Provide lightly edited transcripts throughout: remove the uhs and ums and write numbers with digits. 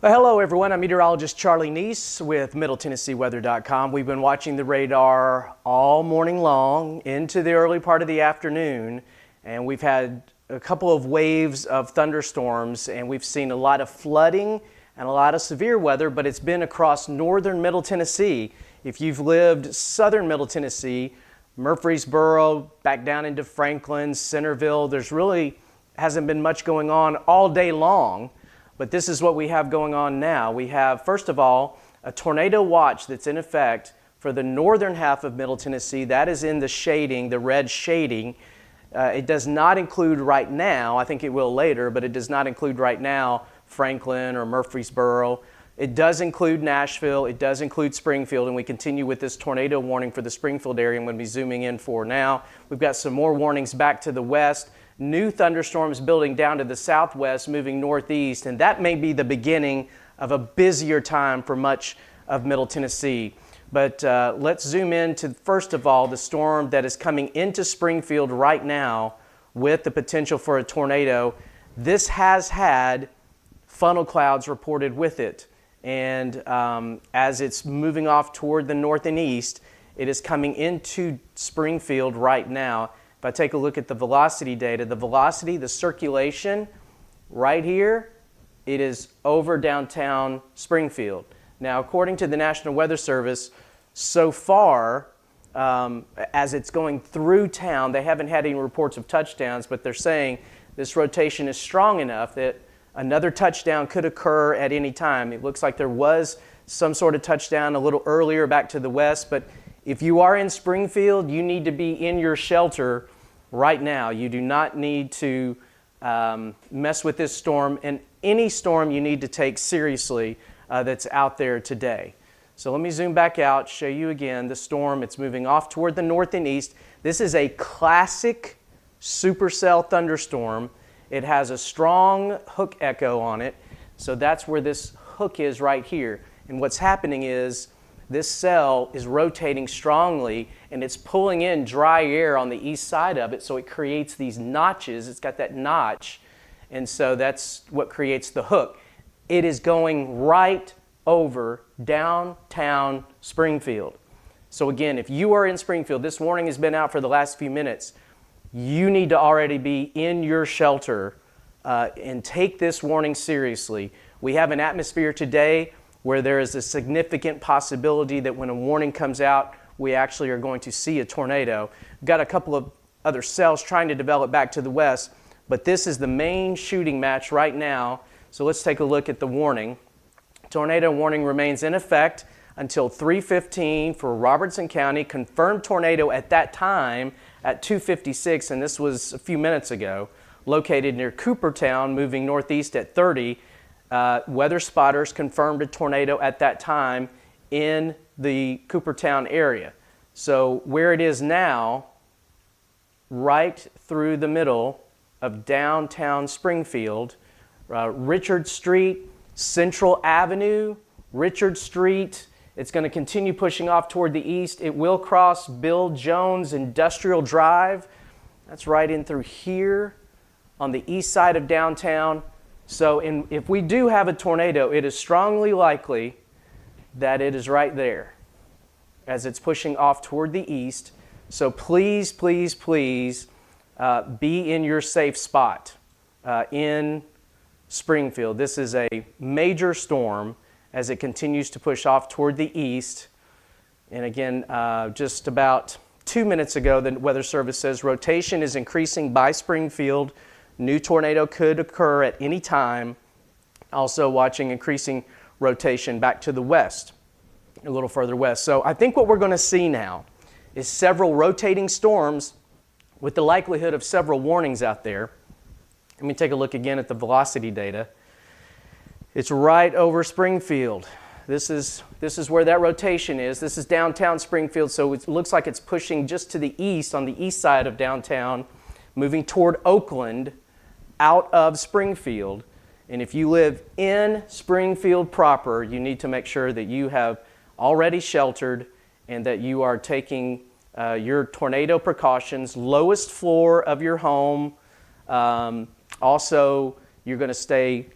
Hello everyone, I'm Meteorologist Charlie Neese with MiddleTennesseeWeather.com. We've been watching the radar all morning long into the early part of the afternoon, and we've had a couple of waves of thunderstorms, and we've seen a lot of flooding and a lot of severe weather, but it's been across northern Middle Tennessee. If you've lived southern Middle Tennessee, Murfreesboro, back down into Franklin, Centerville, there's really hasn't been much going on all day long. But this is what we have going on now. We have, first of all, a tornado watch that's in effect for the northern half of Middle Tennessee. That is in the shading, the red shading. It does not include right now, I think it will later, but it does not include right now Franklin or Murfreesboro. It does include Nashville, it does include Springfield, and we continue with this tornado warning for the Springfield area I'm going to be zooming in for now. We've got some more warnings back to the west. New thunderstorms building down to the southwest, moving northeast, and that may be the beginning of a busier time for much of Middle Tennessee. But let's zoom in to, first of all, the storm that is coming into Springfield right now with the potential for a tornado. This has had funnel clouds reported with it, and as it's moving off toward the north and east, it is coming into Springfield right now. If I take a look at the velocity data, the velocity, the circulation, right here, it is over downtown Springfield. Now, according to the National Weather Service, so far, as it's going through town, they haven't had any reports of touchdowns, but they're saying this rotation is strong enough that another touchdown could occur at any time. It looks like there was some sort of touchdown a little earlier back to the west, but if you are in Springfield, you need to be in your shelter right now. You do not need to mess with this storm, and any storm you need to take seriously that's out there today. So let me zoom back out, show you again the storm. It's moving off toward the north and east. This is a classic supercell thunderstorm. It has a strong hook echo on it, so that's where this hook is right here. And what's happening is this cell is rotating strongly, and it's pulling in dry air on the east side of it, so it creates these notches. It's got that notch, and so that's what creates the hook. It is going right over downtown Springfield. So again, if you are in Springfield, this warning has been out for the last few minutes, you need to already be in your shelter and take this warning seriously. We have an atmosphere today where there is a significant possibility that when a warning comes out, we actually are going to see a tornado. We've got a couple of other cells trying to develop back to the west, but this is the main shooting match right now. So let's take a look at the warning. Tornado warning remains in effect until 3:15 for Robertson County. Confirmed tornado at that time at 2:56, and this was a few minutes ago, located near Coopertown, moving northeast at 30. Weather spotters confirmed a tornado at that time in the Coopertown area. So where it is now, right through the middle of downtown Springfield, Richard Street, Central Avenue, Richard Street, it's going to continue pushing off toward the east. It will cross Bill Jones Industrial Drive. That's right in through here on the east side of downtown. So if we do have a tornado, it is strongly likely that it is right there as it's pushing off toward the east. So please, please, please be in your safe spot in Springfield. This is a major storm as it continues to push off toward the east. And again, just about 2 minutes ago, the Weather Service says rotation is increasing by Springfield. New tornado could occur at any time. Also watching increasing rotation back to the west, a little further west. So I think what we're going to see now is several rotating storms with the likelihood of several warnings out there. Let me take a look again at the velocity data. It's right over Springfield. This is where that rotation is. This is downtown Springfield, so it looks like it's pushing just to the east, on the east side of downtown, moving toward Oakland, out of Springfield. And if you live in Springfield proper, you need to make sure that you have already sheltered and that you are taking your tornado precautions, lowest floor of your home. Also, you're going to stay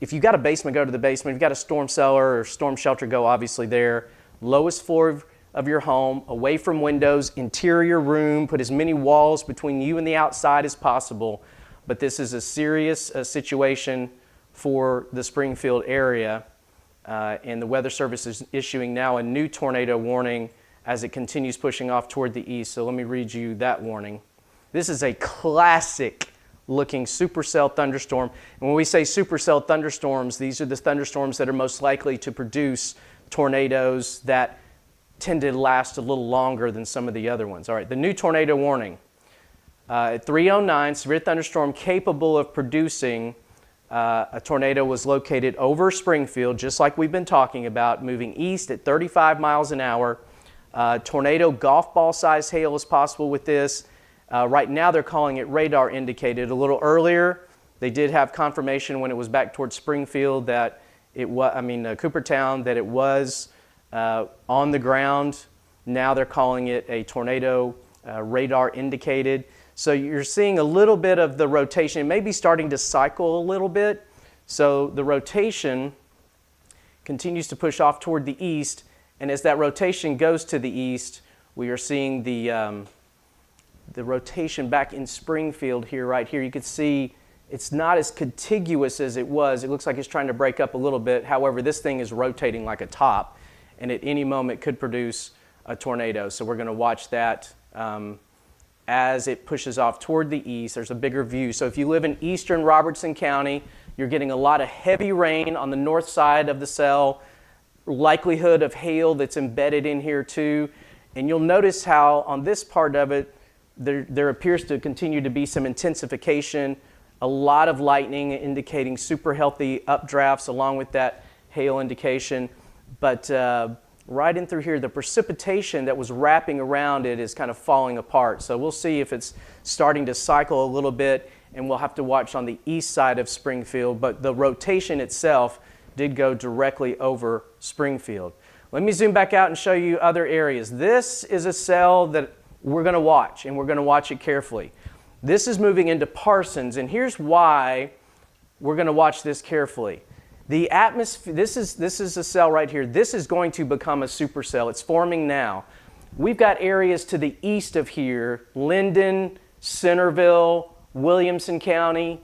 if you've got a basement, go to the basement. If you've got a storm cellar or storm shelter, go obviously there. Lowest floor of your home, away from windows, interior room, put as many walls between you and the outside as possible. But this is a serious situation for the Springfield area, and the Weather Service is issuing now a new tornado warning as it continues pushing off toward the east. So let me read you that warning. This is a classic looking supercell thunderstorm. And when we say supercell thunderstorms, these are the thunderstorms that are most likely to produce tornadoes that tend to last a little longer than some of the other ones. All right, the new tornado warning. At 3:09, severe thunderstorm capable of producing a tornado was located over Springfield, just like we've been talking about, moving east at 35 miles an hour. Tornado golf ball size hail is possible with this. Right now they're calling it radar indicated. A little earlier, they did have confirmation when it was back towards Springfield that it was, Coopertown, that it was on the ground. Now they're calling it a tornado radar indicated. So you're seeing a little bit of the rotation. It may be starting to cycle a little bit. So the rotation continues to push off toward the east. And as that rotation goes to the east, we are seeing the rotation back in Springfield here, right here. You can see it's not as contiguous as it was. It looks like it's trying to break up a little bit. However, this thing is rotating like a top, and at any moment could produce a tornado. So we're going to watch that as it pushes off toward the east. There's a bigger view. So if you live in eastern Robertson County, you're getting a lot of heavy rain on the north side of the cell, likelihood of hail that's embedded in here too. And you'll notice how on this part of it, there appears to continue to be some intensification, a lot of lightning indicating super healthy updrafts along with that hail indication. But right in through here, the precipitation that was wrapping around it is kind of falling apart. So we'll see if it's starting to cycle a little bit, and we'll have to watch on the east side of Springfield. But the rotation itself did go directly over Springfield. Let me zoom back out and show you other areas. This is a cell that we're going to watch, and we're going to watch it carefully. This is moving into Parsons, and here's why we're going to watch this carefully. The atmosphere, this is a cell right here. This is going to become a supercell. It's forming now. We've got areas to the east of here, Linden, Centerville, Williamson County.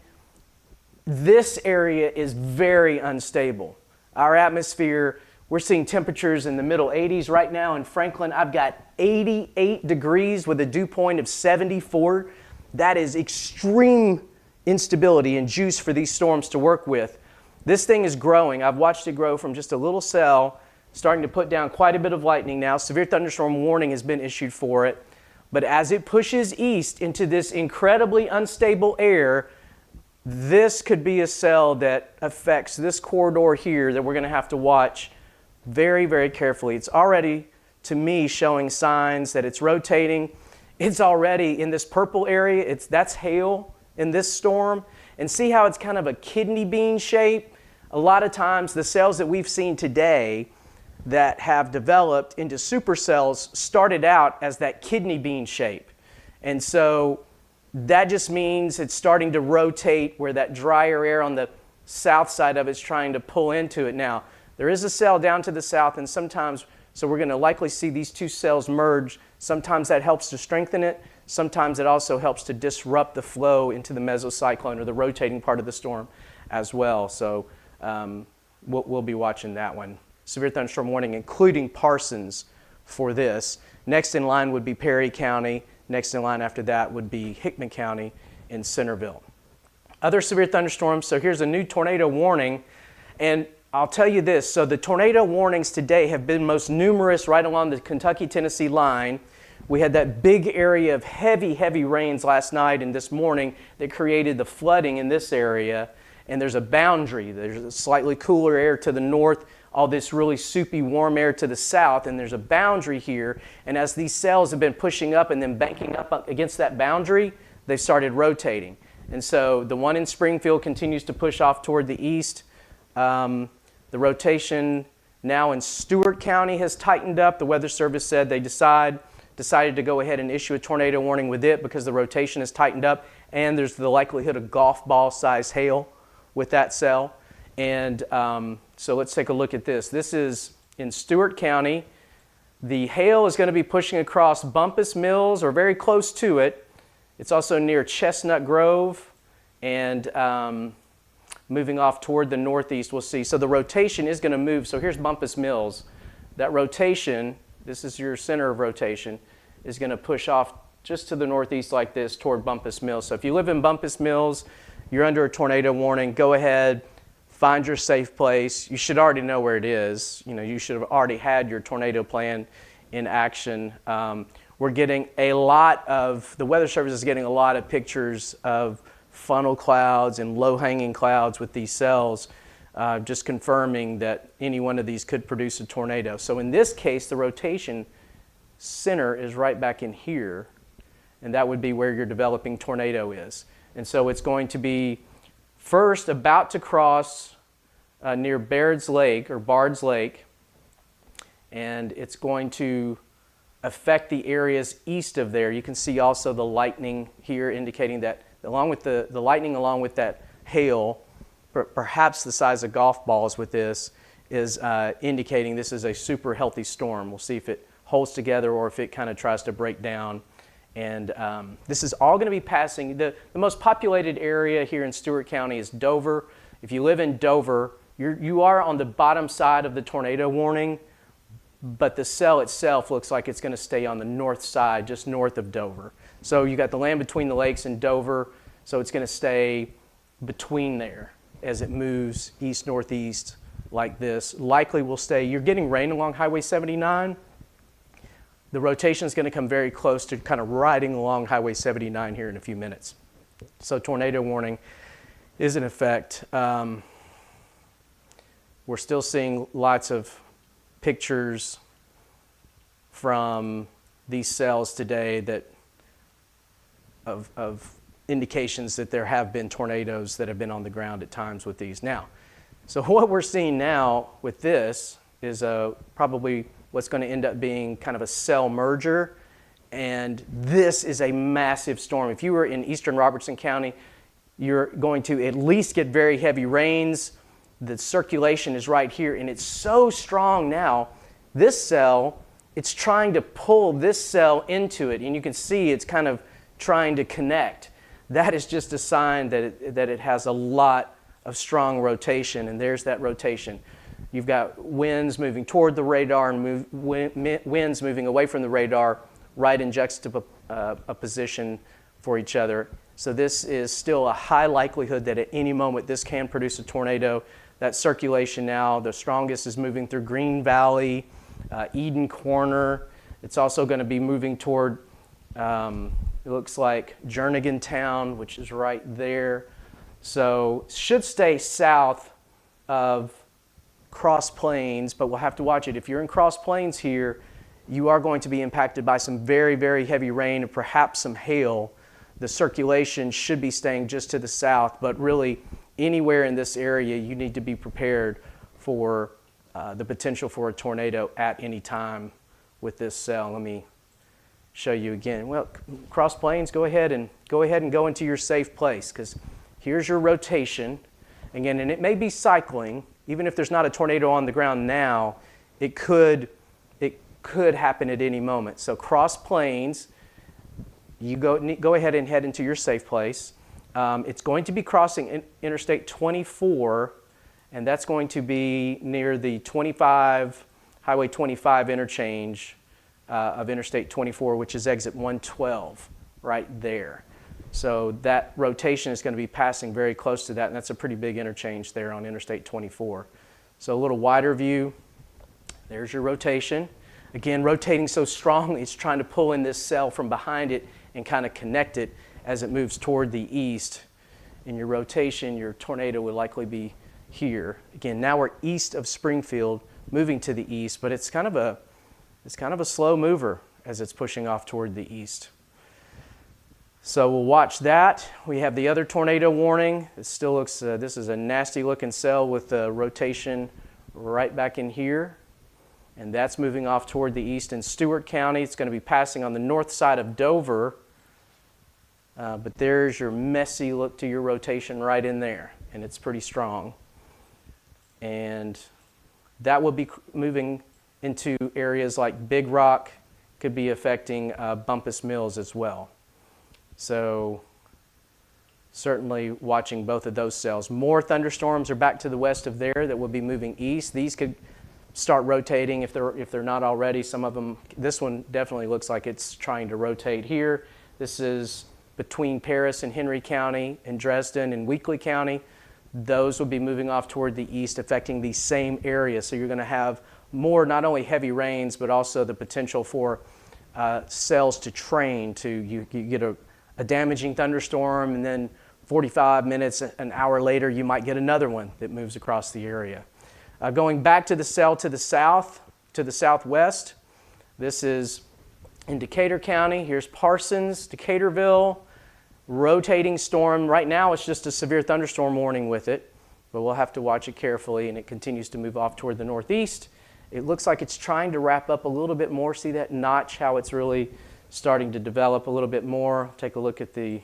This area is very unstable. Our atmosphere, we're seeing temperatures in the middle 80s right now. In Franklin, I've got 88 degrees with a dew point of 74. That is extreme instability and juice for these storms to work with. This thing is growing. I've watched it grow from just a little cell, starting to put down quite a bit of lightning now. Severe thunderstorm warning has been issued for it. But as it pushes east into this incredibly unstable air, this could be a cell that affects this corridor here that we're going to have to watch very, very carefully. It's already, to me, showing signs that it's rotating. It's already in this purple area. That's hail in this storm. And see how it's kind of a kidney bean shape? A lot of times the cells that we've seen today that have developed into supercells started out as that kidney bean shape. And so that just means it's starting to rotate where that drier air on the south side of it's trying to pull into it. Now, there is a cell down to the south, and sometimes, so we're going to likely see these two cells merge. Sometimes that helps to strengthen it. Sometimes it also helps to disrupt the flow into the mesocyclone or the rotating part of the storm as well. So we'll be watching that one. Severe thunderstorm warning, including Parsons for this. Next in line would be Perry County. Next in line after that would be Hickman County in Centerville. Other severe thunderstorms. So here's a new tornado warning. And I'll tell you this. So the tornado warnings today have been most numerous right along the Kentucky-Tennessee line. We had that big area of heavy, heavy rains last night and this morning that created the flooding in this area. And there's a boundary. There's a slightly cooler air to the north, all this really soupy, warm air to the south, and there's a boundary here. And as these cells have been pushing up and then banking up against that boundary, they've started rotating. And so the one in Springfield continues to push off toward the east. The rotation now in Stewart County has tightened up. The Weather Service said they decided to go ahead and issue a tornado warning with it because the rotation has tightened up, and there's the likelihood of golf ball size hail with that cell. And so let's take a look at this. This is in Stewart County. The hail is going to be pushing across Bumpus Mills or very close to it. It's also near Chestnut Grove and moving off toward the northeast, we'll see. So the rotation is going to move. So here's Bumpus Mills. That rotation, this is your center of rotation, is going to push off just to the northeast like this toward Bumpus Mills. So if you live in Bumpus Mills, you're under a tornado warning, go ahead, find your safe place. You should already know where it is. You know, you should have already had your tornado plan in action. We're getting a lot of, the Weather Service is getting a lot of pictures of funnel clouds and low-hanging clouds with these cells, just confirming that any one of these could produce a tornado. So in this case, the rotation center is right back in here, and that would be where your developing tornado is. And so it's going to be first about to cross near Baird's Lake or Bard's Lake, and it's going to affect the areas east of there. You can see also the lightning here indicating that along with the lightning along with that hail, perhaps the size of golf balls with this, is indicating this is a super healthy storm. We'll see if it holds together or if it kind of tries to break down. And this is all going to be passing. The most populated area here in Stewart County is Dover. If you live in Dover, you are on the bottom side of the tornado warning, but the cell itself looks like it's going to stay on the north side, just north of Dover. So you got the land between the lakes and Dover, so it's going to stay between there as it moves east-northeast like this. Likely will stay. You're getting rain along Highway 79. The rotation is going to come very close to kind of riding along Highway 79 here in a few minutes. So tornado warning is in effect. We're still seeing lots of pictures from these cells today that of indications that there have been tornadoes that have been on the ground at times with these. Now, so what we're seeing now with this is probably what's going to end up being kind of a cell merger, and this is a massive storm. If you were in eastern Robertson County, you're going to at least get very heavy rains. The circulation is right here, and it's so strong now. This cell, it's trying to pull this cell into it, and you can see it's kind of trying to connect. That is just a sign that it has a lot of strong rotation, and there's that rotation. You've got winds moving toward the radar and winds moving away from the radar right in juxtaposition for each other. So this is still a high likelihood that at any moment this can produce a tornado. That circulation now, the strongest is moving through Green Valley, Eden Corner. It's also going to be moving toward, it looks like Jernigan Town, which is right there. So should stay south of Cross Plains, but we'll have to watch it. If you're in Cross Plains here, you are going to be impacted by some very, very heavy rain and perhaps some hail. The circulation should be staying just to the south, but really anywhere in this area, you need to be prepared for the potential for a tornado at any time with this cell. Let me show you again. Well, Cross Plains, go ahead and go into your safe place, because here's your rotation. Again, and it may be cycling. Even if there's not a tornado on the ground now, it could happen at any moment. So Cross Plains, you go ahead and head into your safe place. It's going to be crossing Interstate 24, and that's going to be near the Highway 25 interchange of Interstate 24, which is exit 112 right there. So that rotation is going to be passing very close to that, and that's a pretty big interchange there on Interstate 24. So a little wider view, there's your rotation. Again, rotating so strongly, it's trying to pull in this cell from behind it and kind of connect it as it moves toward the east. In your rotation, your tornado will likely be here. Again, now we're east of Springfield, moving to the east, but it's kind of a slow mover as it's pushing off toward the east. So we'll watch that. We have the other tornado warning. It still looks, this is a nasty looking cell with rotation right back in here. And that's moving off toward the east in Stewart County. It's going to be passing on the north side of Dover. But there's your messy look to your rotation right in there. And it's pretty strong. and that will be moving into areas like Big Rock, could be affecting Bumpus Mills as well. So certainly watching both of those cells. More thunderstorms are back to the west of there that will be moving east. These could start rotating if they're not already. Some of them, this one definitely looks like it's trying to rotate here. This is between Paris and Henry County and Dresden and Weakley County. Those will be moving off toward the east, affecting the same area. So you're going to have more, not only heavy rains, but also the potential for cells to train to, you get a damaging thunderstorm, and then 45 minutes, an hour later, you might get another one that moves across the area. Going back to the cell to the south, to the southwest, this is in Decatur County. Here's Parsons, Decaturville, rotating storm. Right now it's just a severe thunderstorm warning with it, but we'll have to watch it carefully, and it continues to move off toward the northeast. It looks like it's trying to wrap up a little bit more. See that notch, how it's really starting to develop a little bit more. Take a look at the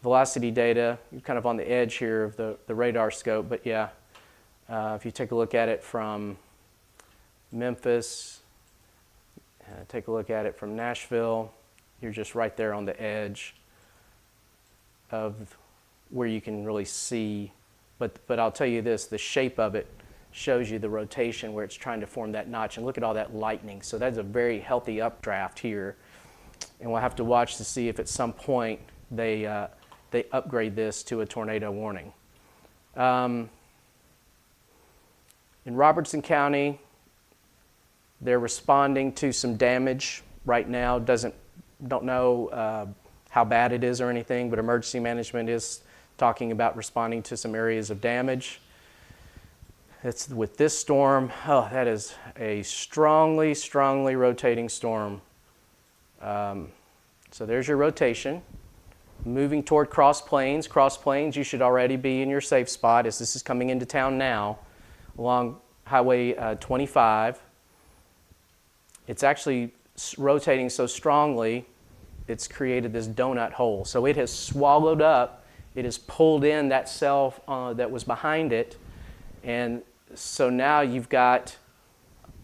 velocity data. You're kind of on the edge here of the radar scope, but yeah, if you take a look at it from Memphis, take a look at it from Nashville, you're just right there on the edge of where you can really see. But I'll tell you this, the shape of it shows you the rotation where it's trying to form that notch, and look at all that lightning. So that's a very healthy updraft here, and we'll have to watch to see if at some point they upgrade this to a tornado warning. In Robertson County, they're responding to some damage right now. Don't know how bad it is or anything, but emergency management is talking about responding to some areas of damage. It's with this storm. Oh, that is a strongly, strongly rotating storm. So there's your rotation. Moving toward Cross Plains. Cross Plains, you should already be in your safe spot as this is coming into town now along Highway 25. It's actually rotating so strongly, it's created this donut hole. So it has swallowed up, it has pulled in that cell that was behind it, and so now you've got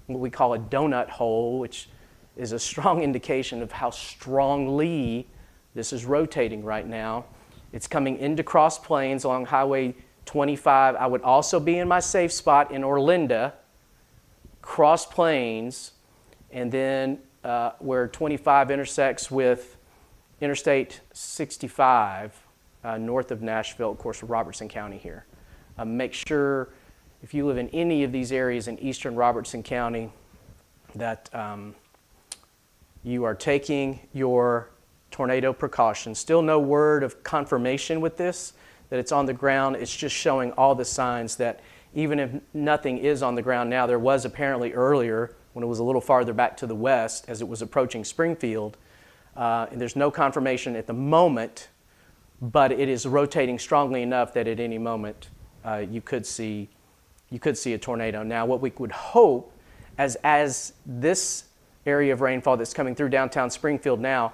what we call a donut hole, which is a strong indication of how strongly this is rotating right now. It's coming into Cross Plains along Highway 25. I would also be in my safe spot in Orlinda, Cross Plains, and then where 25 intersects with Interstate 65 north of Nashville, of course, Robertson County here. Make sure if you live in any of these areas in eastern Robertson County that you are taking your tornado precautions. Still no word of confirmation with this, that it's on the ground. It's just showing all the signs that even if nothing is on the ground now, there was apparently earlier when it was a little farther back to the west as it was approaching Springfield. And there's no confirmation at the moment, but it is rotating strongly enough that at any moment you could see a tornado. Now, what we would hope as this area of rainfall that's coming through downtown Springfield now,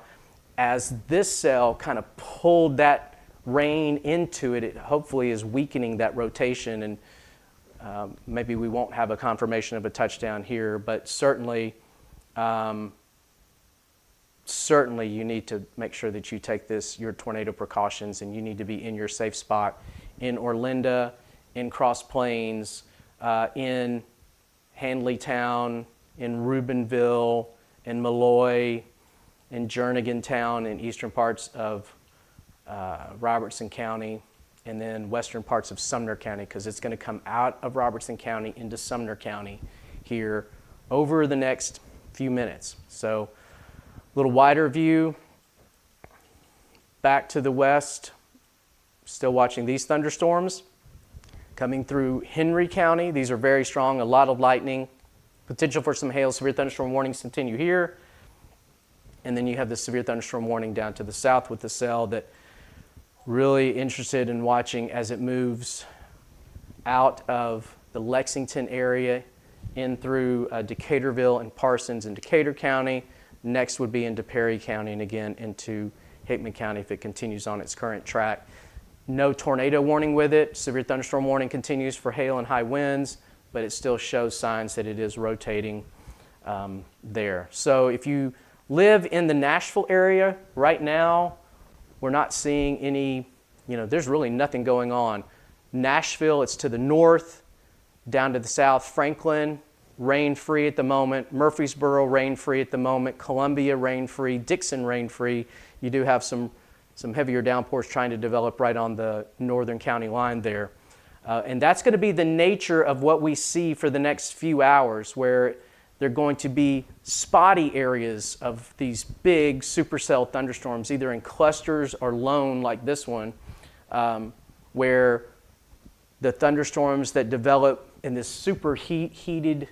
as this cell kind of pulled that rain into it, it hopefully is weakening that rotation, and maybe we won't have a confirmation of a touchdown here, but certainly you need to make sure that you take your tornado precautions, and you need to be in your safe spot in Orlinda, in Cross Plains, in Handleytown, in Reubenville, in Malloy, in Jernigan Town, in eastern parts of Robertson County, and then western parts of Sumner County, because it's going to come out of Robertson County into Sumner County here over the next few minutes. So a little wider view. Back to the west, still watching these thunderstorms coming through Henry County. These are very strong, a lot of lightning. Potential for some hail. Severe thunderstorm warnings continue here. And then you have the severe thunderstorm warning down to the south with the cell that really interested in watching as it moves out of the Lexington area in through Decaturville and Parsons in Decatur County. Next would be into Perry County, and again into Hickman County if it continues on its current track. No tornado warning with it. Severe thunderstorm warning continues for hail and high winds, but it still shows signs that it is rotating there. So if you live in the Nashville area right now, we're not seeing any, there's really nothing going on. Nashville, it's to the north, down to the south. Franklin, rain-free at the moment. Murfreesboro, rain-free at the moment. Columbia, rain-free. Dixon, rain-free. You do have some heavier downpours trying to develop right on the northern county line there. And that's going to be the nature of what we see for the next few hours, where they're going to be spotty areas of these big supercell thunderstorms, either in clusters or lone like this one, where the thunderstorms that develop in this super heated,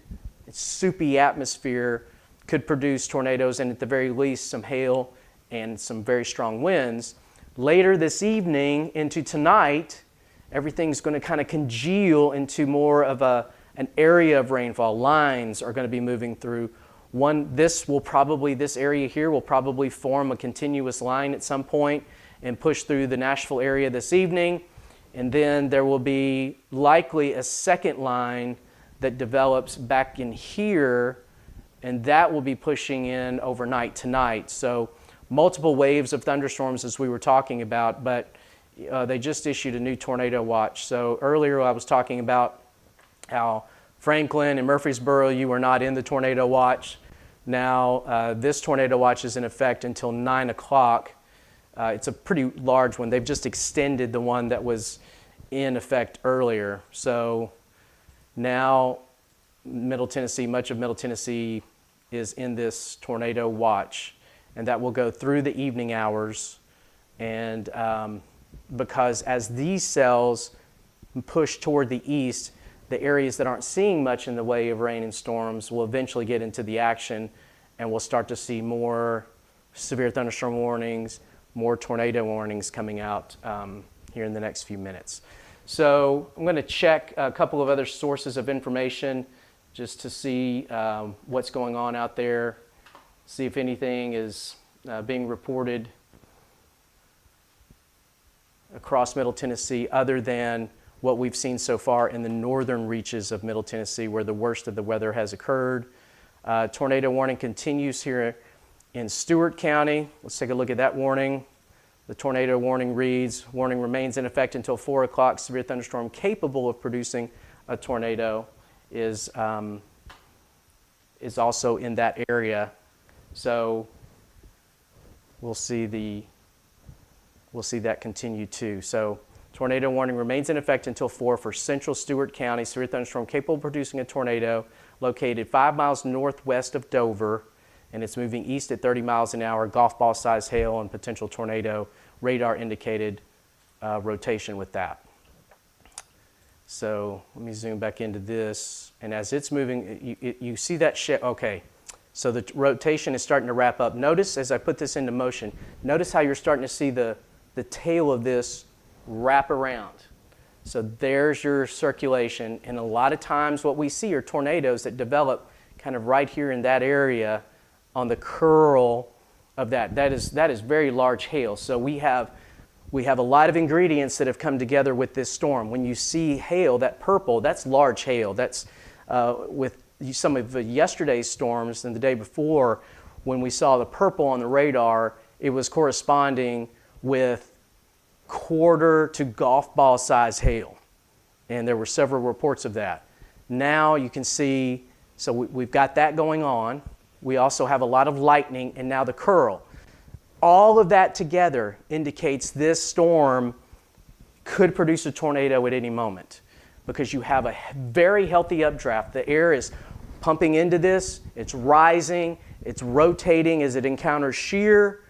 soupy atmosphere could produce tornadoes and at the very least some hail and some very strong winds. Later this evening into tonight, everything's going to kind of congeal into more of an area of rainfall. Lines are going to be moving through. This area here will probably form a continuous line at some point and push through the Nashville area this evening. And then there will be likely a second line that develops back in here, and that will be pushing in overnight tonight. So multiple waves of thunderstorms as we were talking about, but they just issued a new tornado watch. So earlier I was talking about how Franklin and Murfreesboro, you were not in the tornado watch. Now this tornado watch is in effect until 9 o'clock. It's a pretty large one. They've just extended the one that was in effect earlier. So now much of Middle Tennessee is in this tornado watch, and that will go through the evening hours. And because as these cells push toward the east, the areas that aren't seeing much in the way of rain and storms will eventually get into the action, and we'll start to see more severe thunderstorm warnings, more tornado warnings coming out here in the next few minutes. So I'm going to check a couple of other sources of information just to see what's going on out there, see if anything is being reported across Middle Tennessee other than what we've seen so far in the northern reaches of Middle Tennessee, where the worst of the weather has occurred. Tornado warning continues here in Stewart County. Let's take a look at that warning. The tornado warning reads, warning remains in effect until 4 o'clock. Severe thunderstorm capable of producing a tornado is also in that area. So we'll see that continue too. So tornado warning remains in effect until 4 for central Stewart County. Severe thunderstorm capable of producing a tornado located 5 miles northwest of Dover, and it's moving east at 30 miles an hour. Golf ball size hail and potential tornado. Radar indicated rotation with that. So let me zoom back into this, and as it's moving, you see that shift. Okay, so the rotation is starting to wrap up. Notice as I put this into motion, notice how you're starting to see the tail of this wrap around. So there's your circulation, and a lot of times what we see are tornadoes that develop kind of right here in that area on the curl of that. That is very large hail. So we have a lot of ingredients that have come together with this storm. When you see hail, that purple, that's large hail. That's with some of yesterday's storms and the day before, when we saw the purple on the radar, it was corresponding with quarter to golf ball size hail. And there were several reports of that. Now you can see, so we've got that going on. We also have a lot of lightning and now the curl. All of that together indicates this storm could produce a tornado at any moment, because you have a very healthy updraft. The air is pumping into this, it's rising, it's rotating as it encounters shear.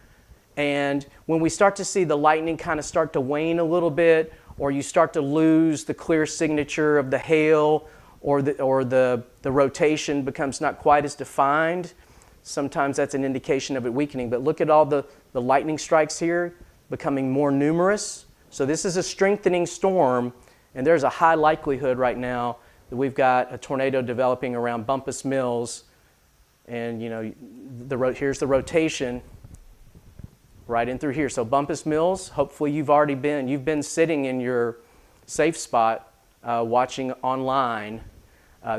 And when we start to see the lightning kind of start to wane a little bit, or you start to lose the clear signature of the hail, or the rotation becomes not quite as defined, sometimes that's an indication of it weakening. But look at all the lightning strikes here becoming more numerous. So this is a strengthening storm, and there's a high likelihood right now that we've got a tornado developing around Bumpus Mills. And here's the rotation. right in through here. So Bumpus Mills, hopefully you've been sitting in your safe spot watching online.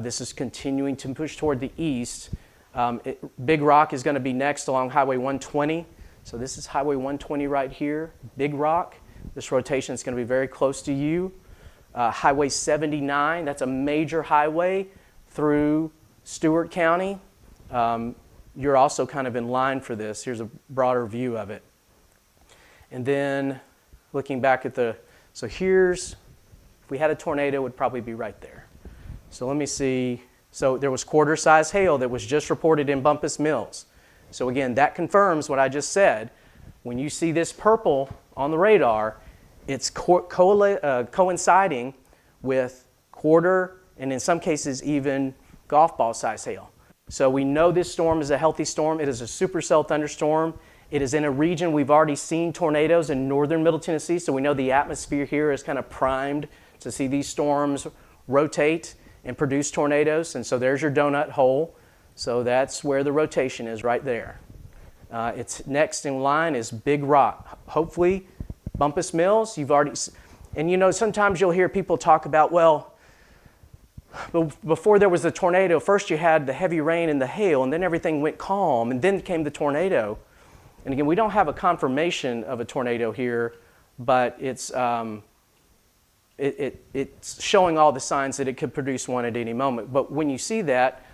This is continuing to push toward the east. Big Rock is going to be next along Highway 120. So this is Highway 120 right here, Big Rock. This rotation is going to be very close to you. Highway 79, that's a major highway through Stewart County. You're also kind of in line for this. Here's a broader view of it. And then looking back at so here's, if we had a tornado, it would probably be right there. So let me see. So there was quarter-size hail that was just reported in Bumpus Mills. So again, that confirms what I just said. When you see this purple on the radar, it's coinciding with quarter and in some cases even golf ball size hail. So we know this storm is a healthy storm. It is a supercell thunderstorm. It is in a region we've already seen tornadoes in northern Middle Tennessee, so we know the atmosphere here is kind of primed to see these storms rotate and produce tornadoes. And so there's your donut hole. So that's where the rotation is right there. It's next in line is Big Rock. Hopefully, Bumpus Mills, you've already, and you know, sometimes you'll hear people talk about, well, before there was the tornado, first you had the heavy rain and the hail, and then everything went calm, and then came the tornado. And again, we don't have a confirmation of a tornado here, but it's showing all the signs that it could produce one at any moment. But when you see that,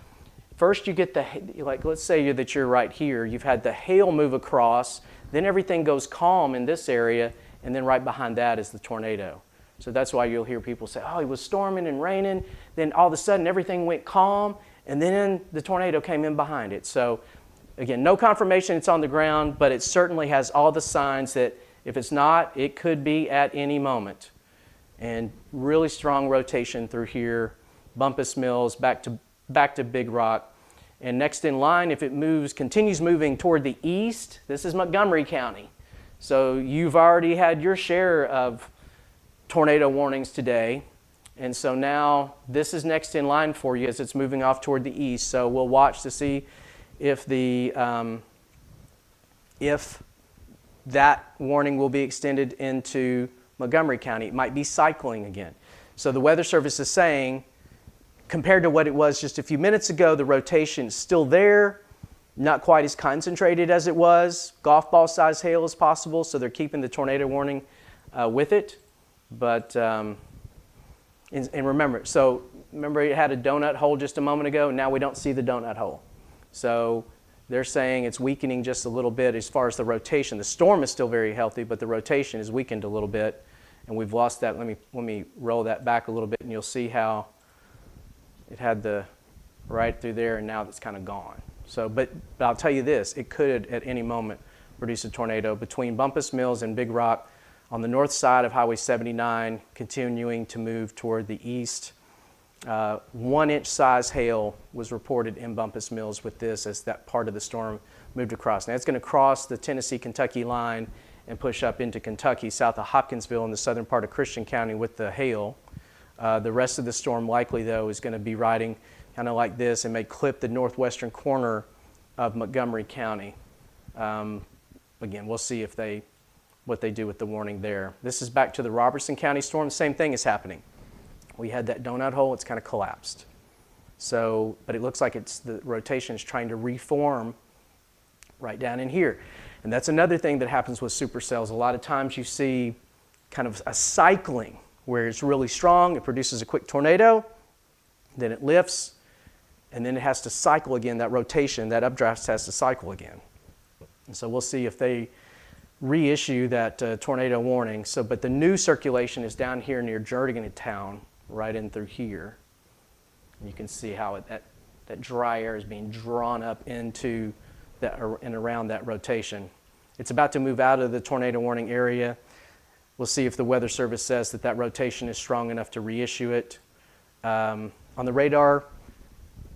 first you get like let's say that you're right here, you've had the hail move across, then everything goes calm in this area, and then right behind that is the tornado. So that's why you'll hear people say, oh, it was storming and raining, then all of a sudden everything went calm, and then the tornado came in behind it. So again, no confirmation it's on the ground, but it certainly has all the signs that if it's not, it could be at any moment. And really strong rotation through here, Bumpus Mills, back to Big Rock. And next in line, if it continues moving toward the east, this is Montgomery County. So you've already had your share of tornado warnings today. And so now this is next in line for you as it's moving off toward the east. So we'll watch to see if that warning will be extended into Montgomery County. It might be cycling again. So the Weather Service is saying, compared to what it was just a few minutes ago, the rotation is still there, not quite as concentrated as it was. Golf ball size hail is possible, so they're keeping the tornado warning with it. But, and remember it had a donut hole just a moment ago, and now we don't see the donut hole. So they're saying it's weakening just a little bit as far as the rotation. The storm is still very healthy, but the rotation is weakened a little bit, and we've lost that. Let me roll that back a little bit, and you'll see how it had the right through there, and now it's kind of gone. So, but I'll tell you this, it could at any moment produce a tornado between Bumpus Mills and Big Rock on the north side of Highway 79, continuing to move toward the east. 1-inch size hail was reported in Bumpus Mills with this as that part of the storm moved across. Now it's going to cross the Tennessee-Kentucky line and push up into Kentucky, south of Hopkinsville in the southern part of Christian County with the hail. The rest of the storm likely, though, is going to be riding kind of like this and may clip the northwestern corner of Montgomery County. Again, we'll see what they do with the warning there. This is back to the Robertson County storm. The same thing is happening. We had that donut hole. It's kind of collapsed. So, but it looks like the rotation is trying to reform right down in here. And that's another thing that happens with supercells. A lot of times you see kind of a cycling where it's really strong, it produces a quick tornado, then it lifts, and then it has to cycle again. That rotation, that updraft has to cycle again. And so we'll see if they reissue that tornado warning. So, but the new circulation is down here near Jernigantown, right in through here. And you can see how that dry air is being drawn up into that and around that rotation. It's about to move out of the tornado warning area. We'll see if the Weather Service says that rotation is strong enough to reissue it. On the radar,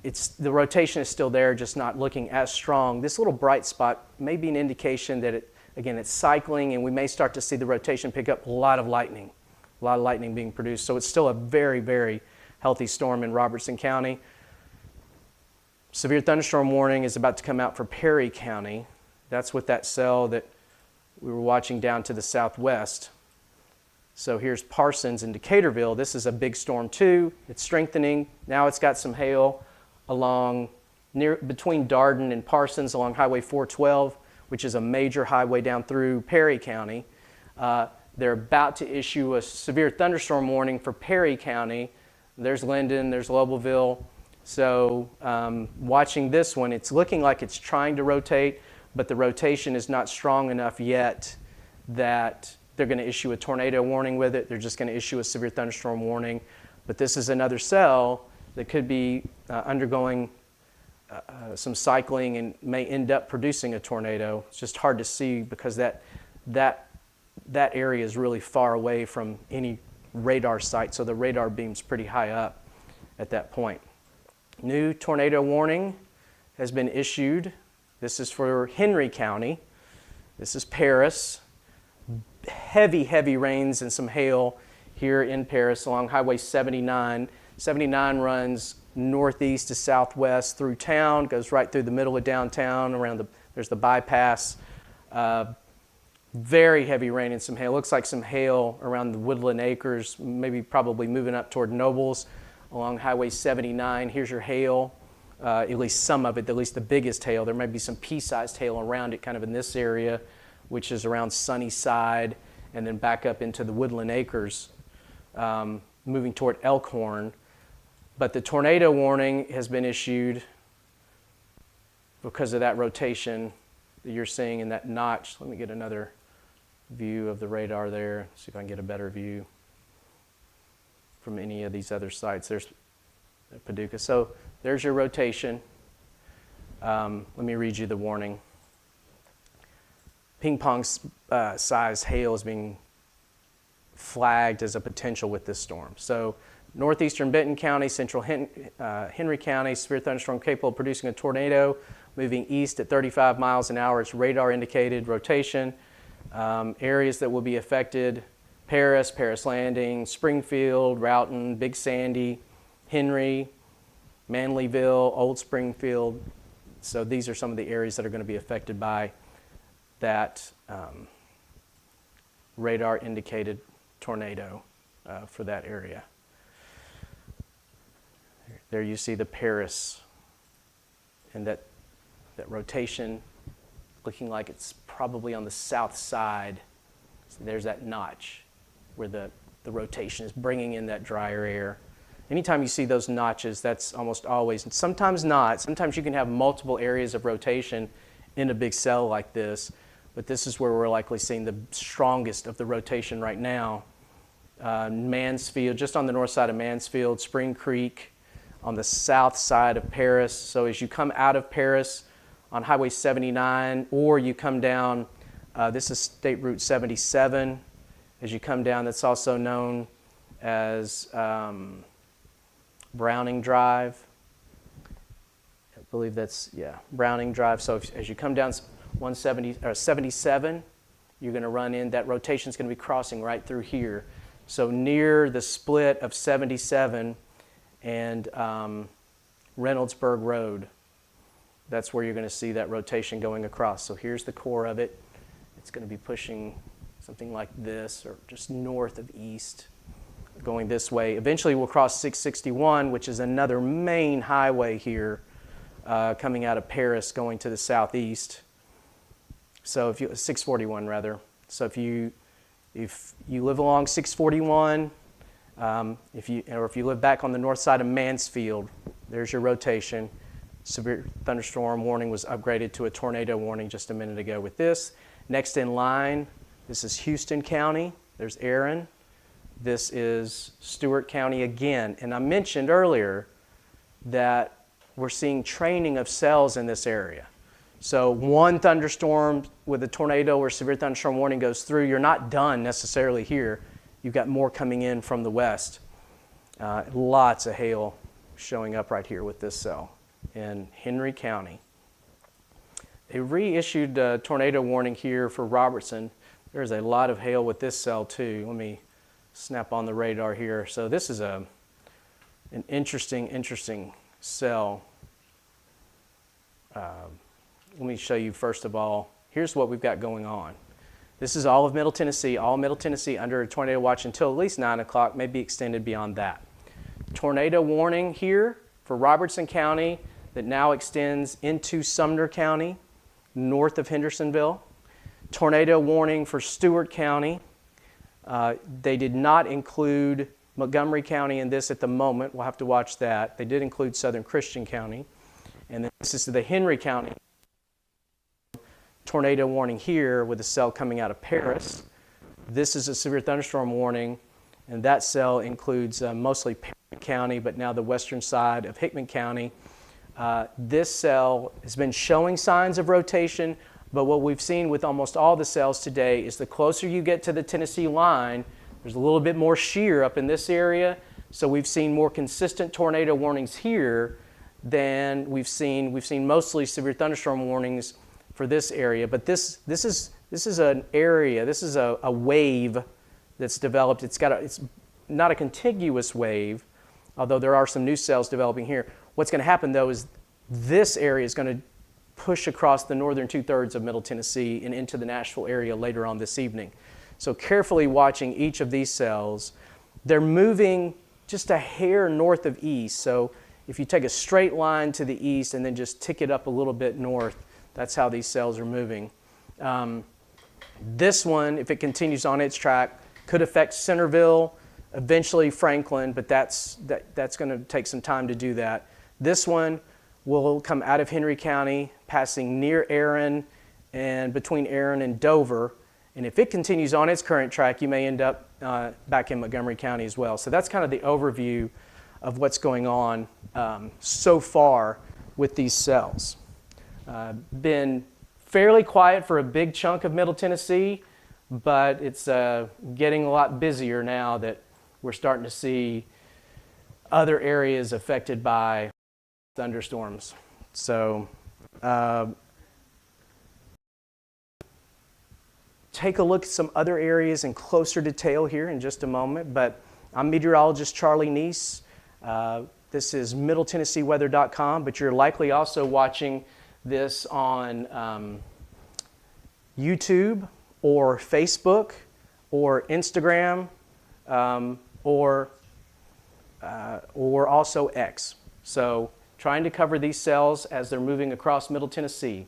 the rotation is still there, just not looking as strong. This little bright spot may be an indication that it's cycling, and we may start to see the rotation pick up. A lot of lightning being produced. So it's still a very, very healthy storm in Robertson County. Severe thunderstorm warning is about to come out for Perry County. That's with that cell that we were watching down to the southwest. So here's Parsons and Decaturville. This is a big storm too. It's strengthening. Now it's got some hail along between Darden and Parsons along Highway 412, which is a major highway down through Perry County. They're about to issue a severe thunderstorm warning for Perry County. There's Linden, there's Lobelville. So watching this one, it's looking like it's trying to rotate, but the rotation is not strong enough yet that they're going to issue a tornado warning with it. They're just going to issue a severe thunderstorm warning. But this is another cell that could be undergoing some cycling and may end up producing a tornado. It's just hard to see because that area is really far away from any radar site, so the radar beam's pretty high up at that point. New tornado warning has been issued. This is for Henry County. This is Paris. Heavy, heavy rains and some hail here in Paris along Highway 79. 79 runs northeast to southwest through town, goes right through the middle of downtown. There's the bypass. Very heavy rain and some hail. Looks like some hail around the Woodland Acres, maybe probably moving up toward Nobles along Highway 79. Here's your hail, at least some of it, at least the biggest hail. There may be some pea-sized hail around it kind of in this area, which is around Sunnyside, and then back up into the Woodland Acres, moving toward Elkhorn. But the tornado warning has been issued because of that rotation that you're seeing in that notch. Let me get another view of the radar there, see if I can get a better view from any of these other sites. There's Paducah. So there's your rotation. Let me read you the warning. Ping pong size hail is being flagged as a potential with this storm. So northeastern Benton County, central Henry County, severe thunderstorm capable of producing a tornado moving east at 35 miles an hour. It's radar indicated rotation. Areas that will be affected: Paris, Paris Landing, Springfield, Roughton, Big Sandy, Henry, Manlyville, Old Springfield. So these are some of the areas that are going to be affected by that radar indicated tornado for that area. There you see the Paris and that rotation looking like it's probably on the south side. So there's that notch where the rotation is bringing in that drier air. Anytime you see those notches, that's almost always, and sometimes not. Sometimes you can have multiple areas of rotation in a big cell like this, but this is where we're likely seeing the strongest of the rotation right now. Mansfield, just on the north side of Mansfield, Spring Creek, on the south side of Paris. So as you come out of Paris on Highway 79, or you come down, this is State Route 77. As you come down, that's also known as Browning Drive. I believe that's, Browning Drive. So as you come down 77, you're going to run in, that rotation is going to be crossing right through here. So near the split of 77 and Reynoldsburg Road, that's where you're going to see that rotation going across. So here's the core of it. It's going to be pushing something like this, or just north of east, going this way. Eventually we'll cross 661, which is another main highway here, coming out of Paris going to the southeast. So 641 rather. So if you live along 641, if you live back on the north side of Mansfield, there's your rotation. Severe thunderstorm warning was upgraded to a tornado warning just a minute ago with this. Next in line, this is Houston County. There's Aaron. This is Stewart County again. And I mentioned earlier that we're seeing training of cells in this area. So one thunderstorm with a tornado or severe thunderstorm warning goes through, you're not done necessarily here. You've got more coming in from the west. Lots of hail showing up right here with this cell in Henry County. They reissued a tornado warning here for Robertson. There's a lot of hail with this cell too. Let me snap on the radar here. So this is an interesting cell. Let me show you first of all, here's what we've got going on. This is all of Middle Tennessee, all Middle Tennessee under a tornado watch until at least 9 o'clock, may be extended beyond that. Tornado warning here for Robertson County that now extends into Sumner County, north of Hendersonville. Tornado warning for Stewart County. They did not include Montgomery County in this at the moment. We'll have to watch that. They did include Southern Christian County. And then this is the Henry County. Tornado warning here with a cell coming out of Paris. This is a severe thunderstorm warning, and that cell includes mostly Perry County, but now the western side of Hickman County. This cell has been showing signs of rotation, but what we've seen with almost all the cells today is the closer you get to the Tennessee line, there's a little bit more shear up in this area, so we've seen more consistent tornado warnings here than we've seen. We've seen mostly severe thunderstorm warnings for this area, but this is an area, this is a wave that's developed. It's not a contiguous wave, although there are some new cells developing here. What's going to happen though is this area is going to push across the northern 2/3 of Middle Tennessee and into the Nashville area later on this evening. So carefully watching each of these cells. They're moving just a hair north of east. So if you take a straight line to the east and then just tick it up a little bit north, that's how these cells are moving. This one, if it continues on its track, could affect Centerville, eventually Franklin, but that's going to take some time to do that. This one will come out of Henry County, passing near Aaron and between Aaron and Dover. And if it continues on its current track, you may end up back in Montgomery County as well. So that's kind of the overview of what's going on so far with these cells. Been fairly quiet for a big chunk of Middle Tennessee, but it's getting a lot busier now that we're starting to see other areas affected by thunderstorms. So take a look at some other areas in closer detail here in just a moment, but I'm meteorologist Charlie Neese. This is MiddleTennesseeWeather.com, but you're likely also watching this on YouTube or Facebook or Instagram or also X. So trying to cover these cells as they're moving across Middle Tennessee.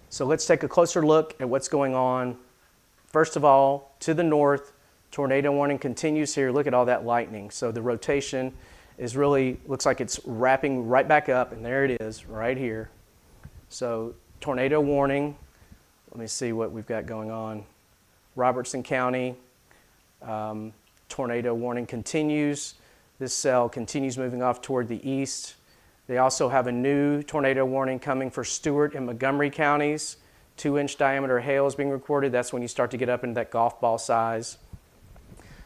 So let's take a closer look at what's going on. First of all, to the north, tornado warning continues here. Look at all that lightning. So the rotation is really, looks like it's wrapping right back up, and there it is right here. So tornado warning. Let me see what we've got going on. Robertson County, tornado warning continues. This cell continues moving off toward the east. They also have a new tornado warning coming for Stewart and Montgomery counties. 2-inch diameter hail is being recorded. That's when you start to get up into that golf ball size.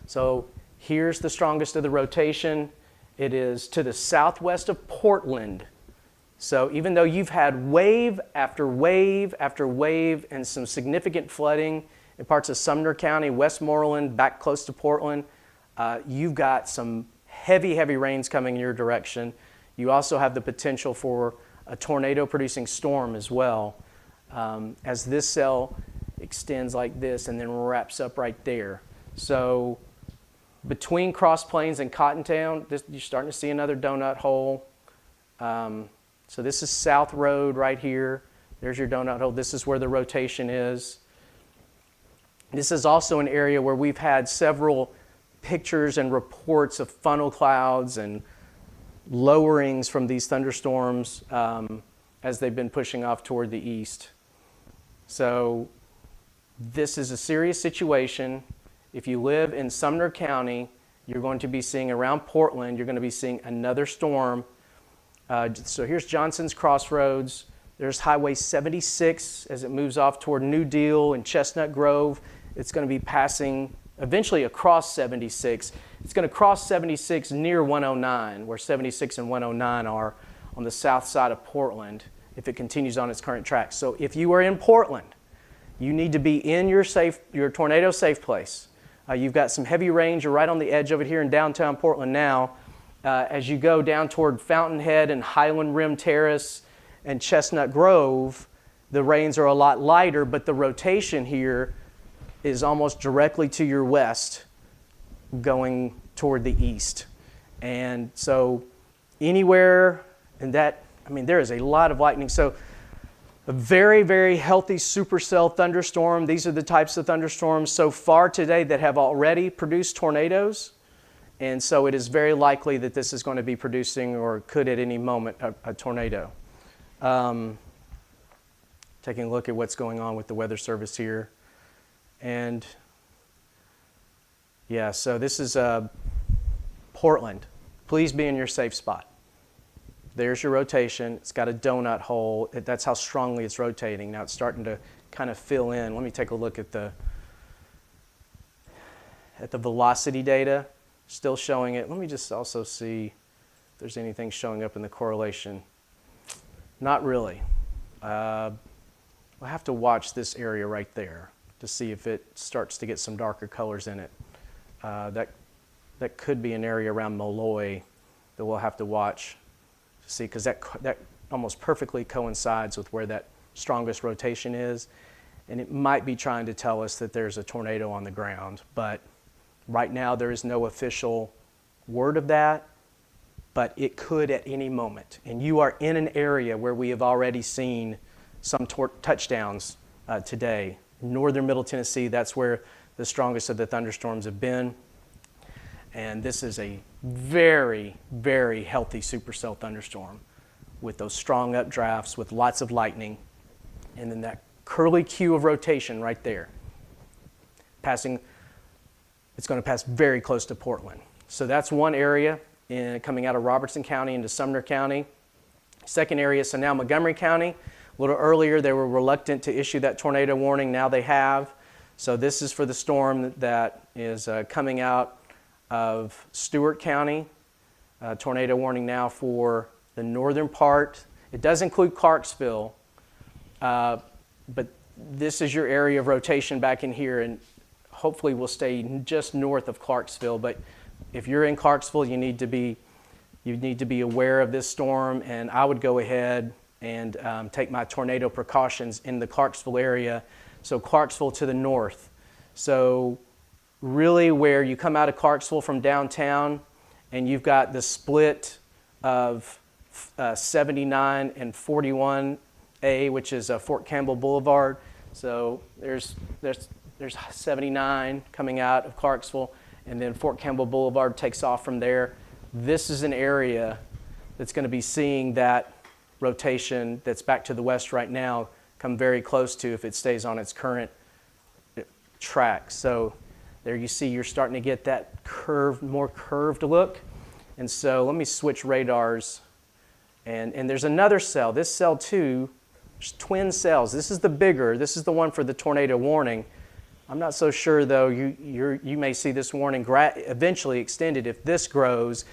So here's the strongest of the rotation. It is to the southwest of Portland. So even though you've had wave after wave after wave and some significant flooding in parts of Sumner County, Westmoreland, back close to Portland, you've got some heavy rains coming in your direction. You also have the potential for a tornado-producing storm as well, as this cell extends like this and then wraps up right there. So between Cross Plains and Cottontown, you're starting to see another donut hole. So this is South Road right here. There's your donut hole. This is where the rotation is. This is also an area where we've had several pictures and reports of funnel clouds and lowerings from these thunderstorms as they've been pushing off toward the east. So this is a serious situation. If you live in Sumner County, you're going to be seeing around Portland, you're going to be seeing another storm. So here's Johnson's Crossroads. There's Highway 76 as it moves off toward New Deal and Chestnut Grove. It's going to be passing eventually across 76. It's going to cross 76 near 109, where 76 and 109 are on the south side of Portland if it continues on its current track. So if you are in Portland, you need to be in your tornado safe place. You've got some heavy rains. You're right on the edge of it here in downtown Portland now. As you go down toward Fountainhead and Highland Rim Terrace and Chestnut Grove, the rains are a lot lighter, but the rotation here is almost directly to your west going toward the east. And so anywhere in that, I mean, there is a lot of lightning. So a very, very healthy supercell thunderstorm. These are the types of thunderstorms so far today that have already produced tornadoes. And so it is very likely that this is going to be producing, or could at any moment, a tornado. Taking a look at what's going on with the Weather Service here. And yeah, so this is Portland. Please be in your safe spot. There's your rotation. It's got a donut hole. That's how strongly it's rotating. Now it's starting to kind of fill in. Let me take a look at the velocity data. Still showing it. Let me just also see if there's anything showing up in the correlation. Not really. We'll have to watch this area right there to see if it starts to get some darker colors in it. That could be an area around Molloy that we'll have to watch to see, because that almost perfectly coincides with where that strongest rotation is, and it might be trying to tell us that there's a tornado on the ground. But right now there is no official word of that, but it could at any moment. And you are in an area where we have already seen some touchdowns today. Northern Middle Tennessee, that's where the strongest of the thunderstorms have been. And this is a very, very healthy supercell thunderstorm with those strong updrafts, with lots of lightning, and then that curly Q of rotation right there. It's going to pass very close to Portland. So that's one area coming out of Robertson County into Sumner County. Second area, so now Montgomery County. A little earlier, they were reluctant to issue that tornado warning. Now they have. So this is for the storm that is coming out of Stewart County. Tornado warning now for the northern part. It does include Clarksville, but this is your area of rotation back in here, and hopefully we'll stay just north of Clarksville. But if you're in Clarksville, you need to be aware of this storm, and I would go ahead and take my tornado precautions in the Clarksville area. So Clarksville to the north. So really where you come out of Clarksville from downtown and you've got the split of 79 and 41A, which is Fort Campbell Boulevard. So there's 79 coming out of Clarksville, and then Fort Campbell Boulevard takes off from there. This is an area that's going to be seeing that rotation that's back to the west right now come very close to, if it stays on its current track. So there you see you're starting to get that more curved look. And so let me switch radars. And there's another cell. This cell too, there's twin cells. This is the bigger. This is the one for the tornado warning. I'm not so sure though. You may see this warning eventually extended if this grows,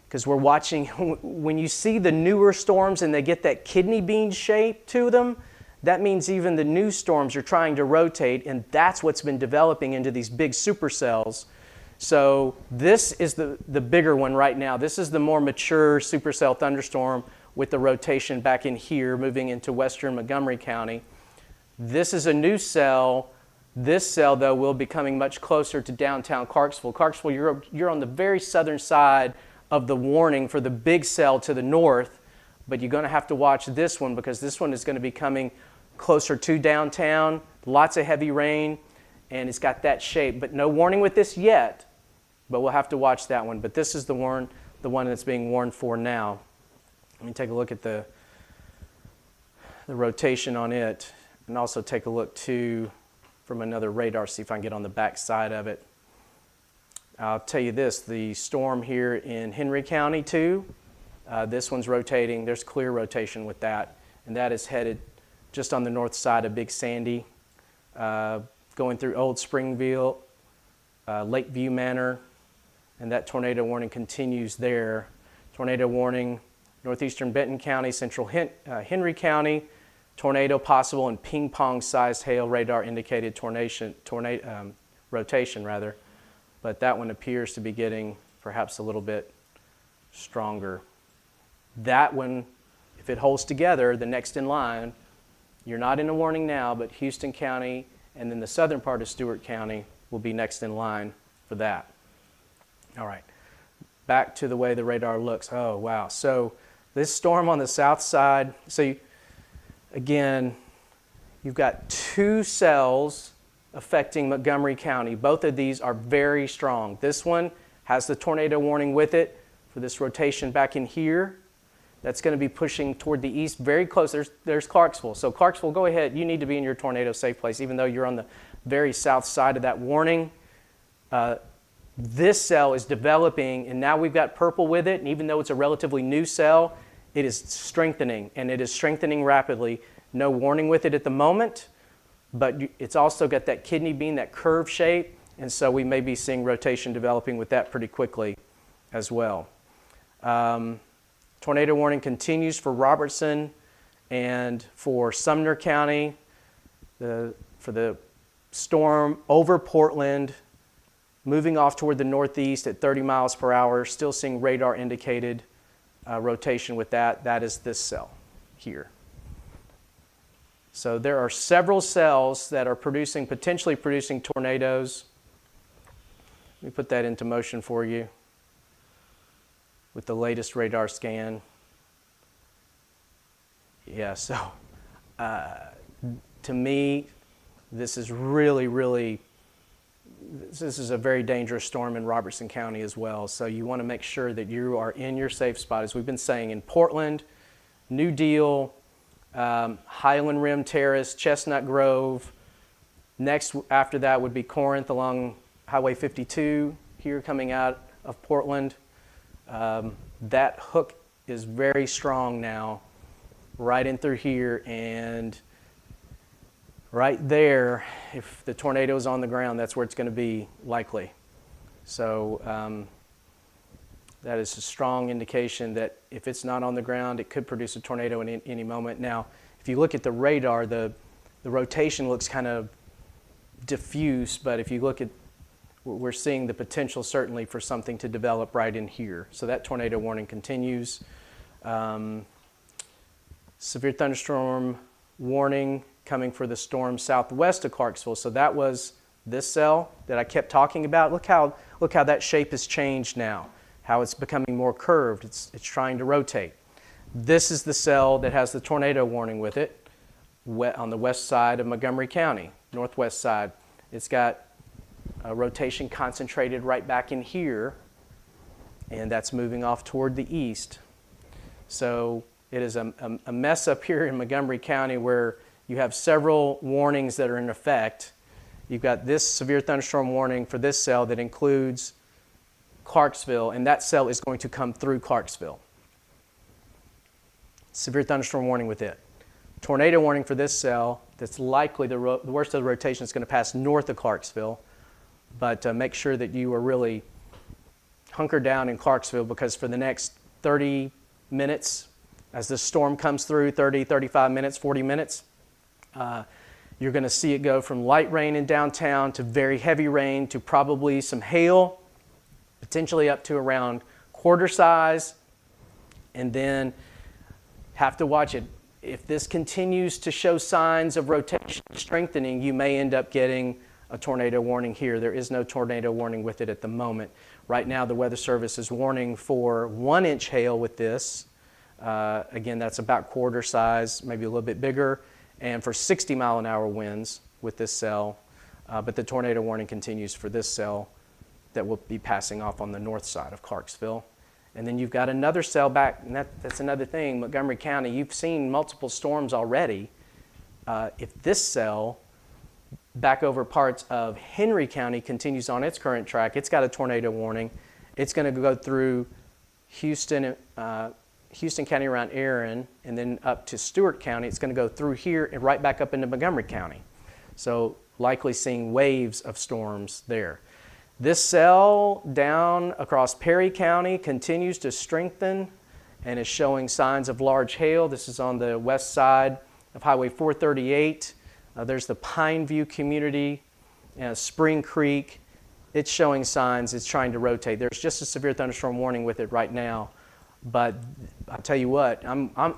because we're watching, when you see the newer storms and they get that kidney bean shape to them, that means even the new storms are trying to rotate, and that's what's been developing into these big supercells. So this is the bigger one right now. This is the more mature supercell thunderstorm with the rotation back in here, moving into western Montgomery County. This is a new cell. This cell, though, will be coming much closer to downtown Clarksville. Clarksville, you're on the very southern side of the warning for the big cell to the north, but you're going to have to watch this one, because this one is going to be coming closer to downtown, lots of heavy rain, and it's got that shape. But no warning with this yet, but we'll have to watch that one. But this is the one that's being warned for now. Let me take a look at the rotation on it, and also take a look too from another radar, see if I can get on the back side of it. I'll tell you this, the storm here in Henry County too, this one's rotating. There's clear rotation with that, and that is headed just on the north side of Big Sandy, going through Old Springville, Lakeview Manor, and that tornado warning continues there. Tornado warning, northeastern Benton County, central Henry County, tornado possible and ping pong sized hail, radar indicated rotation rather. But that one appears to be getting perhaps a little bit stronger. That one, if it holds together, the next in line, you're not in a warning now, but Houston County and then the southern part of Stewart County will be next in line for that. All right, back to the way the radar looks. Oh, wow. So this storm on the south side, again, you've got two cells affecting Montgomery County. Both of these are very strong. This one has the tornado warning with it for this rotation back in here. That's going to be pushing toward the east, very close. There's Clarksville. So Clarksville, go ahead. You need to be in your tornado safe place, even though you're on the very south side of that warning. This cell is developing, and now we've got purple with it, and even though it's a relatively new cell, it is strengthening, and it is strengthening rapidly. No warning with it at the moment, but it's also got that kidney bean, that curve shape, and so we may be seeing rotation developing with that pretty quickly as well. Tornado warning continues for Robertson and for Sumner County, for the storm over Portland, moving off toward the northeast at 30 miles per hour, still seeing radar indicated rotation with that. That is this cell here. So there are several cells that are potentially producing tornadoes. Let me put that into motion for you with the latest radar scan. Yeah, so to me, this is this is a very dangerous storm in Robertson County as well. So you want to make sure that you are in your safe spot. As we've been saying, in Portland, New Deal, Highland Rim Terrace, Chestnut Grove. Next after that would be Corinth along Highway 52 here coming out of Portland. That hook is very strong now, right in through here, and right there, if the tornado is on the ground, that's where it's going to be likely. So that is a strong indication that if it's not on the ground, it could produce a tornado in any moment. Now, if you look at the radar, the rotation looks kind of diffuse, but if you look at, we're seeing the potential certainly for something to develop right in here. So that tornado warning continues. Severe thunderstorm warning coming for the storm southwest of Clarksville. So that was this cell that I kept talking about. Look how that shape has changed now, how it's becoming more curved. It's trying to rotate. This is the cell that has the tornado warning with it on the west side of Montgomery County, northwest side. It's got a rotation concentrated right back in here, and that's moving off toward the east. So it is a mess up here in Montgomery County where you have several warnings that are in effect. You've got this severe thunderstorm warning for this cell that includes Clarksville, and that cell is going to come through Clarksville. Severe thunderstorm warning with it. Tornado warning for this cell that's likely the worst of the rotation is going to pass north of Clarksville, but make sure that you are really hunkered down in Clarksville, because for the next 30 minutes, as the storm comes through, 30, 35 minutes, 40 minutes, you're going to see it go from light rain in downtown to very heavy rain to probably some hail, potentially up to around quarter size, and then have to watch it. If this continues to show signs of rotation strengthening, you may end up getting a tornado warning here. There is no tornado warning with it at the moment. Right now, the Weather Service is warning for 1-inch hail with this. Again, that's about quarter size, maybe a little bit bigger, and for 60-mile-an-hour winds with this cell. But the tornado warning continues for this cell that will be passing off on the north side of Clarksville. And then you've got another cell back, and that's another thing. Montgomery County, you've seen multiple storms already. If this cell back over parts of Henry County continues on its current track, it's got a tornado warning. It's going to go through Houston County around Aaron, and then up to Stewart County. It's going to go through here and right back up into Montgomery County. So likely seeing waves of storms there. This cell down across Perry County continues to strengthen and is showing signs of large hail. This is on the west side of Highway 438. There's the Pineview community, Spring Creek. It's showing signs, it's trying to rotate. There's just a severe thunderstorm warning with it right now. But I'll tell you what,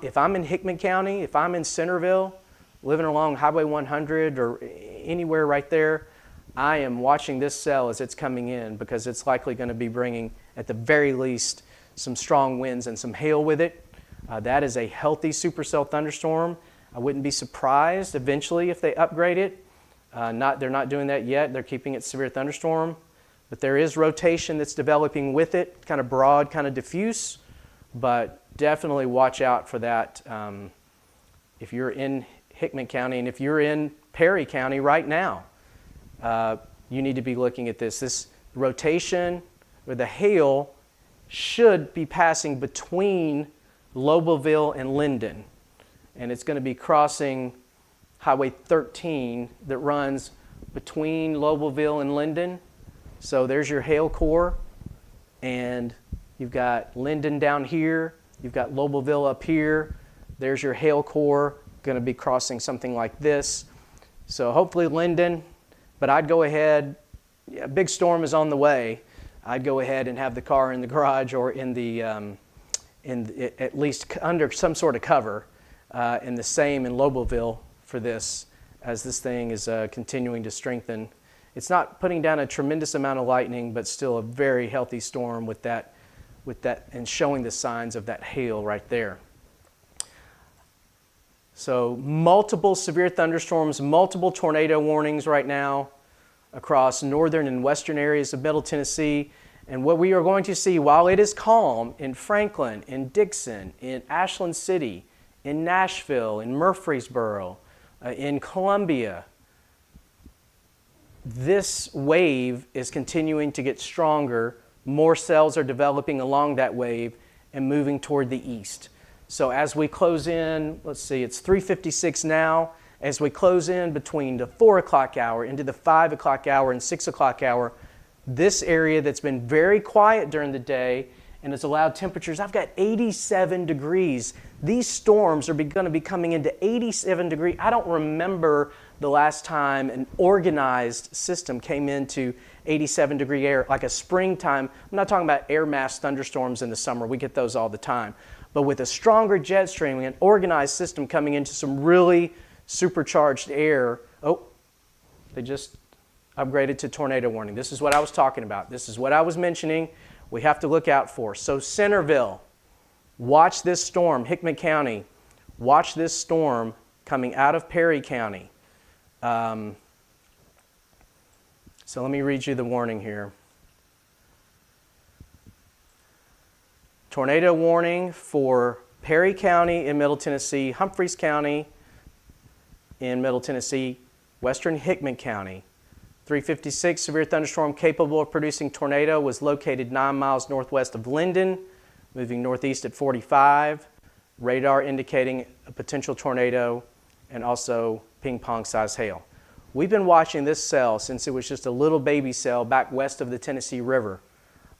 if I'm in Hickman County, if I'm in Centerville, living along Highway 100 or anywhere right there, I am watching this cell as it's coming in because it's likely going to be bringing, at the very least, some strong winds and some hail with it. That is a healthy supercell thunderstorm. I wouldn't be surprised eventually if they upgrade it. They're not doing that yet. They're keeping it severe thunderstorm. But there is rotation that's developing with it, kind of broad, kind of diffuse. But definitely watch out for that if you're in Hickman County and if you're in Perry County right now. You need to be looking at this. This rotation or the hail should be passing between Lobelville and Linden. And it's going to be crossing Highway 13 that runs between Lobelville and Linden. So there's your hail core. And you've got Linden down here. You've got Lobelville up here. There's your hail core going to be crossing something like this. So hopefully Linden, but I'd go ahead, a big storm is on the way. I'd go ahead and have the car in the garage or in the, at least under some sort of cover, and the same in Lobelville for this, as this thing is continuing to strengthen. It's not putting down a tremendous amount of lightning, but still a very healthy storm with that, and showing the signs of that hail right there. So multiple severe thunderstorms, multiple tornado warnings right now across northern and western areas of Middle Tennessee. And what we are going to see while it is calm in Franklin, in Dixon, in Ashland City, in Nashville, in Murfreesboro, in Columbia, this wave is continuing to get stronger. More cells are developing along that wave and moving toward the east. So as we close in, let's see, it's 3:56 now. As we close in between the 4 o'clock hour into the 5 o'clock hour and 6 o'clock hour, this area that's been very quiet during the day and has allowed temperatures, I've got 87 degrees. These storms are going to be coming into 87 degrees. I don't remember the last time an organized system came into 87 degree air, like a springtime. I'm not talking about air mass thunderstorms in the summer. We get those all the time. But with a stronger jet stream, an organized system coming into some really supercharged air. Oh, they just upgraded to tornado warning. This is what I was talking about. This is what I was mentioning we have to look out for. So Centerville, watch this storm. Hickman County, watch this storm coming out of Perry County. So let me read you the warning here. Tornado warning for Perry County in Middle Tennessee, Humphreys County in Middle Tennessee, western Hickman County. 356, severe thunderstorm capable of producing tornado was located 9 miles northwest of Linden, moving northeast at 45. Radar indicating a potential tornado and also ping-pong size hail. We've been watching this cell since it was just a little baby cell back west of the Tennessee River.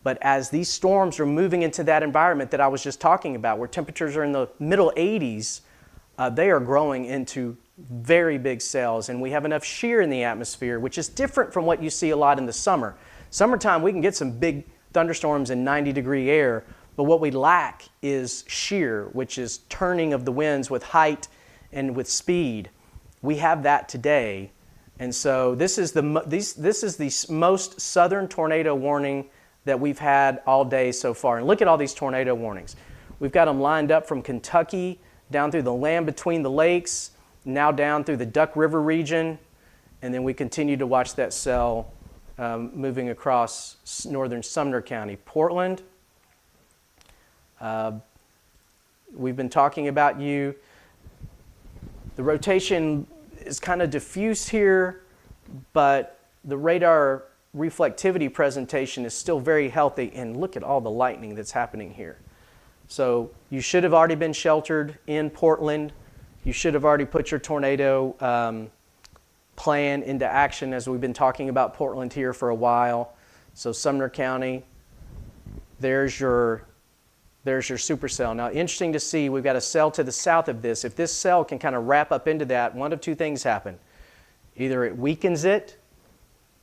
But as these storms are moving into that environment that I was just talking about, where temperatures are in the middle 80s, they are growing into very big cells. And we have enough shear in the atmosphere, which is different from what you see a lot in the summer. Summertime, we can get some big thunderstorms in 90-degree air, but what we lack is shear, which is turning of the winds with height and with speed. We have that today. And so this is the most southern tornado warning that we've had all day so far. And look at all these tornado warnings. We've got them lined up from Kentucky down through the land between the lakes, now down through the Duck River region, and then we continue to watch that cell moving across northern Sumner County. Portland, we've been talking about you. The rotation is kind of diffuse here, but the radar reflectivity presentation is still very healthy, and look at all the lightning that's happening here. So you should have already been sheltered in Portland. You should have already put your tornado plan into action, as we've been talking about Portland here for a while. So Sumner County, there's your supercell. Now, interesting to see, we've got a cell to the south of this. If this cell can kind of wrap up into that, one of two things happen. Either it weakens it,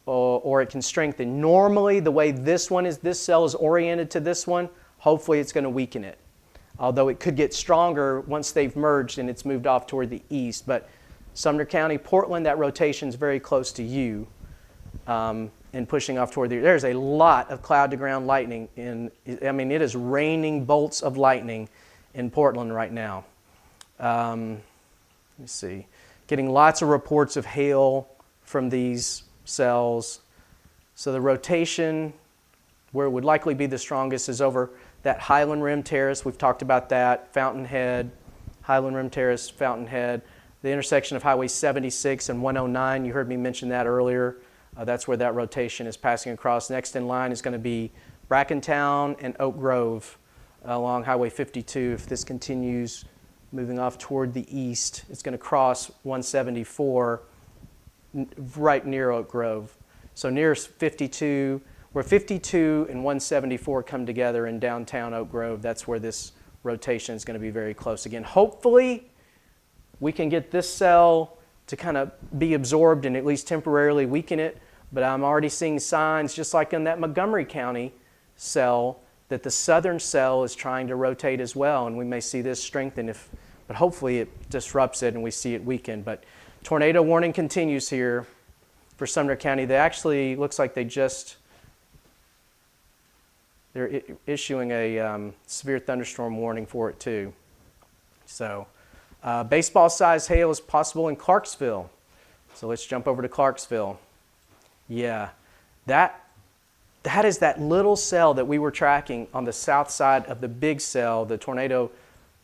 or it can strengthen. Normally, the way this cell is oriented to this one, hopefully it's going to weaken it. Although it could get stronger once they've merged and it's moved off toward the east. But Sumner County, Portland, that rotation is very close to you and pushing off toward there's a lot of cloud-to-ground lightning. I mean, it is raining bolts of lightning in Portland right now. Let me see. Getting lots of reports of hail from these cells. So the rotation, where it would likely be the strongest, is over that Highland Rim Terrace. We've talked about that. Fountainhead, Highland Rim Terrace, Fountainhead. The intersection of Highway 76 and 109, you heard me mention that earlier. That's where that rotation is passing across. Next in line is going to be Brackentown and Oak Grove along Highway 52. If this continues moving off toward the east, it's going to cross 174 right near Oak Grove. So near 52, where 52 and 174 come together in downtown Oak Grove, that's where this rotation is going to be very close again. Hopefully, we can get this cell to kind of be absorbed and at least temporarily weaken it, but I'm already seeing signs, just like in that Montgomery County cell, that the southern cell is trying to rotate as well, and we may see this strengthen, but hopefully it disrupts it and we see it weaken. But tornado warning continues here for Sumner County. They actually, looks like they're issuing a severe thunderstorm warning for it too. So baseball-sized hail is possible in Clarksville. So let's jump over to Clarksville. Yeah, that is that little cell that we were tracking on the south side of the big cell, the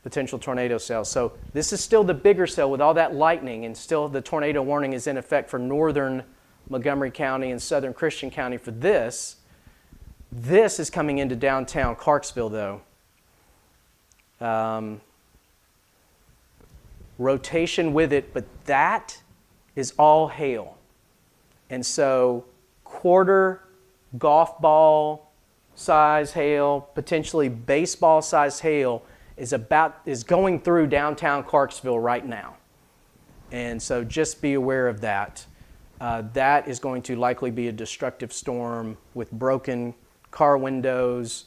potential tornado cell. So this is still the bigger cell with all that lightning, and still the tornado warning is in effect for northern Montgomery County and southern Christian County for this. This is coming into downtown Clarksville, though. Rotation with it, but that is all hail. And so quarter golf ball size hail, potentially baseball size hail is going through downtown Clarksville right now. And so just be aware of that. That is going to likely be a destructive storm with broken car windows.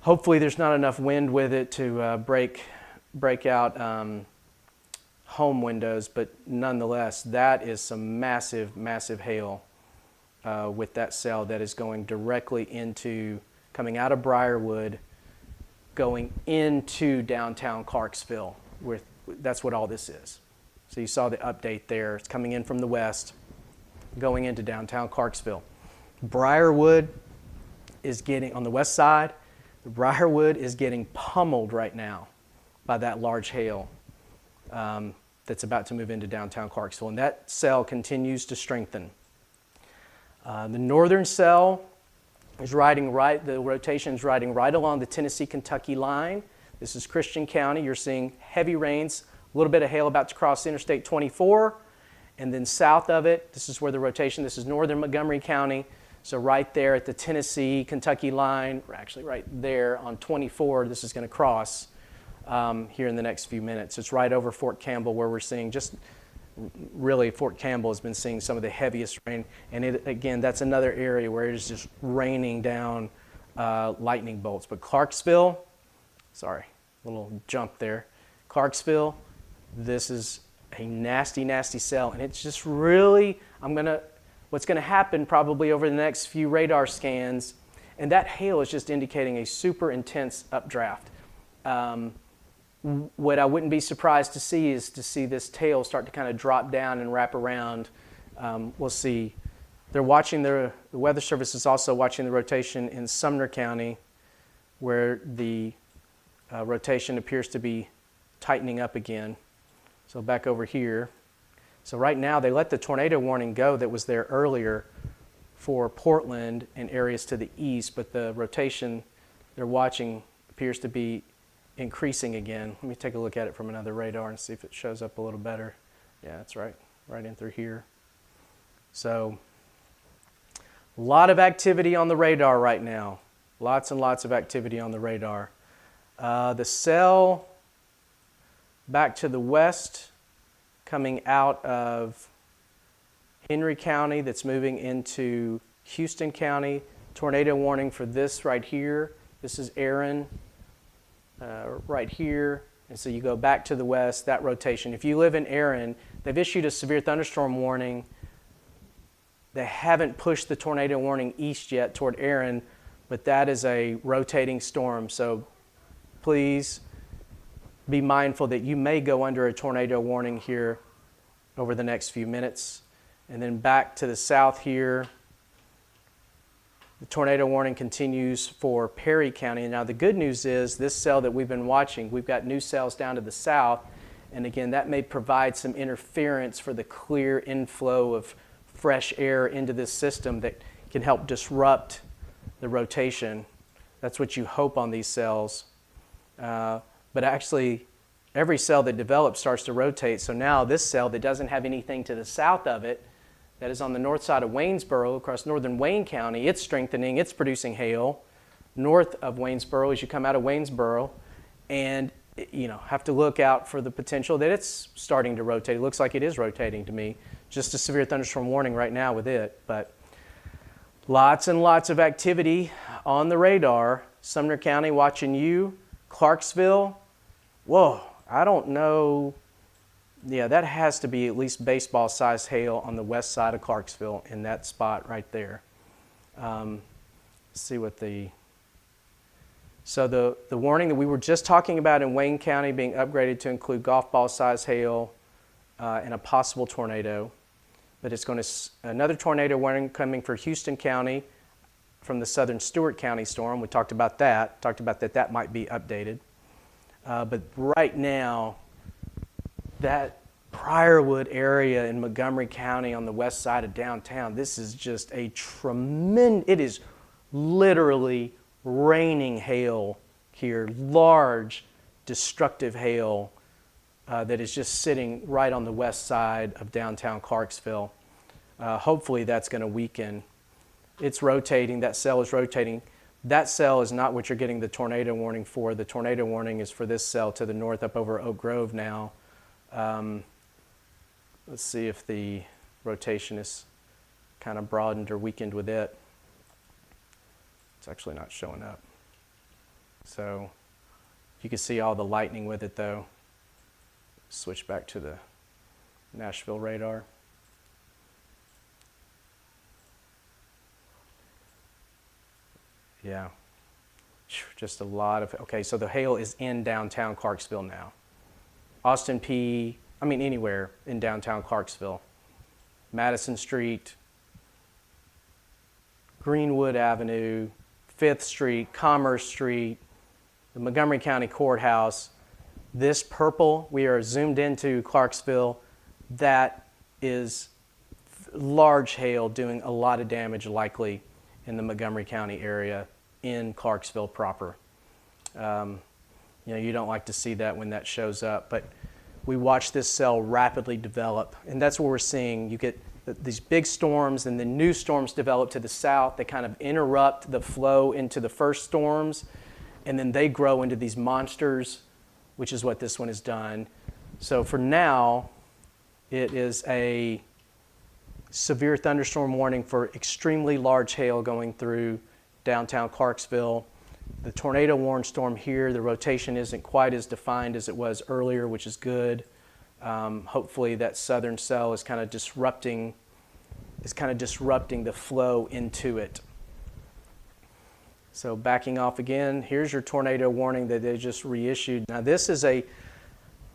Hopefully there's not enough wind with it to break out home windows, but nonetheless, that is some massive, massive hail with that cell that is going directly coming out of Briarwood, going into downtown Clarksville. That's what all this is. So you saw the update there. It's coming in from the west, going into downtown Clarksville. Briarwood is on the west side, Briarwood is getting pummeled right now by that large hail that's about to move into downtown Clarksville. And that cell continues to strengthen. The northern cell is the rotation is riding right along the Tennessee-Kentucky line. This is Christian County. You're seeing heavy rains, a little bit of hail about to cross Interstate 24. And then south of it, this is where the rotation, this is northern Montgomery County. So right there at the Tennessee-Kentucky line, or actually right there on 24, this is going to cross here in the next few minutes. It's right over Fort Campbell, where we're seeing really Fort Campbell has been seeing some of the heaviest rain. And again, that's another area where it is just raining down lightning bolts. But Clarksville, sorry, little jump there. Clarksville, this is a nasty, nasty cell. And it's just really, what's going to happen probably over the next few radar scans, and that hail is just indicating a super intense updraft. What I wouldn't be surprised to see is this tail start to kind of drop down and wrap around. We'll see. They're watching the Weather Service is also watching the rotation in Sumner County, where the rotation appears to be tightening up again. So back over here. So right now they let the tornado warning go that was there earlier for Portland and areas to the east, but the rotation they're watching appears to be increasing again. Let me take a look at it from another radar and see if it shows up a little better. Yeah, that's right in through here. So a lot of activity on the radar right now. Lots and lots of activity on the radar. The cell back to the west coming out of Henry County that's moving into Houston County. Tornado warning for this right here. This is Aaron right here. And so you go back to the west, that rotation. If you live in Aaron, they've issued a severe thunderstorm warning. They haven't pushed the tornado warning east yet toward Aaron, but that is a rotating storm. So please be mindful that you may go under a tornado warning here over the next few minutes. And then back to the south here, the tornado warning continues for Perry County. Now the good news is this cell that we've been watching, we've got new cells down to the south. And again, that may provide some interference for the clear inflow of fresh air into this system that can help disrupt the rotation. That's what you hope on these cells. But actually, every cell that develops starts to rotate. So now this cell that doesn't have anything to the south of it, that is on the north side of Waynesboro, across northern Wayne County, it's strengthening, it's producing hail north of Waynesboro as you come out of Waynesboro. And have to look out for the potential that it's starting to rotate. It looks like it is rotating to me. Just a severe thunderstorm warning right now with it. But lots and lots of activity on the radar. Sumner County watching you. Clarksville, whoa, I don't know. Yeah, that has to be at least baseball-sized hail on the west side of Clarksville in that spot right there. Let's see what So the warning that we were just talking about in Wayne County being upgraded to include golf ball-sized hail and a possible tornado. But it's going to, another tornado warning coming for Houston County from the southern Stewart County storm. We talked about that, that might be updated. But right now, that Briarwood area in Montgomery County on the west side of downtown, this is just a tremendous, it is literally raining hail here, large destructive hail that is just sitting right on the west side of downtown Clarksville. Hopefully that's going to weaken. It's rotating, that cell is rotating. That cell is not what you're getting the tornado warning for. The tornado warning is for this cell to the north up over Oak Grove now. Let's see if the rotation is kind of broadened or weakened with it. It's actually not showing up. So you can see all the lightning with it though. Switch back to the Nashville radar. Yeah, just a lot of, okay, so the hail is in downtown Clarksville now. Austin P, anywhere in downtown Clarksville. Madison Street, Greenwood Avenue, 5th Street, Commerce Street, the Montgomery County Courthouse. This purple, we are zoomed into Clarksville. That is large hail doing a lot of damage likely in the Montgomery County area in Clarksville proper. You don't like to see that when that shows up, but we watch this cell rapidly develop, and that's what we're seeing. You get these big storms, and then new storms develop to the south. They kind of interrupt the flow into the first storms, and then they grow into these monsters, which is what this one has done. So for now, it is a severe thunderstorm warning for extremely large hail going through downtown Clarksville. The tornado warning storm here, the rotation isn't quite as defined as it was earlier, which is good. Hopefully that southern cell is kind of disrupting the flow into it. So backing off again, here's your tornado warning that they just reissued. Now this is a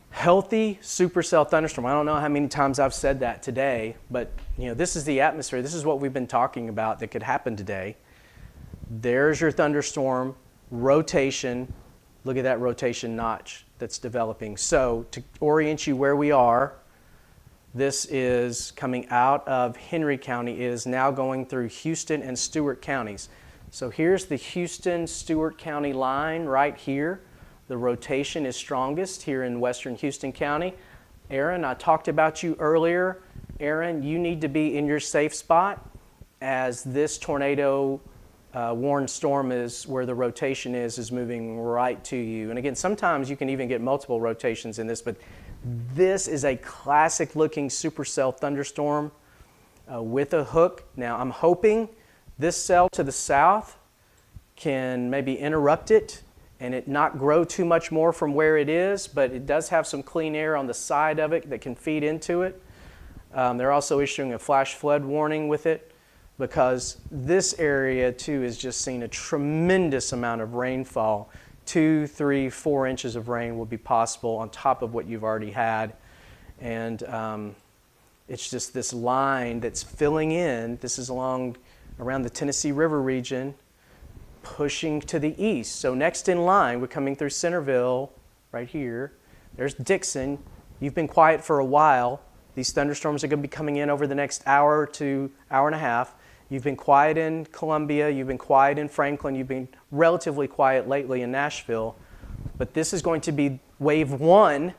healthy supercell thunderstorm. I don't know how many times I've said that today, but this is the atmosphere. This is what we've been talking about that could happen today. There's your thunderstorm, rotation. Look at that rotation notch that's developing. So to orient you where we are, this is coming out of Henry County. It is now going through Houston and Stewart counties. So here's the Houston-Stewart County line right here. The rotation is strongest here in western Houston County. Aaron, I talked about you earlier. Aaron, you need to be in your safe spot as this tornado warned storm is where the rotation is moving right to you. And again, sometimes you can even get multiple rotations in this, but this is a classic looking supercell thunderstorm with a hook. Now I'm hoping this cell to the south can maybe interrupt it and it not grow too much more from where it is, but it does have some clean air on the side of it that can feed into it. They're also issuing a flash flood warning with it because this area too is just seeing a tremendous amount of rainfall. 2, 3, 4 inches of rain will be possible on top of what you've already had. And it's just this line that's filling in. This is around the Tennessee River region, pushing to the east. So next in line, we're coming through Centerville right here. There's Dixon. You've been quiet for a while. These thunderstorms are going to be coming in over the next hour to hour and a half. You've been quiet in Columbia. You've been quiet in Franklin. You've been relatively quiet lately in Nashville. But this is going to be wave 1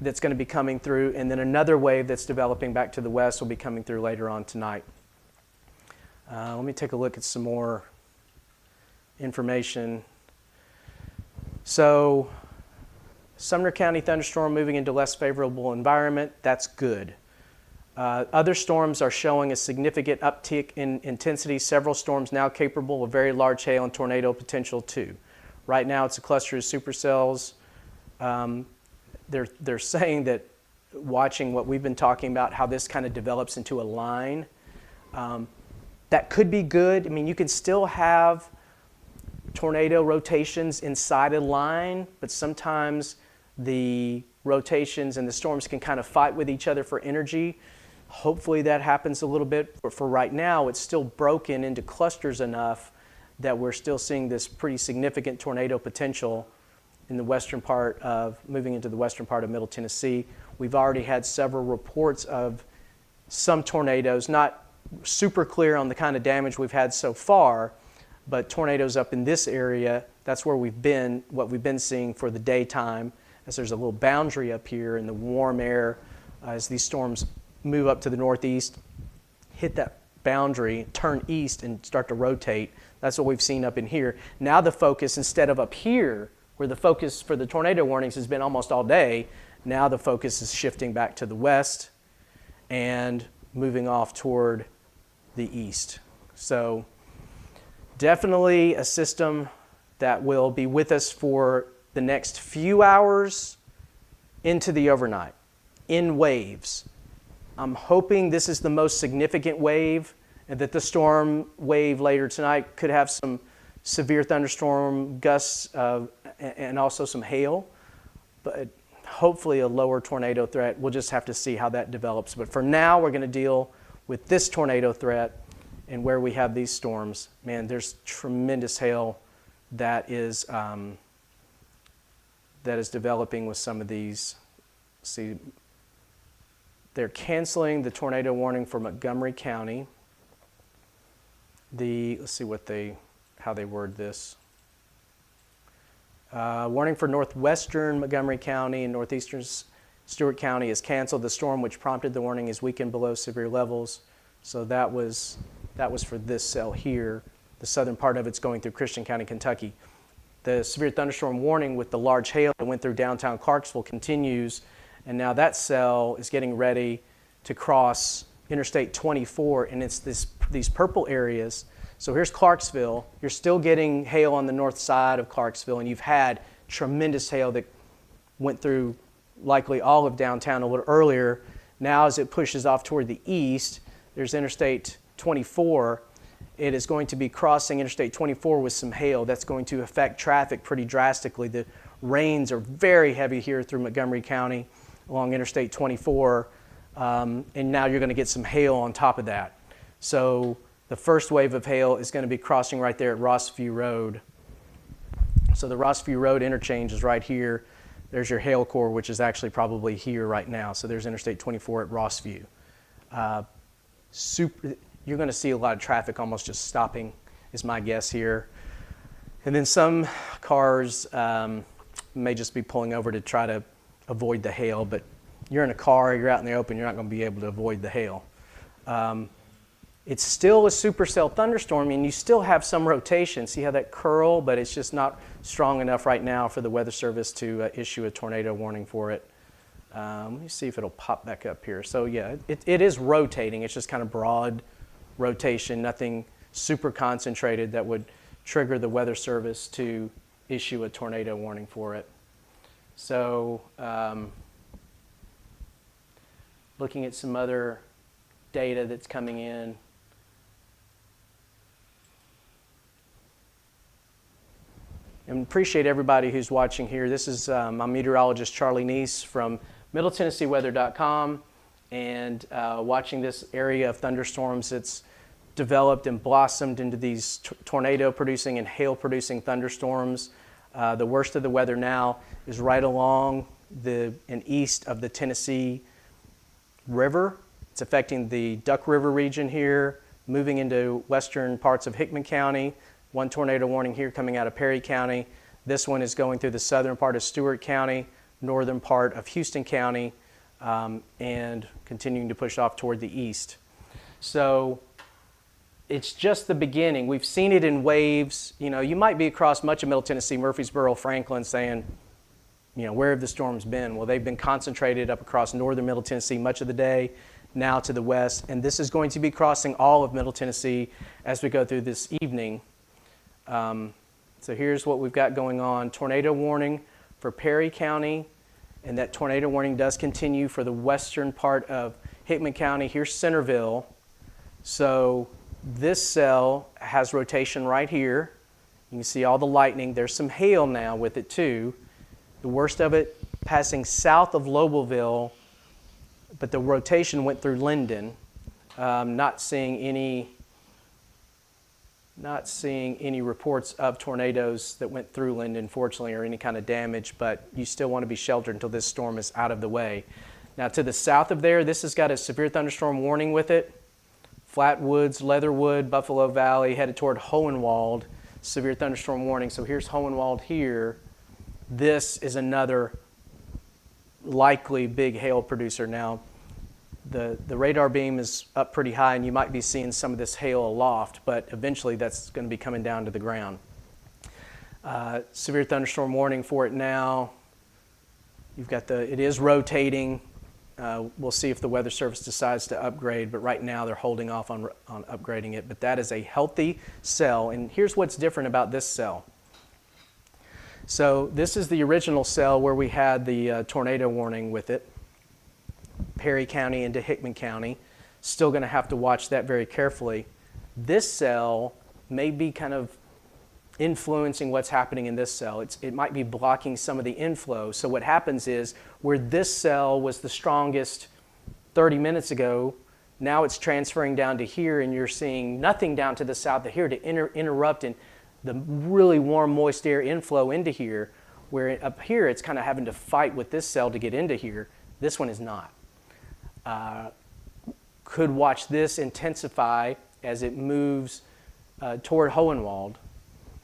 that's going to be coming through, and then another wave that's developing back to the west will be coming through later on tonight. Let me take a look at some more information. So, Sumner County thunderstorm moving into less favorable environment. That's good. Other storms are showing a significant uptick in intensity. Several storms now capable of very large hail and tornado potential too. Right now it's a cluster of supercells. They're saying that, watching what we've been talking about, how this kind of develops into a line, that could be good. I mean, you can still have tornado rotations inside a line, but sometimes the rotations and the storms can kind of fight with each other for energy. Hopefully that happens a little bit, but for right now it's still broken into clusters enough that we're still seeing this pretty significant tornado potential in the moving into the western part of Middle Tennessee. We've already had several reports of some tornadoes, not super clear on the kind of damage we've had so far, but tornadoes up in this area. That's where what we've been seeing for the daytime, as there's a little boundary up here in the warm air as these storms move up to the northeast, hit that boundary, turn east and start to rotate. That's what we've seen up in here. Now the focus, instead of up here, where the focus for the tornado warnings has been almost all day, now the focus is shifting back to the west and moving off toward the east. So definitely a system that will be with us for the next few hours into the overnight in waves. I'm hoping this is the most significant wave and that the storm wave later tonight could have some severe thunderstorm gusts and also some hail, but hopefully a lower tornado threat. We'll just have to see how that develops. But for now, we're going to deal with this tornado threat and where we have these storms. Man, there's tremendous hail that is developing with some of these. See, they're canceling the tornado warning for Montgomery County. Let's see how they word this. Warning for northwestern Montgomery County and northeastern Stewart County is canceled. The storm which prompted the warning is weakened below severe levels. So that was for this cell here. The southern part of it's going through Christian County, Kentucky. The severe thunderstorm warning with the large hail that went through downtown Clarksville continues, and now that cell is getting ready to cross Interstate 24, and it's these purple areas. So here's Clarksville. You're still getting hail on the north side of Clarksville, and you've had tremendous hail that went through likely all of downtown a little earlier. Now as it pushes off toward the east, there's Interstate 24. It is going to be crossing Interstate 24 with some hail. That's going to affect traffic pretty drastically. The rains are very heavy here through Montgomery County along Interstate 24, and now you're going to get some hail on top of that. So the first wave of hail is going to be crossing right there at Rossview Road. So the Rossview Road interchange is right here. There's your hail core, which is actually probably here right now. So there's Interstate 24 at Rossview. You're going to see a lot of traffic almost just stopping, is my guess here. And then some cars may just be pulling over to try to avoid the hail, but you're in a car, you're out in the open, you're not going to be able to avoid the hail. It's still a supercell thunderstorm, and you still have some rotation. See how that curl, but it's just not strong enough right now for the Weather Service to issue a tornado warning for it. Let me see if it'll pop back up here. So yeah, it is rotating. It's just kind of broad rotation, nothing super concentrated that would trigger the Weather Service to issue a tornado warning for it. So looking at some other data that's coming in. And appreciate everybody who's watching here. This is my meteorologist Charlie Neese from MiddleTennesseeWeather.com, and watching this area of thunderstorms that's developed and blossomed into these tornado-producing and hail-producing thunderstorms. The worst of the weather now is right along and east of the Tennessee River. It's affecting the Duck River region here, moving into western parts of Hickman County. One tornado warning here coming out of Perry County. This one is going through the southern part of Stewart County, northern part of Houston County, and continuing to push off toward the east. So it's just the beginning. We've seen it in waves. You know, you might be across much of Middle Tennessee, Murfreesboro, Franklin, saying, you know, where have the storms been? Well, they've been concentrated up across northern Middle Tennessee much of the day, now to the west, and this is going to be crossing all of Middle Tennessee as we go through this evening. So here's what we've got going on. Tornado warning for Perry County, and that tornado warning does continue for the western part of Hickman County. Here's Centerville. So this cell has rotation right here. You can see all the lightning. There's some hail now with it too. The worst of it passing south of Lobelville, but the rotation went through Linden. Not seeing any reports of tornadoes that went through Linden, fortunately, or any kind of damage, but you still want to be sheltered until this storm is out of the way. Now to the south of there, this has got a severe thunderstorm warning with it. Flatwoods, Leatherwood, Buffalo Valley, headed toward Hohenwald, severe thunderstorm warning. So here's Hohenwald here. This is another likely big hail producer. Now, the radar beam is up pretty high, and you might be seeing some of this hail aloft, but eventually that's going to be coming down to the ground. Severe thunderstorm warning for it now. You've got it is rotating. We'll see if the Weather Service decides to upgrade, but right now they're holding off on upgrading it. But that is a healthy cell, and here's what's different about this cell. So this is the original cell where we had the tornado warning with it. Perry County into Hickman County. Still going to have to watch that very carefully. This cell may be kind of influencing what's happening in this cell. It might be blocking some of the inflow. So what happens is, where this cell was the strongest 30 minutes ago, now it's transferring down to here, and you're seeing nothing down to the south of here to interrupt and the really warm, moist air inflow into here, where up here it's kind of having to fight with this cell to get into here. This one is not. Could watch this intensify as it moves toward Hohenwald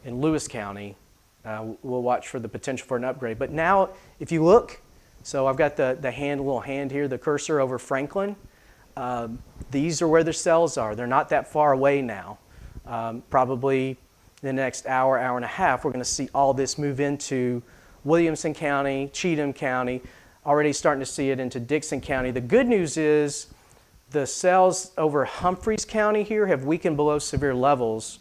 in Lewis County. We'll watch for the potential for an upgrade. But now, if you look, so I've got the little hand here, the cursor over Franklin. These are where the cells are. They're not that far away now. Probably in the next hour, hour and a half, we're going to see all this move into Williamson County, Cheatham County, already starting to see it into Dixon County. The good news is the cells over Humphreys County here have weakened below severe levels,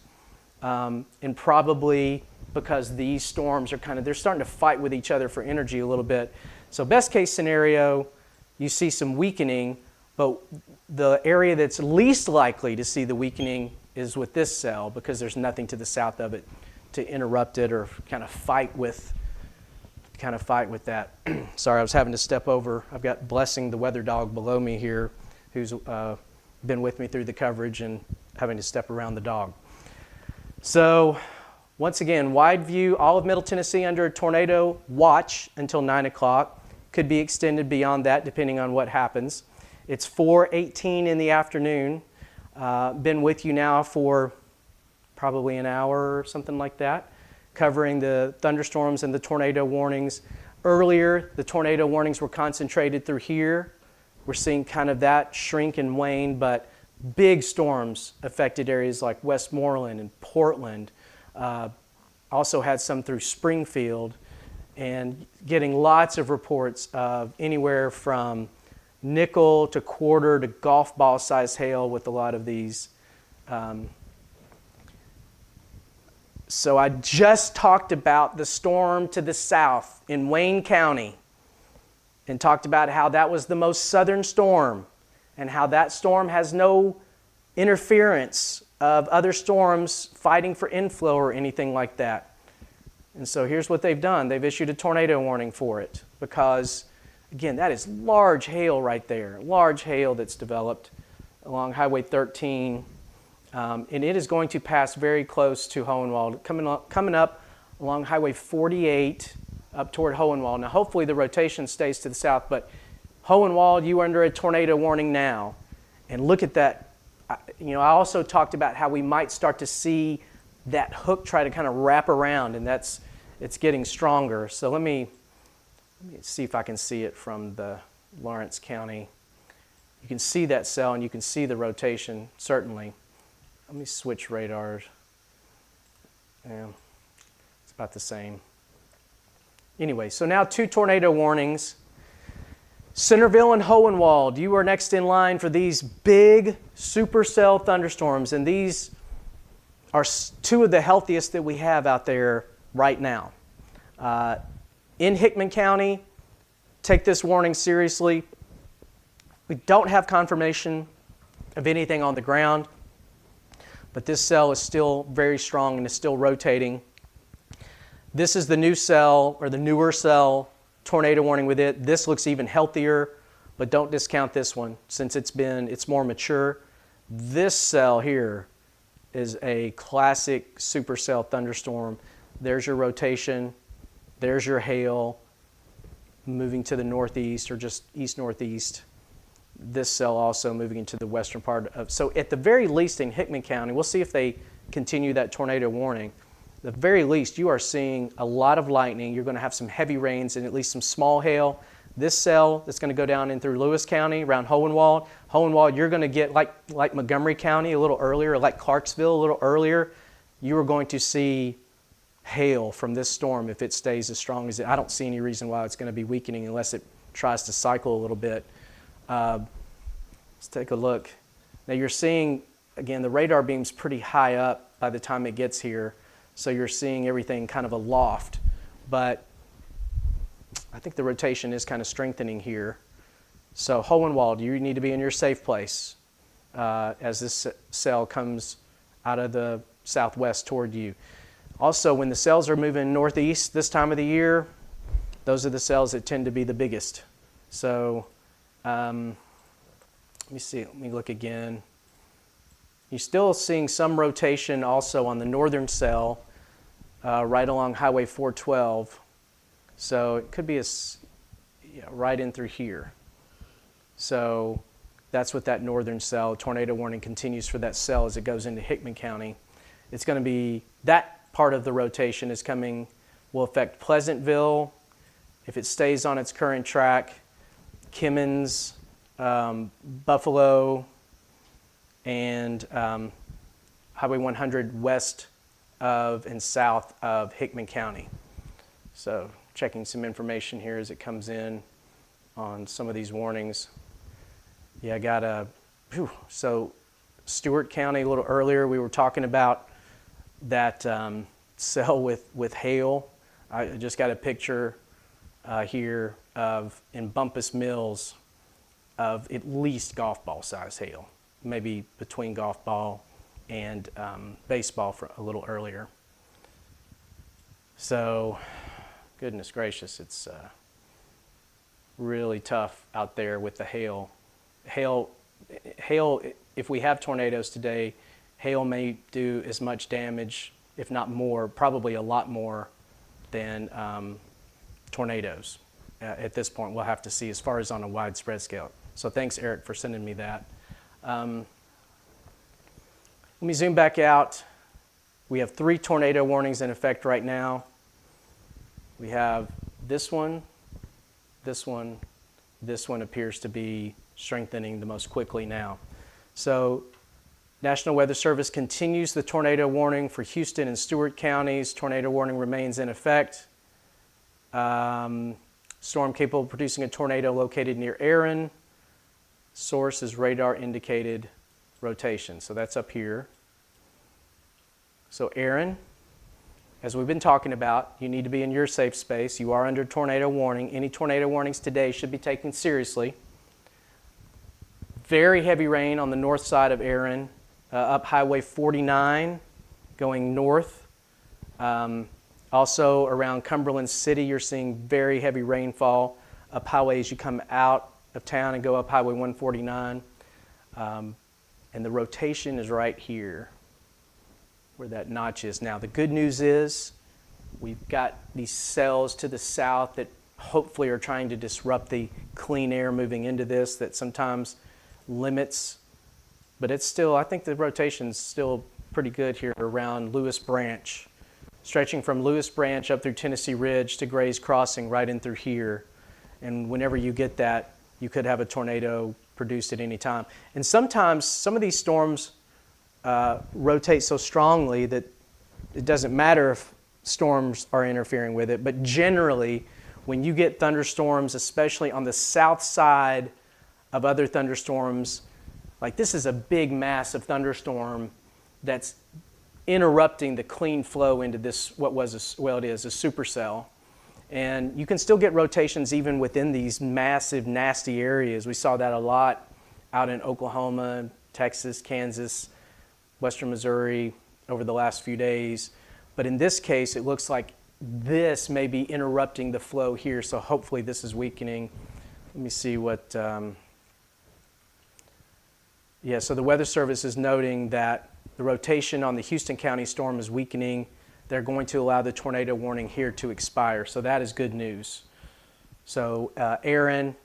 and probably because these storms are they're starting to fight with each other for energy a little bit. So best case scenario, you see some weakening, but the area that's least likely to see the weakening is with this cell, because there's nothing to the south of it to interrupt it or kind of fight with that. Sorry, I was having to step over. I've got Blessing, the weather dog, below me here, who's been with me through the coverage and having to step around the dog. So once again, wide view, all of Middle Tennessee under a tornado watch until 9 o'clock. Could be extended beyond that depending on what happens. It's 4:18 in the afternoon. Been with you now for probably an hour or something like that, covering the thunderstorms and the tornado warnings. Earlier, the tornado warnings were concentrated through here. We're seeing kind of that shrink and wane, but big storms affected areas like Westmoreland and Portland. Also had some through Springfield, and getting lots of reports of anywhere from nickel to quarter to golf ball size hail with a lot of these. So I just talked about the storm to the south in Wayne County and talked about how that was the most southern storm and how that storm has no interference of other storms fighting for inflow or anything like that. And so here's what they've done. They've issued a tornado warning for it because, again, that is large hail right there, large hail that's developed along Highway 13. And it is going to pass very close to Hohenwald, coming up along Highway 48 up toward Hohenwald. Now, hopefully the rotation stays to the south, but Hohenwald, you are under a tornado warning now. And look at that. I also talked about how we might start to see that hook try to kind of wrap around, and it's getting stronger. So let me see if I can see it from the Lawrence County. You can see that cell, and you can see the rotation, certainly. Let me switch radars. Yeah, it's about the same. Anyway, so now 2 tornado warnings. Centerville and Hohenwald, you are next in line for these big supercell thunderstorms, and these are 2 of the healthiest that we have out there right now. In Hickman County, take this warning seriously. We don't have confirmation of anything on the ground, but this cell is still very strong and is still rotating. This is the new cell, or the newer cell, tornado warning with it. This looks even healthier, but don't discount this one since it's more mature. This cell here is a classic supercell thunderstorm. There's your rotation, there's your hail moving to the northeast or just east-northeast. This cell also moving into the western part of, so at the very least in Hickman County, we'll see if they continue that tornado warning. At the very least, you are seeing a lot of lightning. You're going to have some heavy rains and at least some small hail. This cell that's going to go down in through Lewis County, around Hohenwald. Hohenwald, you're going to get like Montgomery County a little earlier, or like Clarksville a little earlier. You are going to see hail from this storm if it stays as strong as it. I don't see any reason why it's going to be weakening unless it tries to cycle a little bit. Let's take a look. Now you're seeing, again, the radar beam's pretty high up by the time it gets here, so you're seeing everything kind of aloft. But I think the rotation is kind of strengthening here. So Hohenwald, you need to be in your safe place as this cell comes out of the southwest toward you. Also, when the cells are moving northeast this time of the year, those are the cells that tend to be the biggest. So let me see, let me look again. You're still seeing some rotation also on the northern cell right along Highway 412. So it could be right in through here. So that's what that northern cell, tornado warning continues for that cell as it goes into Hickman County. It's going to be, that part of the rotation is coming, will affect Pleasantville, if it stays on its current track, Kimmins, Buffalo, and Highway 100 west of and south of Hickman County. So checking some information here as it comes in on some of these warnings. Yeah, I got so Stewart County a little earlier, we were talking about that cell with hail. I just got a picture here of, in Bumpus Mills, of at least golf ball size hail, maybe between golf ball and baseball for a little earlier. So, goodness gracious, it's really tough out there with the hail. Hail, if we have tornadoes today, hail may do as much damage, if not more, probably a lot more than tornadoes. At this point, we'll have to see as far as on a widespread scale. So thanks, Eric, for sending me that. Let me zoom back out. We have 3 tornado warnings in effect right now. We have this one, this one appears to be strengthening the most quickly now. So National Weather Service continues the tornado warning for Houston and Stewart counties. Tornado warning remains in effect. Storm capable of producing a tornado located near Aaron. Source is radar indicated rotation. So that's up here. So Aaron, as we've been talking about, you need to be in your safe space. You are under tornado warning. Any tornado warnings today should be taken seriously. Very heavy rain on the north side of Erin, up Highway 49 going north. Also around Cumberland City, you're seeing very heavy rainfall up highway as you come out of town and go up Highway 149. And the rotation is right here where that notch is. Now, the good news is we've got these cells to the south that hopefully are trying to disrupt the clean air moving into this that sometimes limits, but it's still, I think the rotation's still pretty good here around Lewis Branch, stretching from Lewis Branch up through Tennessee Ridge to Gray's Crossing right in through here. And whenever you get that, you could have a tornado produced at any time. And sometimes some of these storms rotate so strongly that it doesn't matter if storms are interfering with it, but generally when you get thunderstorms, especially on the south side of other thunderstorms, like this is a big massive thunderstorm that's interrupting the clean flow into this, it is a supercell. And you can still get rotations even within these massive, nasty areas. We saw that a lot out in Oklahoma, Texas, Kansas, Western Missouri over the last few days. But in this case, it looks like this may be interrupting the flow here, so hopefully this is weakening. Let me see what... Yeah, so the Weather Service is noting that the rotation on the Houston County storm is weakening. They're going to allow the tornado warning here to expire, so that is good news. So Erin,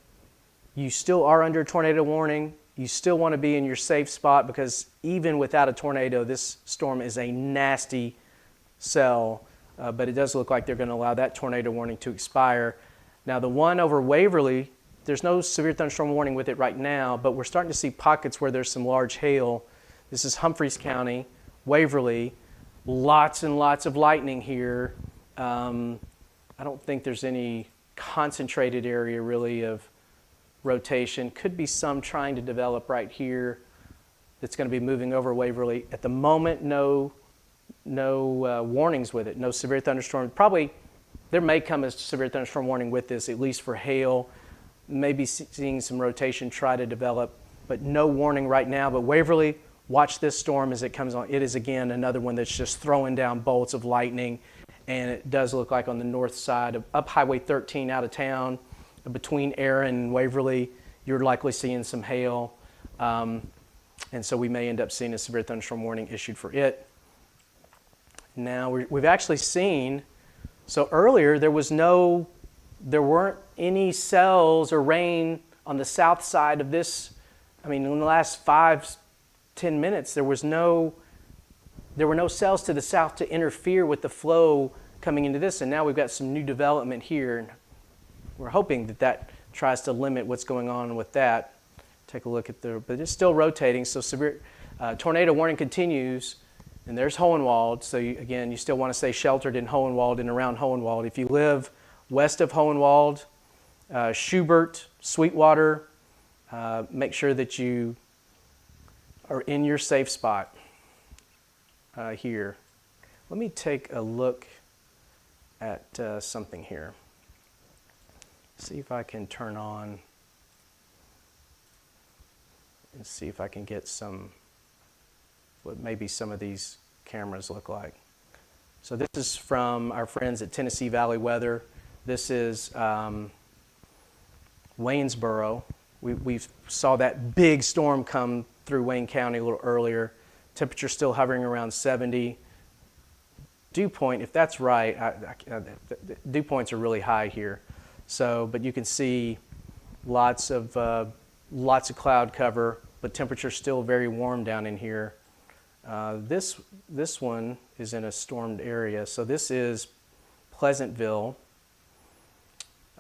you still are under tornado warning. You still want to be in your safe spot because even without a tornado, this storm is a nasty cell, but it does look like they're going to allow that tornado warning to expire. Now the one over Waverly, there's no severe thunderstorm warning with it right now, but we're starting to see pockets where there's some large hail. This is Humphreys County, Waverly, lots and lots of lightning here. I don't think there's any concentrated area really of rotation. Could be some trying to develop right here that's going to be moving over Waverly. At the moment, no warnings with it, no severe thunderstorm. Probably there may come a severe thunderstorm warning with this, at least for hail. Maybe seeing some rotation try to develop, but no warning right now. But Waverly, watch this storm as it comes on. It is, again, another one that's just throwing down bolts of lightning, and it does look like on the north side of up Highway 13 out of town, between Erin and Waverly, you're likely seeing some hail, and so we may end up seeing a severe thunderstorm warning issued for it. Now, we've actually seen, so earlier there weren't any cells or rain on the south side of this. I mean, in the last 5-10 minutes, there were no cells to the south to interfere with the flow coming into this, and now we've got some new development here. And we're hoping that tries to limit what's going on with that. Take a look at but it's still rotating, so severe tornado warning continues, and there's Hohenwald. So again, you still want to stay sheltered in Hohenwald and around Hohenwald. If you live west of Hohenwald, Schubert, Sweetwater, make sure that you are in your safe spot here. Let me take a look at something here. See if I can turn on and see if I can get what maybe some of these cameras look like. So this is from our friends at Tennessee Valley Weather. This is Waynesboro. We saw that big storm come through Wayne County a little earlier. Temperature still hovering around 70. Dew point, if that's right, dew points are really high here. So, but you can see lots of cloud cover, but temperature still very warm down in here. This one is in a stormed area. So this is Pleasantville.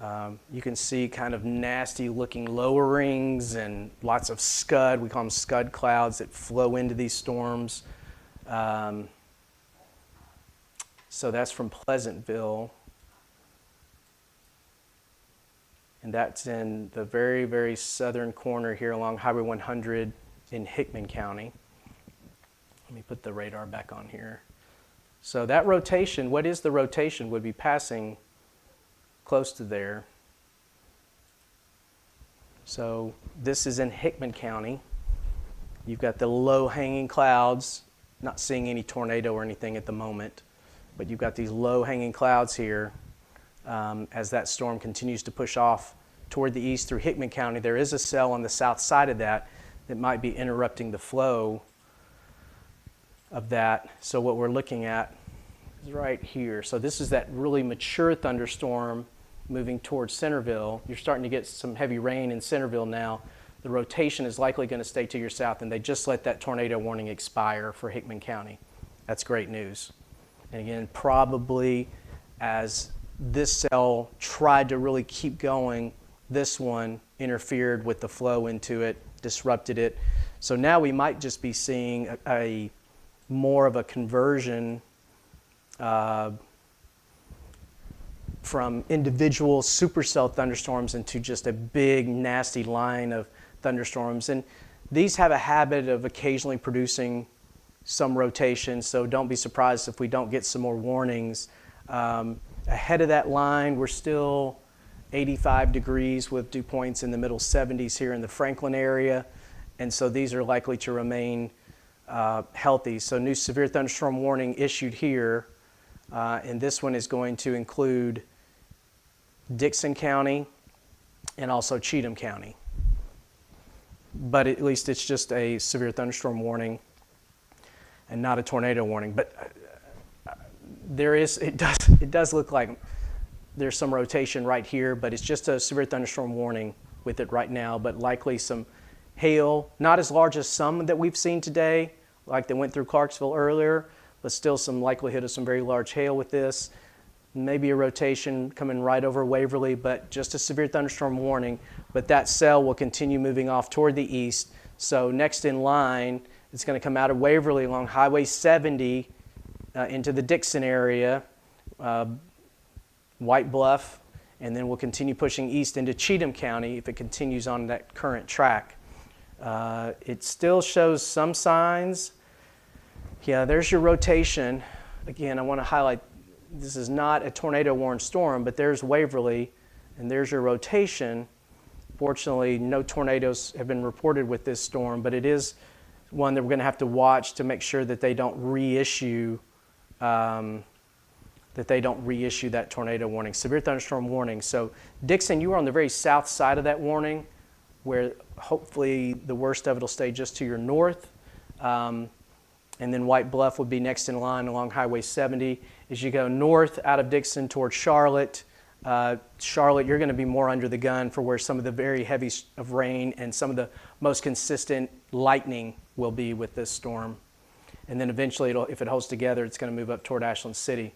You can see kind of nasty looking lowerings and lots of scud. We call them scud clouds that flow into these storms. So that's from Pleasantville. And that's in the very, very southern corner here along Highway 100 in Hickman County. Let me put the radar back on here. So that rotation, what is the rotation, would be passing close to there. So this is in Hickman County. You've got the low-hanging clouds, not seeing any tornado or anything at the moment, but you've got these low-hanging clouds here as that storm continues to push off toward the east through Hickman County. There is a cell on the south side of that that might be interrupting the flow of that. So what we're looking at is right here. So this is that really mature thunderstorm moving towards Centerville. You're starting to get some heavy rain in Centerville now. The rotation is likely going to stay to your south, and they just let that tornado warning expire for Hickman County. That's great news. And again, probably as this cell tried to really keep going, this one interfered with the flow into it, disrupted it. So now we might just be seeing a more of a conversion from individual supercell thunderstorms into just a big, nasty line of thunderstorms. And these have a habit of occasionally producing some rotation, so don't be surprised if we don't get some more warnings. Ahead of that line, we're still 85 degrees with dew points in the middle 70s here in the Franklin area, and so these are likely to remain healthy. So new severe thunderstorm warning issued here, and this one is going to include Dixon County and also Cheatham County. But at least it's just a severe thunderstorm warning and not a tornado warning. But it does look like there's some rotation right here, but it's just a severe thunderstorm warning with it right now, but likely some hail, not as large as some that we've seen today, like they went through Clarksville earlier, but still some likelihood of some very large hail with this. Maybe a rotation coming right over Waverly, but just a severe thunderstorm warning. But that cell will continue moving off toward the east. So next in line, it's going to come out of Waverly along Highway 70 into the Dixon area, White Bluff, and then we'll continue pushing east into Cheatham County if it continues on that current track. It still shows some signs. Yeah, there's your rotation. Again, I want to highlight this is not a tornado warned storm, but there's Waverly and there's your rotation. Fortunately, no tornadoes have been reported with this storm, but it is one that we're going to have to watch to make sure that they don't reissue that tornado warning, severe thunderstorm warning. So Dixon, you are on the very south side of that warning, where hopefully the worst of it will stay just to your north. And then White Bluff would be next in line along Highway 70. As you go north out of Dixon towards Charlotte, you're going to be more under the gun for where some of the very heavy of rain and some of the most consistent lightning will be with this storm. And then eventually, if it holds together, it's going to move up toward Ashland City.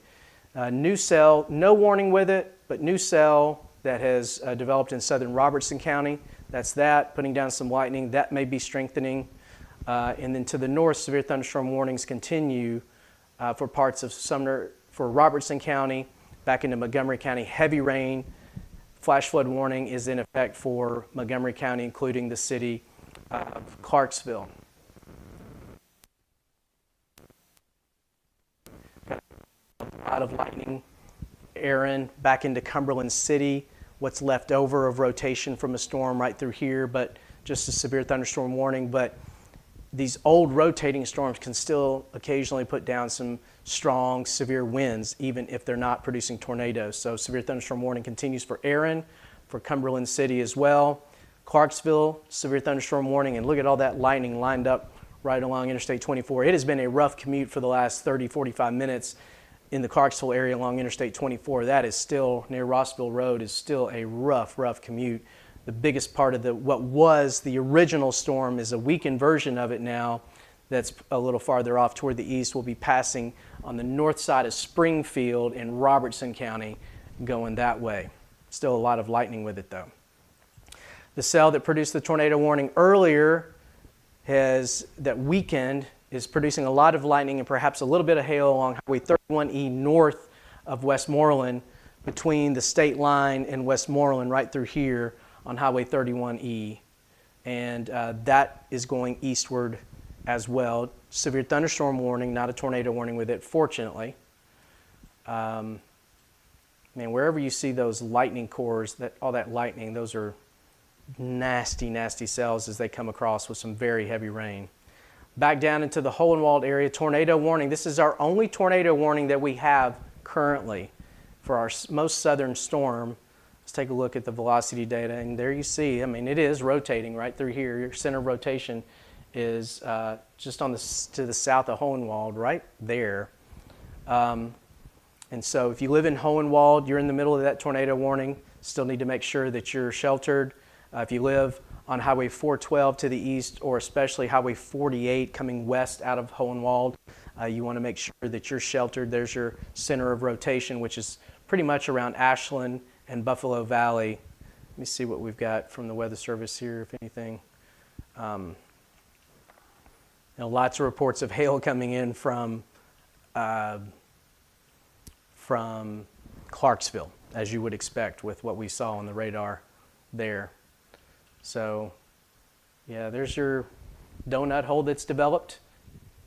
New cell, no warning with it, but new cell that has developed in southern Robertson County. That's that, putting down some lightning. That may be strengthening. And then to the north, severe thunderstorm warnings continue for parts of Sumner, for Robertson County, back into Montgomery County. Heavy rain, flash flood warning is in effect for Montgomery County, including the city of Clarksville. Got a lot of lightning. Aaron, back into Cumberland City. What's left over of rotation from a storm right through here, but just a severe thunderstorm warning. But these old rotating storms can still occasionally put down some strong, severe winds, even if they're not producing tornadoes. So severe thunderstorm warning continues for Aaron, for Cumberland City as well. Clarksville, severe thunderstorm warning, and look at all that lightning lined up right along Interstate 24. It has been a rough commute for the last 30, 45 minutes in the Clarksville area along Interstate 24. That is still, near Rossville Road, is still a rough commute. The biggest part of what was the original storm is a weakened version of it now that's a little farther off toward the east. Will be passing on the north side of Springfield in Robertson County, going that way. Still a lot of lightning with it though. The cell that produced the tornado warning earlier that weakened is producing a lot of lightning and perhaps a little bit of hail along Highway 31E north of Westmoreland, between the state line and Westmoreland, right through here on Highway 31E. And that is going eastward as well. Severe thunderstorm warning, not a tornado warning with it, fortunately. Man, wherever you see those lightning cores, all that lightning, those are nasty, nasty cells as they come across with some very heavy rain. Back down into the Hohenwald area, tornado warning. This is our only tornado warning that we have currently for our most southern storm. Let's take a look at the velocity data, and there you see, I mean, it is rotating right through here. Your center of rotation is just to the south of Hohenwald, right there. And so if you live in Hohenwald, you're in the middle of that tornado warning. Still need to make sure that you're sheltered. If you live on Highway 412 to the east, or especially Highway 48 coming west out of Hohenwald, you want to make sure that you're sheltered. There's your center of rotation, which is pretty much around Ashland and Buffalo Valley. Let me see what we've got from the Weather Service here, if anything. Lots of reports of hail coming in from Clarksville, as you would expect with what we saw on the radar there. So, yeah, there's your donut hole that's developed.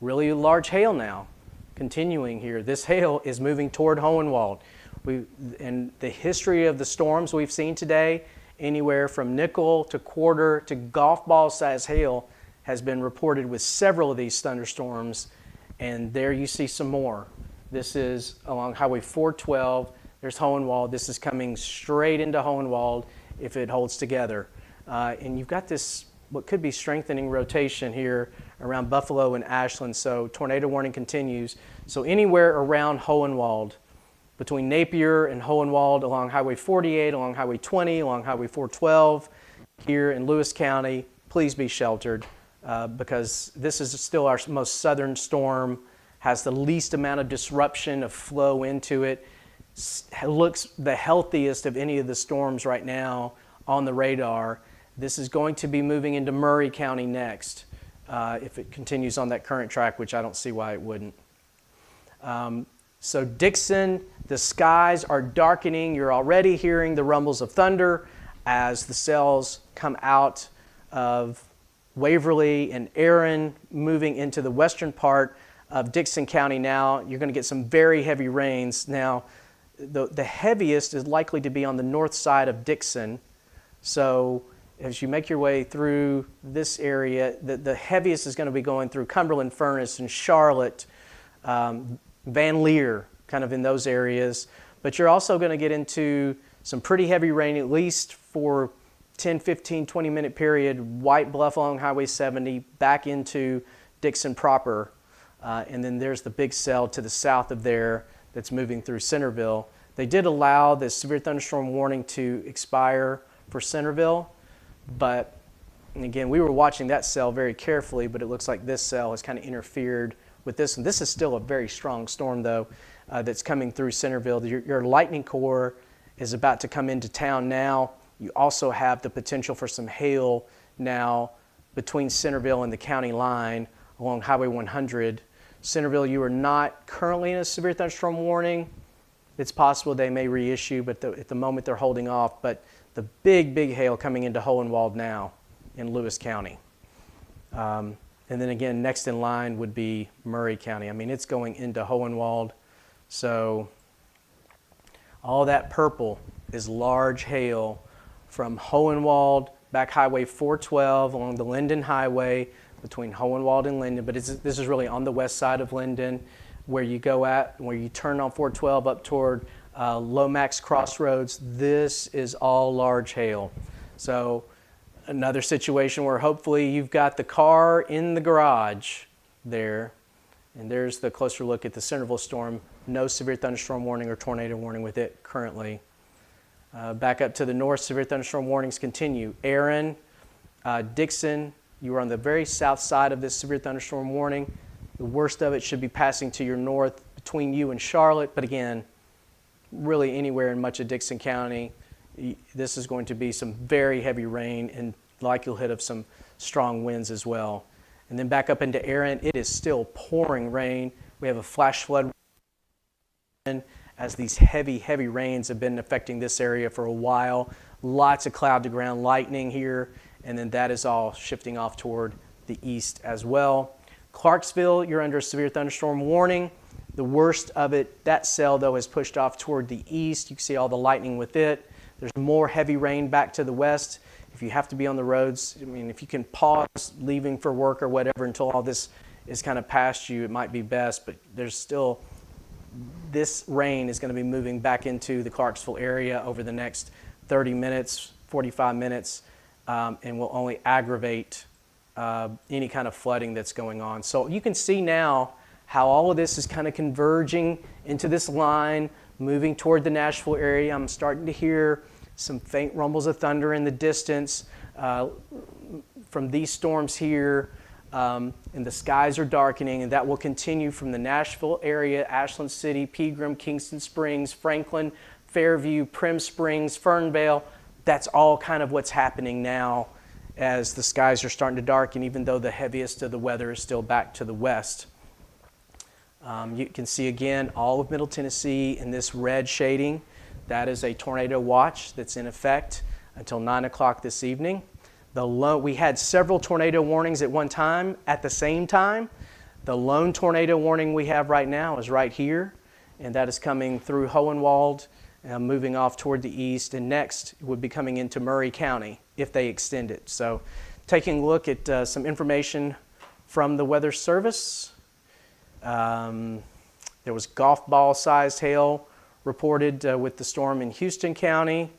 Really large hail now. Continuing here, this hail is moving toward Hohenwald. In the history of the storms we've seen today, anywhere from nickel to quarter to golf ball size hail has been reported with several of these thunderstorms, and there you see some more. This is along Highway 412. There's Hohenwald. This is coming straight into Hohenwald if it holds together. And you've got this, what could be strengthening rotation here around Buffalo and Ashland. So tornado warning continues. So anywhere around Hohenwald, between Napier and Hohenwald, along Highway 48, along Highway 20, along Highway 412, here in Lewis County, please be sheltered because this is still our most southern storm, has the least amount of disruption of flow into it. It looks the healthiest of any of the storms right now on the radar. This is going to be moving into Murray County next if it continues on that current track, which I don't see why it wouldn't. So Dixon, the skies are darkening. You're already hearing the rumbles of thunder as the cells come out of Waverly and Erin, moving into the western part of Dixon County now. You're going to get some very heavy rains. Now, the heaviest is likely to be on the north side of Dixon. So as you make your way through this area, the heaviest is going to be going through Cumberland Furnace and Charlotte, Van Leer, kind of in those areas. But you're also going to get into some pretty heavy rain, at least for 10, 15, 20-minute period, White Bluff along Highway 70, back into Dixon proper. And then there's the big cell to the south of there that's moving through Centerville. They did allow the severe thunderstorm warning to expire for Centerville, but and again, we were watching that cell very carefully, but it looks like this cell has kind of interfered with this. And this is still a very strong storm, though, that's coming through Centerville. Your lightning core is about to come into town now. You also have the potential for some hail now between Centerville and the county line along Highway 100. Centerville, you are not currently in a severe thunderstorm warning. It's possible they may reissue, but at the moment they're holding off. But the big, big hail coming into Hohenwald now in Lewis County. And then again, next in line would be Murray County. I mean, it's going into Hohenwald. So all that purple is large hail from Hohenwald, back Highway 412 along the Linden Highway between Hohenwald and Linden. But this is really on the west side of Linden, where you turn on 412 up toward Lomax Crossroads. This is all large hail. So another situation where hopefully you've got the car in the garage there. And there's the closer look at the Centerville storm. No severe thunderstorm warning or tornado warning with it currently. Back up to the north, severe thunderstorm warnings continue. Erin, Dixon, you are on the very south side of this severe thunderstorm warning. The worst of it should be passing to your north between you and Charlotte. But again, really anywhere in much of Dixon County, this is going to be some very heavy rain and likelihood of some strong winds as well. And then back up into Erin, it is still pouring rain. We have a flash flood as these heavy, heavy rains have been affecting this area for a while. Lots of cloud to ground lightning here, and then that is all shifting off toward the east as well. Clarksville, you're under a severe thunderstorm warning. The worst of it, that cell though, is pushed off toward the east. You can see all the lightning with it. There's more heavy rain back to the west. If you have to be on the roads, I mean, if you can pause leaving for work or whatever until all this is kind of past you, it might be best, but there's still, this rain is going to be moving back into the Clarksville area over the next 30 minutes, 45 minutes, and will only aggravate any kind of flooding that's going on. So you can see now how all of this is kind of converging into this line, moving toward the Nashville area. I'm starting to hear some faint rumbles of thunder in the distance from these storms here, and the skies are darkening, and that will continue from the Nashville area, Ashland City, Pegram, Kingston Springs, Franklin, Fairview, Prim Springs, Fernvale. That's all kind of what's happening now as the skies are starting to darken, even though the heaviest of the weather is still back to the west. You can see again all of Middle Tennessee in this red shading. That is a tornado watch that's in effect until 9 o'clock this evening. We had several tornado warnings at one time at the same time. The lone tornado warning we have right now is right here, and that is coming through Hohenwald, moving off toward the east, and next it would be coming into Murray County if they extend it. So taking a look at some information from the Weather Service. There was golf ball sized hail reported with the storm in Houston County.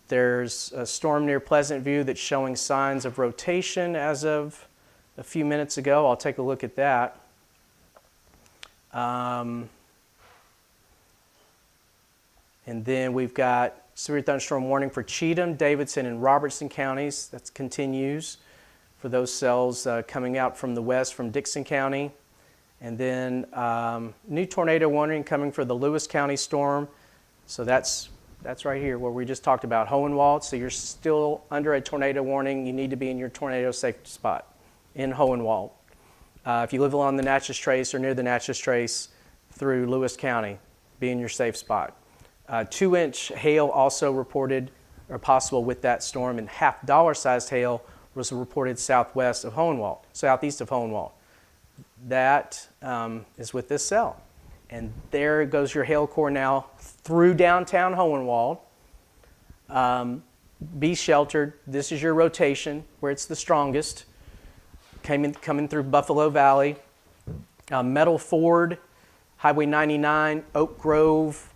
There's a storm near Pleasant View that's showing signs of rotation as of a few minutes ago. I'll take a look at that. And then we've got severe thunderstorm warning for Cheatham, Davidson, and Robertson counties. That continues for those cells coming out from the west from Dixon County. And then new tornado warning coming for the Lewis County storm. So that's right here where we just talked about Hohenwald. So you're still under a tornado warning. You need to be in your tornado safe spot in Hohenwald. If you live along the Natchez Trace or near the Natchez Trace through Lewis County, be in your safe spot. 2-inch hail also reported or possible with that storm, and half-dollar sized hail was reported southeast of Hohenwald. That is with this cell. And there goes your hail core now through downtown Hohenwald. Be sheltered. This is your rotation where it's the strongest. Coming through Buffalo Valley, Metal Ford, Highway 99, Oak Grove.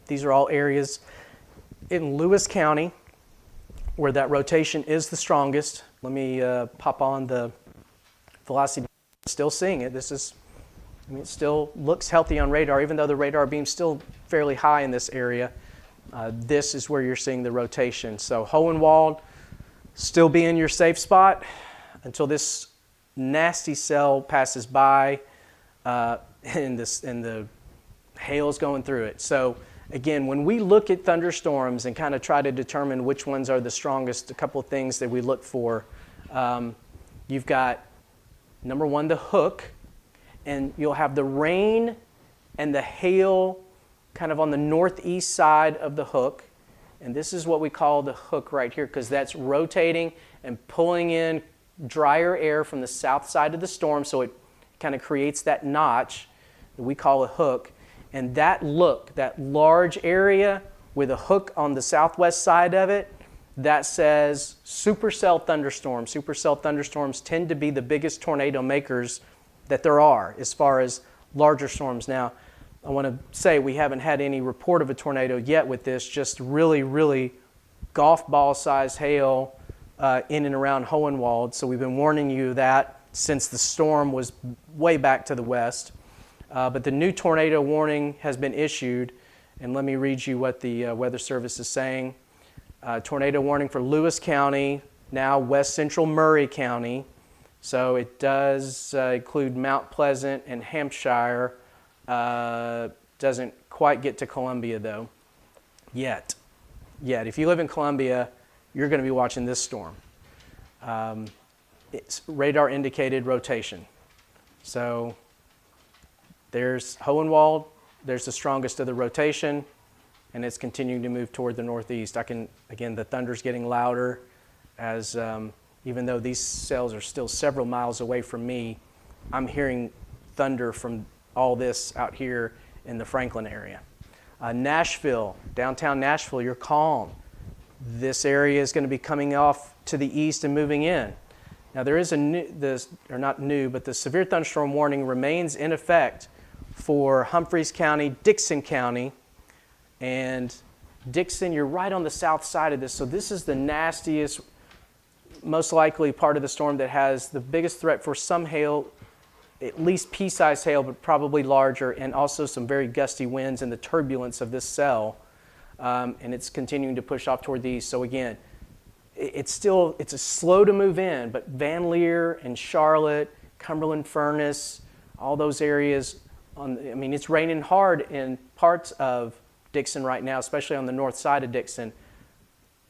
These are all areas in Lewis County where that rotation is the strongest. Let me pop on the velocity. Still seeing it. It still looks healthy on radar, even though the radar beam's still fairly high in this area. This is where you're seeing the rotation. So Hohenwald, still be in your safe spot until this nasty cell passes by and the hail's going through it. So again, when we look at thunderstorms and kind of try to determine which ones are the strongest, a couple of things that we look for. You've got number one, the hook, and you'll have the rain and the hail kind of on the northeast side of the hook. And this is what we call the hook right here, because that's rotating and pulling in drier air from the south side of the storm, so it kind of creates that notch that we call a hook. And that large area with a hook on the southwest side of it, that says supercell thunderstorms. Supercell thunderstorms tend to be the biggest tornado makers that there are as far as larger storms. Now, I want to say we haven't had any report of a tornado yet with this, just really, really golf ball size hail in and around Hohenwald. So we've been warning you that since the storm was way back to the west. But the new tornado warning has been issued, and let me read you what the Weather Service is saying. Tornado warning for Lewis County, now west central Murray County. So it does include Mount Pleasant and Hampshire. Doesn't quite get to Columbia though, yet. If you live in Columbia, you're going to be watching this storm. It's radar indicated rotation. So there's Hohenwald, there's the strongest of the rotation, and it's continuing to move toward the northeast. Again, the thunder's getting louder as even though these cells are still several miles away from me, I'm hearing thunder from all this out here in the Franklin area. Nashville, downtown Nashville, you're calm. This area is going to be coming off to the east and moving in. Now there is the severe thunderstorm warning remains in effect for Humphreys County, Dickson County, and Dickson, you're right on the south side of this, so this is the nastiest, most likely part of the storm that has the biggest threat for some hail, at least pea-sized hail, but probably larger, and also some very gusty winds and the turbulence of this cell, and it's continuing to push off toward the east. So again, it's a slow to move in, but Van Leer and Charlotte, Cumberland Furnace, all those areas, it's raining hard in parts of Dickson right now, especially on the north side of Dickson.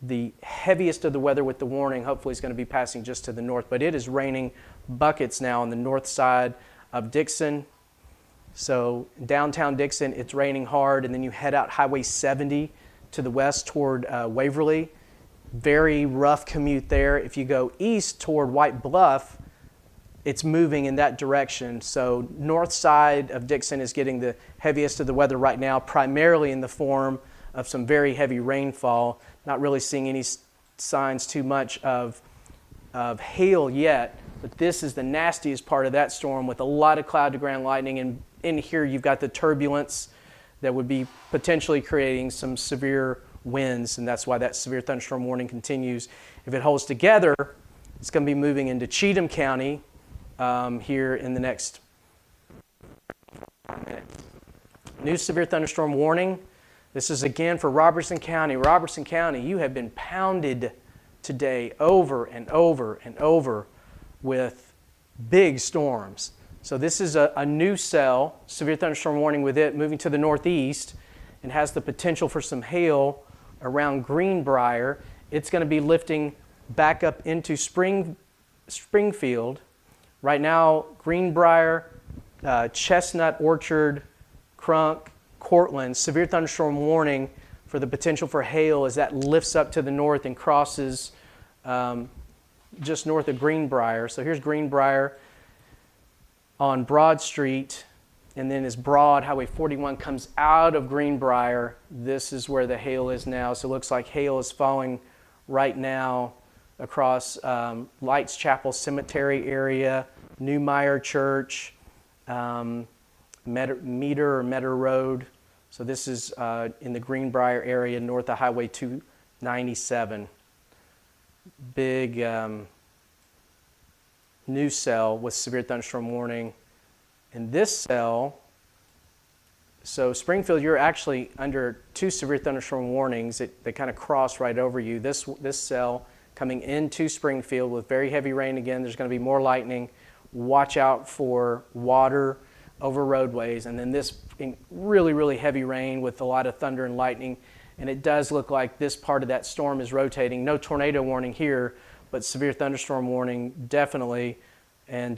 The heaviest of the weather with the warning hopefully is going to be passing just to the north, but it is raining buckets now on the north side of Dickson. So downtown Dickson, it's raining hard, and then you head out Highway 70 to the west toward Waverly. Very rough commute there. If you go east toward White Bluff, it's moving in that direction. So north side of Dickson is getting the heaviest of the weather right now, primarily in the form of some very heavy rainfall. Not really seeing any signs too much of hail yet, but this is the nastiest part of that storm with a lot of cloud to ground lightning. And in here you've got the turbulence that would be potentially creating some severe winds, and that's why that severe thunderstorm warning continues. If it holds together, it's going to be moving into Cheatham County here in the next 5 minutes. New severe thunderstorm warning. This is again for Robertson County. Robertson County, you have been pounded today over and over and over with big storms. So this is a new cell, severe thunderstorm warning with it moving to the northeast, and has the potential for some hail around Greenbrier. It's going to be lifting back up into Springfield. Right now, Greenbrier, Chestnut Orchard, Crunk, Cortland, severe thunderstorm warning for the potential for hail as that lifts up to the north and crosses just north of Greenbrier. So here's Greenbrier on Broad Street, and then as Highway 41 comes out of Greenbrier, this is where the hail is now. So it looks like hail is falling right now across Lights Chapel Cemetery area, Newmeyer Church, Meter Road. So this is in the Greenbrier area north of Highway 297. Big new cell with severe thunderstorm warning. In this cell, so Springfield, you're actually under two severe thunderstorm warnings. They kind of cross right over you. This cell coming into Springfield with very heavy rain again. There's going to be more lightning. Watch out for water over roadways. And then this really, really heavy rain with a lot of thunder and lightning. And it does look like this part of that storm is rotating. No tornado warning here, but severe thunderstorm warning definitely. And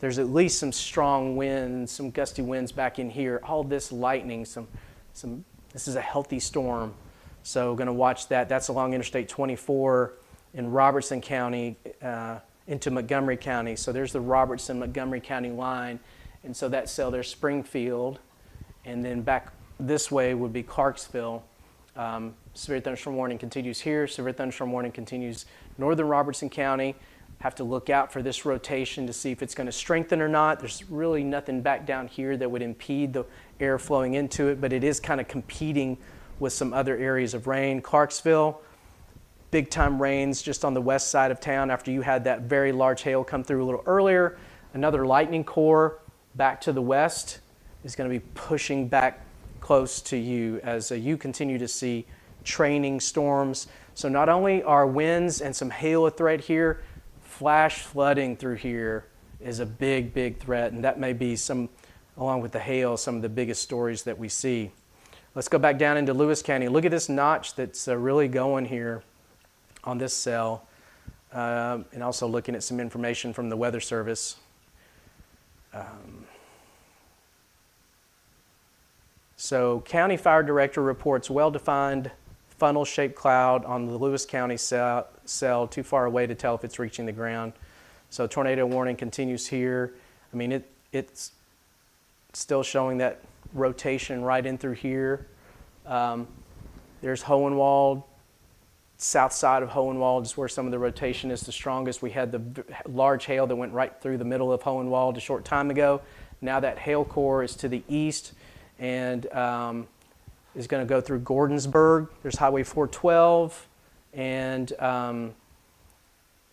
there's at least some strong winds, some gusty winds back in here. All this lightning, this is a healthy storm. So going to watch that. That's along Interstate 24 in Robertson County into Montgomery County. So there's the Robertson-Montgomery County line. And so that cell there's Springfield. And then back this way would be Clarksville. Severe thunderstorm warning continues here. Severe thunderstorm warning continues northern Robertson County. Have to look out for this rotation to see if it's going to strengthen or not. There's really nothing back down here that would impede the air flowing into it, but it is kind of competing with some other areas of rain. Clarksville, big time rains just on the west side of town after you had that very large hail come through a little earlier. Another lightning core back to the west is going to be pushing back close to you as you continue to see training storms. So not only are winds and some hail a threat here, flash flooding through here is a big, big threat, and that may be along with the hail, some of the biggest stories that we see. Let's go back down into Lewis County. Look at this notch that's really going here on this cell, and also looking at some information from the Weather Service. So County Fire Director reports well-defined funnel-shaped cloud on the Lewis County cell, too far away to tell if it's reaching the ground. So tornado warning continues here. I mean, it's still showing that rotation right in through here. There's Hohenwald, south side of Hohenwald is where some of the rotation is the strongest. We had the large hail that went right through the middle of Hohenwald a short time ago. Now that hail core is to the east and is going to go through Gordonsburg. There's Highway 412, and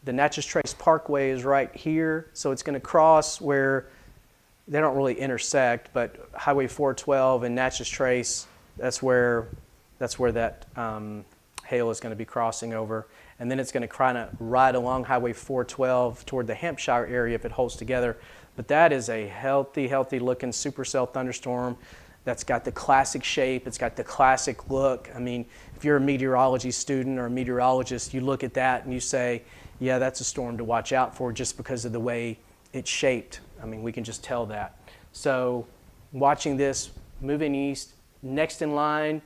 the Natchez Trace Parkway is right here. So it's going to cross where they don't really intersect, but Highway 412 and Natchez Trace, that's where that hail is going to be crossing over. And then it's going to kind of ride along Highway 412 toward the Hampshire area if it holds together. But that is a healthy looking supercell thunderstorm that's got the classic shape. It's got the classic look. I mean, if you're a meteorology student or a meteorologist, you look at that and you say, yeah, that's a storm to watch out for just because of the way it's shaped. I mean, we can just tell that. So watching this, moving east, next in line,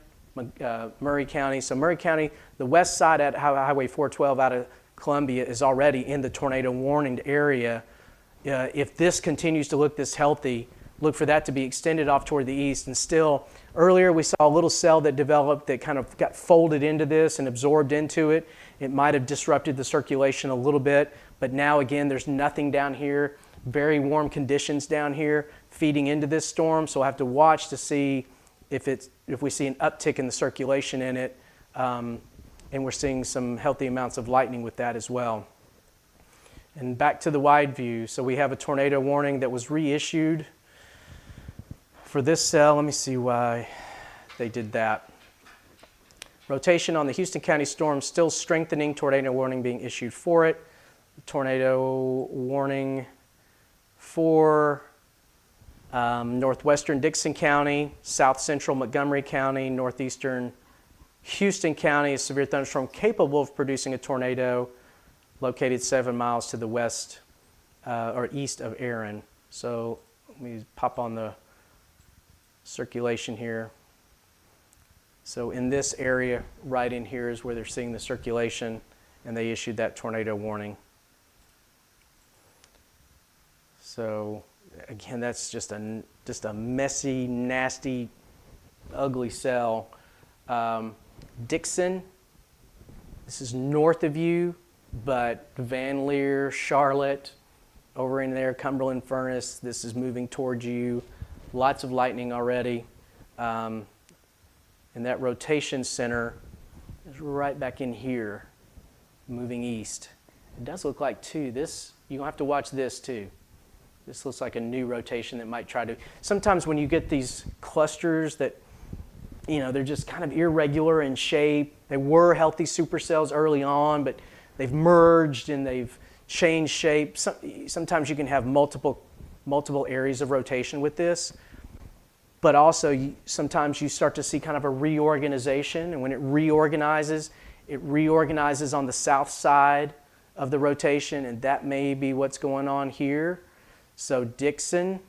Murray County. So Murray County, the west side at Highway 412 out of Columbia is already in the tornado warning area. If this continues to look this healthy, look for that to be extended off toward the east. And still, earlier we saw a little cell that developed that kind of got folded into this and absorbed into it. It might have disrupted the circulation a little bit, but now again, there's nothing down here. Very warm conditions down here feeding into this storm. So we'll have to watch to see if we see an uptick in the circulation in it, and we're seeing some healthy amounts of lightning with that as well. And back to the wide view. So we have a tornado warning that was reissued for this cell. Let me see why they did that. Rotation on the Houston County storm still strengthening, tornado warning being issued for it. Tornado warning for northwestern Dixon County, south central Montgomery County, northeastern Houston County, a severe thunderstorm capable of producing a tornado located 7 miles to the west or east of Aaron. So let me pop on the circulation here. So in this area right in here is where they're seeing the circulation, and they issued that tornado warning. So again, that's just a messy, nasty, ugly cell. Dixon, this is north of you, but Van Leer, Charlotte, over in there, Cumberland Furnace, this is moving towards you. Lots of lightning already. And that rotation center is right back in here, moving east. It does look like, too, this, you're going to have to watch this, too. This looks like a new rotation that might try to, sometimes when you get these clusters that, you know, they're just kind of irregular in shape. They were healthy supercells early on, but they've merged and they've changed shape. Sometimes you can have multiple areas of rotation with this, but also sometimes you start to see kind of a reorganization, and when it reorganizes on the south side of the rotation, and that may be what's going on here. So Dixon,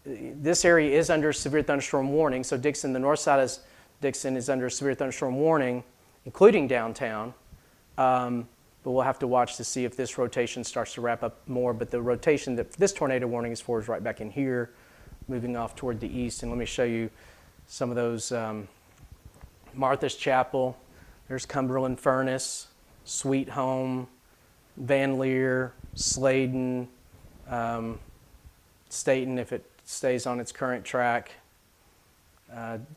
this area is under severe thunderstorm warning. So Dixon, the north side of Dixon is under severe thunderstorm warning, including downtown. But we'll have to watch to see if this rotation starts to wrap up more. But the rotation that this tornado warning is for is right back in here, moving off toward the east. And let me show you some of those. Martha's Chapel, there's Cumberland Furnace, Sweet Home, Van Leer, Sladen, Staten if it stays on its current track.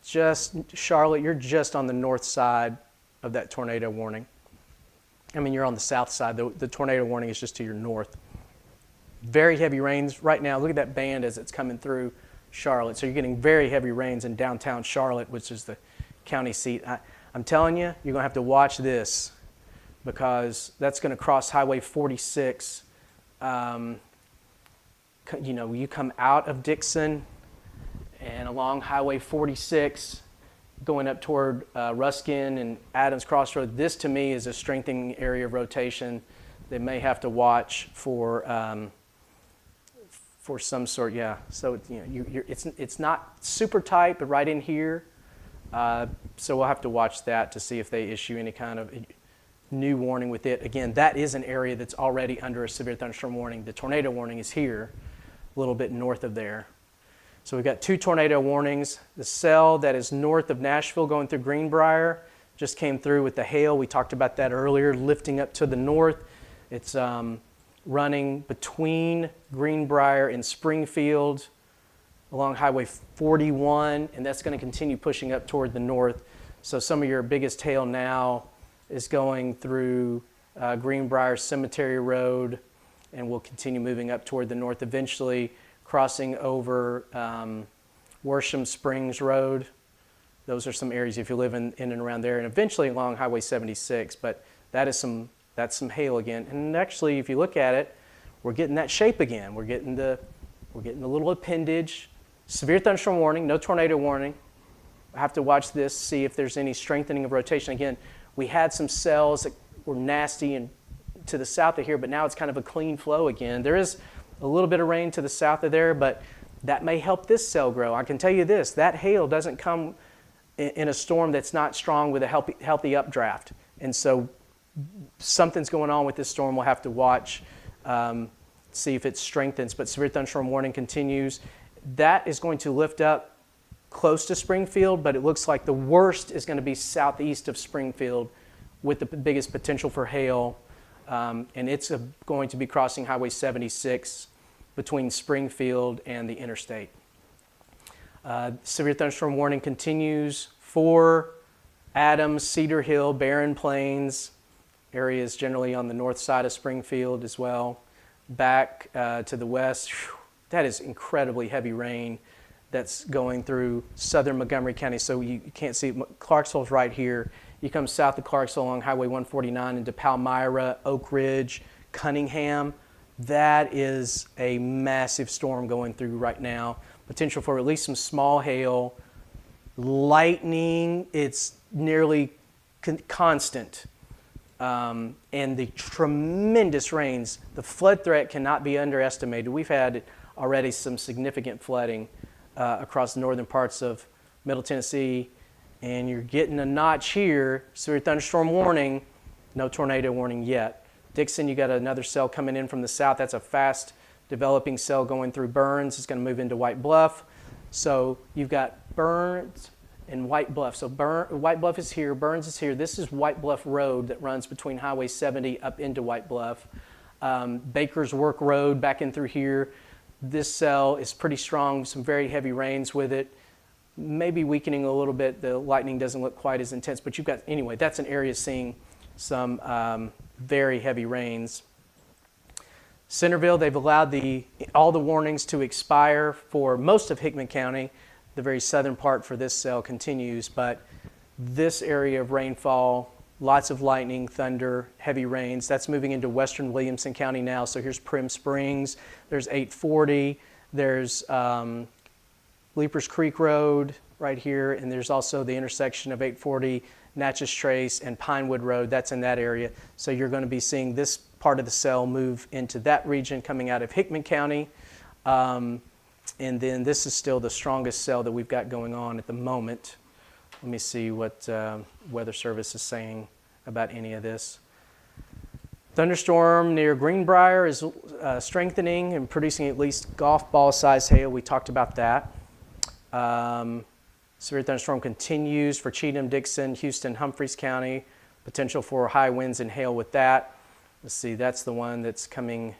Just Charlotte, you're just on the north side of that tornado warning. I mean, you're on the south side. The tornado warning is just to your north. Very heavy rains right now. Look at that band as it's coming through Charlotte. So you're getting very heavy rains in downtown Charlotte, which is the county seat. I'm telling you, you're going to have to watch this because that's going to cross Highway 46. You know, you come out of Dixon and along Highway 46, going up toward Ruskin and Adams Crossroad. This, to me, is a strengthening area of rotation. They may have to watch for some sort. Yeah. So you know, it's not super tight, but right in here. So we'll have to watch that to see if they issue any kind of new warning with it. Again, that is an area that's already under a severe thunderstorm warning. The tornado warning is here. little bit north of there. So we've got 2 tornado warnings. The cell that is north of Nashville going through Greenbrier just came through with the hail. We talked about that earlier, lifting up to the north. It's running between Greenbrier and Springfield along Highway 41, and that's going to continue pushing up toward the north. So some of your biggest hail now is going through Greenbrier Cemetery Road, and will continue moving up toward the north, eventually crossing over Worsham Springs Road. Those are some areas if you live in and around there, and eventually along Highway 76. But that's some hail again. And actually, if you look at it, we're getting that shape again. We're getting the little appendage. Severe thunderstorm warning, no tornado warning. I have to watch this, see if there's any strengthening of rotation. Again, we had some cells that were nasty and to the south of here, but now it's kind of a clean flow again. There is a little bit of rain to the south of there, but that may help this cell grow. I can tell you this, that hail doesn't come in a storm that's not strong with a healthy updraft. And so something's going on with this storm. We'll have to watch, see if it strengthens. But severe thunderstorm warning continues. That is going to lift up close to Springfield, but it looks like the worst is going to be southeast of Springfield with the biggest potential for hail. And it's going to be crossing Highway 76 between Springfield and the interstate. Severe thunderstorm warning continues for Adams, Cedar Hill, Barren Plains, areas generally on the north side of Springfield as well. Back to the west, that is incredibly heavy rain that's going through southern Montgomery County. So you can't see it. Clarksville's right here. You come south of Clarksville along Highway 149 into Palmyra, Oak Ridge, Cunningham. That is a massive storm going through right now. Potential for at least some small hail, lightning. It's nearly constant. And the tremendous rains. The flood threat cannot be underestimated. We've had already some significant flooding across the northern parts of Middle Tennessee. And you're getting a notch here, severe thunderstorm warning, no tornado warning yet. Dixon, you got another cell coming in from the south. That's a fast developing cell going through Burns. It's going to move into White Bluff. So you've got Burns and White Bluff. So White Bluff is here, Burns is here. This is White Bluff Road that runs between Highway 70 up into White Bluff. Baker's Work Road back in through here. This cell is pretty strong, some very heavy rains with it. Maybe weakening a little bit. The lightning doesn't look quite as intense, but you've got, anyway, that's an area seeing some very heavy rains. Centerville, they've allowed all the warnings to expire for most of Hickman County. The very southern part for this cell continues, but this area of rainfall, lots of lightning, thunder, heavy rains, that's moving into western Williamson County now. So here's Prim Springs, there's 840, there's Leapers Creek Road right here, and there's also the intersection of 840, Natchez Trace, and Pinewood Road. That's in that area. So you're going to be seeing this part of the cell move into that region coming out of Hickman County. And then this is still the strongest cell that we've got going on at the moment. Let me see what Weather Service is saying about any of this. Thunderstorm near Greenbrier is strengthening and producing at least golf ball size hail. We talked about that. Severe thunderstorm continues for Cheatham, Dixon, Houston, Humphreys County. Potential for high winds and hail with that. Let's see, that's the one that's coming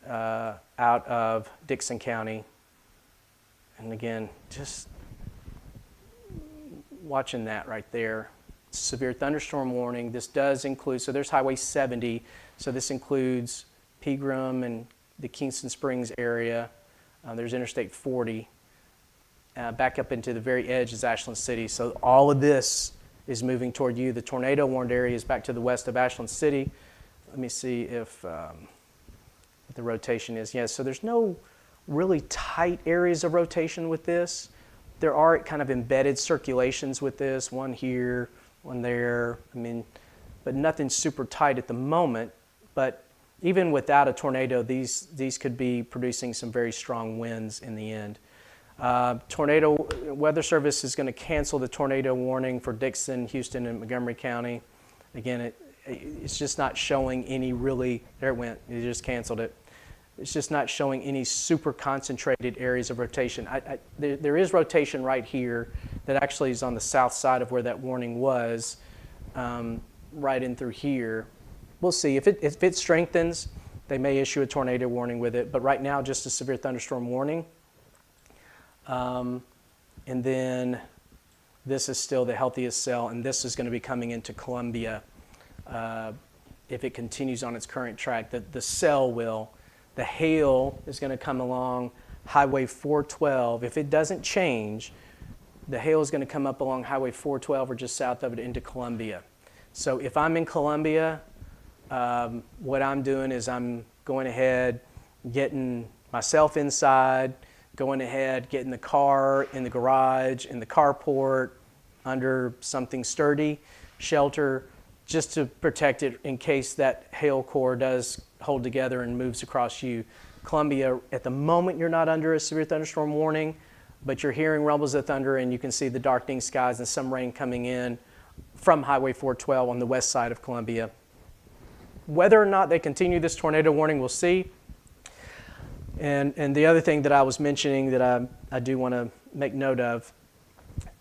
out of Dixon County. And again, just watching that right there. Severe thunderstorm warning. This does include, so there's Highway 70. So this includes Pegram and the Kingston Springs area. There's Interstate 40. Back up into the very edge is Ashland City. So all of this is moving toward you. The tornado warned area is back to the west of Ashland City. Let me see if the rotation is. Yes, so there's no really tight areas of rotation with this. There are kind of embedded circulations with this, one here, one there. I mean, but nothing super tight at the moment. But even without a tornado, these could be producing some very strong winds in the end. Tornado Weather Service is going to cancel the tornado warning for Dixon, Houston, and Montgomery County. Again, it's just not showing any really, there it went, it just canceled it. It's just not showing any super concentrated areas of rotation. There is rotation right here that actually is on the south side of where that warning was, right in through here. We'll see. If it strengthens, they may issue a tornado warning with it. But right now, just a severe thunderstorm warning. And then this is still the healthiest cell, and this is going to be coming into Columbia if it continues on its current track. The cell will. The hail is going to come along Highway 412. If it doesn't change, the hail is going to come up along Highway 412 or just south of it into Columbia. So if I'm in Columbia, what I'm doing is I'm going ahead, getting myself inside, going ahead, getting the car in the garage, in the carport, under something sturdy, shelter, just to protect it in case that hail core does hold together and moves across you. Columbia, at the moment you're not under a severe thunderstorm warning, but you're hearing rumbles of thunder and you can see the darkening skies and some rain coming in from Highway 412 on the west side of Columbia. Whether or not they continue this tornado warning, we'll see. And the other thing that I was mentioning that I do want to make note of,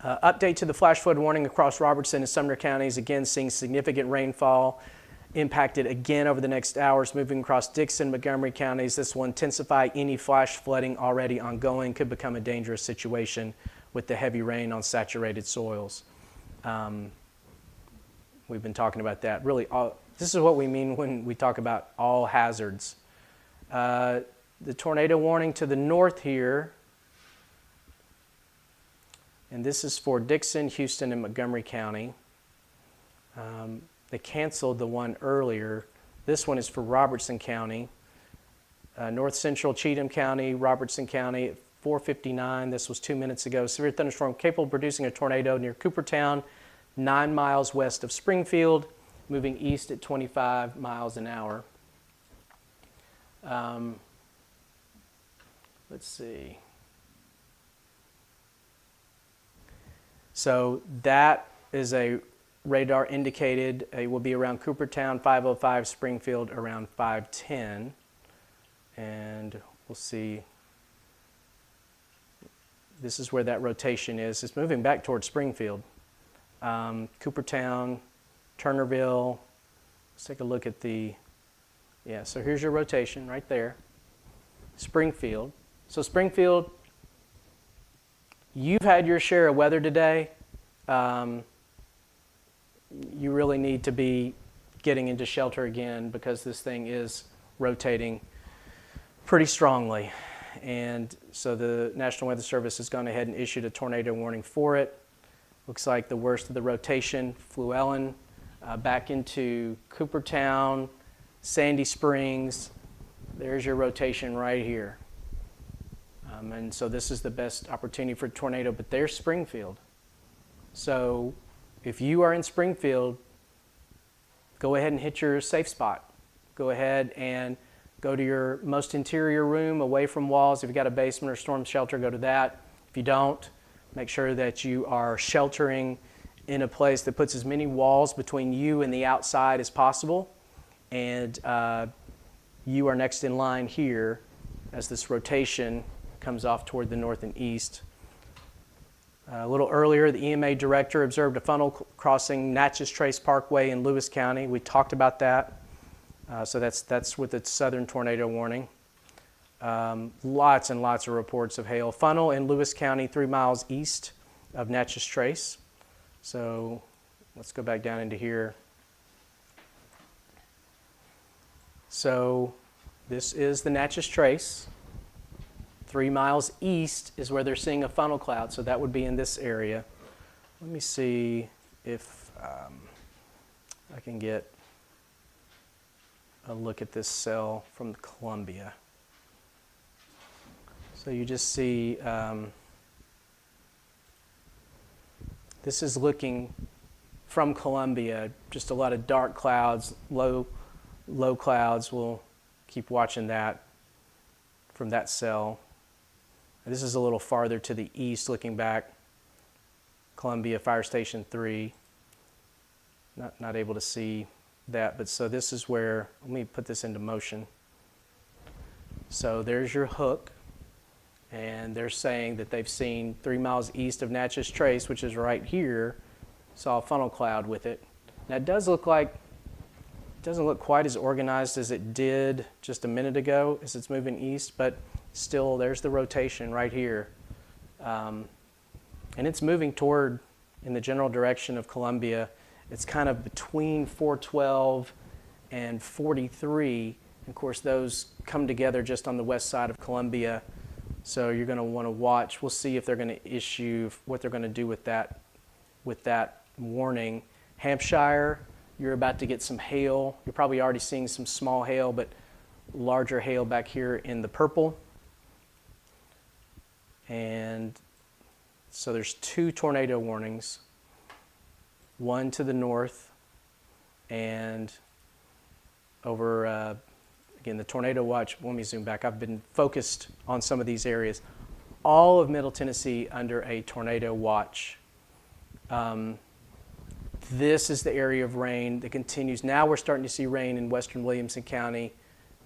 update to the flash flood warning across Robertson and Sumner counties, again seeing significant rainfall impacted again over the next hours, moving across Dixon, Montgomery counties. This will intensify any flash flooding already ongoing, could become a dangerous situation with the heavy rain on saturated soils. We've been talking about that. Really, this is what we mean when we talk about all hazards. The tornado warning to the north here, and this is for Dixon, Houston, and Montgomery County. They canceled the one earlier. This one is for Robertson County. North Central Cheatham County, Robertson County at 4:59. This was 2 minutes ago. Severe thunderstorm capable of producing a tornado near Coopertown, 9 miles west of Springfield, moving east at 25 miles an hour. Let's see. So that is a radar indicated. It will be around Coopertown, 5:05, Springfield around 5:10. And we'll see. This is where that rotation is. It's moving back towards Springfield. Coopertown, Turnerville. Let's take a look at the, yeah, so here's your rotation right there. Springfield. So Springfield, you've had your share of weather today. You really need to be getting into shelter again because this thing is rotating pretty strongly. And so the National Weather Service has gone ahead and issued a tornado warning for it. Looks like the worst of the rotation, Fluellen, back into Coopertown, Sandy Springs. There's your rotation right here. And so this is the best opportunity for a tornado, but there's Springfield. So if you are in Springfield, go ahead and hit your safe spot. Go ahead and go to your most interior room away from walls. If you've got a basement or storm shelter, go to that. If you don't, make sure that you are sheltering in a place that puts as many walls between you and the outside as possible. And you are next in line here as this rotation comes off toward the north and east. A little earlier, the EMA director observed a funnel crossing Natchez Trace Parkway in Lewis County. We talked about that. So that's with its southern tornado warning. Lots and lots of reports of hail. Funnel in Lewis County, 3 miles east of Natchez Trace. So let's go back down into here. So this is the Natchez Trace. 3 miles east is where they're seeing a funnel cloud, so that would be in this area. Let me see if I can get a look at this cell from Columbia. So you just see, this is looking from Columbia, just a lot of dark clouds, low clouds. We'll keep watching that from that cell. And this is a little farther to the east, looking back, Columbia Fire Station 3. Not able to see that, but so this is where, let me put this into motion. So there's your hook, and they're saying that they've seen 3 miles east of Natchez Trace, which is right here, saw a funnel cloud with it. Now it does look like, it doesn't look quite as organized as it did just a minute ago as it's moving east, but still there's the rotation right here. And it's moving toward, in the general direction of Columbia. It's kind of between 412 and 43. Of course, those come together just on the west side of Columbia. So you're going to want to watch. We'll see if they're going to issue, what they're going to do with that warning. Hampshire, you're about to get some hail. You're probably already seeing some small hail, but larger hail back here in the purple. And so there's 2 tornado warnings, one to the north and over, again, the tornado watch. Let me zoom back. I've been focused on some of these areas. All of Middle Tennessee under a tornado watch. This is the area of rain that continues. Now we're starting to see rain in western Williamson County,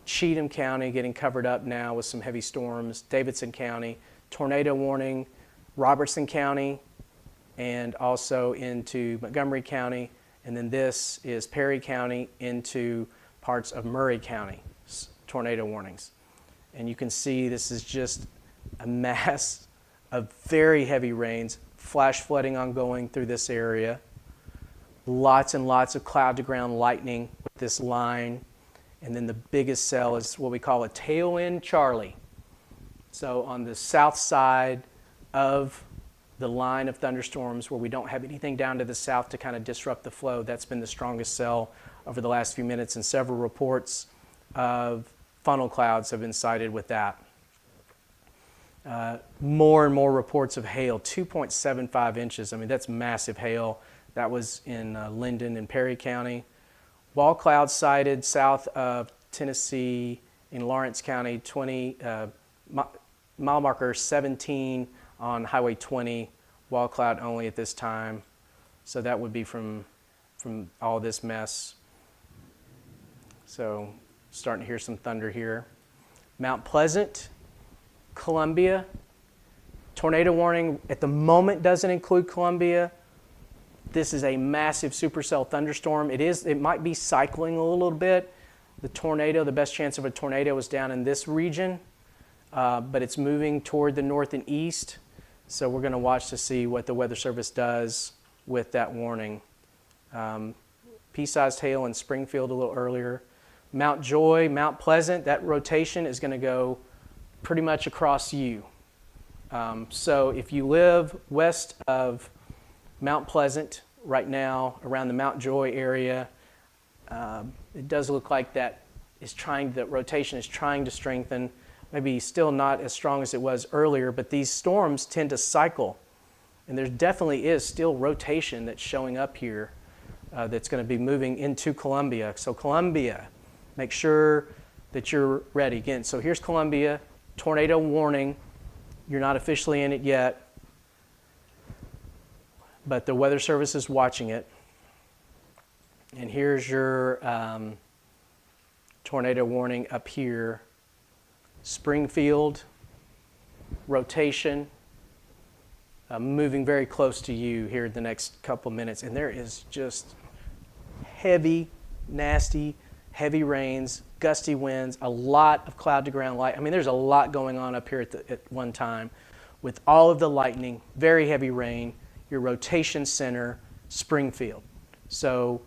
Cheatham County getting covered up now with some heavy storms, Davidson County, tornado warning, Robertson County, and also into Montgomery County. And then this is Perry County into parts of Murray County, tornado warnings. And you can see this is just a mass of very heavy rains, flash flooding ongoing through this area. Lots and lots of cloud to ground lightning with this line. And then the biggest cell is what we call a tailwind Charlie. So on the south side of the line of thunderstorms where we don't have anything down to the south to kind of disrupt the flow, that's been the strongest cell over the last few minutes, and several reports of funnel clouds have been cited with that. More and more reports of hail, 2.75 inches. I mean, that's massive hail. That was in Linden and Perry County. Wall clouds sighted south of Tennessee in Lawrence County, 20, mile marker 17 on Highway 20, wall cloud only at this time. So that would be from all this mess. So starting to hear some thunder here. Mount Pleasant, Columbia. Tornado warning at the moment doesn't include Columbia. This is a massive supercell thunderstorm. It might be cycling a little bit. The tornado, the best chance of a tornado is down in this region, but it's moving toward the north and east. So we're going to watch to see what the Weather Service does with that warning. Pea-sized hail in Springfield a little earlier. Mount Joy, Mount Pleasant, that rotation is going to go pretty much across you. So if you live west of Mount Pleasant right now, around the Mount Joy area, it does look like that rotation is trying to strengthen. Maybe still not as strong as it was earlier, but these storms tend to cycle. And there definitely is still rotation that's showing up here that's going to be moving into Columbia. So Columbia, make sure that you're ready. Again, so here's Columbia, tornado warning. You're not officially in it yet, but the Weather Service is watching it. And here's your tornado warning up here. Springfield, rotation, moving very close to you here in the next couple minutes. And there is just heavy, nasty, heavy rains, gusty winds, a lot of cloud to ground light. I mean, there's a lot going on up here at one time with all of the lightning, very heavy rain, your rotation center, Springfield. So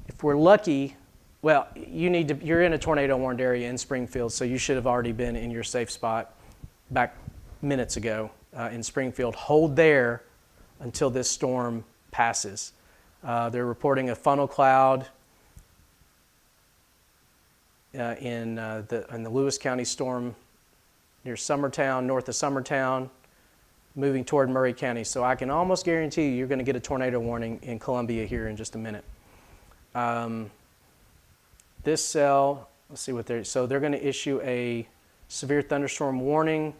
if we're lucky, well, you're in a tornado warned area in Springfield, so you should have already been in your safe spot back minutes ago in Springfield. Hold there until this storm passes. They're reporting a funnel cloud in the Lewis County storm near Summertown, north of Summertown, moving toward Murray County. So I can almost guarantee you're going to get a tornado warning in Columbia here in just a minute. This cell, let's see what so they're going to issue a severe thunderstorm warning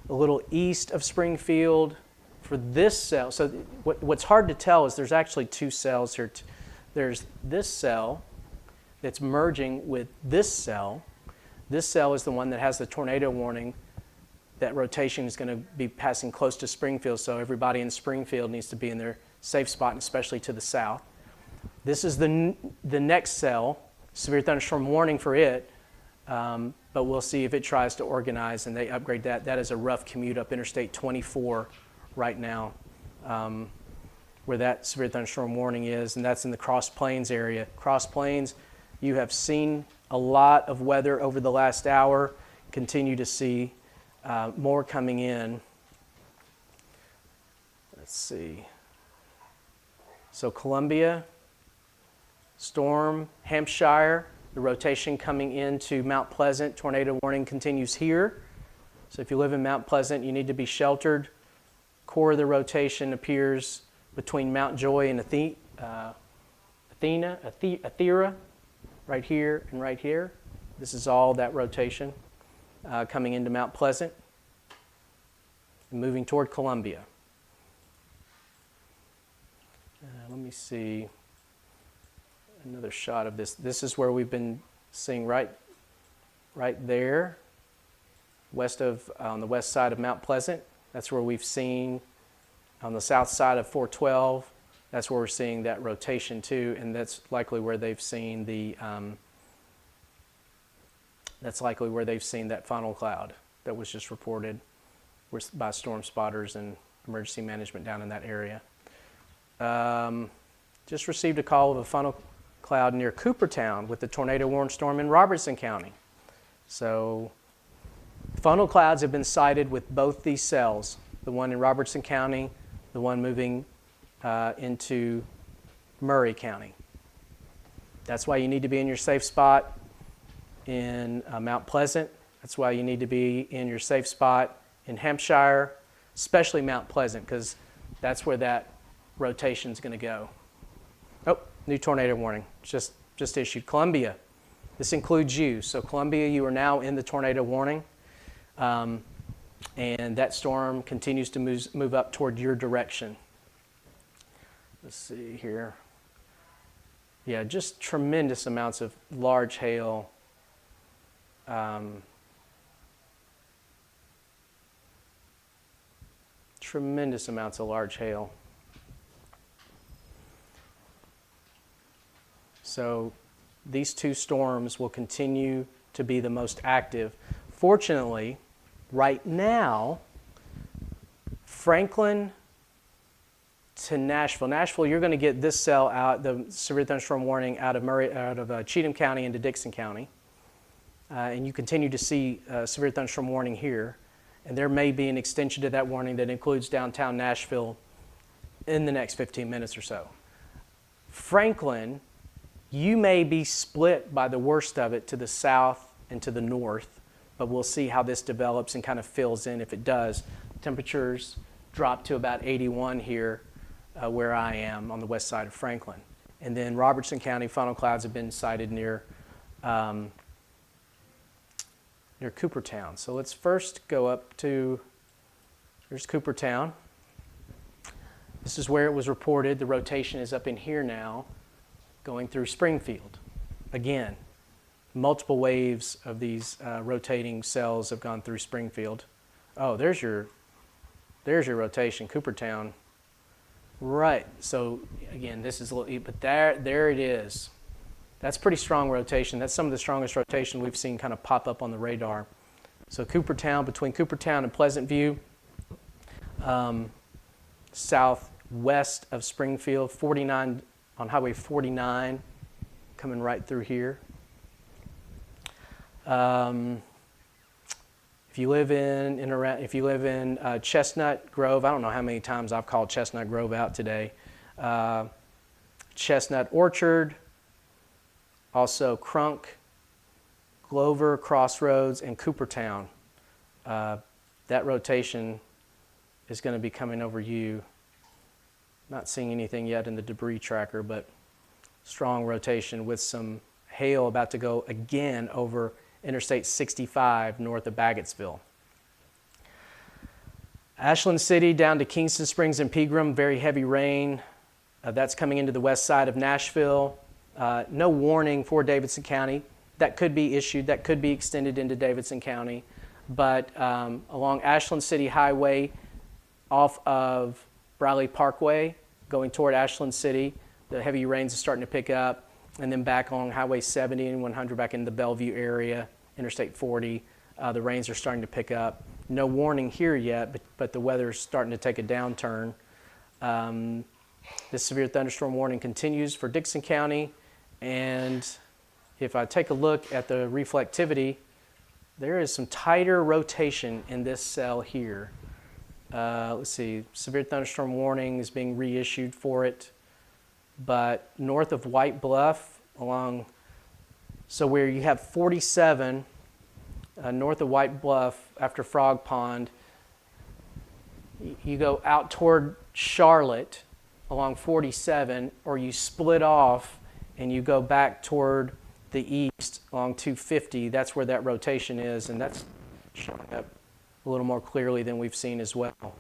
a little east of Springfield for this cell. So what's hard to tell is there's actually 2 cells here. There's this cell that's merging with this cell. This cell is the one that has the tornado warning. That rotation is going to be passing close to Springfield, so everybody in Springfield needs to be in their safe spot, and especially to the south. This is the next cell, severe thunderstorm warning for it, but we'll see if it tries to organize and they upgrade that. That is a rough commute up Interstate 24 right now, where that severe thunderstorm warning is, and that's in the Cross Plains area. Cross Plains, you have seen a lot of weather over the last hour, continue to see more coming in. Let's see. So Columbia, storm, Hampshire, the rotation coming into Mount Pleasant. Tornado warning continues here. So if you live in Mount Pleasant, you need to be sheltered. Core of the rotation appears between Mount Joy and Athera, right here and right here. This is all that rotation. Coming into Mount Pleasant and moving toward Columbia. Let me see another shot of this. This is where we've been seeing right there, on the west side of Mount Pleasant. That's where we've seen on the south side of 412. That's where we're seeing that rotation too, and that's likely where they've seen the that funnel cloud that was just reported by storm spotters and emergency management down in that area. Just received a call of a funnel cloud near Coopertown with the tornado warning storm in Robertson County. So funnel clouds have been sighted with both these cells, the one in Robertson County, the one moving into Murray County. That's why you need to be in your safe spot in Mount Pleasant. That's why you need to be in your safe spot in Hampshire, especially Mount Pleasant, because that's where that rotation is going to go. Oh, new tornado warning just issued. Columbia, this includes you. So Columbia, you are now in the tornado warning, and that storm continues to move up toward your direction. Let's see here. Yeah, just tremendous amounts of large hail. Tremendous amounts of large hail. So these two storms will continue to be the most active. Fortunately, right now, Franklin to Nashville. Nashville, you're going to get this cell out, the severe thunderstorm warning out of Cheatham County into Dixon County. And you continue to see severe thunderstorm warning here. And there may be an extension to that warning that includes downtown Nashville in the next 15 minutes or so. Franklin, you may be split by the worst of it to the south and to the north, but we'll see how this develops and kind of fills in if it does. Temperatures drop to about 81 here where I am on the west side of Franklin. And then Robertson County funnel clouds have been sighted near Coopertown. So let's first go up to, there's Coopertown. This is where it was reported. The rotation is up in here now, going through Springfield. Again, multiple waves of these rotating cells have gone through Springfield. Oh, there's your rotation, Coopertown. Right, so again, this is a little, but there it is. That's pretty strong rotation. That's some of the strongest rotation we've seen kind of pop up on the radar. So Coopertown, between Coopertown and Pleasant View, southwest of Springfield, 49 on Highway 49, coming right through here. If you live in Chestnut Grove, I don't know how many times I've called Chestnut Grove out today. Chestnut Orchard, also Crunk, Glover, Crossroads, and Coopertown. That rotation is going to be coming over you. Not seeing anything yet in the debris tracker, but strong rotation with some hail about to go again over Interstate 65 north of Baggettsville. Ashland City down to Kingston Springs and Pegram, very heavy rain. That's coming into the west side of Nashville. No warning for Davidson County. that could be issued, that could be extended into Davidson County. But along Ashland City Highway, off of Bradley Parkway, going toward Ashland City, the heavy rains are starting to pick up. And then back on Highway 70 and 100 back in the Bellevue area, Interstate 40, the rains are starting to pick up. No warning here yet, but the weather's starting to take a downturn. This severe thunderstorm warning continues for Dickson County. And if I take a look at the reflectivity, there is some tighter rotation in this cell here. Let's see, severe thunderstorm warning is being reissued for it. But north of White Bluff, so where you have 47, north of White Bluff after Frog Pond, you go out toward Charlotte along 47, or you split off and you go back toward the east along 250. That's where that rotation is, and that's showing up a little more clearly than we've seen as well.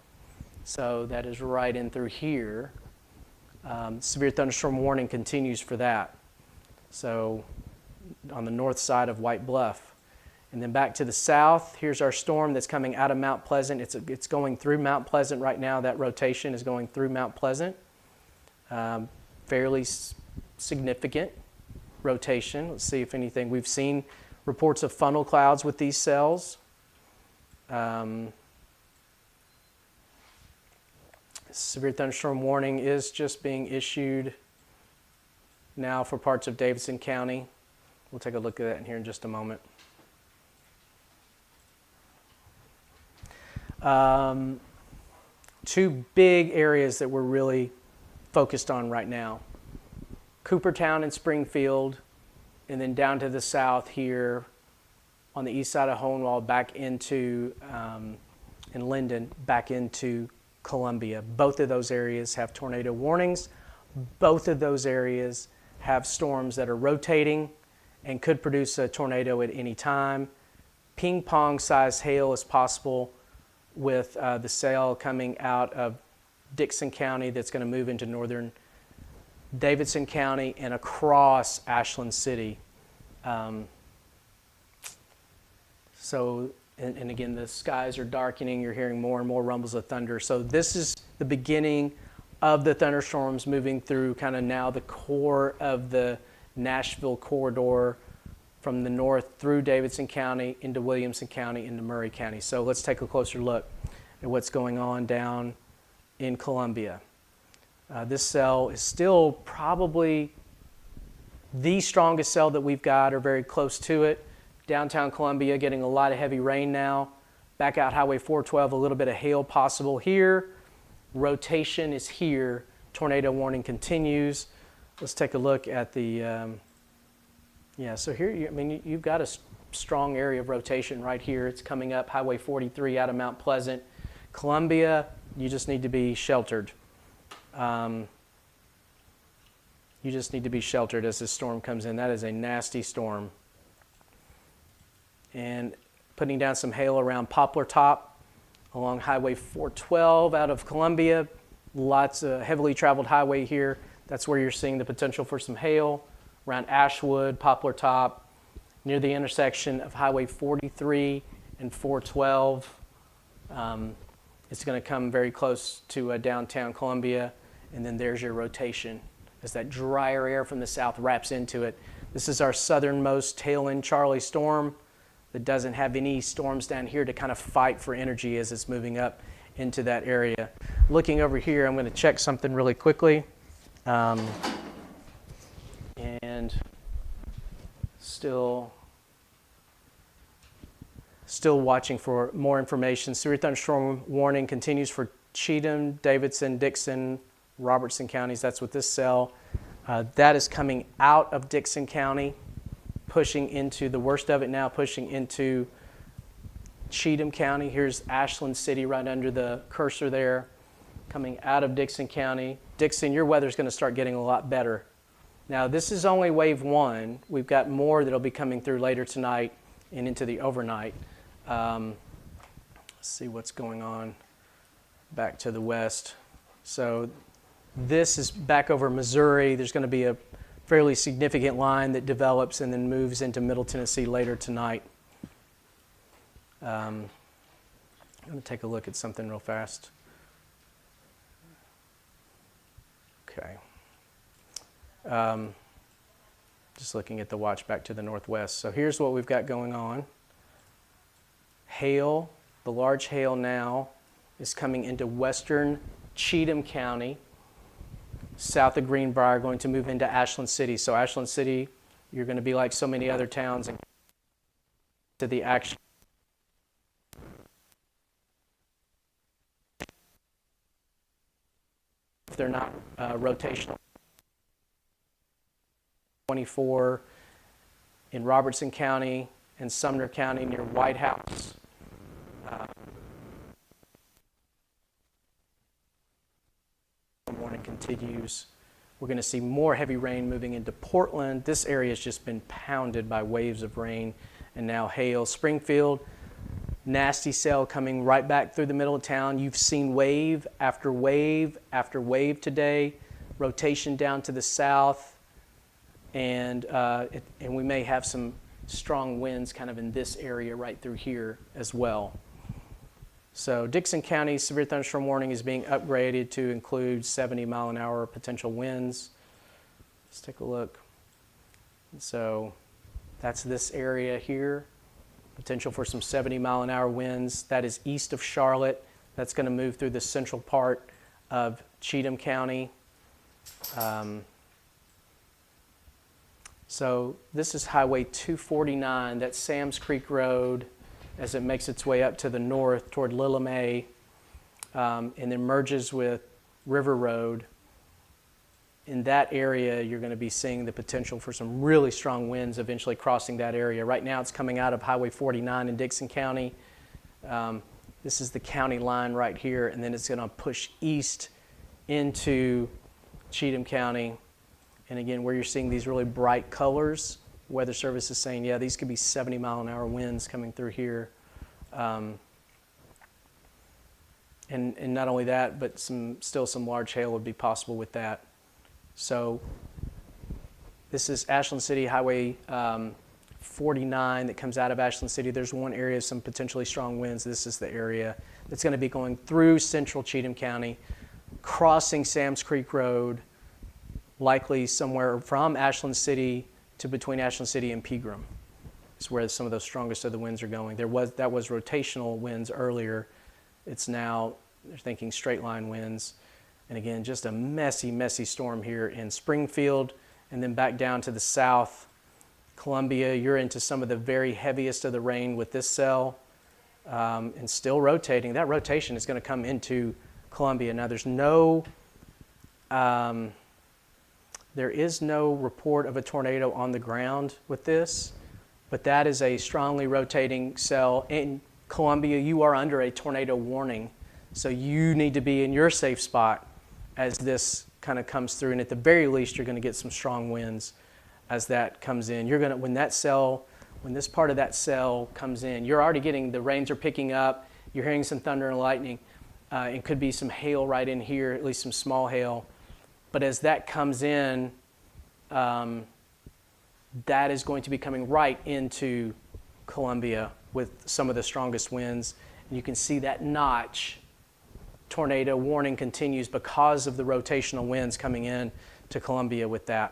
So that is right in through here. Severe thunderstorm warning continues for that. So on the north side of White Bluff. And then back to the south, here's our storm that's coming out of Mount Pleasant. It's going through Mount Pleasant right now. That rotation is going through Mount Pleasant. Fairly significant rotation. Let's see if anything. We've seen reports of funnel clouds with these cells. Severe thunderstorm warning is just being issued now for parts of Davidson County. We'll take a look at that in here in just a moment. Two big areas that we're really focused on right now. Coopertown and Springfield, and then down to the south here on the east side of Hohenwald back into, in Linden, back into Columbia. Both of those areas have tornado warnings. Both of those areas have storms that are rotating and could produce a tornado at any time. Ping pong size hail is possible with the cell coming out of Dickson County that's going to move into northern Davidson County and across Ashland City. And again, the skies are darkening. You're hearing more and more rumbles of thunder. So this is the beginning of the thunderstorms moving through kind of now the core of the Nashville corridor from the north through Davidson County into Williamson County into Murray County. So let's take a closer look at what's going on down in Columbia. This cell is still probably the strongest cell that we've got, or very close to it. Downtown Columbia getting a lot of heavy rain now. Back out Highway 412, a little bit of hail possible here. Rotation is here. Tornado warning continues. Let's take a look at the, so here, you've got a strong area of rotation right here. It's coming up Highway 43 out of Mount Pleasant. Columbia, you just need to be sheltered. You just need to be sheltered as this storm comes in. That is a nasty storm. And putting down some hail around Poplar Top along Highway 412 out of Columbia. Lots of heavily traveled highway here. That's where you're seeing the potential for some hail. Around Ashwood, Poplar Top, near the intersection of Highway 43 and 412. It's going to come very close to downtown Columbia, and then there's your rotation as that drier air from the south wraps into it. This is our southernmost tail-end Charlie storm that doesn't have any storms down here to kind of fight for energy as it's moving up into that area. Looking over here, I'm going to check something really quickly. And still watching for more information. Severe thunderstorm warning continues for Cheatham, Davidson, Dickson, Robertson counties. That's what this cell. That is coming out of Dickson County, pushing into the worst of it now, pushing into Cheatham County. Here's Ashland City right under the cursor there, coming out of Dickson County. Dickson, your weather's going to start getting a lot better. Now, this is only wave one. We've got more that'll be coming through later tonight and into the overnight. Let's see what's going on back to the west. So this is back over Missouri. There's going to be a fairly significant line that develops and then moves into Middle Tennessee later tonight. I'm going to take a look at something real fast. Okay. Just looking at the watch back to the northwest. So here's what we've got going on. Hail, the large hail now is coming into western Cheatham County, south of Greenbrier, going to move into Ashland City. So Ashland City, you're going to be like so many other towns and to the action. If they're not rotational. 24 in Robertson County and Sumner County near White House. The morning continues. We're going to see more heavy rain moving into Portland. This area has just been pounded by waves of rain and now hail. Springfield, nasty cell coming right back through the middle of town. You've seen wave after wave after wave today. Rotation down to the south. And we may have some strong winds kind of in this area right through here as well. So Dickson County severe thunderstorm warning is being upgraded to include 70-mile-an-hour potential winds. Let's take a look. So that's this area here. Potential for some 70-mile-an-hour winds. That is east of Charlotte. That's going to move through the central part of Cheatham County. So this is Highway 249, that's Sam's Creek Road as it makes its way up to the north toward Lillimay, and then merges with River Road. In that area, you're going to be seeing the potential for some really strong winds eventually crossing that area. Right now it's coming out of Highway 49 in Dickson County. This is the county line right here, and then it's going to push east into Cheatham County. And again, where you're seeing these really bright colors, Weather Service is saying, yeah, these could be 70-mile-an-hour winds coming through here. And not only that, but still some large hail would be possible with that. So this is Ashland City, Highway 49 that comes out of Ashland City. There's one area of some potentially strong winds. This is the area that's going to be going through central Cheatham County, crossing Sam's Creek Road, likely somewhere from Ashland City to between Ashland City and Pegram is where some of those strongest of the winds are going. That was rotational winds earlier. It's now, they're thinking straight line winds. And again, just a messy, messy storm here in Springfield, and then back down to the south. Columbia, you're into some of the very heaviest of the rain with this cell, and still rotating. That rotation is going to come into Columbia. Now there is no report of a tornado on the ground with this, but that is a strongly rotating cell. In Columbia, you are under a tornado warning, so you need to be in your safe spot as this kind of comes through, and at the very least, you're going to get some strong winds as that comes in. You're going to, when this part of that cell comes in, you're already getting, the rains are picking up, you're hearing some thunder and lightning, it could be some hail right in here, at least some small hail. But as that comes in, that is going to be coming right into Columbia with some of the strongest winds. And you can see that notch. Tornado warning continues because of the rotational winds coming in to Columbia with that.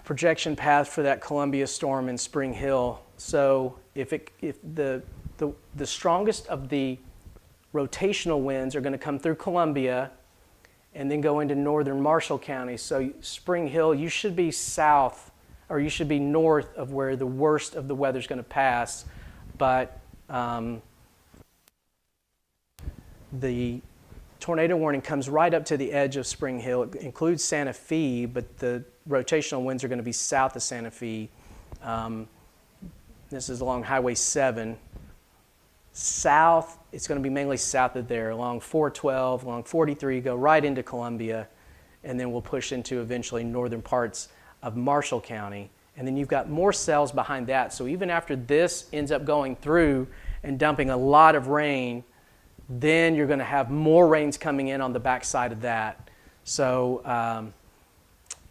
Projection path for that Columbia storm in Spring Hill. So if the strongest of the rotational winds are going to come through Columbia and then go into northern Marshall County. So Spring Hill, you should be south, or you should be north of where the worst of the weather is going to pass. But the tornado warning comes right up to the edge of Spring Hill. It includes Santa Fe, but the rotational winds are going to be south of Santa Fe. This is along Highway 7. South, it's going to be mainly south of there, along 412, along 43, go right into Columbia, and then we'll push into eventually northern parts of Marshall County. And then you've got more cells behind that. So even after this ends up going through and dumping a lot of rain, then you're going to have more rains coming in on the backside of that. So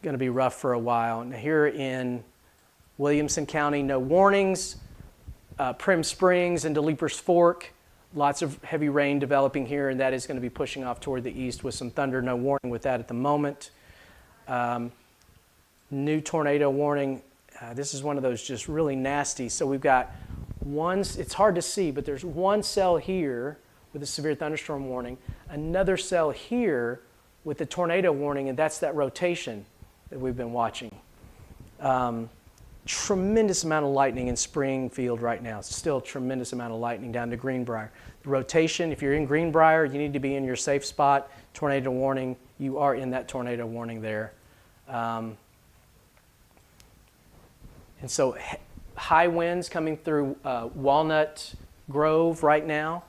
going to be rough for a while. Now here in Williamson County, no warnings. Prim Springs and DeLeapers Fork, lots of heavy rain developing here, and that is going to be pushing off toward the east with some thunder. No warning with that at the moment. New tornado warning. This is one of those just really nasty. So we've got one, it's hard to see, but there's one cell here with a severe thunderstorm warning, another cell here with the tornado warning, and that's that rotation that we've been watching. Tremendous amount of lightning in Springfield right now. Still tremendous amount of lightning down to Greenbrier. The rotation, if you're in Greenbrier, you need to be in your safe spot. Tornado warning, you are in that tornado warning there. And so high winds coming through Walnut Grove right now.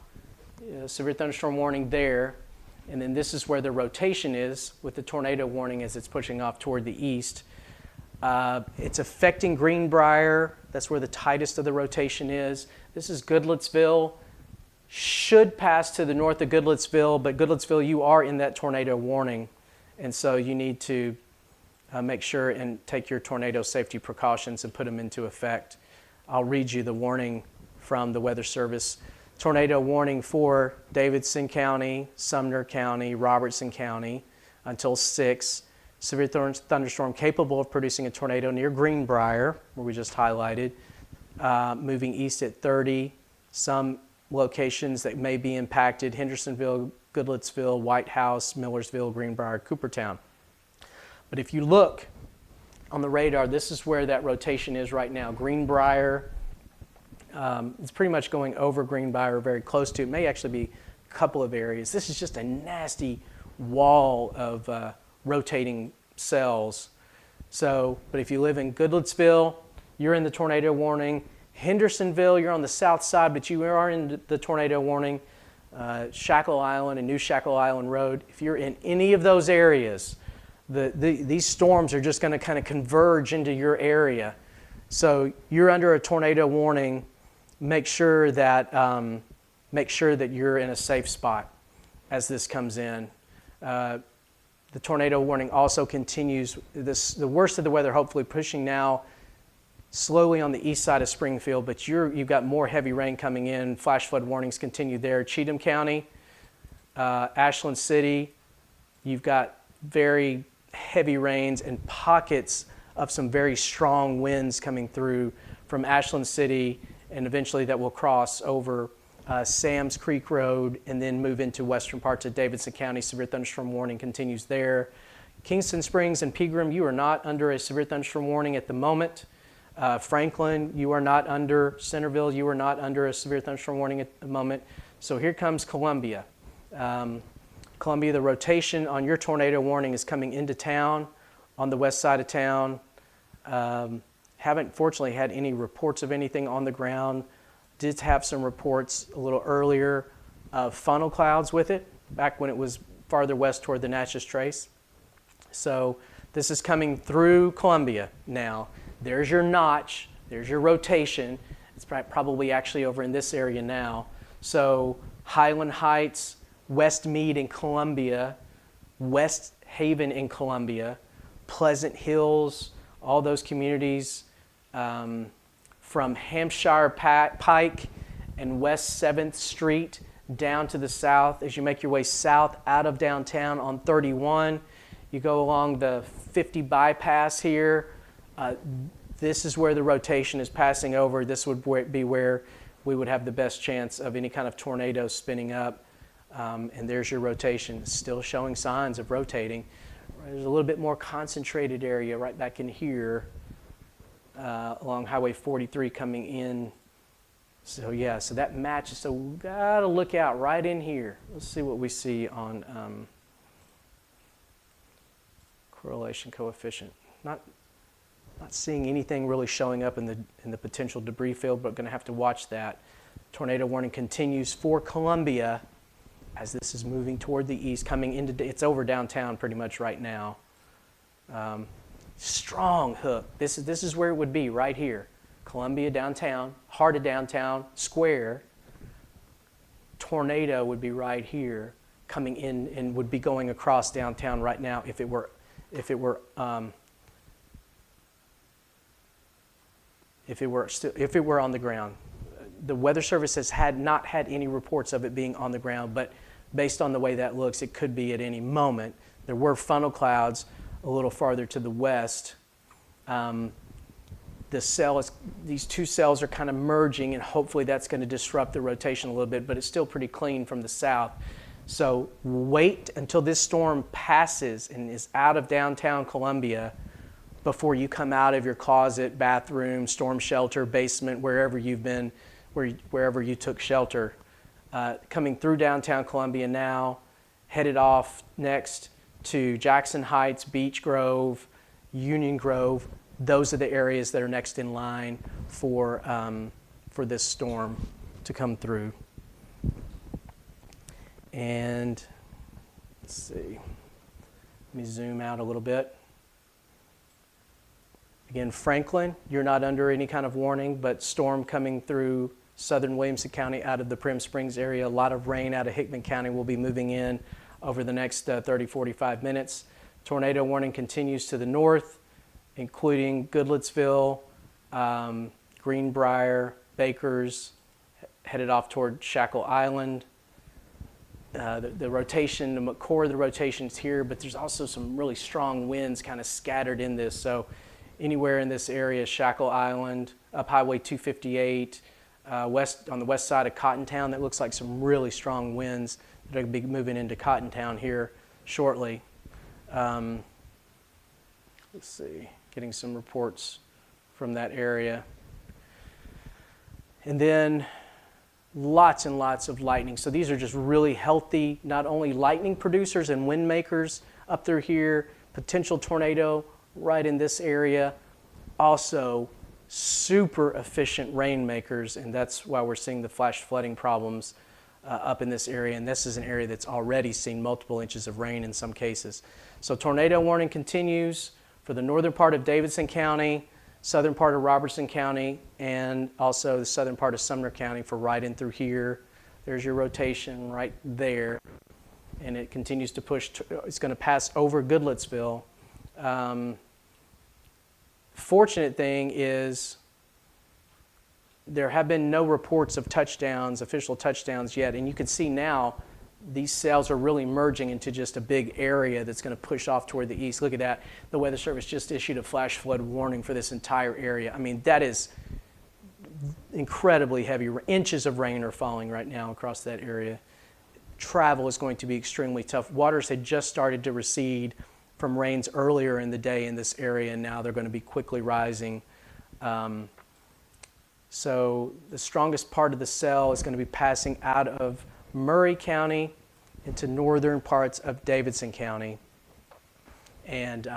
Severe thunderstorm warning there. And then this is where the rotation is with the tornado warning as it's pushing off toward the east. It's affecting Greenbrier. That's where the tightest of the rotation is. This is Goodlettsville. Should pass to the north of Goodlettsville, but Goodlettsville, you are in that tornado warning. And so you need to make sure and take your tornado safety precautions and put them into effect. I'll read you the warning from the Weather Service. Tornado warning for Davidson County, Sumner County, Robertson County until 6. Severe thunderstorm capable of producing a tornado near Greenbrier, where we just highlighted, moving east at 30. Some locations that may be impacted: Hendersonville, Goodlettsville, White House, Millersville, Greenbrier, Coopertown. But if you look on the radar, this is where that rotation is right now. Greenbrier, it's pretty much going over Greenbrier, very close to it. May actually be a couple of areas. This is just a nasty wall of rotating cells. So, but if you live in Goodlettsville, you're in the tornado warning. Hendersonville, you're on the south side, but you are in the tornado warning. Shackle Island and New Shackle Island Road, if you're in any of those areas, these storms are just going to kind of converge into your area. So you're under a tornado warning. Make sure that you're in a safe spot as this comes in. The tornado warning also continues. The worst of the weather hopefully pushing now slowly on the east side of Springfield, but you've got more heavy rain coming in. Flash flood warnings continue there. Cheatham County, Ashland City, you've got very heavy rains and pockets of some very strong winds coming through from Ashland City, and eventually that will cross over Sam's Creek Road and then move into western parts of Davidson County. Severe thunderstorm warning continues there. Kingston Springs and Pegram, you are not under a severe thunderstorm warning at the moment. Franklin, you are not under. Centerville, you are not under a severe thunderstorm warning at the moment. So here comes Columbia. Columbia, the rotation on your tornado warning is coming into town on the west side of town. Haven't fortunately had any reports of anything on the ground. Did have some reports a little earlier of funnel clouds with it, back when it was farther west toward the Natchez Trace. So this is coming through Columbia now. There's your notch, there's your rotation. It's probably actually over in this area now. So Highland Heights, West Meade in Columbia, West Haven in Columbia, Pleasant Hills, all those communities, from Hampshire Pike and West 7th Street down to the south. As you make your way south out of downtown on 31, you go along the 50 bypass here. This is where the rotation is passing over. This would be where we would have the best chance of any kind of tornado spinning up. And there's your rotation. It's still showing signs of rotating. There's a little bit more concentrated area right back in here along Highway 43 coming in. So yeah, so that matches. So we got to look out right in here. Let's see what we see on correlation coefficient. Not seeing anything really showing up in the potential debris field, but going to have to watch that. Tornado warning continues for Columbia as this is moving toward the east, coming into, it's over downtown pretty much right now. Strong hook. This is where it would be, right here. Columbia downtown, heart of downtown, square. Tornado would be right here, coming in and would be going across downtown right now if it were on the ground. The Weather Service has not had any reports of it being on the ground, but based on the way that looks, it could be at any moment. There were funnel clouds a little farther to the west. These two cells are kind of merging, and hopefully that's going to disrupt the rotation a little bit, but it's still pretty clean from the south. So wait until this storm passes and is out of downtown Columbia before you come out of your closet, bathroom, storm shelter, basement, wherever you've been, wherever you took shelter. Coming through downtown Columbia now, headed off next to Jackson Heights, Beech Grove, Union Grove. Those are the areas that are next in line for this storm to come through. And let's see, let me zoom out a little bit. Again, Franklin, you're not under any kind of warning, but storm coming through southern Williamson County out of the Prim Springs area. A lot of rain out of Hickman County will be moving in over the next 30-45 minutes. Tornado warning continues to the north, including Goodlettsville, Greenbrier, Bakers, headed off toward Shackle Island. The rotation, the core of the rotation is here, but there's also some really strong winds kind of scattered in this. So anywhere in this area, Shackle Island, up Highway 258, west on the west side of Cottontown, that looks like some really strong winds that are going to be moving into Cottontown here shortly. Let's see, getting some reports from that area. And then lots and lots of lightning. So these are just really healthy, not only lightning producers and wind makers up through here, potential tornado right in this area, also super efficient rain makers, and that's why we're seeing the flash flooding problems up in this area. And this is an area that's already seen multiple inches of rain in some cases. So tornado warning continues for the northern part of Davidson County, southern part of Robertson County, and also the southern part of Sumner County for right in through here. There's your rotation right there. And it continues to push, it's going to pass over Goodlettsville. Fortunate thing is there have been no reports of touchdowns, official touchdowns yet, and you can see now these cells are really merging into just a big area that's going to push off toward the east. Look at that. The Weather Service just issued a flash flood warning for this entire area. I mean, that is incredibly heavy. Inches of rain are falling right now across that area. Travel is going to be extremely tough. Waters had just started to recede from rains earlier in the day in this area, and now they're going to be quickly rising. So the strongest part of the cell is going to be passing out of Murray County into northern parts of Davidson County, and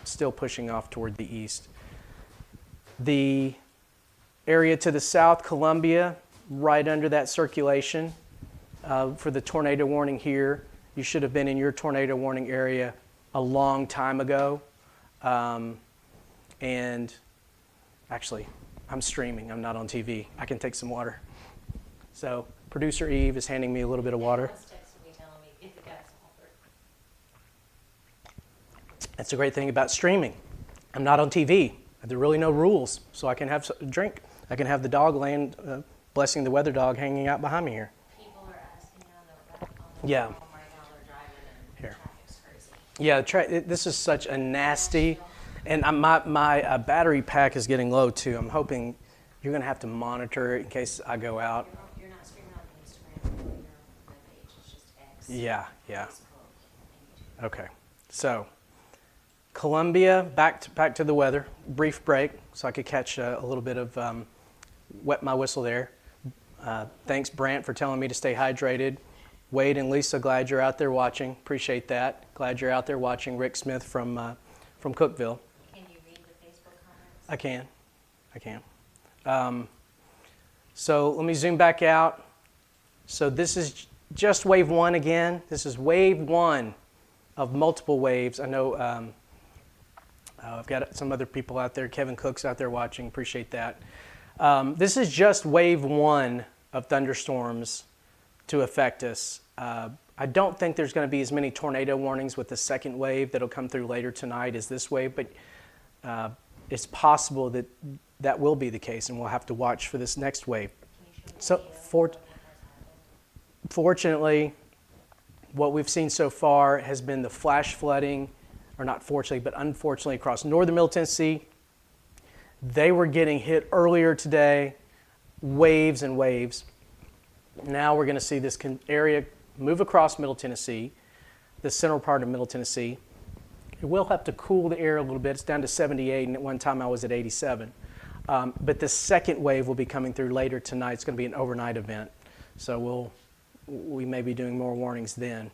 still pushing off toward the east. The area to the south, Columbia, right under that circulation for the tornado warning here. You should have been in your tornado warning area a long time ago. And actually, I'm streaming. I'm not on TV. I can take some water. So producer Eve is handing me a little bit of water. That's the great thing about streaming. I'm not on TV. There are really no rules, so I can have a drink. I can have the dog laying, blessing the weather dog hanging out behind me here. People are asking now that yeah. Home right now, they're driving and here. Traffic's crazy. Yeah, this is such a nasty, and my battery pack is getting low too. I'm hoping you're going to have to monitor it in case I go out. You're not streaming on Instagram or your webpage. It's just X. Yeah. Facebook, okay, so Columbia, back to the weather. Brief break so I could catch a little bit of wet my whistle there. Thanks, Brant, for telling me to stay hydrated. Wade and Lisa, glad you're out there watching. Appreciate that. Glad you're out there watching. Rick Smith from Cookeville. Can you read the Facebook comments? I can. So let me zoom back out. So this is just wave one again. This is wave one of multiple waves. I know I've got some other people out there. Kevin Cook's out there watching. Appreciate that. This is just wave one of thunderstorms to affect us. I don't think there's going to be as many tornado warnings with the second wave that'll come through later tonight as this wave, but it's possible that that will be the case, and we'll have to watch for this next wave. So fortunately, what we've seen so far has been the flash flooding, or not fortunately, but unfortunately, across northern Middle Tennessee. They were getting hit earlier today, waves and waves. Now we're going to see this area move across Middle Tennessee, the central part of Middle Tennessee. It will have to cool the air a little bit. It's down to 78, and at one time I was at 87. But the second wave will be coming through later tonight. It's going to be an overnight event. So we may be doing more warnings then.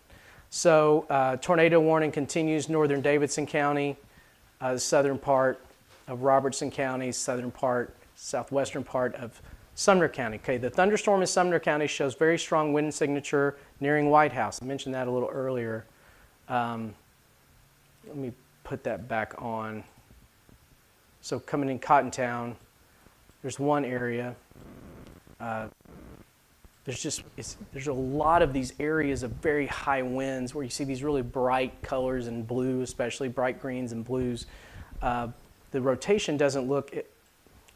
So tornado warning continues northern Davidson County, the southern part of Robertson County, southern part, southwestern part of Sumner County. Okay, the thunderstorm in Sumner County shows very strong wind signature nearing White House. I mentioned that a little earlier. Let me put that back on. So coming in Cottontown, there's one area. There's a lot of these areas of very high winds where you see these really bright colors and blue, especially bright greens and blues. The rotation doesn't look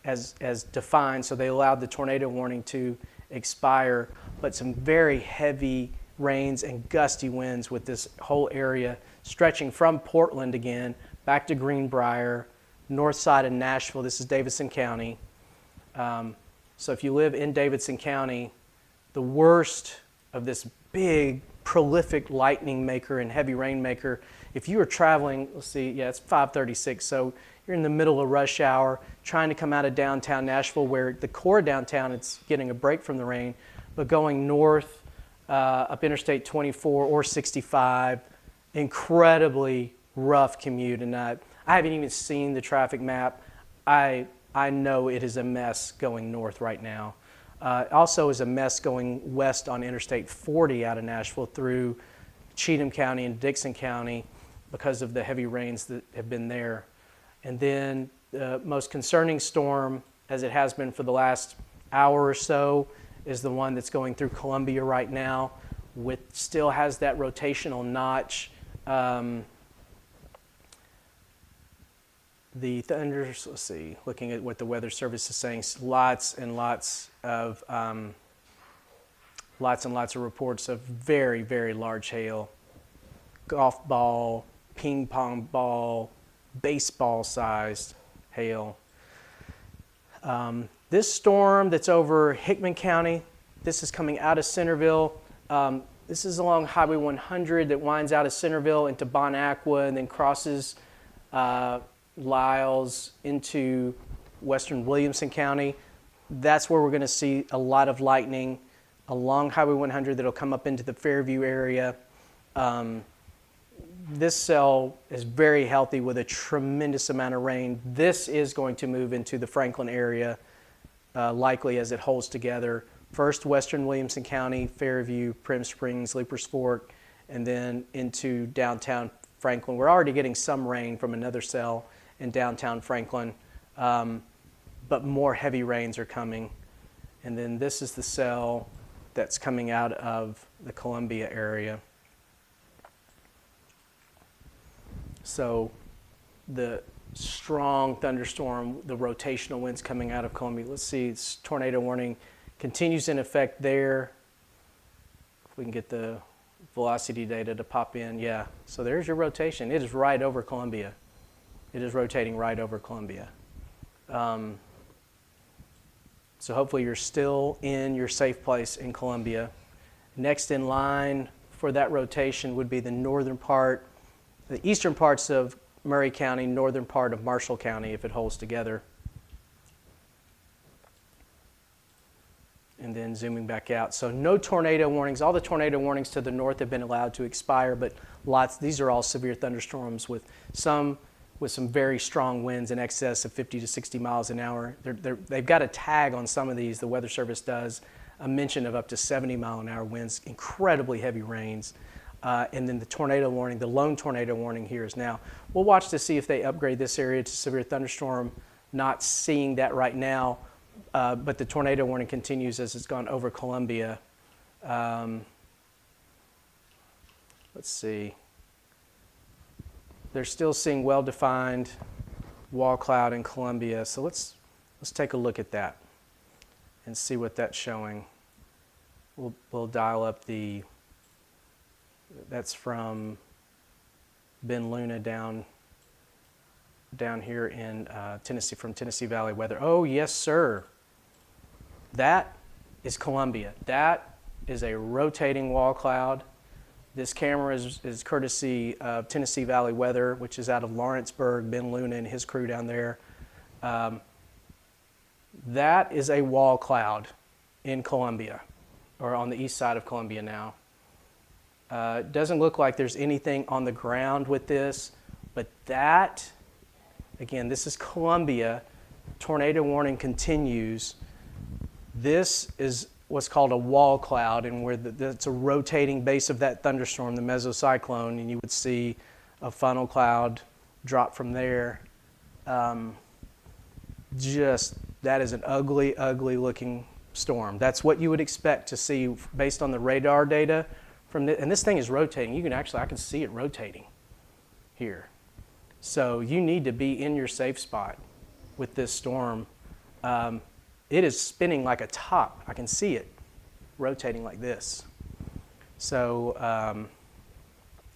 as defined, so they allowed the tornado warning to expire, but some very heavy rains and gusty winds with this whole area stretching from Portland again back to Greenbrier, north side of Nashville. This is Davidson County. So if you live in Davidson County, the worst of this big, prolific lightning maker and heavy rain maker, if you are traveling, let's see, yeah, it's 5:36, so you're in the middle of rush hour, trying to come out of downtown Nashville, where the core downtown, it's getting a break from the rain, but going north up Interstate 24 or 65, incredibly rough commute. And I haven't even seen the traffic map. I know it is a mess going north right now. Also is a mess going west on Interstate 40 out of Nashville through Cheatham County and Dixon County because of the heavy rains that have been there. And then the most concerning storm, as it has been for the last hour or so, is the one that's going through Columbia right now, still has that rotational notch. The thunders, let's see, looking at what the Weather Service is saying, lots and lots of reports of very, very large hail, golf ball, ping pong ball, baseball-sized hail. This storm that's over Hickman County, this is coming out of Centerville. This is along Highway 100 that winds out of Centerville into Bon Aqua and then crosses Lyles into western Williamson County. That's where we're going to see a lot of lightning along Highway 100 that'll come up into the Fairview area. This cell is very healthy with a tremendous amount of rain. This is going to move into the Franklin area, likely as it holds together. First, western Williamson County, Fairview, Prim Springs, Leapers Fork, and then into downtown Franklin. We're already getting some rain from another cell in downtown Franklin, but more heavy rains are coming. And then this is the cell that's coming out of the Columbia area. So the strong thunderstorm, the rotational winds coming out of Columbia. Let's see, it's tornado warning continues in effect there. If we can get the velocity data to pop in, yeah. So there's your rotation. It is right over Columbia. It is rotating right over Columbia. So hopefully you're still in your safe place in Columbia. Next in line for that rotation would be the northern part, the eastern parts of Murray County, northern part of Marshall County, if it holds together. And then zooming back out. So no tornado warnings. All the tornado warnings to the north have been allowed to expire, but these are all severe thunderstorms with some very strong winds in excess of 50 to 60 miles an hour. They've got a tag on some of these, the Weather Service does, a mention of up to 70 mile an hour winds, incredibly heavy rains. And then the tornado warning, the lone tornado warning here is now. We'll watch to see if they upgrade this area to severe thunderstorm. Not seeing that right now, but the tornado warning continues as it's gone over Columbia. let's see. They're still seeing well-defined wall cloud in Columbia. So let's take a look at that and see what that's showing. We'll dial up that's from Ben Luna down here in Tennessee, from Tennessee Valley Weather. Oh, yes, sir. That is Columbia. That is a rotating wall cloud. This camera is courtesy of Tennessee Valley Weather, which is out of Lawrenceburg, Ben Luna and his crew down there. That is a wall cloud in Columbia, or on the east side of Columbia now. It doesn't look like there's anything on the ground with this, but that, again, this is Columbia. Tornado warning continues. This is what's called a wall cloud, and where it's a rotating base of that thunderstorm, the mesocyclone, and you would see a funnel cloud drop from there. That is an ugly, ugly looking storm. That's what you would expect to see based on the radar data from and this thing is rotating. I can see it rotating here. So you need to be in your safe spot with this storm. It is spinning like a top. I can see it rotating like this. So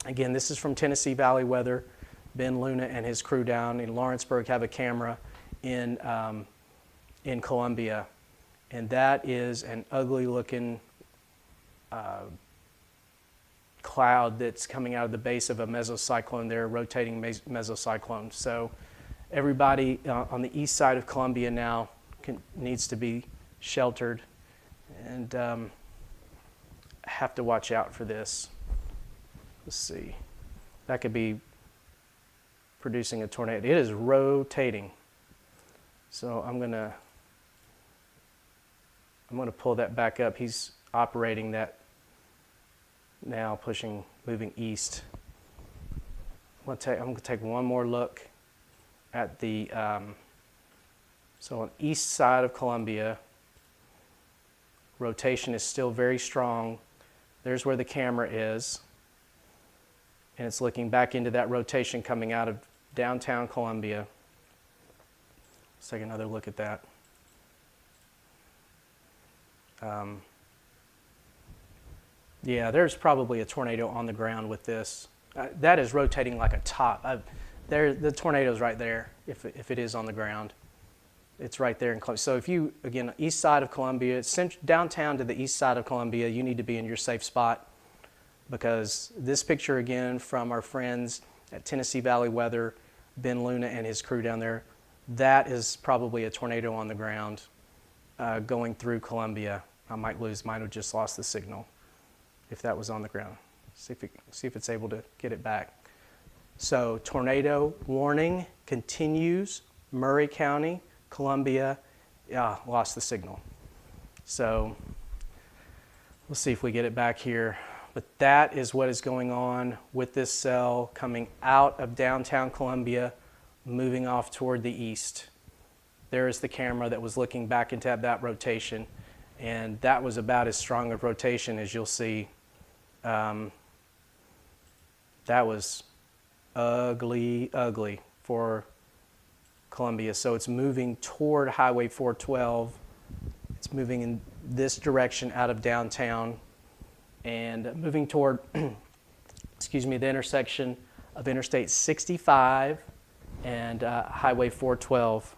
again, this is from Tennessee Valley Weather. Ben Luna and his crew down in Lawrenceburg have a camera in Columbia, and that is an ugly looking cloud that's coming out of the base of a mesocyclone there, rotating mesocyclone. So everybody on the east side of Columbia now needs to be sheltered and have to watch out for this. Let's see. That could be producing a tornado. It is rotating. So I'm gonna pull that back up. He's operating that now, moving east. I'm gonna take one more look at the so on east side of Columbia, rotation is still very strong. There's where the camera is, and it's looking back into that rotation coming out of downtown Columbia. Let's take another look at that. Yeah, there's probably a tornado on the ground with this. That is rotating like a top. The tornado's right there, if it is on the ground. It's right there in Columbia. So if you, again, east side of Columbia, downtown to the east side of Columbia, you need to be in your safe spot, because this picture, again, from our friends at Tennessee Valley Weather, Ben Luna and his crew down there, that is probably a tornado on the ground going through Columbia. I might have just lost the signal if that was on the ground. See if it's able to get it back. So tornado warning continues, Murray County, Columbia. Lost the signal. So we'll see if we get it back here. But that is what is going on with this cell coming out of downtown Columbia, moving off toward the east. There is the camera that was looking back into that rotation, and that was about as strong a rotation as you'll see. That was ugly, ugly for Columbia. So it's moving toward Highway 412. It's moving in this direction out of downtown and moving toward, the intersection of Interstate 65 and Highway 412.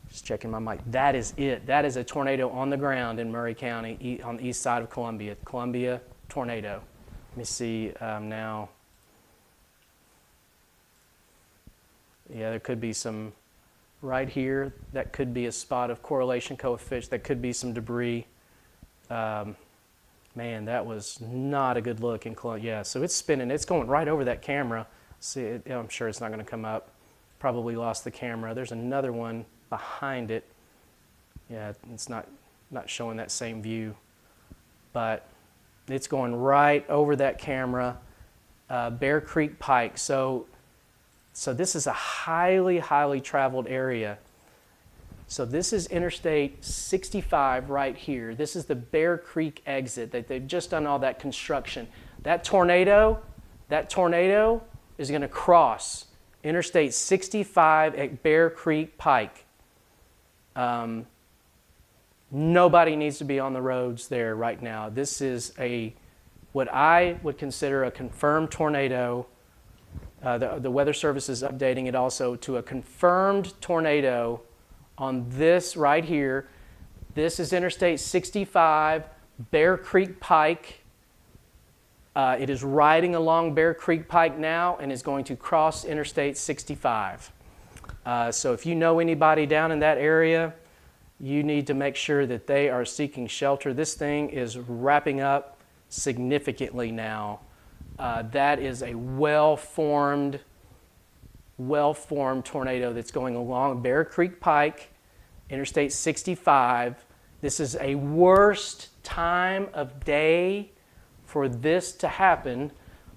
Just checking my mic. That is it. That is a tornado on the ground in Murray County on the east side of Columbia. Columbia tornado. Let me see now. Yeah, there could be some right here. That could be a spot of correlation coefficient. That could be some debris. Man, that was not a good look in Columbia. Yeah, so it's spinning. It's going right over that camera. See, I'm sure it's not going to come up. Probably lost the camera. There's another one behind it. Yeah, it's not showing that same view, but it's going right over that camera. Bear Creek Pike. So this is a highly, highly traveled area. So this is Interstate 65 right here. This is the Bear Creek exit that they've just done all that construction. That tornado is going to cross Interstate 65 at Bear Creek Pike. Nobody needs to be on the roads there right now. This is what I would consider a confirmed tornado. The Weather Service is updating it also to a confirmed tornado on this right here. This is Interstate 65, Bear Creek Pike. It is riding along Bear Creek Pike now and is going to cross Interstate 65. So if you know anybody down in that area, you need to make sure that they are seeking shelter. This thing is wrapping up significantly now. That is a well-formed tornado that's going along Bear Creek Pike, Interstate 65. This is a worst time of day for this to happen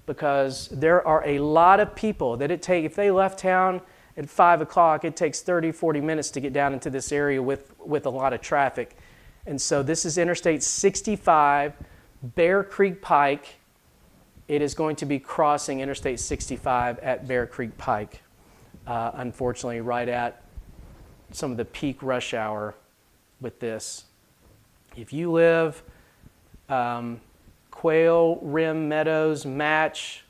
because there are a lot of people that if they left town at 5 o'clock, it takes 30, 40 minutes to get down into this area with a lot of traffic. And so this is Interstate 65, Bear Creek Pike. It is going to be crossing Interstate 65 at Bear Creek Pike, unfortunately, right at some of the peak rush hour with this. If you live Quail, Rim, Meadows, Match,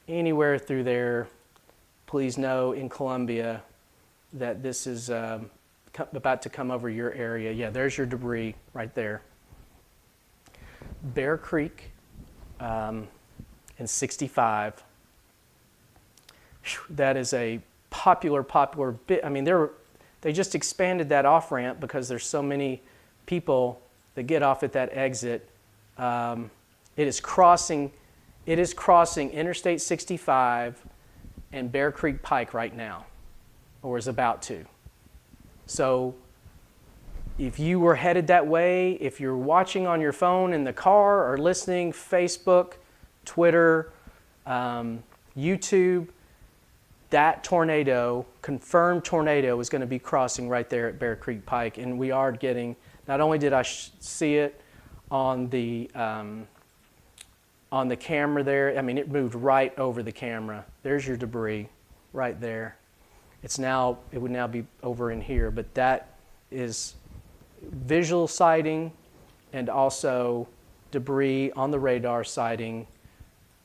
anywhere through there, please know in Columbia that this is about to come over your area. Yeah, there's your debris right there. Bear Creek and 65. That is a popular bit. I mean, they just expanded that off-ramp because there's so many people that get off at that exit. It is crossing Interstate 65 and Bear Creek Pike right now, or is about to. So if you were headed that way, if you're watching on your phone in the car or listening, Facebook, Twitter, YouTube, that tornado, confirmed tornado, is going to be crossing right there at Bear Creek Pike. And we are getting, not only did I see it on the camera there, I mean, it moved right over the camera. There's your debris right there. It would now be over in here, but that is visual sighting and also debris on the radar sighting.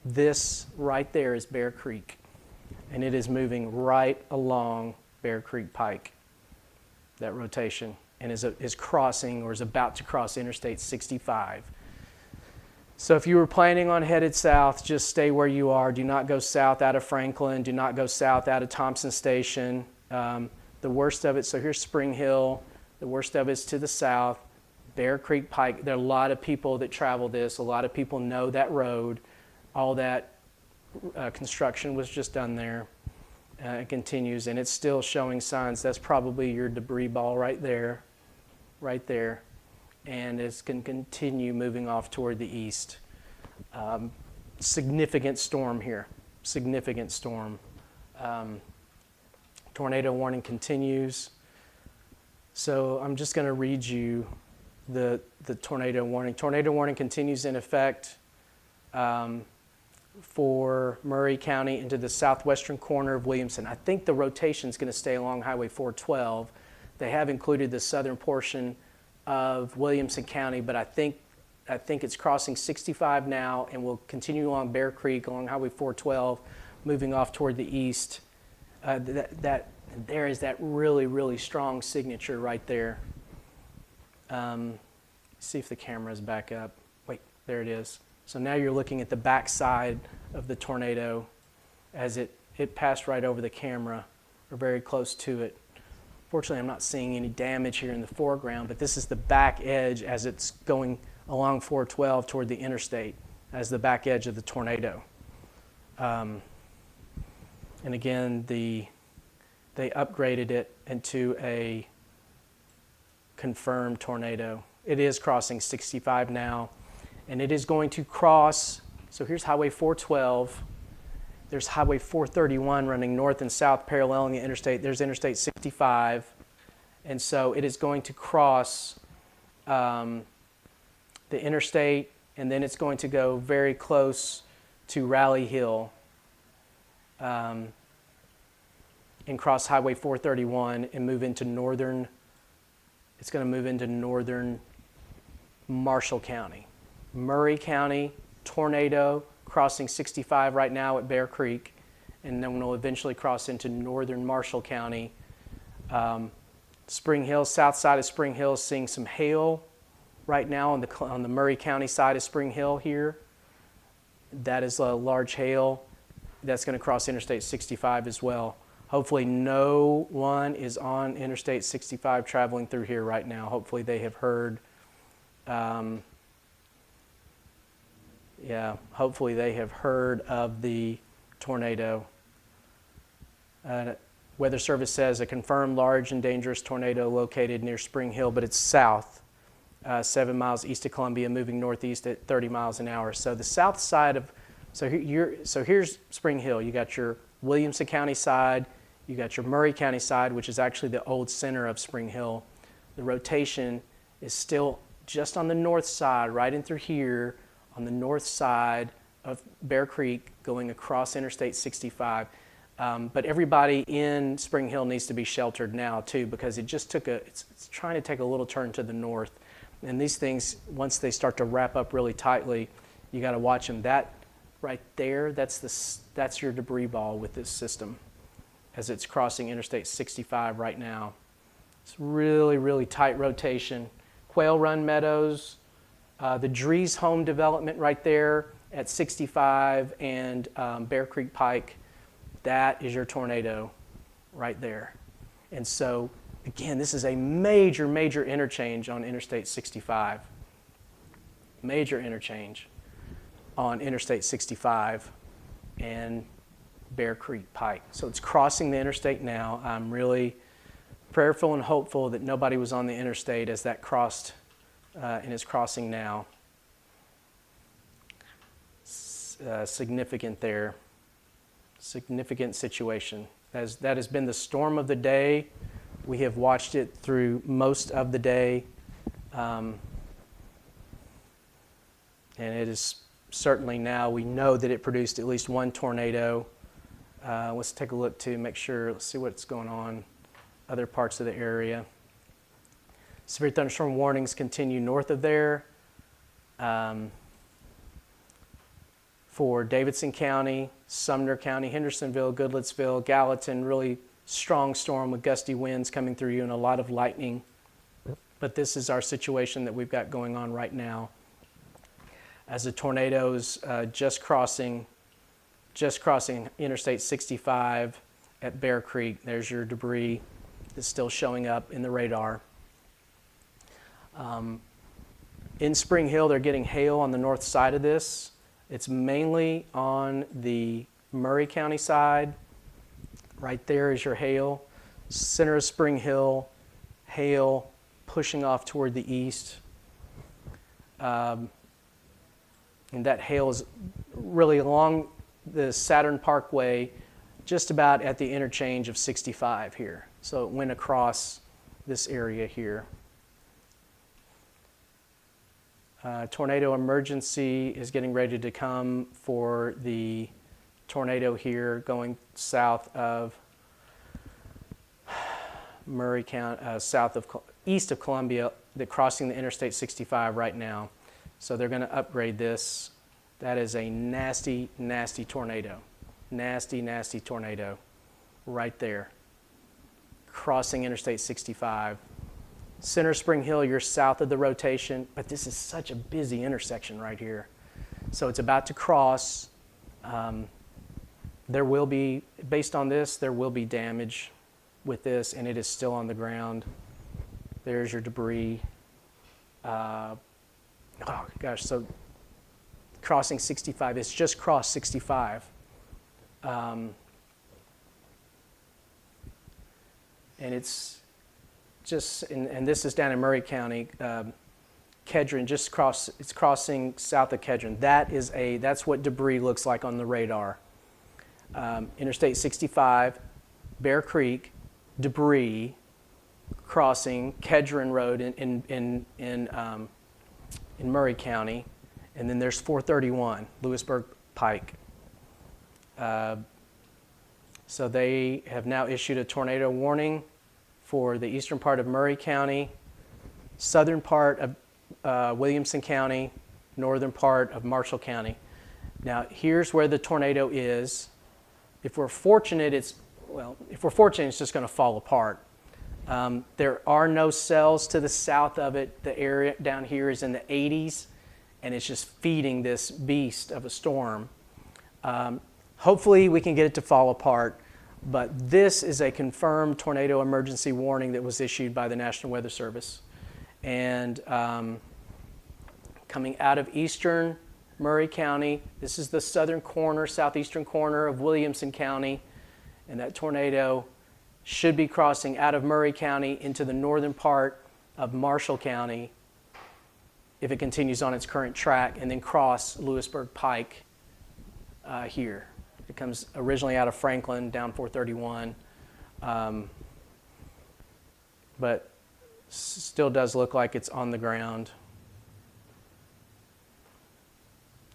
This right there is Bear Creek, and it is moving right along Bear Creek Pike, that rotation, and is crossing or is about to cross Interstate 65. So if you were planning on headed south, just stay where you are. Do not go south out of Franklin. Do not go south out of Thompson Station. The worst of it, so here's Spring Hill. The worst of it's to the south, Bear Creek Pike. There are a lot of people that travel this. A lot of people know that road. All that construction was just done there. It continues, and it's still showing signs. That's probably your debris ball right there. And it's going to continue moving off toward the east. Significant storm here. Significant storm. Tornado warning continues. So I'm just going to read you the tornado warning. Tornado warning continues in effect for Murray County into the southwestern corner of Williamson. I think the rotation is going to stay along Highway 412. They have included the southern portion of Williamson County, but I think it's crossing 65 now and will continue along Bear Creek along Highway 412, moving off toward the east. There is that really, really strong signature right there. See if the camera's back up. Wait, there it is. So now you're looking at the back side of the tornado as it passed right over the camera or very close to it. Fortunately, I'm not seeing any damage here in the foreground, but this is the back edge as it's going along 412 toward the interstate as the back edge of the tornado. And again, they upgraded it into a confirmed tornado. It is crossing 65 now, and it is going to cross. So here's Highway 412. There's Highway 431 running north and south paralleling the interstate. There's Interstate 65. And so it is going to cross the interstate and then it's going to go very close to Rally Hill and cross Highway 431 and move into northern, it's going to move into northern Marshall County. Murray County, tornado, crossing 65 right now at Bear Creek, and then we'll eventually cross into northern Marshall County. Spring Hill, south side of Spring Hill, seeing some hail right now on the Murray County side of Spring Hill here. That is a large hail. That's going to cross Interstate 65 as well. Hopefully no one is on Interstate 65 traveling through here right now. Hopefully they have heard, hopefully they have heard of the tornado. Weather Service says a confirmed large and dangerous tornado located near Spring Hill, but it's south, 7 miles east of Columbia, moving northeast at 30 miles an hour. So the south side of, so here's Spring Hill. You got your Williamson County side, you got your Murray County side, which is actually the old center of Spring Hill. The rotation is still just on the north side, right in through here, on the north side of Bear Creek, going across Interstate 65. But everybody in Spring Hill needs to be sheltered now too, because it just took it's trying to take a little turn to the north. And these things, once they start to wrap up really tightly, you got to watch them. That right there, that's your debris ball with this system as it's crossing Interstate 65 right now. It's really, really tight rotation. Quail Run Meadows, the Drees Home development right there at 65 and Bear Creek Pike. That is your tornado right there. And so, again, this is a major, major interchange on Interstate 65. Major interchange on Interstate 65 and Bear Creek Pike. So it's crossing the interstate now. I'm really prayerful and hopeful that nobody was on the interstate as that crossed and is crossing now. Significant there. Significant situation. That has been the storm of the day. We have watched it through most of the day. And it is certainly now, we know that it produced at least one tornado. Let's take a look to make sure, let's see what's going on other parts of the area. Severe thunderstorm warnings continue north of there. For Davidson County, Sumner County, Hendersonville, Goodlettsville, Gallatin, really strong storm with gusty winds coming through you and a lot of lightning. But this is our situation that we've got going on right now. As the tornadoes just crossing Interstate 65 at Bear Creek. There's your debris that's still showing up in the radar. In Spring Hill, they're getting hail on the north side of this. It's mainly on the Murray County side. Right there is your hail. Center of Spring Hill, hail pushing off toward the east. And that hail is really along the Saturn Parkway, just about at the interchange of 65 here. So it went across this area here. Tornado emergency is getting ready to come for the tornado here going south of Murray County, east of Columbia. They're crossing the Interstate 65 right now. So they're going to upgrade this. That is a nasty, nasty tornado. Nasty, nasty tornado right there. Crossing Interstate 65. Center Spring Hill, you're south of the rotation, but this is such a busy intersection right here. So it's about to cross. There will be, based on this, there will be damage with this, and it is still on the ground. There's your debris. Oh gosh, so crossing 65, it's just crossed 65. And it's just, and this is down in Murray County, Kedron, it's crossing south of Kedron. That's what debris looks like on the radar. Interstate 65, Bear Creek, debris crossing Kedron Road in Murray County, And then there's 431, Lewisburg Pike. So they have now issued a tornado warning for the eastern part of Murray County, southern part of Williamson County, northern part of Marshall County. Now, here's where the tornado is. If we're fortunate, it's just going to fall apart. There are no cells to the south of it. The area down here is in the 80s, and it's just feeding this beast of a storm. Hopefully, we can get it to fall apart, but this is a confirmed tornado emergency warning that was issued by the National Weather Service. And coming out of eastern Murray County, this is the southern corner, southeastern corner of Williamson County, and that tornado should be crossing out of Murray County into the northern part of Marshall County if it continues on its current track, and then cross Lewisburg Pike here. It comes originally out of Franklin, down 431, but still does look like it's on the ground.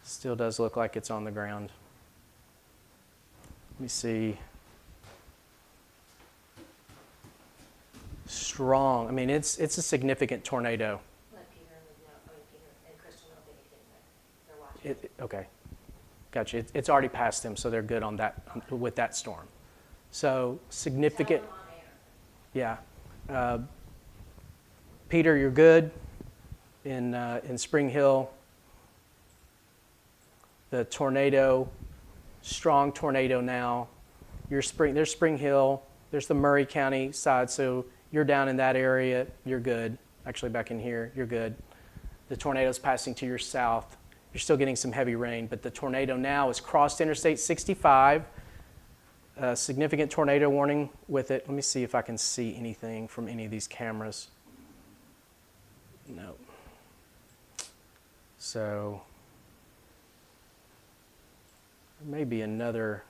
Still does look like it's on the ground. Let me see. Strong. I mean, it's a significant tornado. Let Peter know, Peter and Crystal know if anything, they're watching. Okay. Gotcha. It's already passed them, so they're good on that with that storm. So significant. Tell them on air. Yeah. Peter, you're good in Spring Hill. The tornado, strong tornado now. There's Spring Hill. There's the Murray County side, so you're down in that area. You're good. Actually, back in here, you're good. The tornado's passing to your south. You're still getting some heavy rain, but the tornado now has crossed Interstate 65. A significant tornado warning with it. Let me see if I can see anything from any of these cameras. No. So there may be another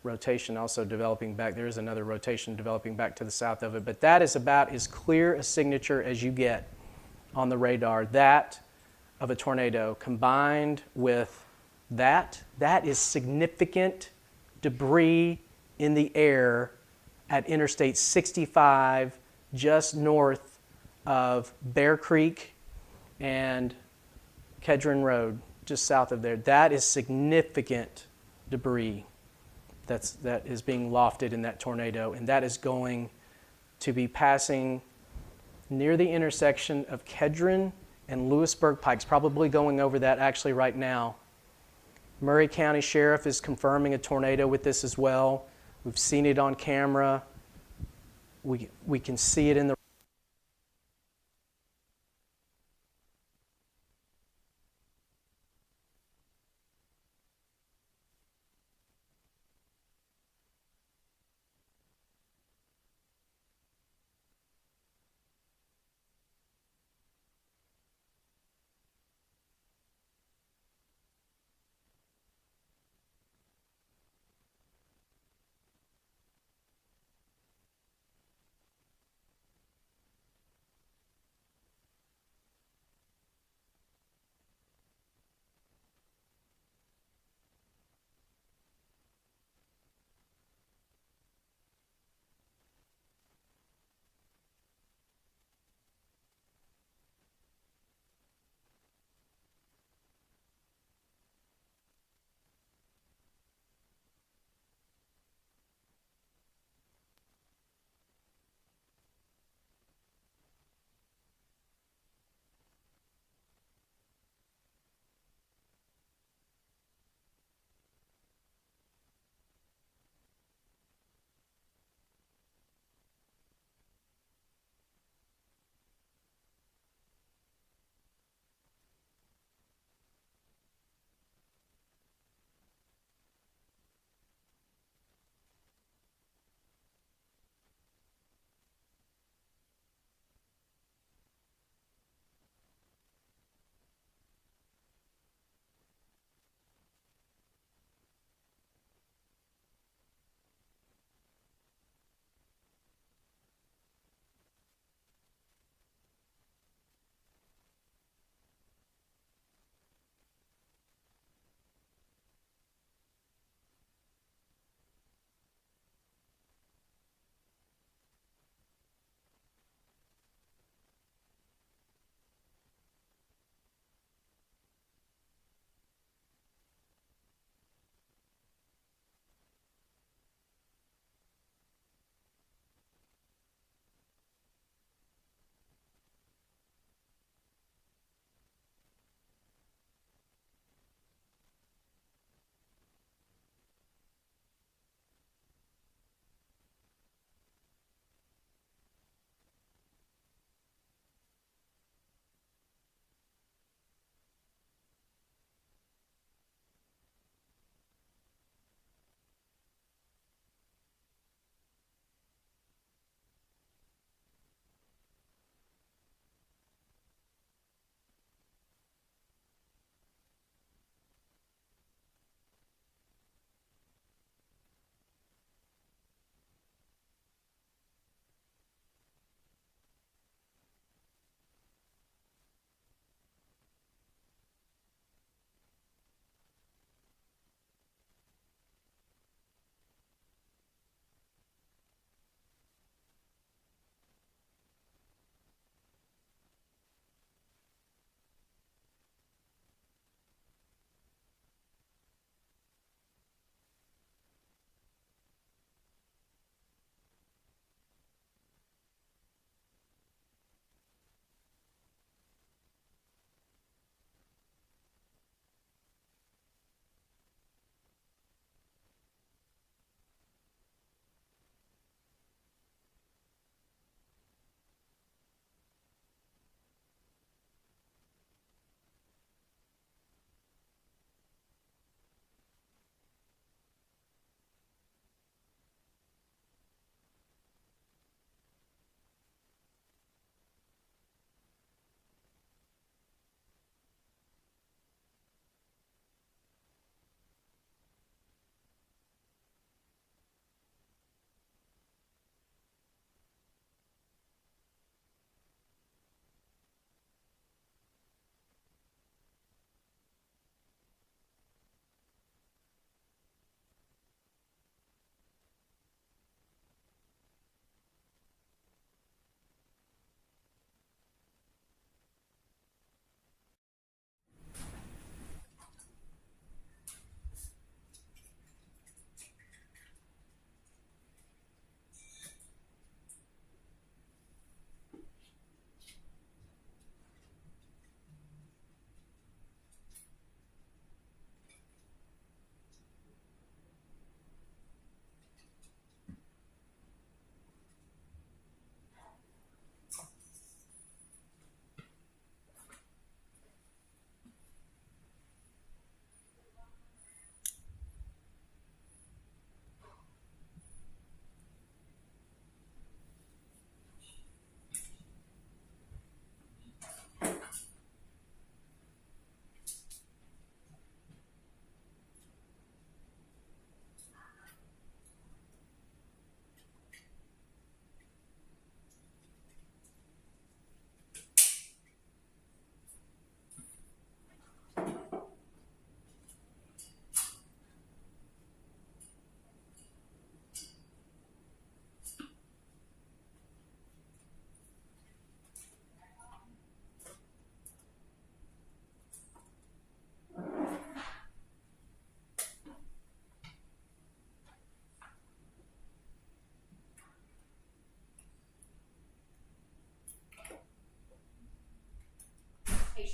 rotation also developing back. There is another rotation developing back to the south of it, but that is about as clear a signature as you get on the radar. That of a tornado combined with that is significant debris in the air at Interstate 65 just north of Bear Creek and Kedron Road, just south of there. That is significant debris that is being lofted in that tornado, and that is going to be passing near the intersection of Kedron and Lewisburg Pikes, probably going over that actually right now. Murray County Sheriff is confirming a tornado with this as well. We've seen it on camera. We can see it in the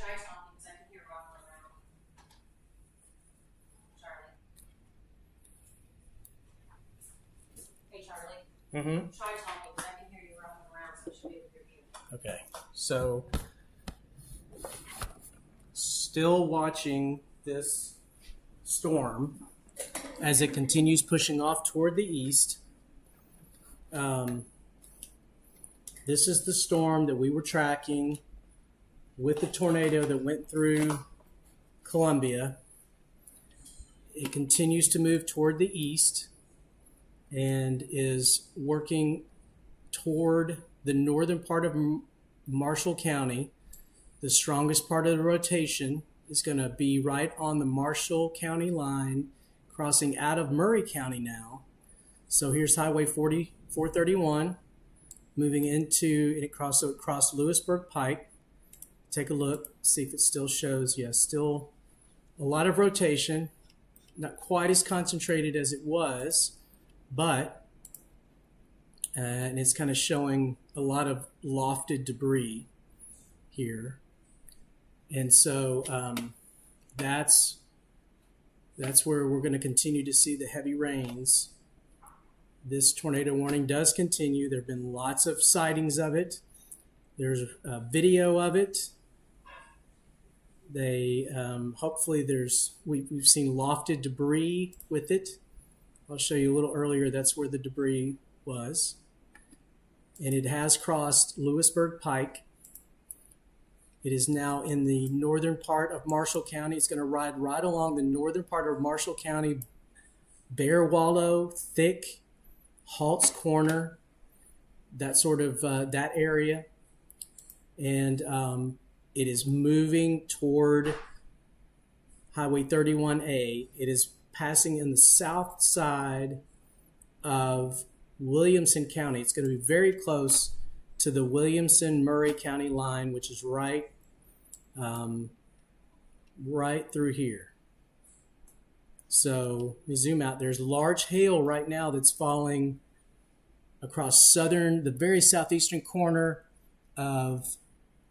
try talking because I can hear rocking around. Charlie. Hey, Charlie. Mm-hmm. Try talking because I can hear you rocking around, so I should be able to hear you. Okay, so still watching this storm as it continues pushing off toward the east. This is the storm that we were tracking with the tornado that went through Columbia. It continues to move toward the east and is working toward the northern part of Marshall County. The strongest part of the rotation is going to be right on the Marshall County line, crossing out of Murray County now. So here's Highway 431 moving into, and it crossed Lewisburg Pike. Take a look, see if it still shows. Yes, still a lot of rotation, not quite as concentrated as it was, but and it's kind of showing a lot of lofted debris here. And so that's where we're going to continue to see the heavy rains. This tornado warning does continue. There have been lots of sightings of it. There's a video of it. They hopefully we've seen lofted debris with it. I'll show you a little earlier. That's where the debris was, and it has crossed Lewisburg Pike. It is now in the northern part of Marshall County. It's going to ride right along the northern part of Marshall County, Bear Wallow, Thick, Halt's Corner, that sort of that area. And it is moving toward Highway 31A. It is passing in the south side of Williamson County. It's going to be very close to the Williamson-Murray County line, which is right through here. So we zoom out. There's large hail right now that's falling across the very southeastern corner of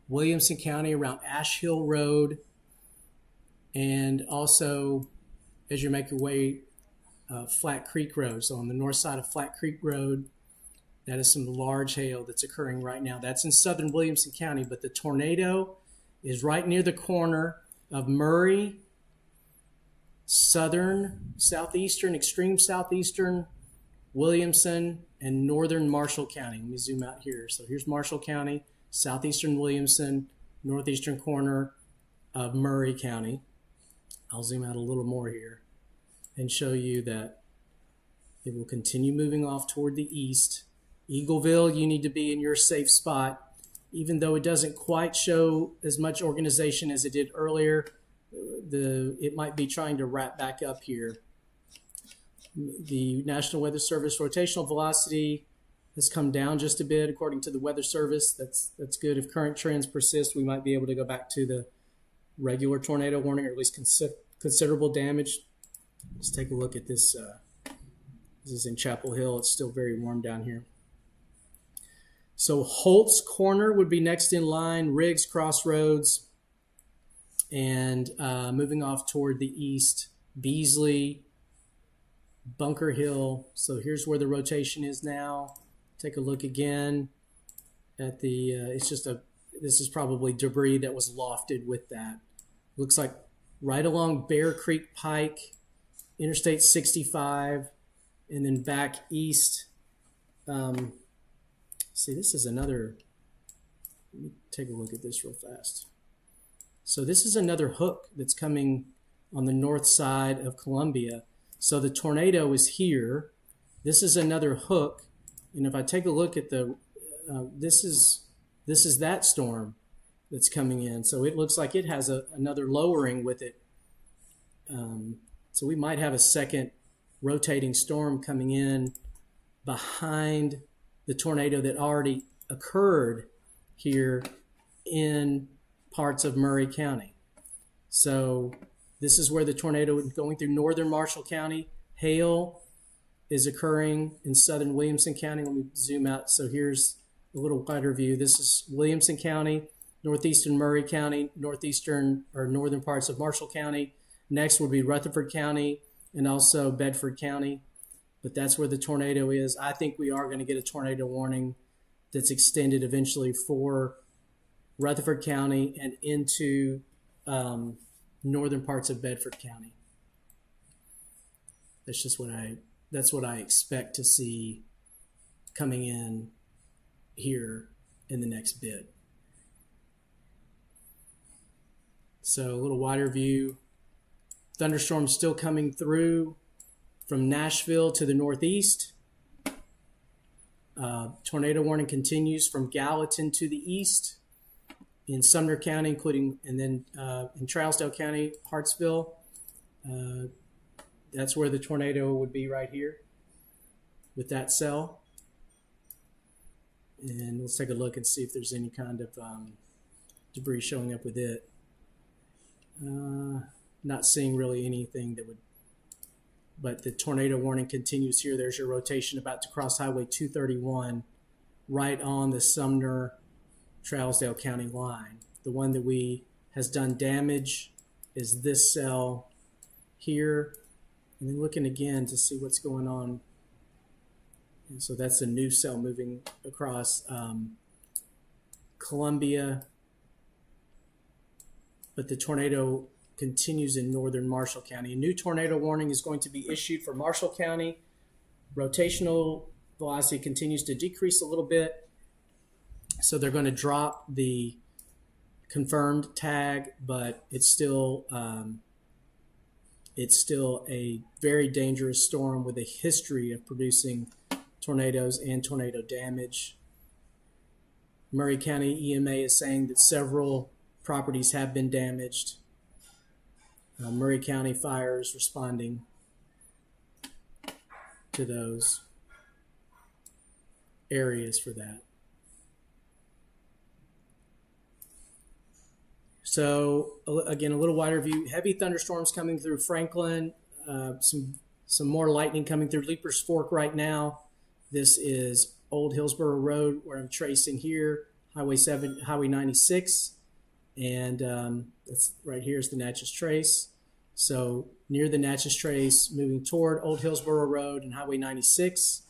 Williamson County around Ash Hill Road, and also as you make your way Flat Creek Road. So on the north side of Flat Creek Road, that is some large hail that's occurring right now. That's in southern Williamson County, but the tornado is right near the corner of Murray, southern, southeastern, extreme southeastern, Williamson, and northern Marshall County. Let me zoom out here. So here's Marshall County, southeastern Williamson, northeastern corner of Murray County. I'll zoom out a little more here and show you that it will continue moving off toward the east. Eagleville, you need to be in your safe spot. Even though it doesn't quite show as much organization as it did earlier, it might be trying to wrap back up here. The National Weather Service rotational velocity has come down just a bit according to the Weather Service. That's good. If current trends persist, we might be able to go back to the regular tornado warning, or at least considerable damage. Let's take a look at this. This is in Chapel Hill. It's still very warm down here. So Holt's Corner would be next in line, Riggs Crossroads, and moving off toward the east, Beasley, Bunker Hill. So here's where the rotation is now. Take a look again at the, this is probably debris that was lofted with that. Looks like right along Bear Creek Pike, Interstate 65, and then back east. See, this is another, let me take a look at this real fast. So this is another hook that's coming on the north side of Columbia. So the tornado is here. This is another hook. And if I take a look at the, this is that storm that's coming in. So it looks like it has another lowering with it. So we might have a second rotating storm coming in behind the tornado that already occurred here in parts of Murray County. So this is where the tornado is going through northern Marshall County. Hail is occurring in southern Williamson County. Let me zoom out. So here's a little wider view. This is Williamson County. northeastern Murray County, northeastern or northern parts of Marshall County. Next would be Rutherford County and also Bedford County. But that's where the tornado is. I think we are going to get a tornado warning that's extended eventually for Rutherford County and into northern parts of Bedford County. That's what I expect to see coming in here in the next bit. So a little wider view. Thunderstorms still coming through from Nashville to the northeast. Tornado warning continues from Gallatin to the east in Sumner County, including, and then in Trousdale County, Hartsville. That's where the tornado would be right here with that cell. And let's take a look and see if there's any kind of debris showing up with it. Not seeing really anything that would, but the tornado warning continues here. There's your rotation about to cross Highway 231 right on the Sumner Trousdale County line. The one that has done damage is this cell here. And then looking again to see what's going on. And so that's a new cell moving across Columbia. But the tornado continues in northern Marshall County. A new tornado warning is going to be issued for Marshall County. Rotational velocity continues to decrease a little bit. So they're going to drop the confirmed tag, but it's still a very dangerous storm with a history of producing tornadoes and tornado damage. Murray County EMA is saying that several properties have been damaged. Murray County Fire is responding to those areas for that. So again, a little wider view. Heavy thunderstorms coming through Franklin. Some more lightning coming through Leapers Fork right now. This is Old Hillsborough Road where I'm tracing here, Highway 96, and that's right here is the Natchez Trace. So near the Natchez Trace, moving toward Old Hillsborough Road and Highway 96,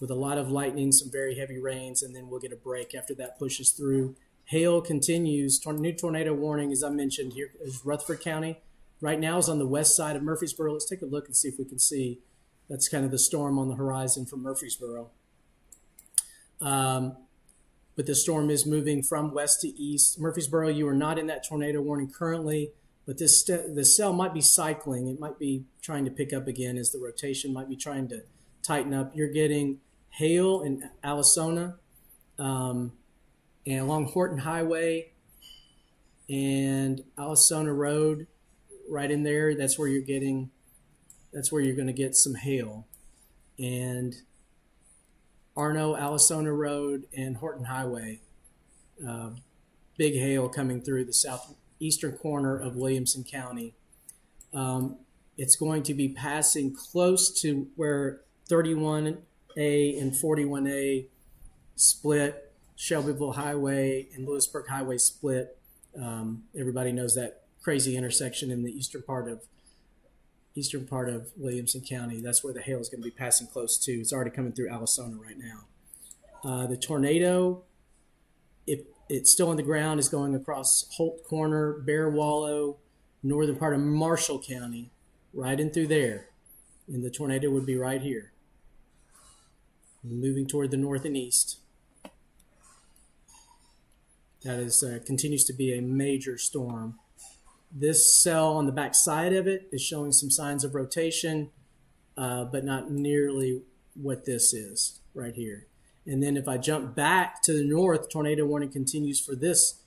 with a lot of lightning, some very heavy rains, and then we'll get a break after that pushes through. Hail continues. New tornado warning, as I mentioned, here is Rutherford County. Right now is on the west side of Murfreesboro. Let's take a look and see if we can see. That's kind of the storm on the horizon from Murfreesboro. But the storm is moving from west to east. Murfreesboro, you are not in that tornado warning currently, but the cell might be cycling. It might be trying to pick up again as the rotation might be trying to tighten up. You're getting hail in Alasona, and along Horton Highway and Alasona Road, right in there. That's where you're going to get some hail. And Arno, Alasona Road, and Horton Highway, big hail coming through the southeastern corner of Williamson County. It's going to be passing close to where 31A and 41A split. Shelbyville Highway and Lewisburg Highway split. Everybody knows that crazy intersection in the eastern part of Williamson County. That's where the hail is going to be passing close to. It's already coming through Alasona right now. The tornado, if it's still on the ground, is going across Holt Corner, Bear Wallow, northern part of Marshall County, right in through there. And the tornado would be right here, moving toward the north and east. That is continues to be a major storm. This cell on the back side of it is showing some signs of rotation, but not nearly what this is right here. And then if I jump back to the north, tornado warning continues for this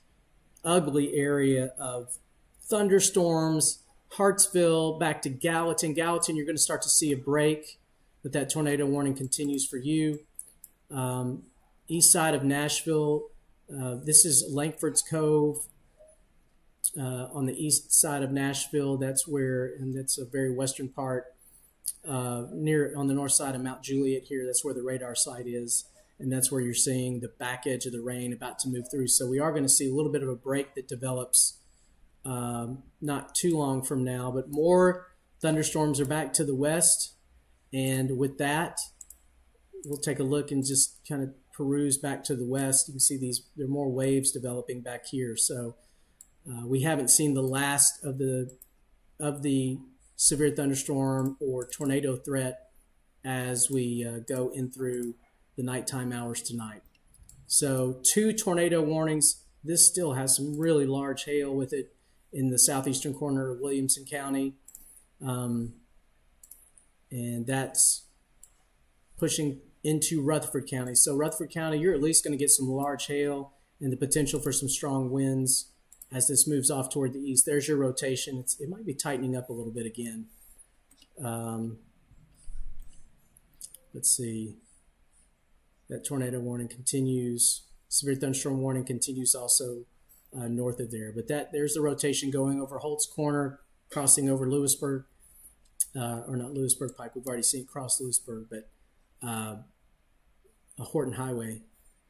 ugly area of thunderstorms, Hartsville, back to Gallatin. Gallatin, you're going to start to see a break, but that tornado warning continues for you. East side of Nashville, this is Langford's Cove on the east side of Nashville. That's where, and that's a very western part, near on the north side of Mount Juliet here. That's where the radar site is. and that's where you're seeing the back edge of the rain about to move through. So we are going to see a little bit of a break that develops not too long from now, but more thunderstorms are back to the west. And with that, we'll take a look and just kind of peruse back to the west. You can see there are more waves developing back here. So we haven't seen the last of the severe thunderstorm or tornado threat as we go in through the nighttime hours tonight. So 2 tornado warnings. This still has some really large hail with it in the southeastern corner of Williamson County. And that's pushing into Rutherford County. So Rutherford County, you're at least going to get some large hail and the potential for some strong winds as this moves off toward the east. There's your rotation. It might be tightening up a little bit again. Let's see. That tornado warning continues. Severe thunderstorm warning continues also north of there. But there's the rotation going over Holt's Corner, crossing over Lewisburg, or not Lewisburg Pike. We've already seen it cross Lewisburg, but a Horton Highway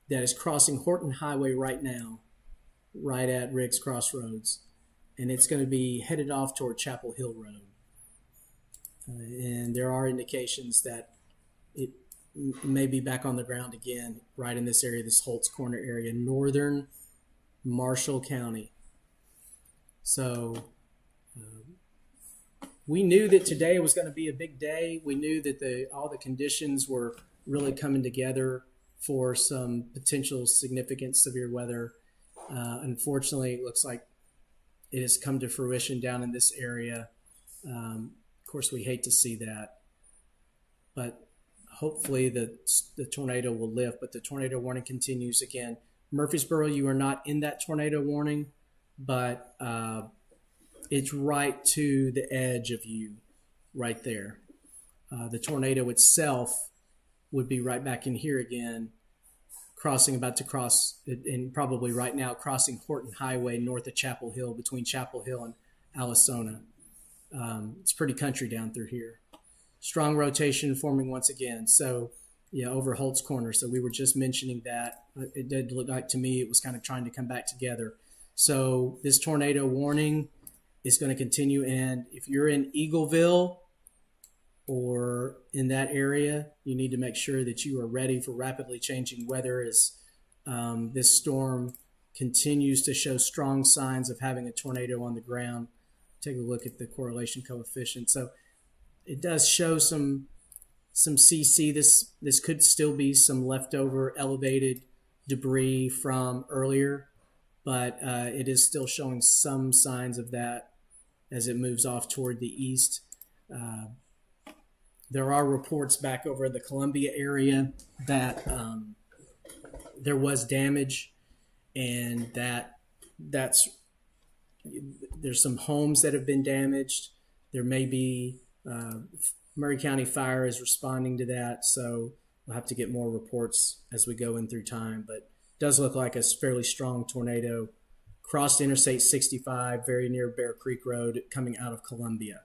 that is crossing Horton Highway right now, right at Riggs Crossroads, and it's going to be headed off toward Chapel Hill Road. And there are indications that it may be back on the ground again right in this area, this Holt's Corner area, northern Marshall County. So we knew that today was going to be a big day. We knew that all the conditions were really coming together for some potential significant severe weather. Unfortunately, it looks like it has come to fruition down in this area. Of course, we hate to see that, but hopefully the tornado will lift. But the tornado warning continues again. Murfreesboro, you are not in that tornado warning, but it's right to the edge of you right there. The tornado itself would be right back in here again, about to cross, and probably right now crossing Horton Highway north of Chapel Hill, between Chapel Hill and Allisona. It's pretty country down through here. Strong rotation forming once again. So, yeah, over Holt's Corner. So we were just mentioning that. It did look like to me it was kind of trying to come back together. So this tornado warning is going to continue. And if you're in Eagleville or in that area, you need to make sure that you are ready for rapidly changing weather as this storm continues to show strong signs of having a tornado on the ground. Take a look at the correlation coefficient. So it does show some CC. This could still be some leftover elevated debris from earlier, but it is still showing some signs of that as it moves off toward the east. There are reports back over the Columbia area that there was damage, and there's some homes that have been damaged. There may be Murray County Fire is responding to that, so we'll have to get more reports as we go in through time. But it does look like a fairly strong tornado crossed Interstate 65 very near Bear Creek Road coming out of Columbia.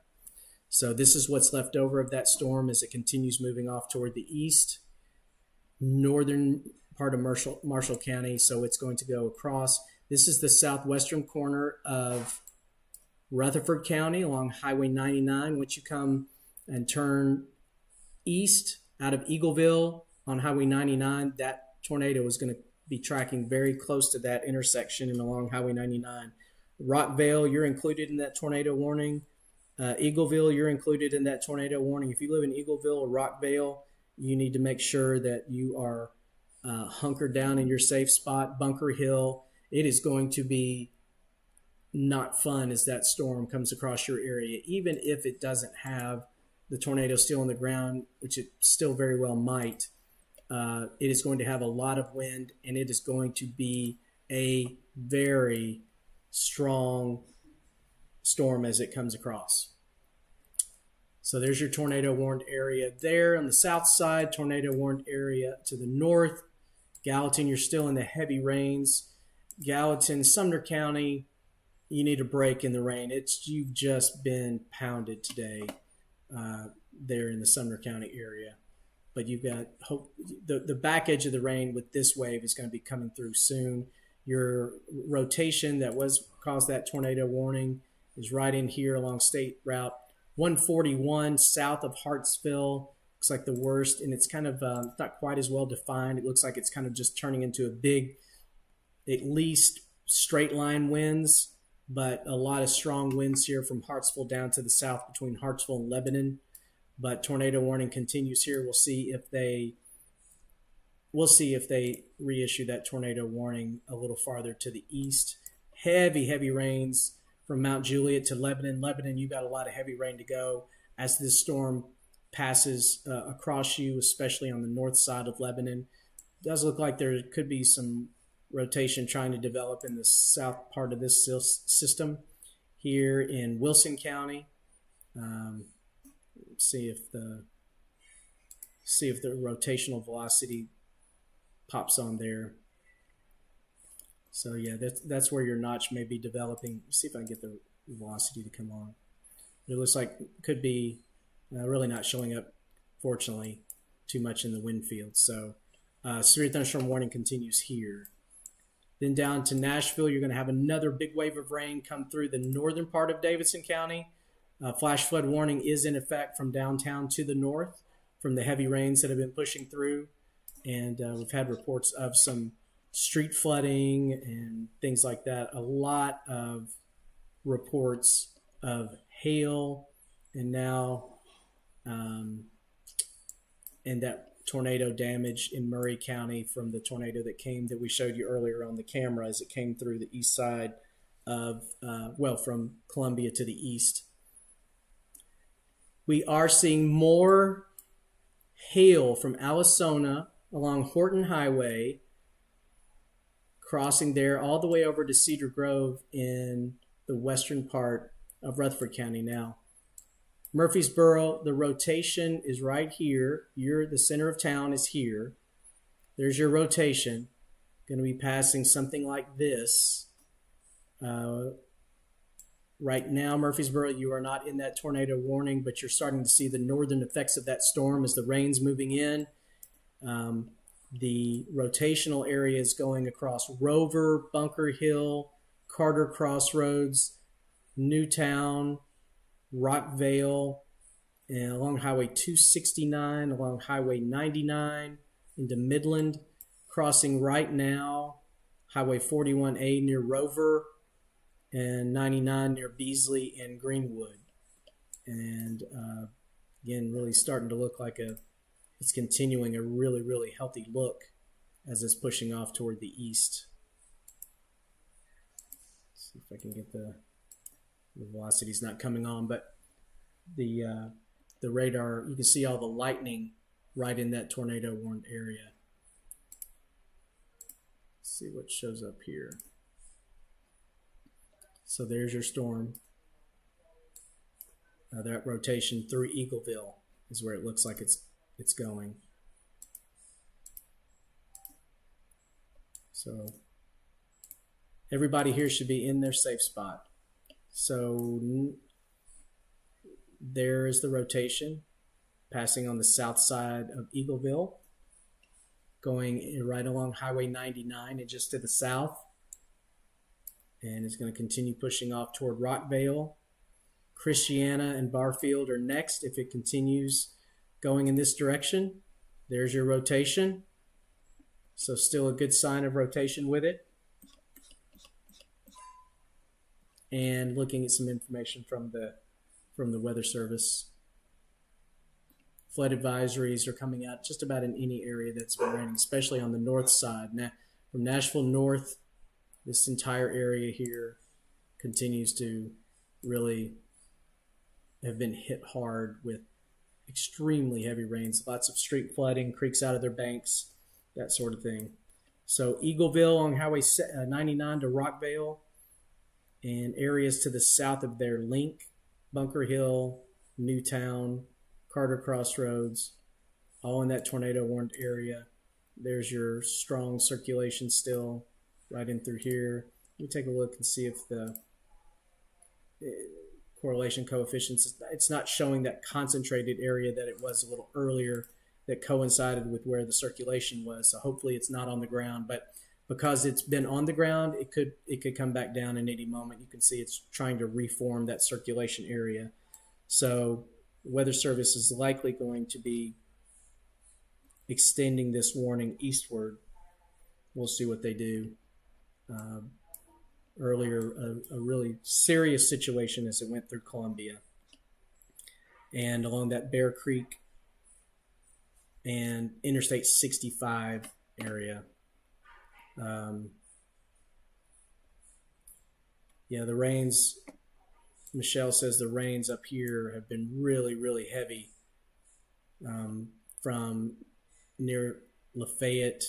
So this is what's left over of that storm as it continues moving off toward the east, northern part of Marshall County. So it's going to go across. This is the southwestern corner of Rutherford County along Highway 99. Once you come and turn east out of Eagleville on Highway 99, that tornado is going to be tracking very close to that intersection and along Highway 99. Rockvale, you're included in that tornado warning. Eagleville, you're included in that tornado warning. If you live in Eagleville or Rockvale, you need to make sure that you are hunkered down in your safe spot. Bunker Hill, it is going to be not fun as that storm comes across your area, even if it doesn't have the tornado still on the ground, which it still very well might. It is going to have a lot of wind, and it is going to be a very strong storm as it comes across. So there's your tornado warned area there on the south side, tornado warned area to the north. Gallatin, you're still in the heavy rains. Gallatin, Sumner County, you need a break in the rain. You've just been pounded today there in the Sumner County area. but you've got the back edge of the rain with this wave is going to be coming through soon. Your rotation that was caused that tornado warning is right in here along State Route 141 south of Hartsville. Looks like the worst, and it's kind of not quite as well defined. It looks like it's kind of just turning into a big, at least straight line winds, but a lot of strong winds here from Hartsville down to the south between Hartsville and Lebanon. But tornado warning continues here. We'll see if they reissue that tornado warning a little farther to the east. Heavy rains from Mount Juliet to Lebanon. Lebanon, you got a lot of heavy rain to go as this storm passes across you, especially on the north side of Lebanon. It does look like there could be some rotation trying to develop in the south part of this system here in Wilson County. See if the rotational velocity pops on there. So yeah, that's where your notch may be developing. Let's see if I can get the velocity to come on. It looks like it could be really not showing up, fortunately, too much in the wind field. So severe thunderstorm warning continues here. Then down to Nashville, you're going to have another big wave of rain come through the northern part of Davidson County. Flash flood warning is in effect from downtown to the north from the heavy rains that have been pushing through. And we've had reports of some street flooding and things like that. A lot of reports of hail and now and that tornado damage in Murray County from the tornado that we showed you earlier on the camera as it came through the east side of, from Columbia to the east. We are seeing more hail from Alasona along Horton Highway, crossing there all the way over to Cedar Grove in the western part of Rutherford County now. Murfreesboro, the rotation is right here. The center of town is here. There's your rotation. Going to be passing something like this. Right now, Murfreesboro, you are not in that tornado warning, but you're starting to see the northern effects of that storm as the rain's moving in. The rotational area is going across Rover, Bunker Hill, Carter Crossroads, Newtown, Rockvale, and along Highway 269, along Highway 99 into Midland, crossing right now Highway 41A near Rover, and 99 near Beasley and Greenwood. And again, really starting to look like it's continuing a really, really healthy look as it's pushing off toward the east. Let's see if I can get the velocity's not coming on, but the radar, you can see all the lightning right in that tornado warned area. Let's see what shows up here. So there's your storm. That rotation through Eagleville is where it looks like it's going. So everybody here should be in their safe spot. So there is the rotation passing on the south side of Eagleville, going right along Highway 99 and just to the south. And it's going to continue pushing off toward Rockvale. Christiana and Barfield are next if it continues going in this direction. There's your rotation. So still a good sign of rotation with it. And looking at some information from the Weather Service. Flood advisories are coming out just about in any area that's been raining, especially on the north side. Now, from Nashville north, this entire area here continues to really have been hit hard with extremely heavy rains, lots of street flooding, creeks out of their banks, that sort of thing. So Eagleville on Highway 99 to Rockvale and areas to the south of their link, Bunker Hill, Newtown, Carter Crossroads, all in that tornado warned area. There's your strong circulation still right in through here. Let me take a look and see if the correlation coefficients, it's not showing that concentrated area that it was a little earlier that coincided with where the circulation was. So hopefully it's not on the ground, but because it's been on the ground, it could come back down in any moment. You can see it's trying to reform that circulation area. So Weather Service is likely going to be extending this warning eastward. We'll see what they do. Earlier, a really serious situation as it went through Columbia and along that Bear Creek and Interstate 65 area. Yeah, the rains, Michelle says the rains up here have been really, really heavy from near Lafayette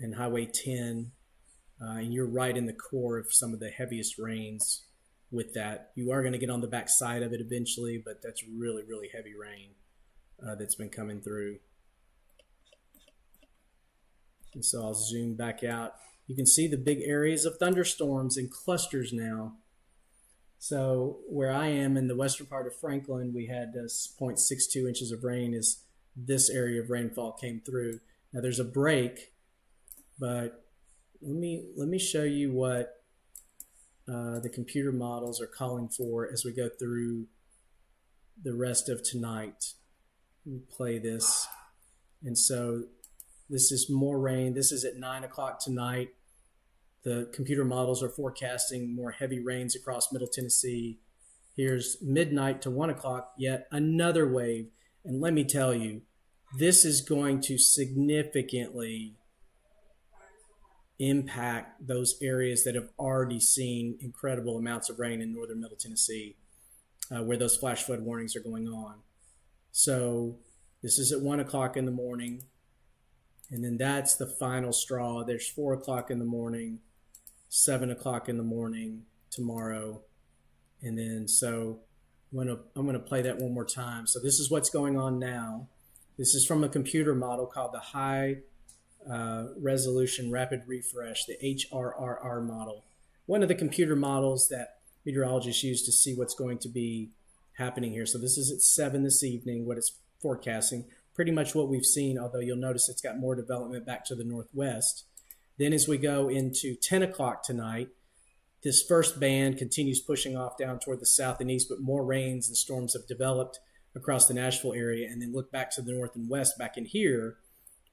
and Highway 10. And you're right in the core of some of the heaviest rains with that. You are going to get on the back side of it eventually, but that's really, really heavy rain that's been coming through. And so I'll zoom back out. You can see the big areas of thunderstorms in clusters now. So where I am in the western part of Franklin, we had 0.62 inches of rain as this area of rainfall came through. Now there's a break, but let me show you what the computer models are calling for as we go through the rest of tonight. Let me play this. And so this is more rain. This is at 9 o'clock tonight. The computer models are forecasting more heavy rains across Middle Tennessee. Here's midnight to 1 o'clock, yet another wave. And let me tell you, this is going to significantly impact those areas that have already seen incredible amounts of rain in northern Middle Tennessee, where those flash flood warnings are going on. So this is at 1 o'clock in the morning, and then that's the final straw. There's 4 o'clock in the morning, 7 o'clock in the morning tomorrow, and then so I'm gonna play that one more time. So this is what's going on now. This is from a computer model called the High Resolution Rapid Refresh, the HRRR model. One of the computer models that meteorologists use to see what's going to be happening here. So this is at 7 this evening, what it's forecasting. Pretty much what we've seen, although you'll notice it's got more development back to the northwest. Then as we go into 10 o'clock tonight, this first band continues pushing off down toward the south and east, but more rains and storms have developed across the Nashville area. And then look back to the north and west back in here,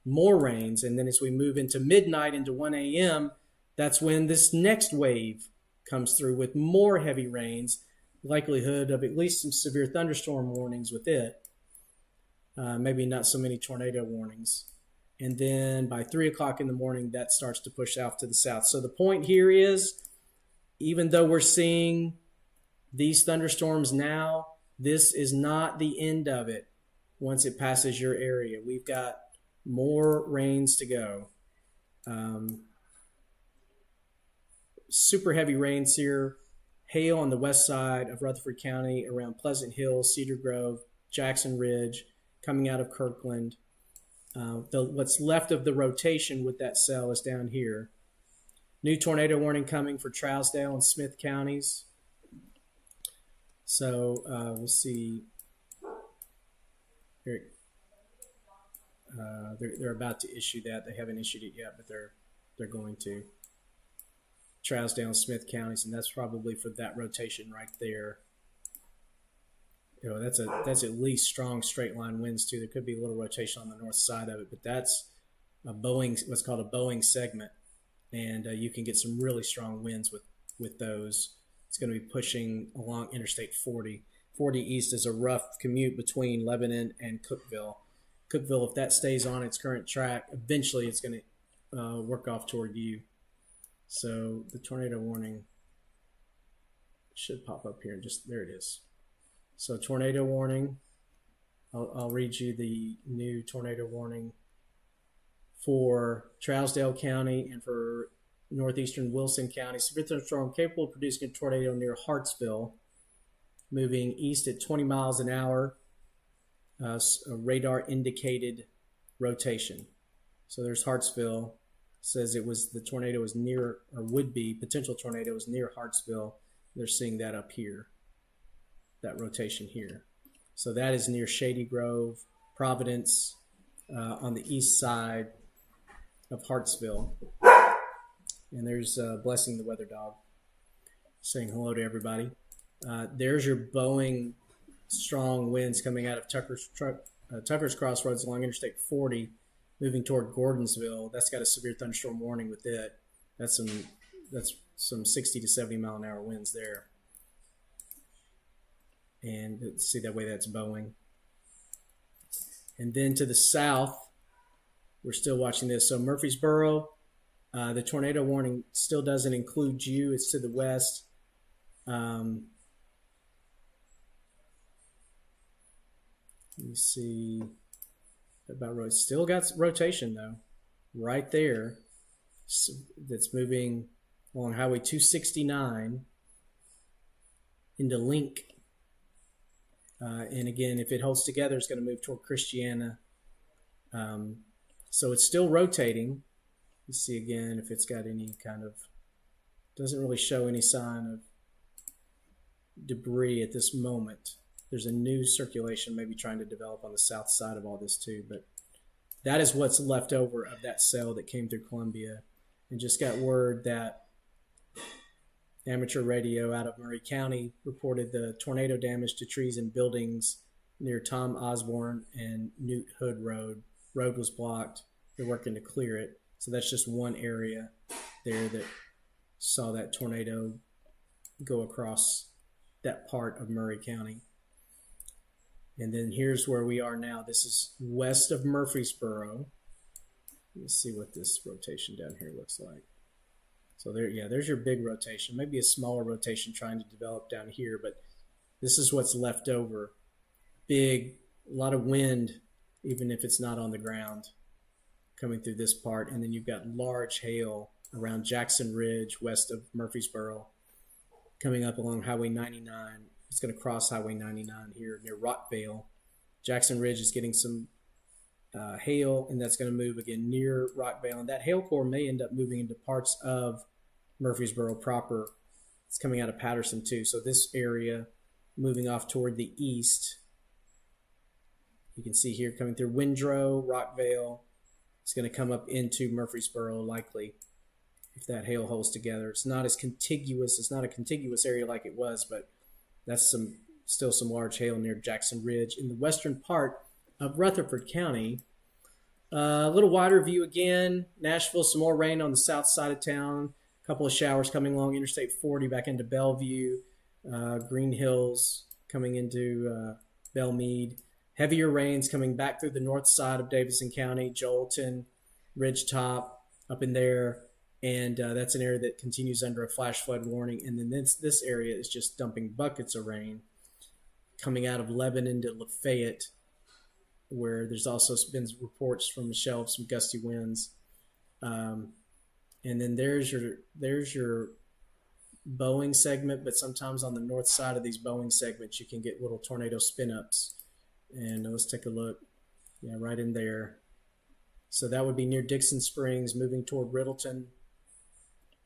more rains. And then as we move into midnight into 1 a.m., that's when this next wave comes through with more heavy rains, likelihood of at least some severe thunderstorm warnings with it. Maybe not so many tornado warnings. And then by 3 o'clock in the morning, that starts to push out to the south. So the point here is, even though we're seeing these thunderstorms now, this is not the end of it once it passes your area. We've got more rains to go. Super heavy rains here. Hail on the west side of Rutherford County around Pleasant Hill, Cedar Grove, Jackson Ridge, coming out of Kirkland. What's left of the rotation with that cell is down here. New tornado warning coming for Trousdale and Smith counties. So we'll see. Here, they're about to issue that. They haven't issued it yet, but they're going to. Trousdale and Smith counties, and that's probably for that rotation right there. You know, that's at least strong straight line winds too. There could be a little rotation on the north side of it, but that's a Boeing, what's called a Boeing segment, and you can get some really strong winds with those. It's going to be pushing along Interstate 40. 40 east is a rough commute between Lebanon and Cookeville. Cookeville, if that stays on its current track, eventually it's going to work off toward you. So the tornado warning should pop up here. Just there it is. So tornado warning. I'll read you the new tornado warning for Trousdale County and for northeastern Wilson County. Severe thunderstorm capable of producing a tornado near Hartsville, moving east at 20 miles an hour. A radar indicated rotation. So there's Hartsville. Says it was the tornado was near, or would be potential tornado was near Hartsville. They're seeing that up here, that rotation here. So that is near Shady Grove. Providence, on the east side of Hartsville. And there's Blessing the Weather Dog saying hello to everybody. There's your Boeing strong winds coming out of Tucker's Crossroads along Interstate 40, moving toward Gordonsville. That's got a severe thunderstorm warning with it. That's some 60 to 70 mile an hour winds there. And see that way, that's Boeing. And then to the south, we're still watching this. So Murfreesboro, the tornado warning still doesn't include you. It's to the west. Let me see about still got rotation though, right there. So that's moving along Highway 269 into Link. And again, if it holds together, it's going to move toward Christiana. So it's still rotating. Let's see again if it's got any kind of, doesn't really show any sign of debris at this moment. There's a new circulation maybe trying to develop on the south side of all this too, but that is what's left over of that cell that came through Columbia. And just got word that amateur radio out of Murray County reported the tornado damage to trees and buildings near Tom Osborne and Newt Hood Road. Road was blocked. They're working to clear it. So that's just one area there that saw that tornado go across that part of Murray County. And then here's where we are now. This is west of Murfreesboro. Let's see what this rotation down here looks like. So there, yeah, there's your big rotation. Maybe a smaller rotation trying to develop down here, but this is what's left over. Big, a lot of wind, even if it's not on the ground, coming through this part. And then you've got large hail around Jackson Ridge, west of Murfreesboro, coming up along Highway 99. It's going to cross Highway 99 here near Rockvale. Jackson Ridge is getting some hail, and that's going to move again near Rockvale. And that hail core may end up moving into parts of Murfreesboro proper. It's coming out of Patterson too. So this area moving off toward the east. You can see here coming through Windrow, Rockvale. It's going to come up into Murfreesboro likely if that hail holds together. It's not as contiguous. It's not a contiguous area like it was, but that's still some large hail near Jackson Ridge in the western part of Rutherford County. A little wider view again. Nashville, some more rain on the south side of town. A couple of showers coming along Interstate 40 back into Bellevue. Green Hills coming into Belmead. Heavier rains coming back through the north side of Davidson County, Joelton, Ridgetop, up in there. And that's an area that continues under a flash flood warning. And then this area is just dumping buckets of rain coming out of Lebanon to Lafayette, where there's also been reports from Michelle of some gusty winds. And then there's your Boeing segment, but sometimes on the north side of these Boeing segments, you can get little tornado spin-ups. And let's take a look. Yeah, right in there. So that would be near Dixon Springs, moving toward Riddleton.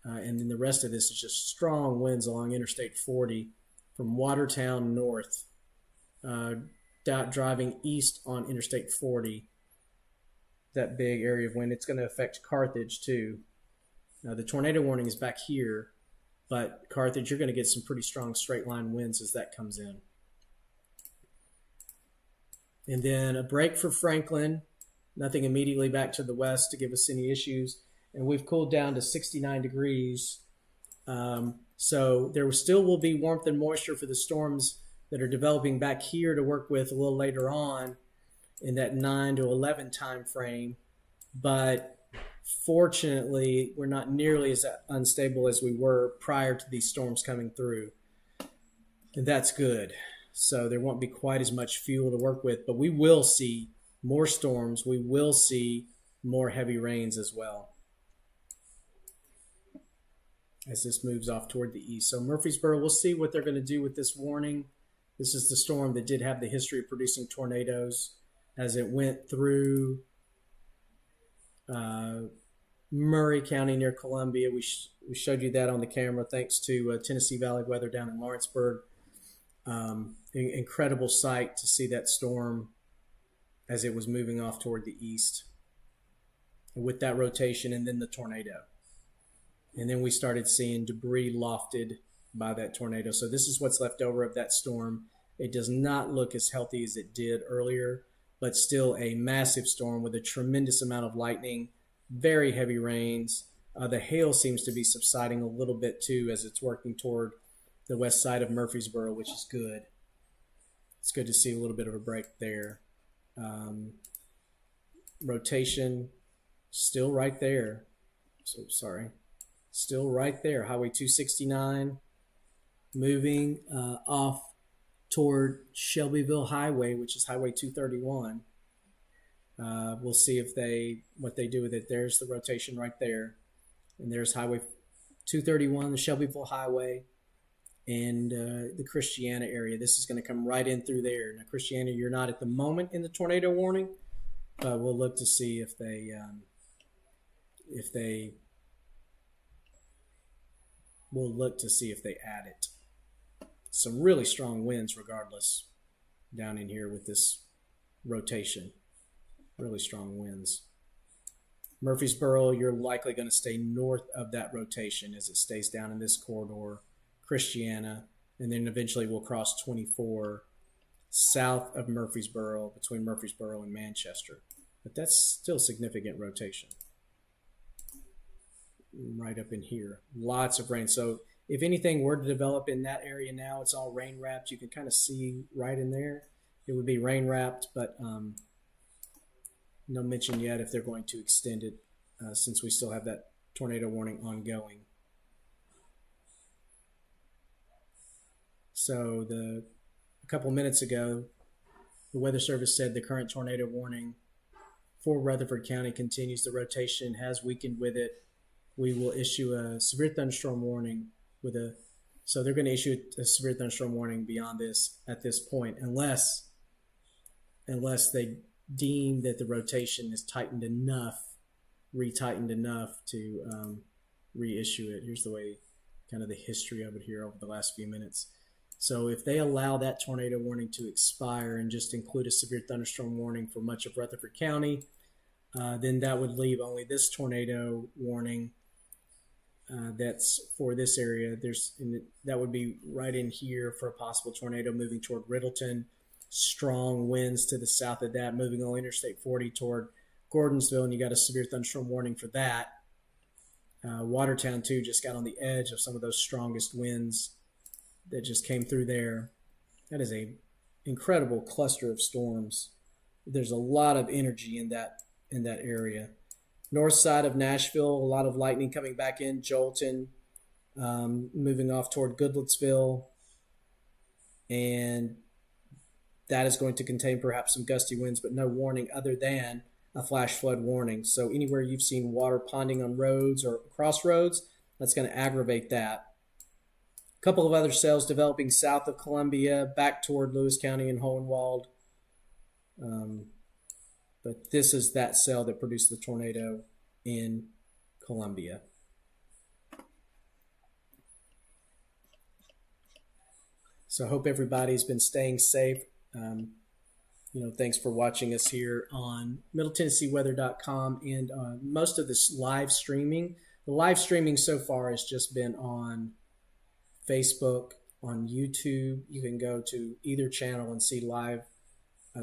And then the rest of this is just strong winds along Interstate 40 from Watertown north, driving east on Interstate 40. That big area of wind. It's going to affect Carthage too. Now the tornado warning is back here, but Carthage, you're going to get some pretty strong straight line winds as that comes in. And then a break for Franklin. Nothing immediately back to the west to give us any issues. And we've cooled down to 69 degrees. So there still will be warmth and moisture for the storms that are developing back here to work with a little later on in that 9 to 11 time frame. But fortunately, we're not nearly as unstable as we were prior to these storms coming through. And that's good. So there won't be quite as much fuel to work with, but we will see more storms. We will see more heavy rains as well as this moves off toward the east. So Murfreesboro, we'll see what they're going to do with this warning. This is the storm that did have the history of producing tornadoes as it went through Murray County near Columbia. We showed you that on the camera thanks to Tennessee Valley Weather down in Lawrenceburg. Incredible sight to see that storm as it was moving off toward the east with that rotation and then the tornado. And then we started seeing debris lofted by that tornado. So this is what's left over of that storm. It does not look as healthy as it did earlier, but still a massive storm with a tremendous amount of lightning, very heavy rains. The hail seems to be subsiding a little bit too as it's working toward the west side of Murfreesboro, which is good. It's good to see a little bit of a break there. Rotation still right there. So sorry. Still right there. Highway 269 moving off toward Shelbyville Highway, which is Highway 231. We'll see what they do with it. There's the rotation right there. And there's Highway 231, the Shelbyville Highway, and the Christiana area. This is going to come right in through there. Now, Christiana, you're not at the moment in the tornado warning, but we'll look to see if they add it. Some really strong winds regardless down in here with this rotation. Really strong winds. Murfreesboro, you're likely going to stay north of that rotation as it stays down in this corridor. Christiana, and then eventually we'll cross 24 south of Murfreesboro, between Murfreesboro and Manchester. But that's still significant rotation. Right up in here. Lots of rain. So if anything were to develop in that area now, it's all rain wrapped. You can kind of see right in there. It would be rain wrapped, but no mention yet if they're going to extend it since we still have that tornado warning ongoing. So a couple minutes ago, the Weather Service said the current tornado warning for Rutherford County continues. The rotation has weakened with it. We will issue a severe thunderstorm warning so they're going to issue a severe thunderstorm warning beyond this at this point, unless they deem that the rotation is retightened enough to reissue it. Here's the way, kind of the history of it here over the last few minutes. So if they allow that tornado warning to expire and just include a severe thunderstorm warning for much of Rutherford County, then that would leave only this tornado warning that's for this area. That would be right in here for a possible tornado moving toward Riddleton. Strong winds to the south of that, moving on Interstate 40 toward Gordonsville, and you got a severe thunderstorm warning for that. Watertown, too, just got on the edge of some of those strongest winds that just came through there. That is a incredible cluster of storms. There's a lot of energy in that area. North side of Nashville, a lot of lightning coming back in. Jolton, moving off toward Goodlettsville, and that is going to contain perhaps some gusty winds, but no warning other than a flash flood warning. So anywhere you've seen water ponding on roads or crossroads, that's going to aggravate that. A couple of other cells developing south of Columbia, back toward Lewis County and Hohenwald. But this is that cell that produced the tornado in Columbia. So I hope everybody's been staying safe. Thanks for watching us here on MiddleTennesseeWeather.com and most of this live streaming. The live streaming so far has just been on Facebook, on YouTube. You can go to either channel and see live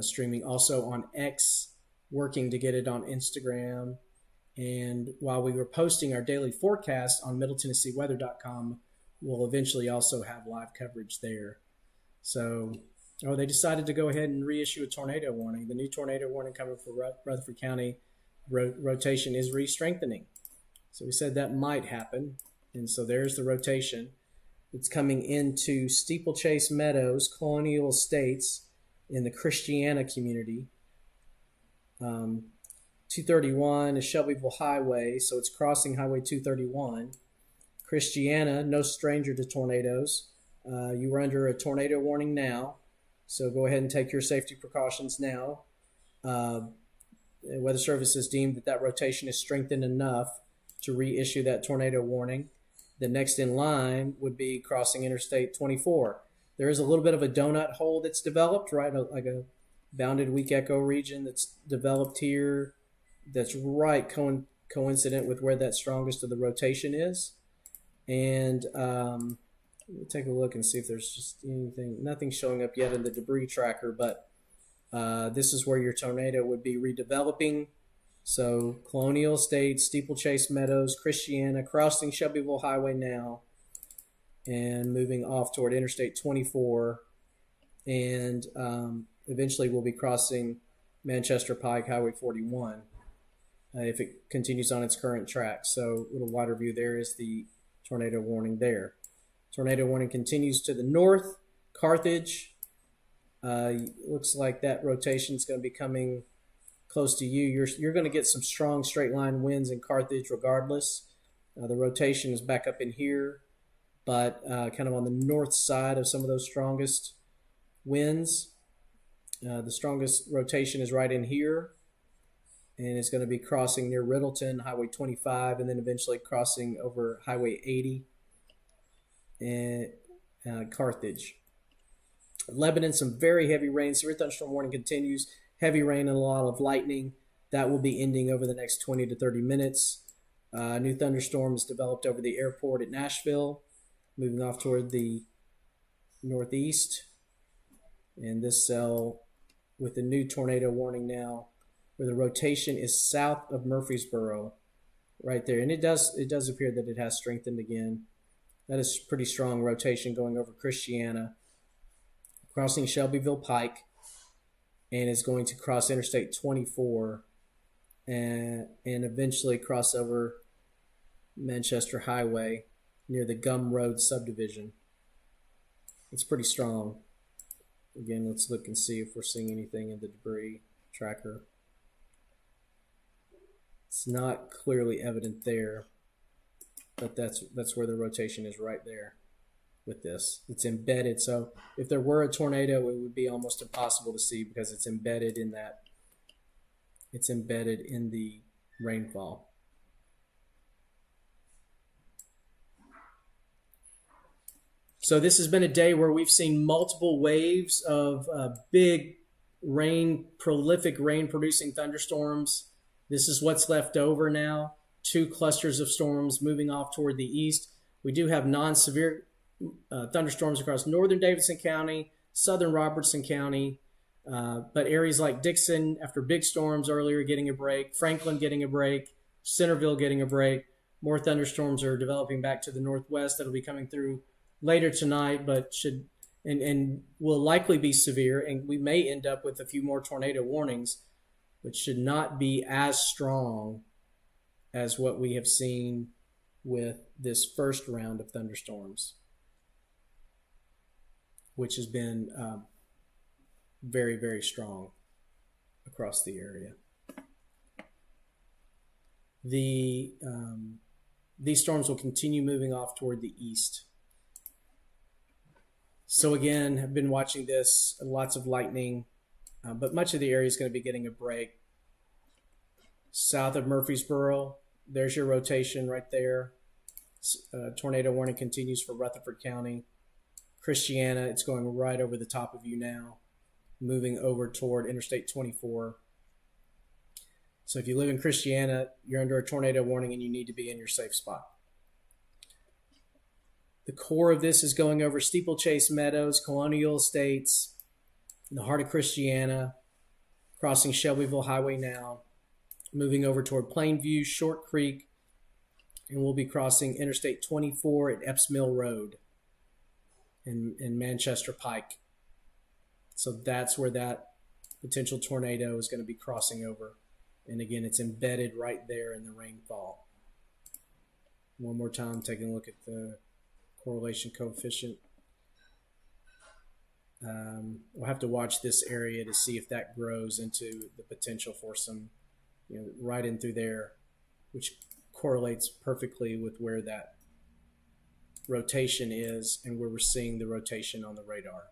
streaming. Also on X, working to get it on Instagram. And while we were posting our daily forecast on MiddleTennesseeWeather.com, we'll eventually also have live coverage there. So, they decided to go ahead and reissue a tornado warning. The new tornado warning coming for Rutherford County rotation is re-strengthening. So we said that might happen. And so there's the rotation. It's coming into Steeplechase Meadows, Colonial Estates in the Christiana community. 231 is Shelbyville Highway, so it's crossing Highway 231. Christiana, no stranger to tornadoes. You are under a tornado warning now, so go ahead and take your safety precautions now. The Weather Service has deemed that rotation is strengthened enough to reissue that tornado warning. The next in line would be crossing Interstate 24. There is a little bit of a donut hole that's developed, right? Like a bounded weak echo region that's developed here. That's right coincident with where that strongest of the rotation is. And let me take a look and see if there's just nothing showing up yet in the debris tracker, but this is where your tornado would be redeveloping. So Colonial Estates, Steeplechase Meadows, Christiana, crossing Shelbyville Highway now, and moving off toward Interstate 24, and eventually we'll be crossing Manchester Pike Highway 41 if it continues on its current track. So a little wider view there is the tornado warning there. Tornado warning continues to the north. Carthage, looks like that rotation is going to be coming close to you. You're going to get some strong straight line winds in Carthage regardless. The rotation is back up in here, but kind of on the north side of some of those strongest winds. The strongest rotation is right in here, and it's going to be crossing near Riddleton, Highway 25, and then eventually crossing over Highway 80 and Carthage. Lebanon, some very heavy rain. Severe thunderstorm warning continues. Heavy rain and a lot of lightning. That will be ending over the next 20 to 30 minutes. New thunderstorm is developed over the airport at Nashville, moving off toward the northeast. And this cell with the new tornado warning now, where the rotation is south of Murfreesboro, right there. And it does appear that it has strengthened again. That is pretty strong rotation going over Christiana, crossing Shelbyville Pike, and is going to cross Interstate 24 and eventually cross over Manchester Highway near the Gum Road subdivision. It's pretty strong. Again, let's look and see if we're seeing anything in the debris tracker. It's not clearly evident there, but that's where the rotation is, right there with this. It's embedded, so if there were a tornado, it would be almost impossible to see because it's embedded in that. It's embedded in the rainfall. So this has been a day where we've seen multiple waves of big rain, prolific rain-producing thunderstorms. This is what's left over now. 2 clusters of storms moving off toward the east. We do have non-severe thunderstorms across northern Davidson County, southern Robertson County, but areas like Dixon, after big storms earlier, getting a break. Franklin getting a break. Centerville getting a break. More thunderstorms are developing back to the northwest that'll be coming through later tonight, but should and will likely be severe, and we may end up with a few more tornado warnings, but should not be as strong as what we have seen with this first round of thunderstorms, which has been very, very strong across the area. These storms will continue moving off toward the east. So again, I've been watching this, lots of lightning, but much of the area is going to be getting a break. South of Murfreesboro, there's your rotation right there. Tornado warning continues for Rutherford County. Christiana, it's going right over the top of you now, moving over toward Interstate 24. So if you live in Christiana, you're under a tornado warning and you need to be in your safe spot. The core of this is going over Steeplechase Meadows, Colonial Estates, in the heart of Christiana, crossing Shelbyville Highway now, moving over toward Plainview, Short Creek, and we'll be crossing Interstate 24 at Epps Mill Road in Manchester Pike. So that's where that potential tornado is going to be crossing over. And again, it's embedded right there in the rainfall. One more time, taking a look at the correlation coefficient. We'll have to watch this area to see if that grows into the potential for some, right in through there, which correlates perfectly with where that rotation is and where we're seeing the rotation on the radar.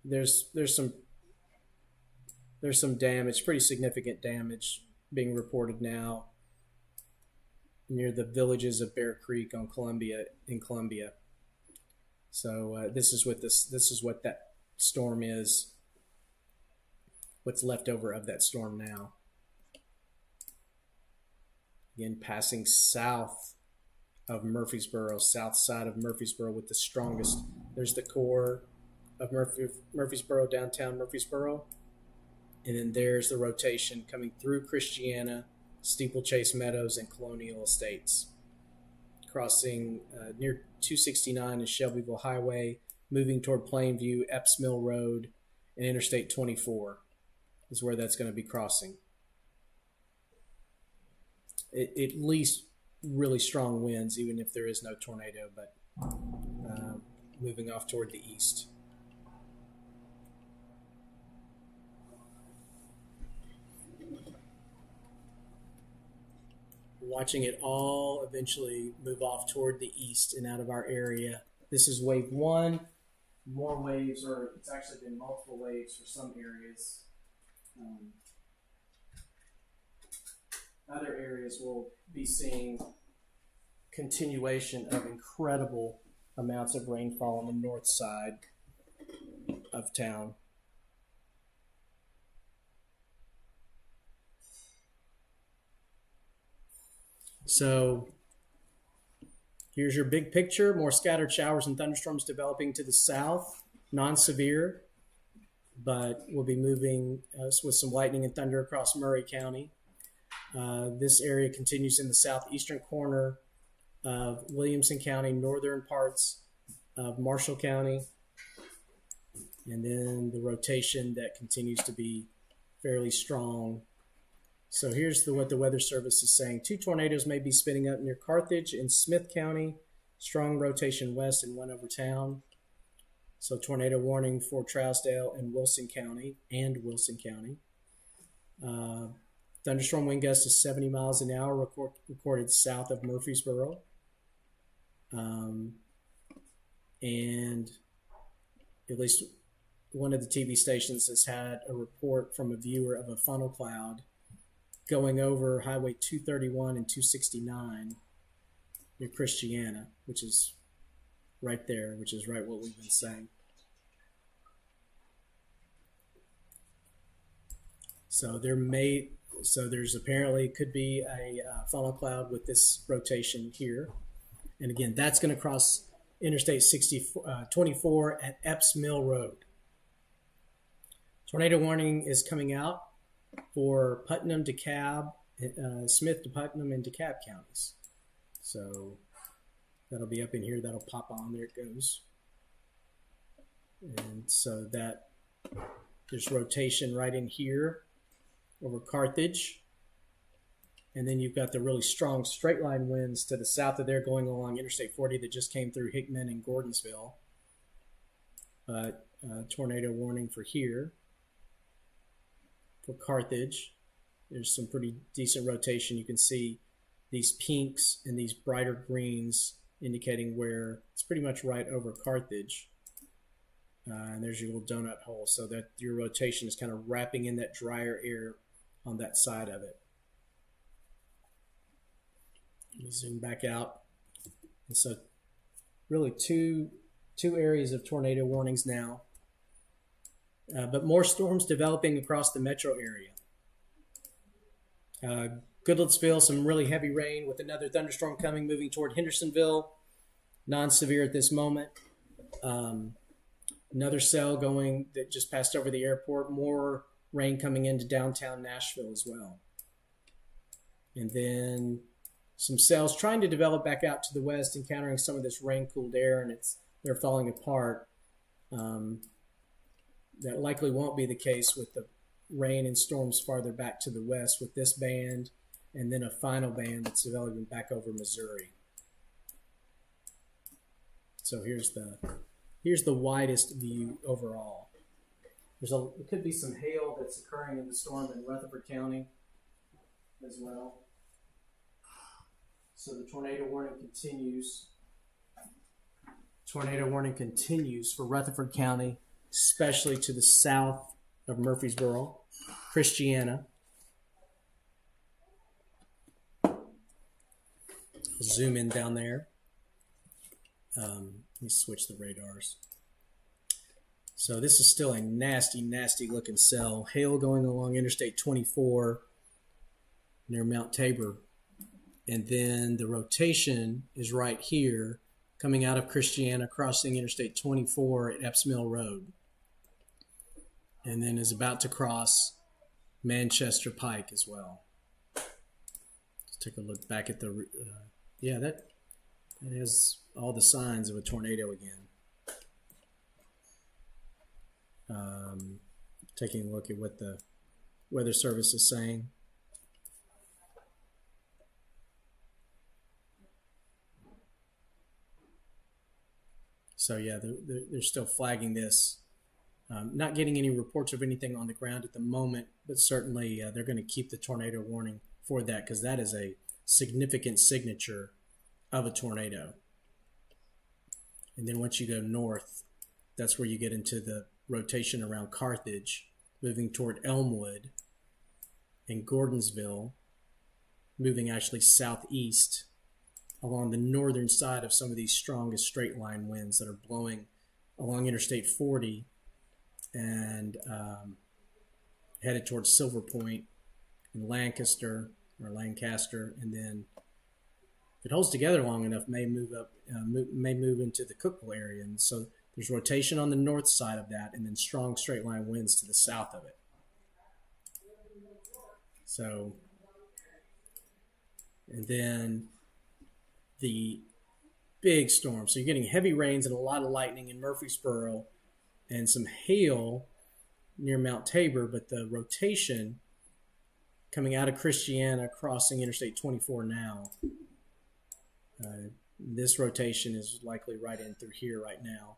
There's some damage, pretty significant damage being reported now near the villages of Bear Creek in Columbia. So this is what that storm is. What's left over of that storm now. Again, passing south of Murfreesboro, south side of Murfreesboro with the strongest. There's the core of Murfreesboro, downtown Murfreesboro. And then there's the rotation coming through Christiana, Steeplechase Meadows, and Colonial Estates. Crossing near 269 and Shelbyville Highway, moving toward Plainview, Epps Mill Road, and Interstate 24 is where that's going to be crossing. At least really strong winds, even if there is no tornado, but moving off toward the east. Watching it all eventually move off toward the east and out of our area. This is wave one. More waves, or it's actually been multiple waves for some areas. Other areas will be seeing continuation of incredible amounts of rainfall on the north side of town. So here's your big picture. More scattered showers and thunderstorms developing to the south. Non-severe, but we'll be moving with some lightning and thunder across Murray County. This area continues in the southeastern corner of Williamson County, northern parts of Marshall County, and then the rotation that continues to be fairly strong. So here's what the Weather Service is saying. 2 tornadoes may be spinning up near Carthage in Smith County. Strong rotation west and one over town. So tornado warning for Trousdale and Wilson County. Thunderstorm wind gusts of 70 miles an hour recorded south of Murfreesboro. And at least one of the TV stations has had a report from a viewer of a funnel cloud going over Highway 231 and 269 near Christiana, which is right there, which is right what we've been saying. So there's apparently could be a funnel cloud with this rotation here. And again, that's going to cross Interstate 24 at Epps Mill Road. Tornado warning is coming out for Putnam, DeKalb, Smith to Putnam and DeKalb counties. So that'll be up in here. That'll pop on. There it goes. And so that there's rotation right in here over Carthage. And then you've got the really strong straight line winds to the south of there going along Interstate 40 that just came through Hickman and Gordonsville. But tornado warning for here. For Carthage, there's some pretty decent rotation. You can see these pinks and these brighter greens indicating where it's pretty much right over Carthage. And there's your little donut hole, so that your rotation is kind of wrapping in that drier air on that side of it. Let me zoom back out. And so really two areas of tornado warnings now. But more storms developing across the metro area. Goodlettsville, some really heavy rain with another thunderstorm coming, moving toward Hendersonville. Non-severe at this moment. Another cell going that just passed over the airport. More rain coming into downtown Nashville as well. And then some cells trying to develop back out to the west, encountering some of this rain-cooled air, and they're falling apart. That likely won't be the case with the rain and storms farther back to the west with this band, and then a final band that's developing back over Missouri. So here's the widest view overall. There could be some hail that's occurring in the storm in Rutherford County as well. So the tornado warning continues. Tornado warning continues for Rutherford County, especially to the south of Murfreesboro, Christiana. Zoom in down there. Let me switch the radars. So this is still a nasty, nasty looking cell. Hail going along Interstate 24 near Mount Tabor. And then the rotation is right here, coming out of Christiana, crossing Interstate 24 at Epps Mill Road. And then is about to cross Manchester Pike as well. Let's take a look back at the, yeah, that has all the signs of a tornado again. Taking a look at what the Weather Service is saying. So yeah, they're still flagging this. Not getting any reports of anything on the ground at the moment, but certainly they're going to keep the tornado warning for that because that is a significant signature of a tornado. And then once you go north, that's where you get into the rotation around Carthage, moving toward Elmwood and Gordonsville, moving actually southeast along the northern side of some of these strongest straight line winds that are blowing along Interstate 40 and headed towards Silver Point and Lancaster, and then if it holds together long enough, may move into the Cookville area. And so there's rotation on the north side of that, and then strong straight line winds to the south of it. So, and then the big storm. So you're getting heavy rains and a lot of lightning in Murfreesboro and some hail near Mount Tabor, but the rotation coming out of Christiana, crossing Interstate 24 now. This rotation is likely right in through here right now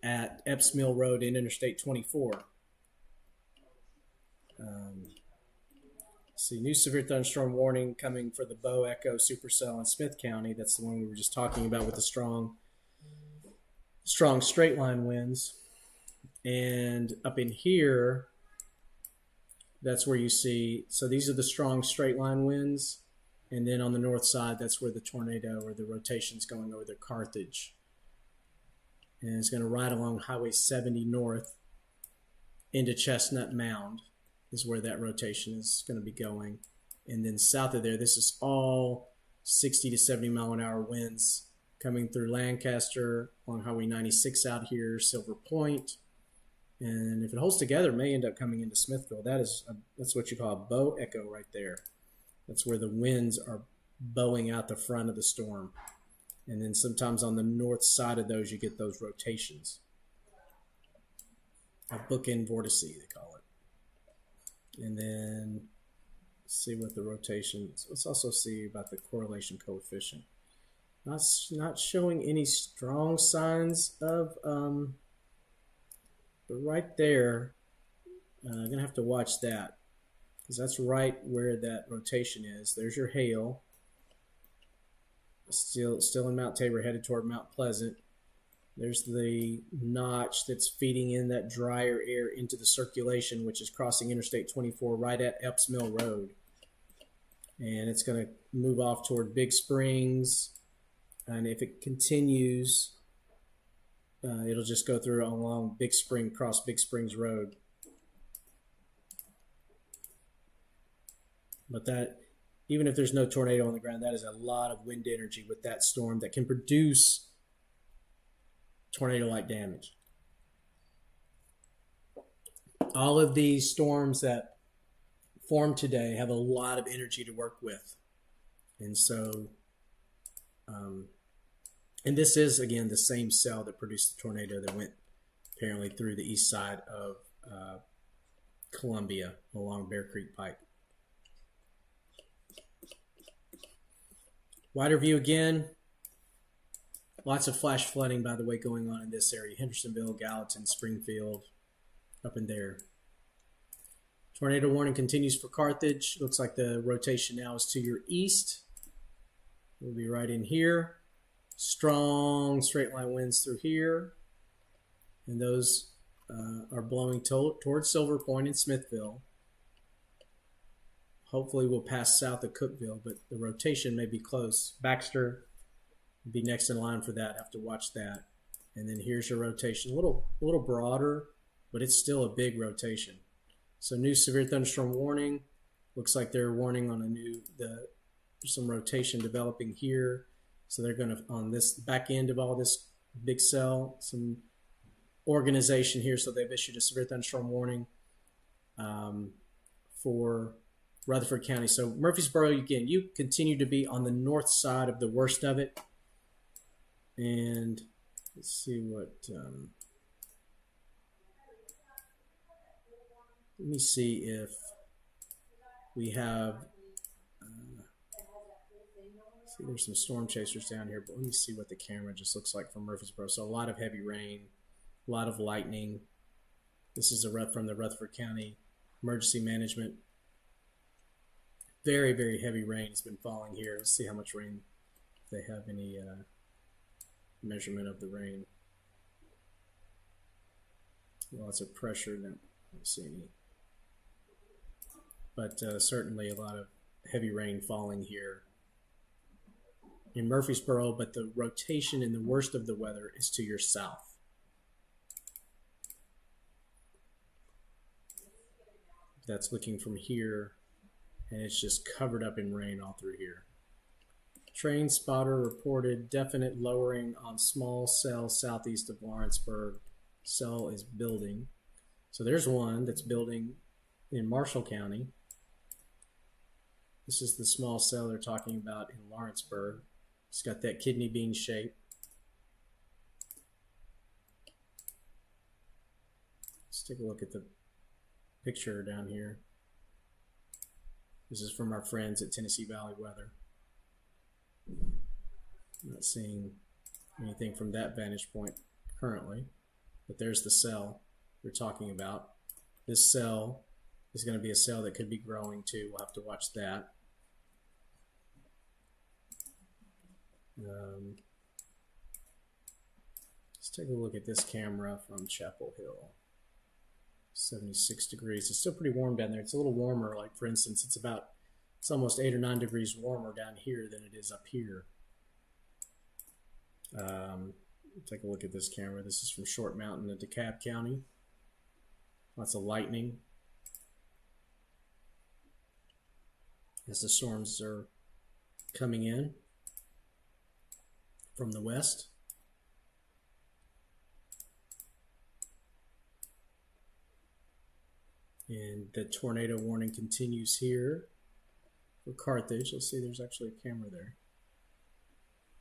at Epps Mill Road and Interstate 24. See, new severe thunderstorm warning coming for the Bow Echo supercell in Smith County. That's the one we were just talking about with the strong straight line winds. And up in here, that's where you see, so these are the strong straight line winds. And then on the north side, that's where the tornado or the rotation's going over the Carthage. And it's going to ride along Highway 70 north into Chestnut Mound is where that rotation is going to be going. And then south of there, this is all 60 to 70 mile an hour winds coming through Lancaster on Highway 96 out here, Silver Point. And if it holds together, it may end up coming into Smithville. That's what you call a bow echo right there. That's where the winds are bowing out the front of the storm. And then sometimes on the north side of those, you get those rotations. A bookend vortice, they call it. And then see what the rotation is. Let's also see about the correlation coefficient. Not showing any strong signs of, but right there, I'm going to have to watch that. Because that's right where that rotation is. There's your hail. Still in Mount Tabor, headed toward Mount Pleasant. There's the notch that's feeding in that drier air into the circulation, which is crossing Interstate 24 right at Epps Mill Road. And it's going to move off toward Big Springs. And if it continues, it'll just go through along cross Big Springs Road. But that, even if there's no tornado on the ground, that is a lot of wind energy with that storm that can produce tornado-like damage. All of these storms that form today have a lot of energy to work with. And so, and this is, again, the same cell that produced the tornado that went apparently through the east side of Columbia along Bear Creek Pike. Wider view again. Lots of flash flooding, by the way, going on in this area. Hendersonville, Gallatin, Springfield, up in there. Tornado warning continues for Carthage. Looks like the rotation now is to your east. We'll be right in here. Strong straight line winds through here. And those are blowing towards Silver Point and Smithville. Hopefully we'll pass south of Cookville, but the rotation may be close. Baxter Be next in line for that. Have to watch that. And then here's your rotation, a little broader, but it's still a big rotation. So new severe thunderstorm warning. Looks like they're warning on there's some rotation developing here. So they're going to, on this back end of all this big cell, some organization here. So they've issued a severe thunderstorm warning for Rutherford County. So Murfreesboro, again, you continue to be on the north side of the worst of it. And let's see what, let me see if we have, see there's some storm chasers down here, but let me see what the camera just looks like from Murfreesboro. So a lot of heavy rain, a lot of lightning. This is from the Rutherford County Emergency Management. Very, very heavy rain has been falling here. Let's see how much rain, if they have any measurement of the rain. Lots of pressure. I don't see any. But certainly a lot of heavy rain falling here in Murfreesboro, but the rotation in the worst of the weather is to your south. That's looking from here, and it's just covered up in rain all through here. Train spotter reported definite lowering on small cell southeast of Lawrenceburg. Cell is building. So there's one that's building in Marshall County. This is the small cell they're talking about in Lawrenceburg. It's got that kidney bean shape. Let's take a look at the picture down here. This is from our friends at Tennessee Valley Weather. I'm not seeing anything from that vantage point currently, but there's the cell we're talking about. This cell is going to be a cell that could be growing too. We'll have to watch that. Let's take a look at this camera from Chapel Hill. 76 degrees. It's still pretty warm down there. It's a little warmer. Like for instance, it's almost 8 or 9 degrees warmer down here than it is up here. Take a look at this camera. This is from Short Mountain in DeKalb County. Lots of lightning as the storms are coming in from the west. And the tornado warning continues here for Carthage. Let's see, there's actually a camera there.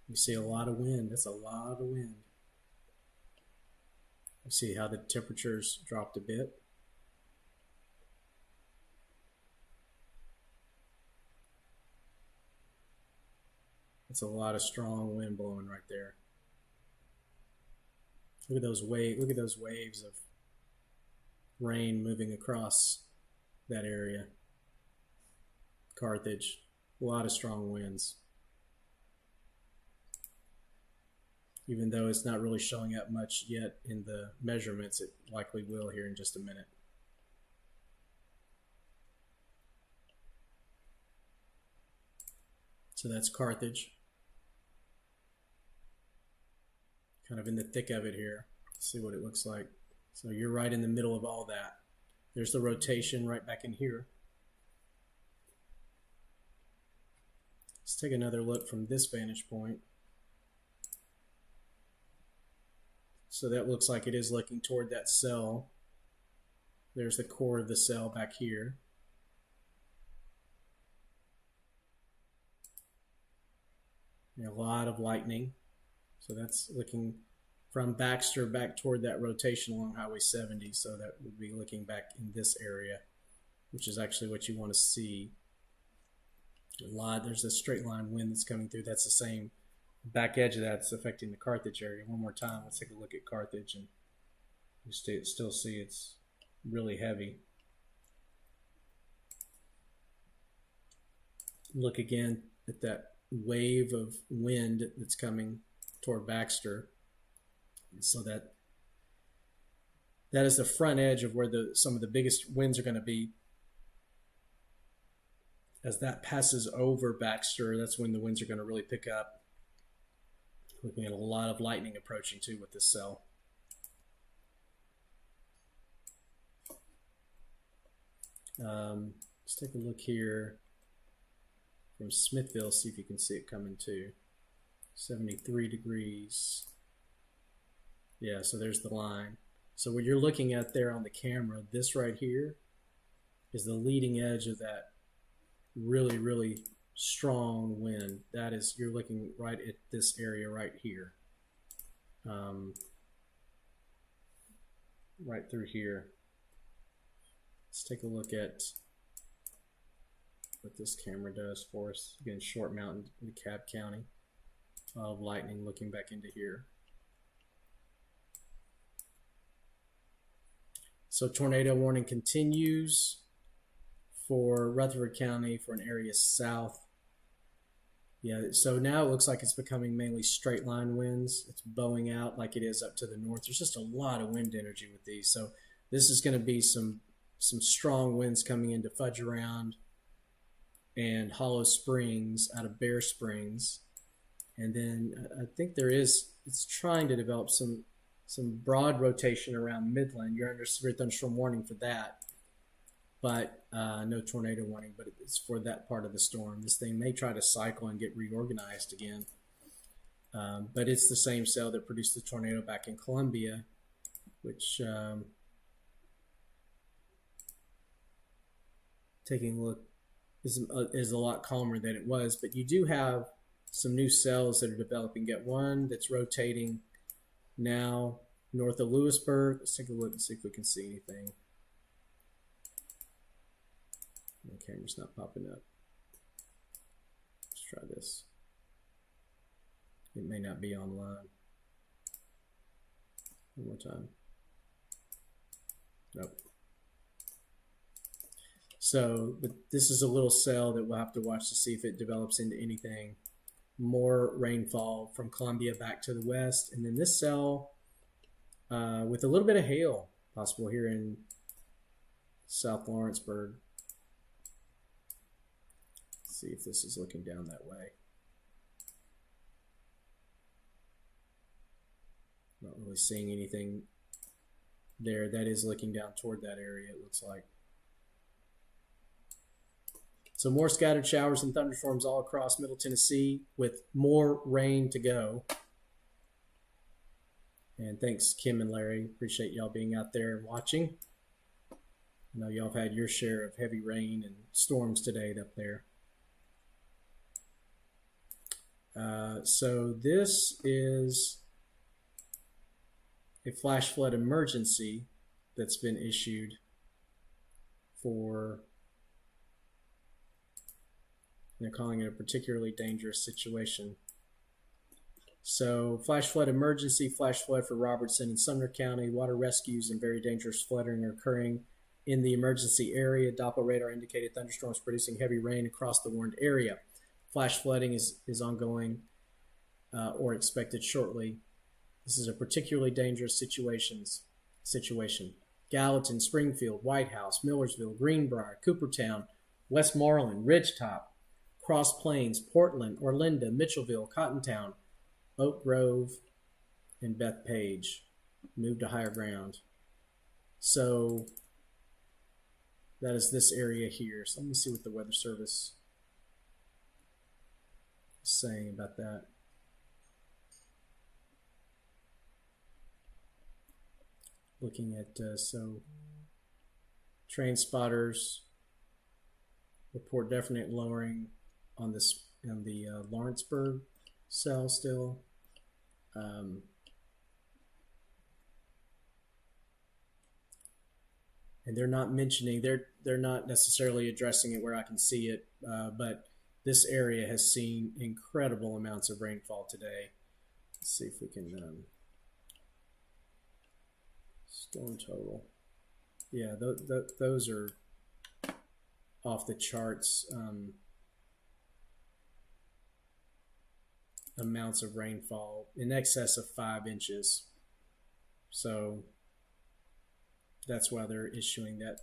You see a lot of wind. That's a lot of wind. You see how the temperatures dropped a bit. It's a lot of strong wind blowing right there. Look at those waves of rain moving across that area. Carthage, a lot of strong winds. Even though it's not really showing up much yet in the measurements, it likely will here in just a minute. So that's Carthage. Kind of in the thick of it here. Let's see what it looks like. So you're right in the middle of all that. There's the rotation right back in here. Let's take another look from this vantage point. So that looks like it is looking toward that cell. There's the core of the cell back here. And a lot of lightning. So that's looking from Baxter back toward that rotation along Highway 70. So that would be looking back in this area, which is actually what you want to see. There's a straight line wind that's coming through. That's the same back edge of that's affecting the Carthage area. One more time, let's take a look at Carthage, and you still see it's really heavy. Look again at that wave of wind that's coming toward Baxter. And so that is the front edge of where some of the biggest winds are going to be. As that passes over Baxter, that's when the winds are going to really pick up. Looking at a lot of lightning approaching too with this cell. Let's take a look here from Smithville, see if you can see it coming too. 73 degrees. Yeah, so there's the line. So what you're looking at there on the camera, this right here is the leading edge of that really, really strong wind. That is, you're looking right at this area right here. Right through here. Let's take a look at what this camera does for us. Again, Short Mountain in DeKalb County. Of lightning looking back into here. So tornado warning continues for Rutherford County for an area south. Yeah, so now it looks like it's becoming mainly straight line winds. It's bowing out like it is up to the north. There's just a lot of wind energy with these. So this is going to be some strong winds coming into Fudge Around and Hollow Springs out of Bear Springs. And then I think it's trying to develop some broad rotation around Midland. You're under severe thunderstorm warning for that, but no tornado warning, but it's for that part of the storm. This thing may try to cycle and get reorganized again, but it's the same cell that produced the tornado back in Columbia, which taking a look is a lot calmer than it was, but you do have some new cells that are developing. Get one that's rotating now north of Lewisburg. Let's take a look and see if we can see anything. The camera's not popping up. Let's try this. It may not be online. One more time. Nope. So, but this is a little cell that we'll have to watch to see if it develops into anything. More rainfall from Columbia back to the west, and then this cell with a little bit of hail possible here in South Lawrenceburg. Let's see if this is looking down that way. Not really seeing anything there. That is looking down toward that area, it looks like. So more scattered showers and thunderstorms all across Middle Tennessee with more rain to go. And thanks, Kim and Larry. Appreciate y'all being out there and watching. I know y'all have had your share of heavy rain and storms today up there. So this is a flash flood emergency that's been issued for, they're calling it a particularly dangerous situation. So flash flood emergency, flash flood for Robertson and Sumner County. Water rescues and very dangerous flooding are occurring in the emergency area. Doppler radar indicated thunderstorms producing heavy rain across the warned area. Flash flooding is ongoing or expected shortly. This is a particularly dangerous situation. Gallatin, Springfield, White House, Millersville, Greenbrier, Coopertown, Westmoreland, Ridgetop, Cross Plains, Portland, Orlinda, Mitchellville, Cottontown, Oak Grove, and Bethpage. Move to higher ground. So that is this area here. So let me see what the Weather Service is saying about that. Looking at, so train spotters report definite lowering on this, on the Lawrenceburg cell still. And they're not mentioning, they're not necessarily addressing it where I can see it, but this area has seen incredible amounts of rainfall today. Let's see if we can, storm total. Yeah, those are off the charts. Amounts of rainfall in excess of 5 inches. So that's why they're issuing that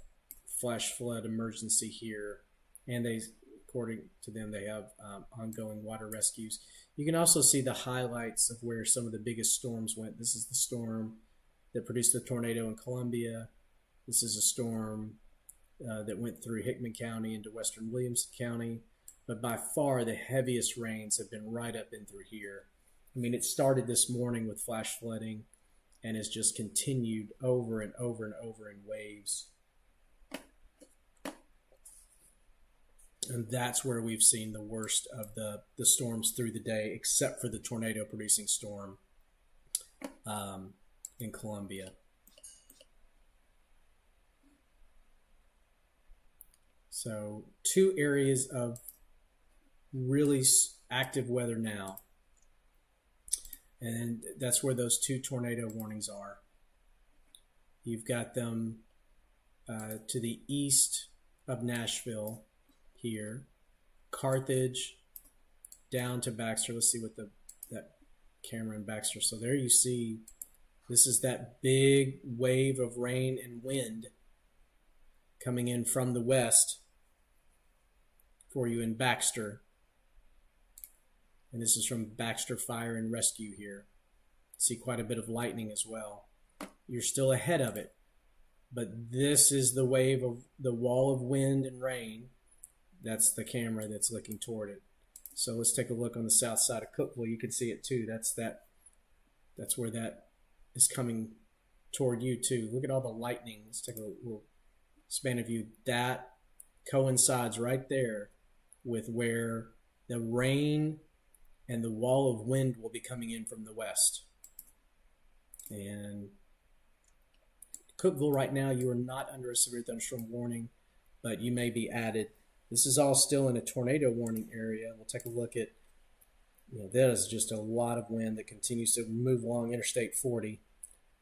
flash flood emergency here. And they, of according to them, they have ongoing water rescues. You can also see the highlights of where some of the biggest storms went. This is the storm that produced the tornado in Columbia. This is a storm that went through Hickman County into western Williamson County. But by far the heaviest rains have been right up in through here. I mean, it started this morning with flash flooding and has just continued over and over and over in waves. And that's where we've seen the worst of the storms through the day, except for the tornado-producing storm in Columbia. So 2 areas of really active weather now. And that's where those 2 tornado warnings are. You've got them to the east of Nashville here, Carthage, down to Baxter. Let's see what that camera in Baxter. So there you see, this is that big wave of rain and wind coming in from the west for you in Baxter. And this is from Baxter Fire and Rescue here. See quite a bit of lightning as well. You're still ahead of it, but this is the wave of the wall of wind and rain. That's the camera that's looking toward it. So let's take a look on the south side of Cookeville. You can see it too. That's where that is coming toward you too. Look at all the lightning. Let's take a little span of view. That coincides right there with where the rain and the wall of wind will be coming in from the west. And Cookeville right now, you are not under a severe thunderstorm warning, but you may be added. This is all still in a tornado warning area. We'll take a look at, that is just a lot of wind that continues to move along Interstate 40.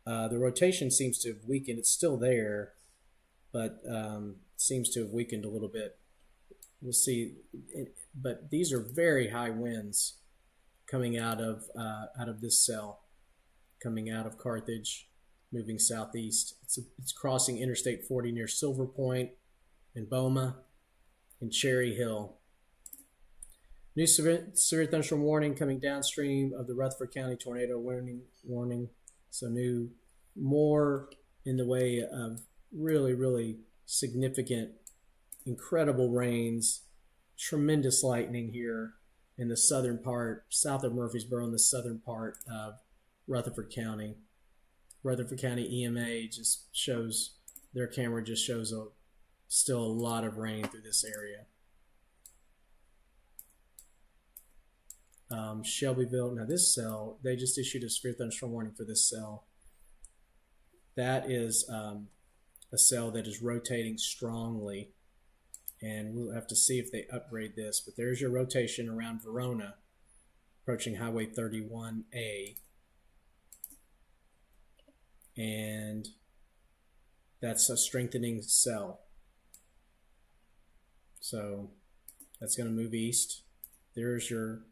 The rotation seems to have weakened. It's still there, but seems to have weakened a little bit. We'll see. But these are very high winds coming out of this cell, coming out of Carthage, moving southeast. It's crossing Interstate 40 near Silver Point and Boma and Cherry Hill. New severe thunderstorm warning coming downstream of the Rutherford County tornado warning. So more in the way of really, really significant, incredible rains, tremendous lightning here in the southern part, south of Murfreesboro, in the southern part of Rutherford County. Rutherford County EMA just shows, their camera just shows still a lot of rain through this area. Shelbyville, now this cell, they just issued a severe thunderstorm warning for this cell. That is a cell that is rotating strongly, and we'll have to see if they upgrade this, but there's your rotation around Verona, approaching Highway 31A. And that's a strengthening cell. So that's going to move east. There's your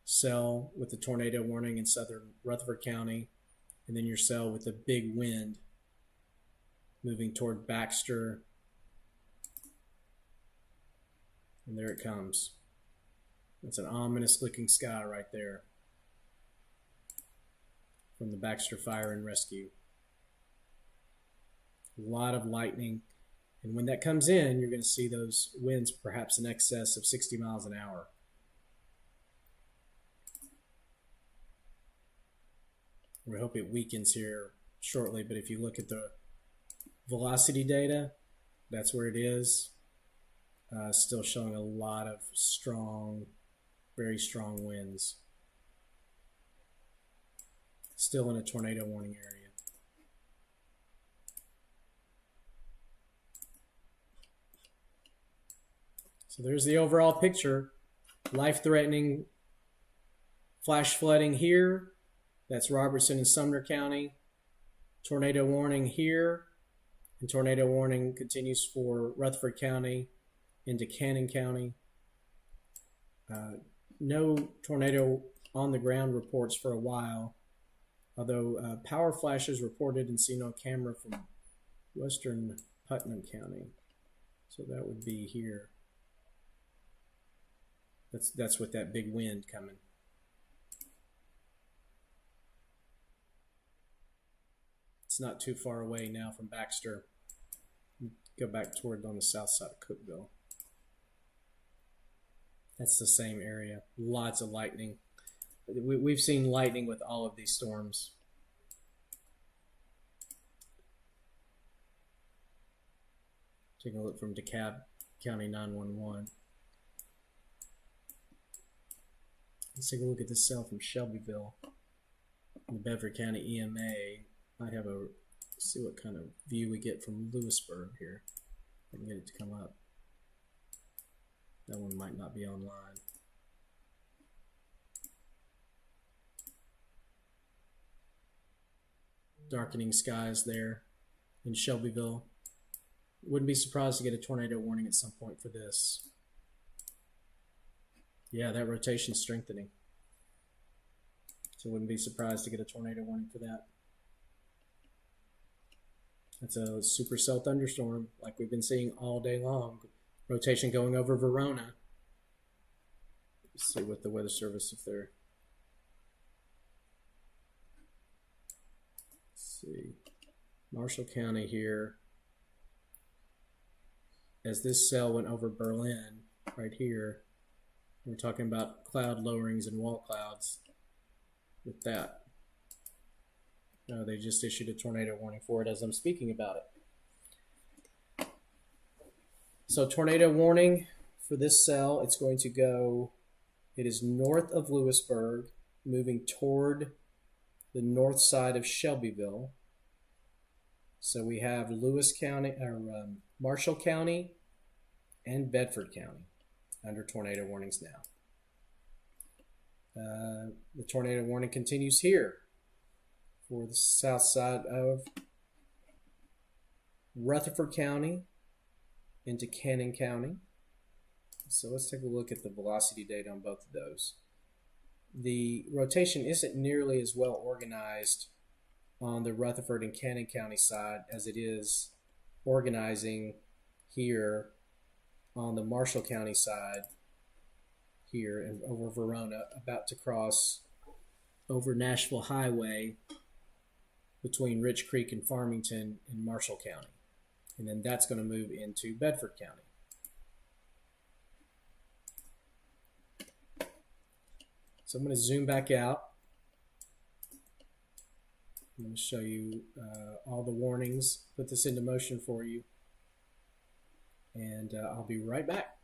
cell with the tornado warning in southern Rutherford County, and then your cell with the big wind moving toward Baxter. And there it comes. That's an ominous looking sky right there from the Baxter Fire and Rescue. A lot of lightning. And when that comes in, you're going to see those winds perhaps in excess of 60 miles an hour. We hope it weakens here shortly, but if you look at the velocity data, that's where it is. Still showing a lot of strong, very strong winds. Still in a tornado warning area. So there's the overall picture. Life-threatening flash flooding here. That's Robertson and Sumner County. Tornado warning here. And tornado warning continues for Rutherford County into Cannon County. No tornado on the ground reports for a while, although power flashes reported and seen on camera from western Putnam County. So that would be here. That's with that big wind coming. It's not too far away now from Baxter. Go back toward on the south side of Cookville. That's the same area. Lots of lightning. We've seen lightning with all of these storms. Taking a look from DeKalb County 911. Let's take a look at this cell from Shelbyville. The Bedford County EMA might have a, see what kind of view we get from Lewisburg here. I can get it to come up. That one might not be online. Darkening skies there in Shelbyville. Wouldn't be surprised to get a tornado warning at some point for this. Yeah, that rotation's strengthening. So wouldn't be surprised to get a tornado warning for that. That's a supercell thunderstorm like we've been seeing all day long. Rotation going over Verona. Let's see what the Weather Service, if they're... Let's see. Marshall County here. As this cell went over Berlin, right here, we're talking about cloud lowerings and wall clouds with that. They just issued a tornado warning for it as I'm speaking about it. So tornado warning for this cell, it's going to go, it is north of Lewisburg, moving toward the north side of Shelbyville. So we have Lewis County, or Marshall County and Bedford County under tornado warnings now. The tornado warning continues here for the south side of Rutherford County into Cannon County. So let's take a look at the velocity data on both of those. The rotation isn't nearly as well organized on the Rutherford and Cannon County side as it is organizing here on the Marshall County side here and over Verona, about to cross over Nashville Highway between Rich Creek and Farmington in Marshall County. And then that's going to move into Bedford County. So I'm going to zoom back out. I'm going to show you all the warnings, put this into motion for you, and I'll be right back.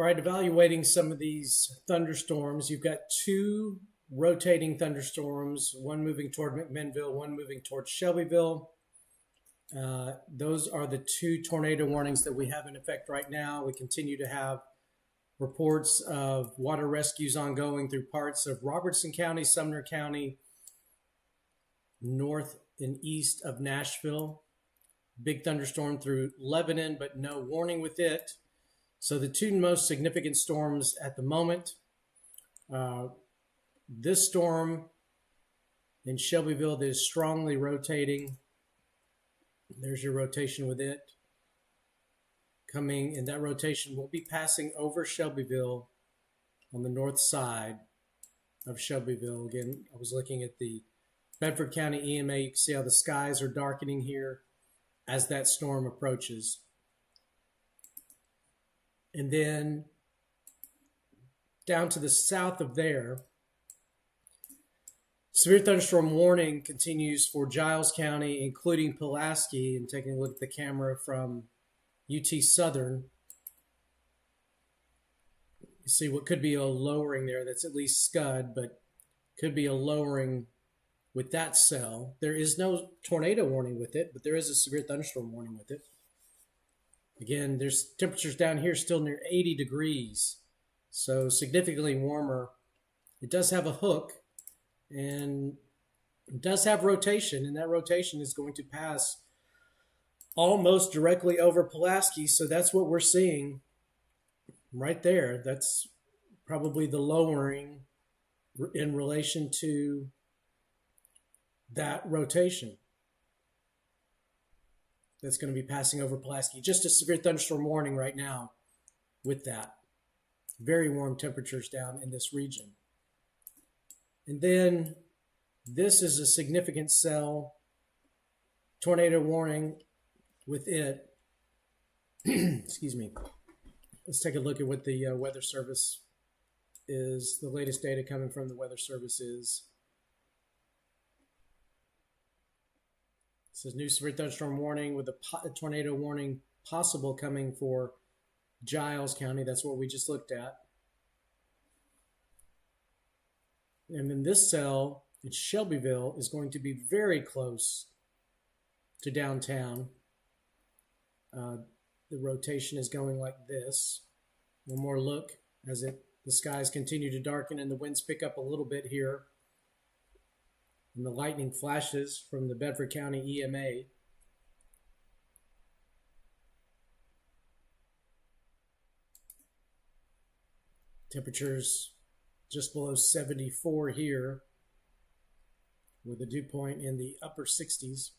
All right, evaluating some of these thunderstorms. You've got two rotating thunderstorms, one moving toward McMinnville, one moving toward Shelbyville. Those are the two tornado warnings that we have in effect right now. We continue to have reports of water rescues ongoing through parts of Robertson County, Sumner County, north and east of Nashville. Big thunderstorm through Lebanon, but no warning with it. So the two most significant storms at the moment, this storm in Shelbyville that is strongly rotating. There's your rotation with it. Coming, and that rotation will be passing over Shelbyville on the north side of Shelbyville. Again, I was looking at the Bedford County EMA. You can see how the skies are darkening here as that storm approaches. And then down to the south of there, severe thunderstorm warning continues for Giles County, including Pulaski. And taking a look at the camera from UT Southern, you see what could be a lowering there. That's at least scud, but could be a lowering with that cell. There is no tornado warning with it, but there is a severe thunderstorm warning with it. Again, there's temperatures down here still near 80 degrees, so significantly warmer. It does have a hook, and it does have rotation, and that rotation is going to pass almost directly over Pulaski, so that's what we're seeing right there. That's probably the lowering in relation to that rotation that's going to be passing over Pulaski. Just a severe thunderstorm warning right now with that. Very warm temperatures down in this region. And then this is a significant cell tornado warning with it. Excuse me. Let's take a look at what the Weather Service is. The latest data coming from the Weather Service is. It says new severe thunderstorm warning with a tornado warning possible coming for Giles County. That's what we just looked at. And then this cell in Shelbyville is going to be very close to downtown. The rotation is going like this. One more look as the skies continue to darken and the winds pick up a little bit here. And the lightning flashes from the Bedford County EMA. Temperatures just below 74 here, with a dew point in the upper 60s.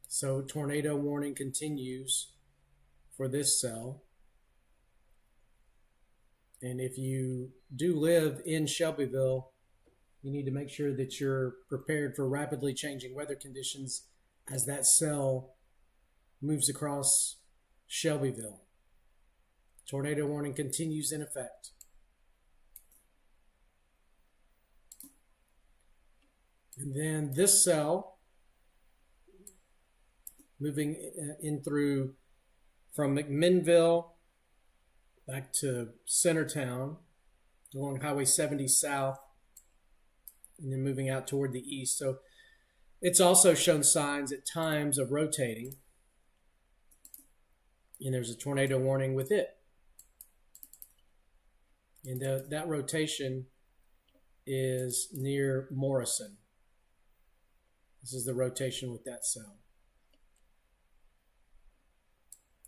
So tornado warning continues for this cell. And if you do live in Shelbyville, you need to make sure that you're prepared for rapidly changing weather conditions as that cell moves across Shelbyville. Tornado warning continues in effect. And then this cell moving in through from McMinnville back to Centertown along Highway 70 south and then moving out toward the east. So it's also shown signs at times of rotating. And there's a tornado warning with it. And that rotation is near Morrison. This is the rotation with that cell.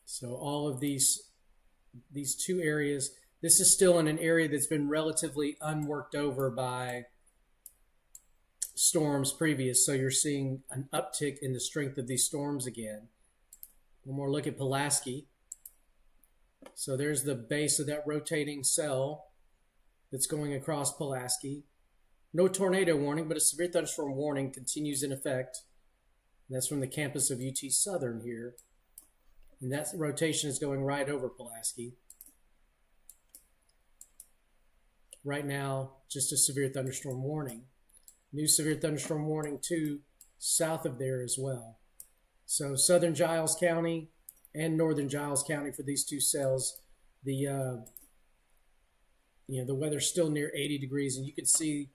So all of these two areas, this is still in an area that's been relatively unworked over by storms previous. So you're seeing an uptick in the strength of these storms again. One more look at Pulaski. So there's the base of that rotating cell that's going across Pulaski. No tornado warning, but a severe thunderstorm warning continues in effect. And that's from the campus of UT Southern here. And that rotation is going right over Pulaski. Right now, just a severe thunderstorm warning. New severe thunderstorm warning too, south of there as well. So southern Giles County and northern Giles County for these two cells, the the weather's still near 80 degrees, and you can see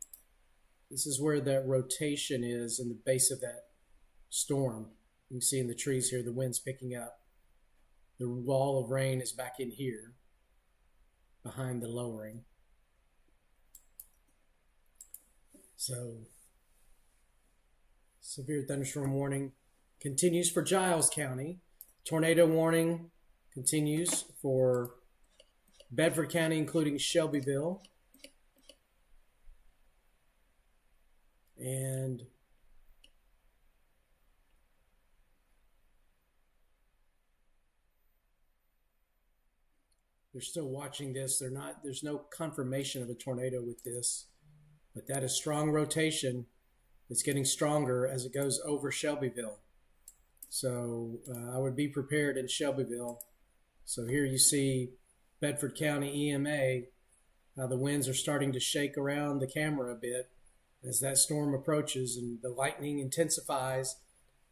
this is where that rotation is in the base of that storm. You can see in the trees here, the wind's picking up. The wall of rain is back in here, behind the lowering. So, severe thunderstorm warning continues for Giles County. Tornado warning continues for Bedford County, including Shelbyville. And they're still watching this. There's no confirmation of a tornado with this, but that is strong rotation. It's getting stronger as it goes over Shelbyville. So I would be prepared in Shelbyville. So here you see Bedford County EMA, how the winds are starting to shake around the camera a bit as that storm approaches, and the lightning intensifies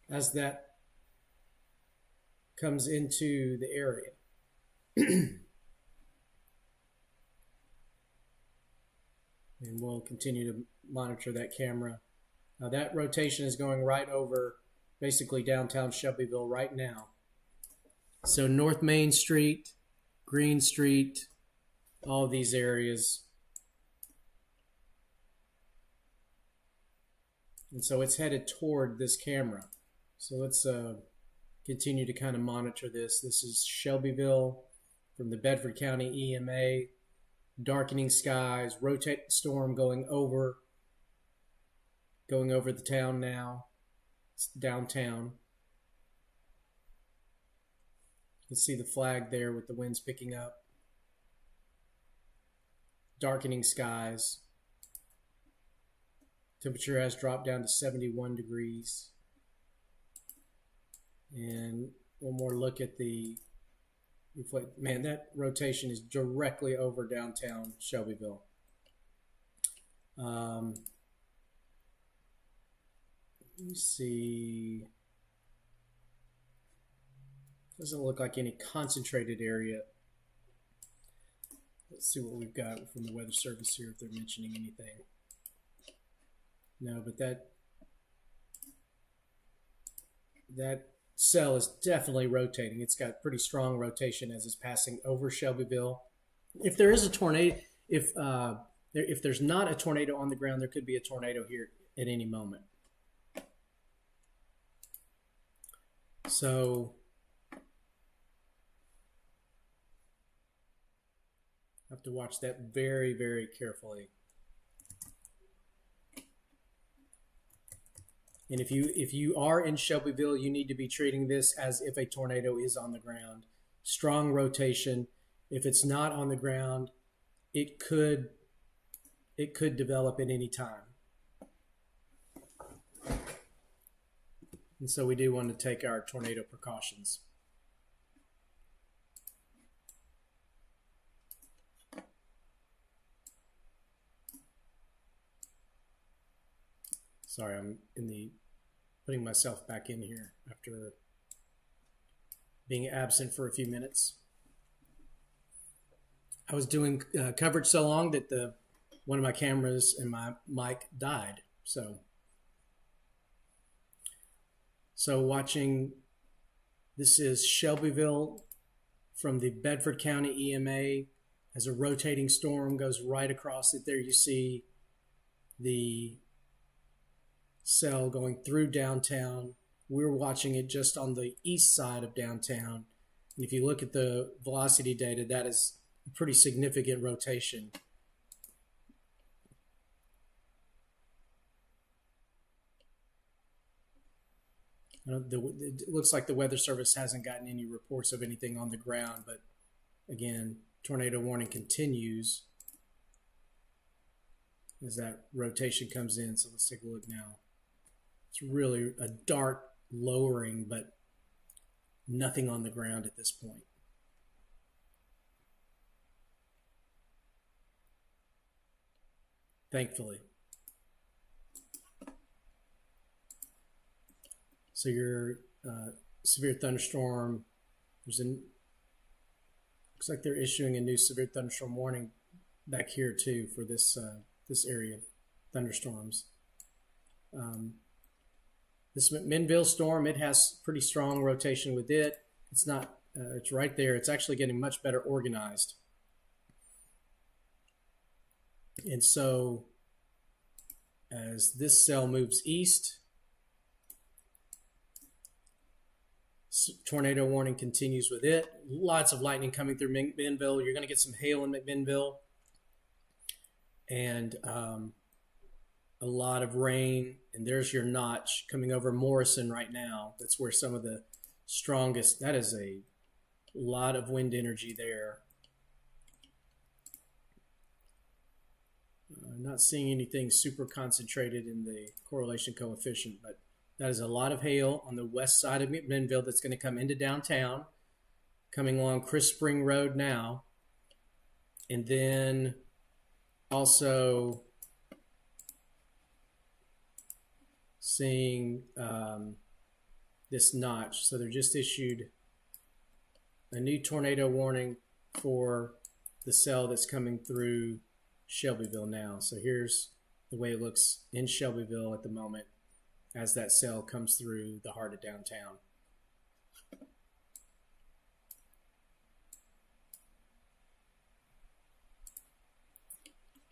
as that comes into the area. And we'll continue to monitor that camera. Now that rotation is going right over basically downtown Shelbyville right now. So North Main Street, Green Street, all of these areas. And so it's headed toward this camera. So let's continue to kind of monitor this. This is Shelbyville from the Bedford County EMA. Darkening skies, rotating storm going over the town now. It's downtown. You can see the flag there with the winds picking up. Darkening skies. Temperature has dropped down to 71 degrees. And one more look at the reflect. Man, that rotation is directly over downtown Shelbyville. Let me see. Doesn't look like any concentrated area. Let's see what we've got from the Weather Service here, if they're mentioning anything. No, but that cell is definitely rotating. It's got pretty strong rotation as it's passing over Shelbyville. If there is a tornado, if there's not a tornado on the ground, there could be a tornado here at any moment. So I have to watch that very, very carefully. And if you are in Shelbyville, you need to be treating this as if a tornado is on the ground. Strong rotation. If it's not on the ground, it could develop at any time. And so we do want to take our tornado precautions. Sorry, I'm putting myself back in here after being absent for a few minutes. I was doing coverage so long that one of my cameras and my mic died. So watching, this is Shelbyville from the Bedford County EMA as a rotating storm goes right across it. There you see the cell going through downtown. We're watching it just on the east side of downtown. And if you look at the velocity data, that is a pretty significant rotation. It looks like the Weather Service hasn't gotten any reports of anything on the ground, but again, tornado warning continues as that rotation comes in. So let's take a look now. It's really a dark lowering, but nothing on the ground at this point. Thankfully. So your severe thunderstorm. Looks like they're issuing a new severe thunderstorm warning back here too for this area of thunderstorms. This McMinnville storm, it has pretty strong rotation with it. It's not, it's right there. It's actually getting much better organized. And so as this cell moves east, tornado warning continues with it. Lots of lightning coming through McMinnville. You're going to get some hail in McMinnville. And a lot of rain. And there's your notch coming over Morrison right now. That's where some of the strongest, that is a lot of wind energy there. Not seeing anything super concentrated in the correlation coefficient, but that is a lot of hail on the west side of McMinnville that's going to come into downtown, coming along Chris Spring Road now. And then also seeing this notch. So they're just issued a new tornado warning for the cell that's coming through Shelbyville now. So here's the way it looks in Shelbyville at the moment as that cell comes through the heart of downtown.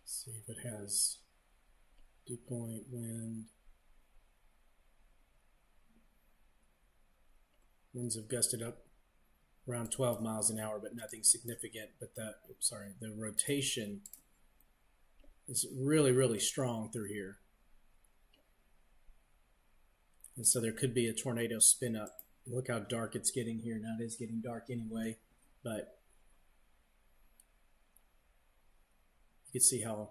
Let's see if it has dew point, wind. Winds have gusted up around 12 miles an hour, but nothing significant. But the rotation is really, really strong through here. And so there could be a tornado spin up. Look how dark it's getting here. Now it is getting dark anyway, but you can see how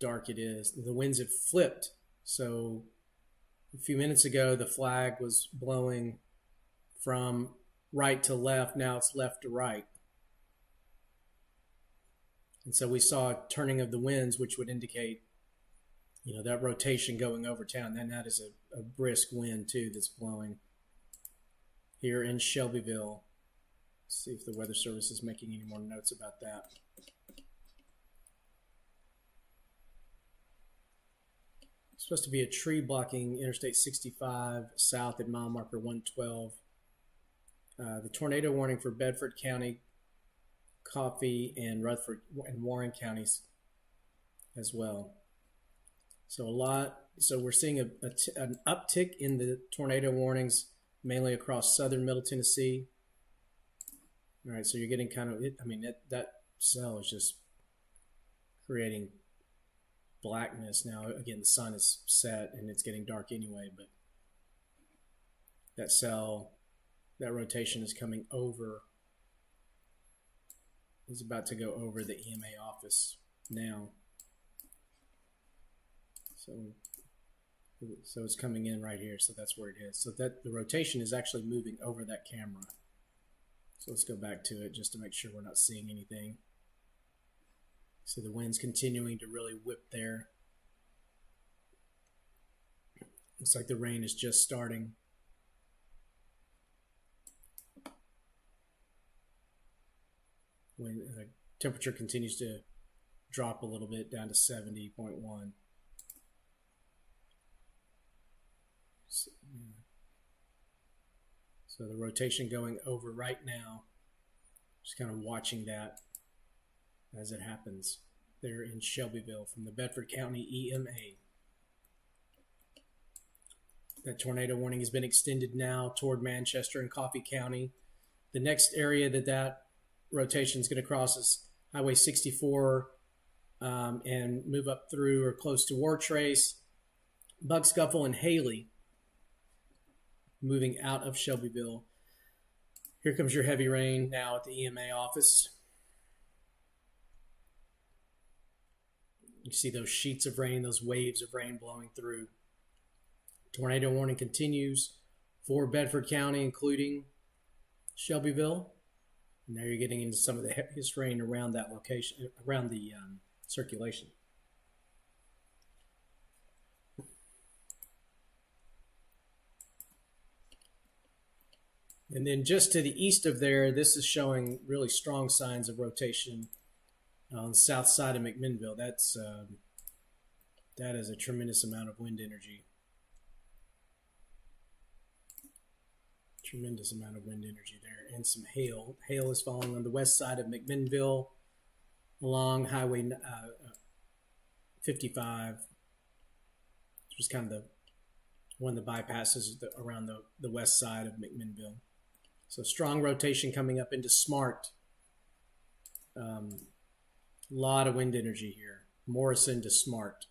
dark it is. The winds have flipped. So a few minutes ago, the flag was blowing from right to left. Now it's left to right. And so we saw a turning of the winds, which would indicate, you know, that rotation going over town. Then that is a brisk wind too that's blowing here in Shelbyville. Let's see if the Weather Service is making any more notes about that. It's supposed to be a tree blocking Interstate 65 south at mile marker 112. The tornado warning for Bedford County, Coffee, and Rutherford and Warren counties as well. So we're seeing an uptick in the tornado warnings, mainly across southern Middle Tennessee. All right, so you're getting kind of, that cell is just creating blackness. Now, again, the sun is set and it's getting dark anyway, but that cell, that rotation is coming over, is about to go over the EMA office now. So it's coming in right here, so that's where it is. So that the rotation is actually moving over that camera. So let's go back to it just to make sure we're not seeing anything. So the wind's continuing to really whip there. Looks like the rain is just starting. When temperature continues to drop a little bit down to 70.1. So the rotation going over right now, just kind of watching that as it happens there in Shelbyville from the Bedford County EMA. That tornado warning has been extended now toward Manchester and Coffee County. The next area that rotation is going to cross is Highway 64 and move up through or close to Wartrace, Buckscuffle, and Haley, moving out of Shelbyville. Here comes your heavy rain now at the EMA office. You see those sheets of rain, those waves of rain blowing through. Tornado warning continues for Bedford County, including Shelbyville. And now you're getting into some of the heaviest rain around that location, around the circulation. And then just to the east of there, this is showing really strong signs of rotation on the south side of McMinnville. That is a tremendous amount of wind energy. Tremendous amount of wind energy there, and some hail. Hail is falling on the west side of McMinnville along Highway 55, which is kind of the one that bypasses around the west side of McMinnville. So strong rotation coming up into Smart. Lot of wind energy here. Morrison to Smart.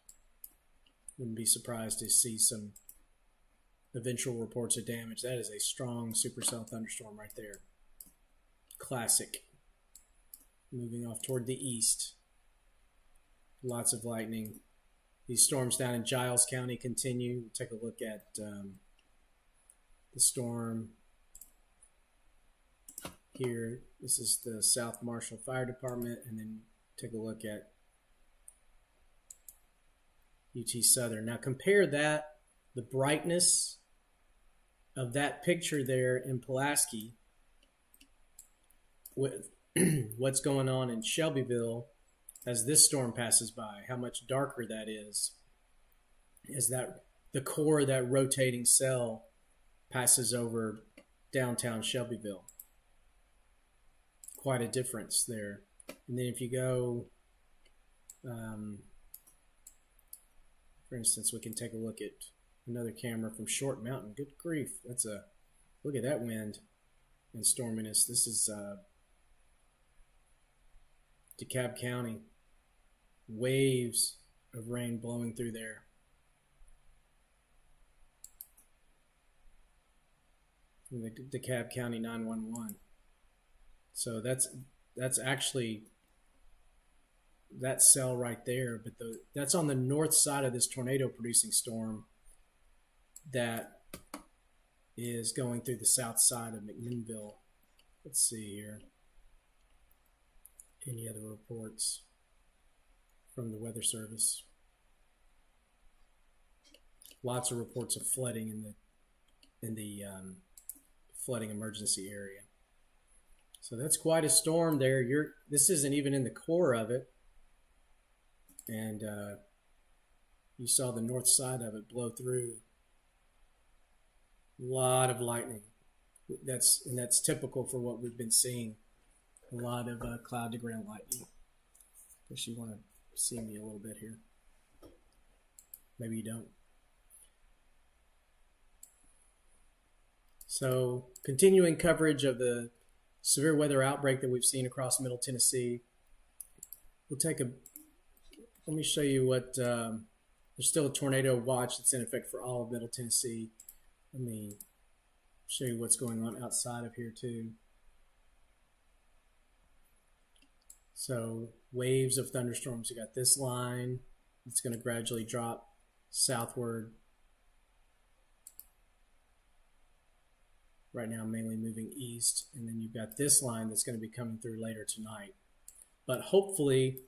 Wouldn't be surprised to see some eventual reports of damage. That is a strong supercell thunderstorm right there. Classic. Moving off toward the east. Lots of lightning. These storms down in Giles County continue. We'll take a look at the storm here. This is the South Marshall Fire Department, and then take a look at UT Southern. Now compare that, the brightness of that picture there in Pulaski with what's going on in Shelbyville as this storm passes by, how much darker that is as that the core of that rotating cell passes over downtown Shelbyville. Quite a difference there. And then if you go, for instance, we can take a look at another camera from Short Mountain. Good grief. Look at that wind and storminess. This is DeKalb County. Waves of rain blowing through there. From the DeKalb County 911. So that's actually that cell right there, but that's on the north side of this tornado producing storm that is going through the south side of McMinnville. Let's see here. Any other reports from the Weather Service? Lots of reports of flooding in the flooding emergency area. So that's quite a storm there. This isn't even in the core of it. And you saw the north side of it blow through. A lot of lightning. That's typical for what we've been seeing. A lot of cloud to ground lightning. Guess you want to see me a little bit here. Maybe you don't. So continuing coverage of the severe weather outbreak that we've seen across Middle Tennessee. Let me show you what, there's still a tornado watch that's in effect for all of Middle Tennessee. Let me show you what's going on outside of here too. So waves of thunderstorms. You got this line. It's going to gradually drop southward. Right now mainly moving east. And then you've got this line that's going to be coming through later tonight. But hopefully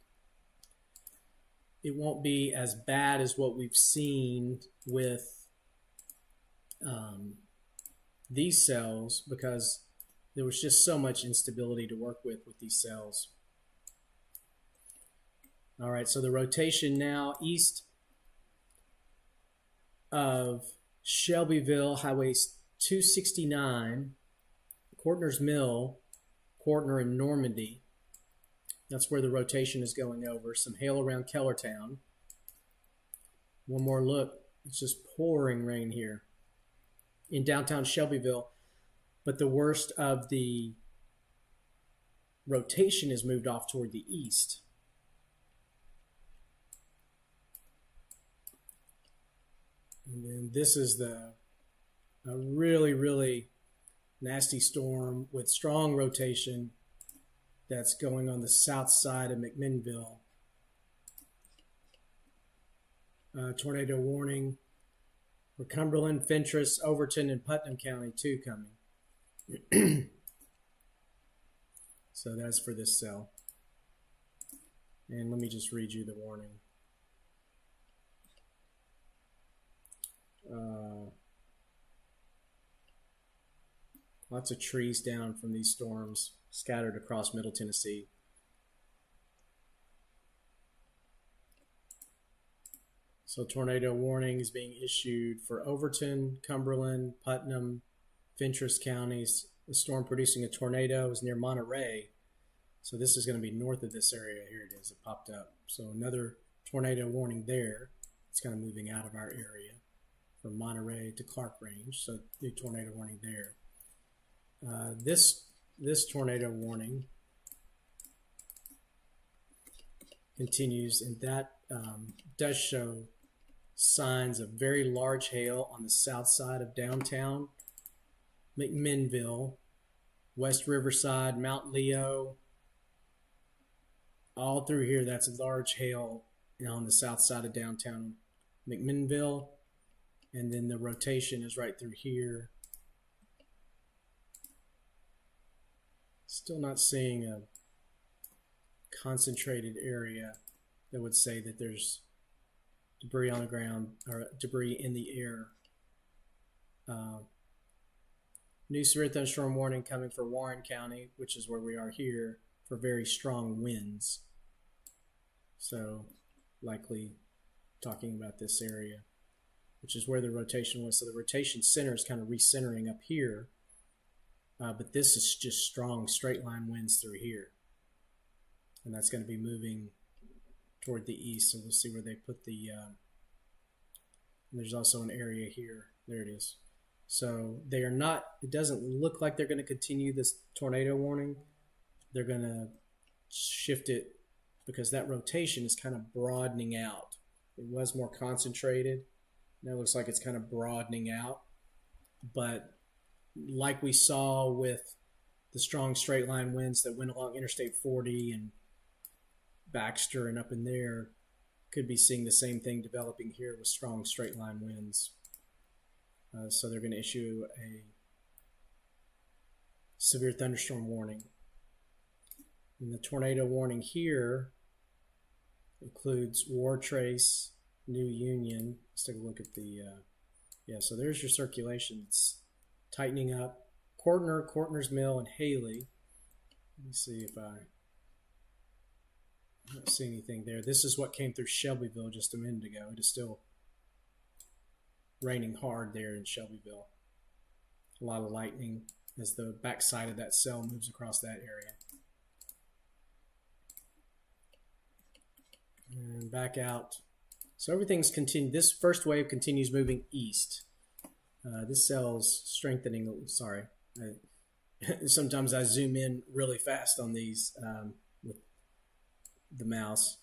it won't be as bad as what we've seen with these cells, because there was just so much instability to work with these cells. All right, so the rotation now east of Shelbyville, Highway 269, Courtner's Mill, Courtner and Normandy. That's where the rotation is going over. Some hail around Kellertown. One more look. It's just pouring rain here in downtown Shelbyville. But the worst of the rotation is moved off toward the east. And then this is a really, really nasty storm with strong rotation that's going on the south side of McMinnville. Tornado warning for Cumberland, Fentress, Overton, and Putnam County too coming. So that's for this cell. And let me just read you the warning. Lots of trees down from these storms scattered across Middle Tennessee. So tornado warning is being issued for Overton, Cumberland, Putnam, Fentress counties. The storm producing a tornado is near Monterey. So this is going to be north of this area. Here it is. It popped up. So another tornado warning there. It's kind of moving out of our area from Monterey to Clark Range. So new tornado warning there. This tornado warning continues, and that does show signs of very large hail on the south side of downtown McMinnville, West Riverside, Mount Leo, all through here. That's large hail on the south side of downtown McMinnville, and then the rotation is right through here. Still not seeing a concentrated area that would say that there's debris on the ground or debris in the air. New severe thunderstorm warning coming for Warren County, which is where we are here, for very strong winds. So likely talking about this area, which is where the rotation was. So the rotation center is kind of recentering up here, but this is just strong straight line winds through here. And that's going to be moving toward the east. So we'll see where they put the, there's also an area here. There it is. So they are not, it doesn't look like they're going to continue this tornado warning. They're going to shift it because that rotation is kind of broadening out. It was more concentrated. Now it looks like it's kind of broadening out. But like we saw with the strong straight line winds that went along Interstate 40 and Baxter and up in there, could be seeing the same thing developing here with strong straight line winds. So they're going to issue a severe thunderstorm warning. And the tornado warning here includes War Trace, New Union. Let's take a look at the, yeah, so there's your circulation. It's tightening up. Courtner's Mill, and Haley. Let me see if I don't see anything there. This is what came through Shelbyville just a minute ago. It is still raining hard there in Shelbyville. A lot of lightning as the backside of that cell moves across that area. And back out. So everything's continued. This first wave continues moving east. This cell's strengthening. Sorry. Sometimes I zoom in really fast on these with the mouse.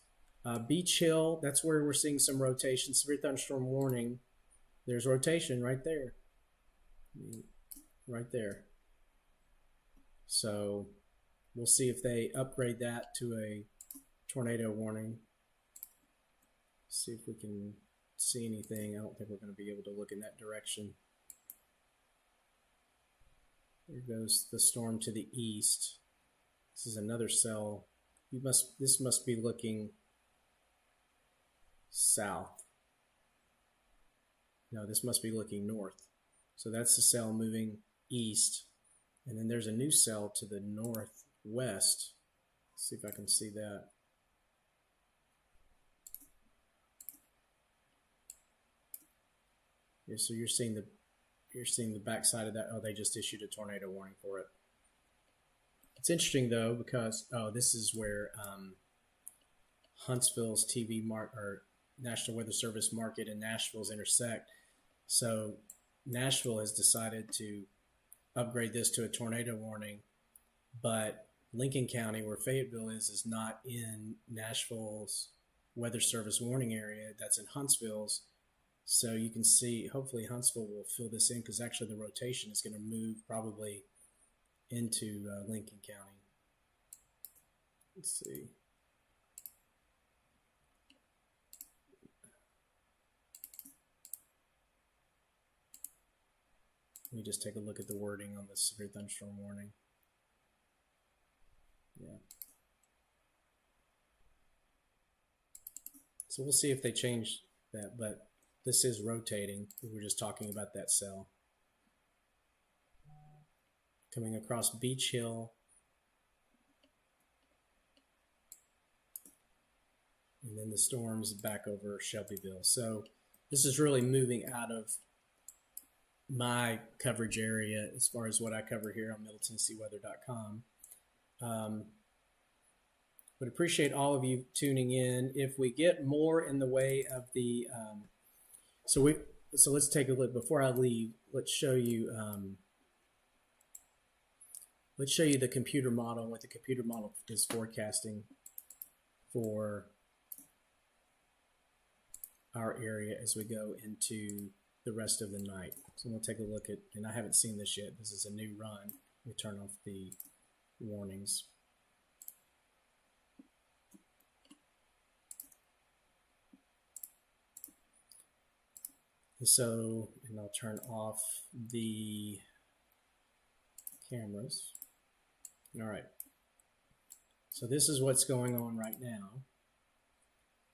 Beach Hill, that's where we're seeing some rotation. Severe thunderstorm warning. There's rotation right there. Right there. So we'll see if they upgrade that to a tornado warning. See if we can see anything. I don't think we're going to be able to look in that direction. There goes the storm to the east. This is another cell. This must be looking south. No, this must be looking north. So that's the cell moving east. And then there's a new cell to the northwest. Let's see if I can see that. Yeah, so you're seeing the backside of that. Oh, they just issued a tornado warning for it. It's interesting though because this is where Huntsville's or National Weather Service market and Nashville's intersect. So Nashville has decided to upgrade this to a tornado warning, but Lincoln County, where Fayetteville is not in Nashville's Weather Service warning area. That's in Huntsville's. So you can see, hopefully Huntsville will fill this in because actually the rotation is going to move probably into Lincoln County. Let's see. Let me just take a look at the wording on the severe thunderstorm warning. Yeah. So we'll see if they change that, but this is rotating. We were just talking about that cell. coming across Beach Hill, and then the storms back over Shelbyville. So this is really moving out of my coverage area as far as what I cover here on MiddleTennesseeWeather.com. Would appreciate all of you tuning in. If we get more in the way of the, so let's take a look. Before I leave, let's show you the computer model and what the computer model is forecasting for our area as we go into the rest of the night. So we'll take a look at, and I haven't seen this yet. This is a new run. We turn off the warnings. And I'll turn off the cameras. All right. So this is what's going on right now.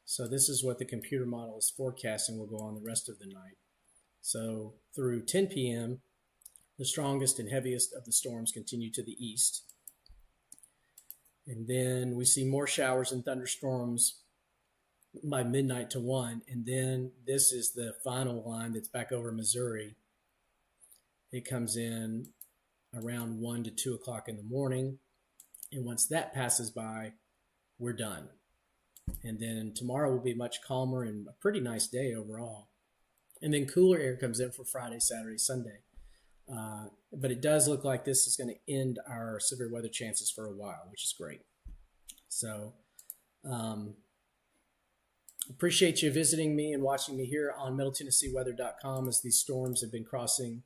So this is what the computer model is forecasting will go on the rest of the night. So through 10 p.m., the strongest and heaviest of the storms continue to the east. And then we see more showers and thunderstorms by midnight to 1. And then this is the final line that's back over Missouri. It comes in around 1 to 2 o'clock in the morning. And once that passes by, we're done. And then tomorrow will be much calmer and a pretty nice day overall. And then cooler air comes in for Friday, Saturday, Sunday. But it does look like this is going to end our severe weather chances for a while, which is great. So appreciate you visiting me and watching me here on MiddleTennesseeWeather.com as these storms have been crossing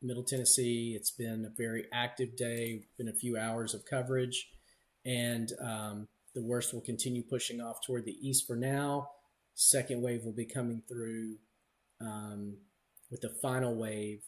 Middle Tennessee. It's been a very active day, been a few hours of coverage, and the worst will continue pushing off toward the east for now. Second wave will be coming through with the final wave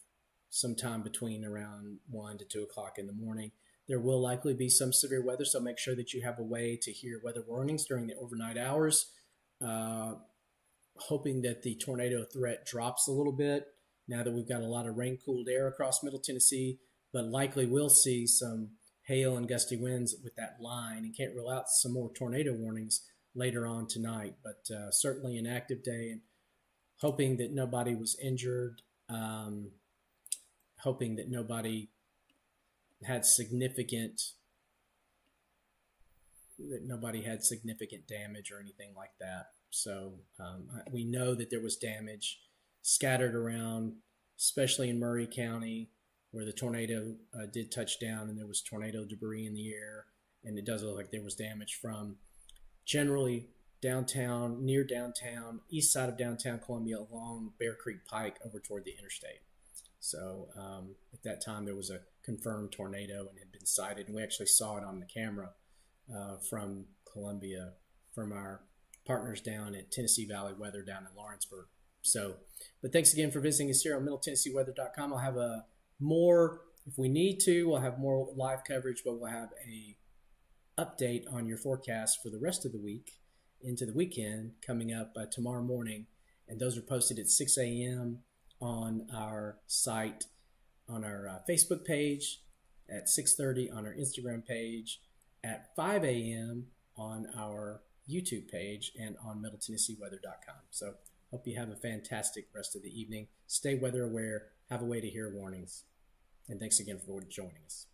sometime between around 1 to 2 o'clock in the morning. There will likely be some severe weather, so make sure that you have a way to hear weather warnings during the overnight hours. Hoping that the tornado threat drops a little bit now that we've got a lot of rain-cooled air across Middle Tennessee, but likely we'll see some hail and gusty winds with that line, and can't rule out some more tornado warnings later on tonight. But certainly an active day, and hoping that nobody was injured, hoping that nobody had significant damage or anything like that. So we know that there was damage scattered around, especially in Murray County, where the tornado did touch down, and there was tornado debris in the air, and it does look like there was damage from generally downtown, near downtown, east side of downtown Columbia, along Bear Creek Pike over toward the interstate. So at that time, there was a confirmed tornado and had been sighted, and we actually saw it on the camera from Columbia, from our partners down at Tennessee Valley Weather down in Lawrenceburg. So, but thanks again for visiting us here on MiddleTennesseeWeather.com. I'll have more, if we need to, we'll have more live coverage, but we'll have a update on your forecast for the rest of the week into the weekend coming up tomorrow morning. And those are posted at 6 a.m. on our site, on our Facebook page, at 6:30 on our Instagram page, at 5 a.m. on our YouTube page, and on MiddleTennesseeWeather.com. So hope you have a fantastic rest of the evening. Stay weather aware. Have a way to hear warnings. And thanks again for joining us.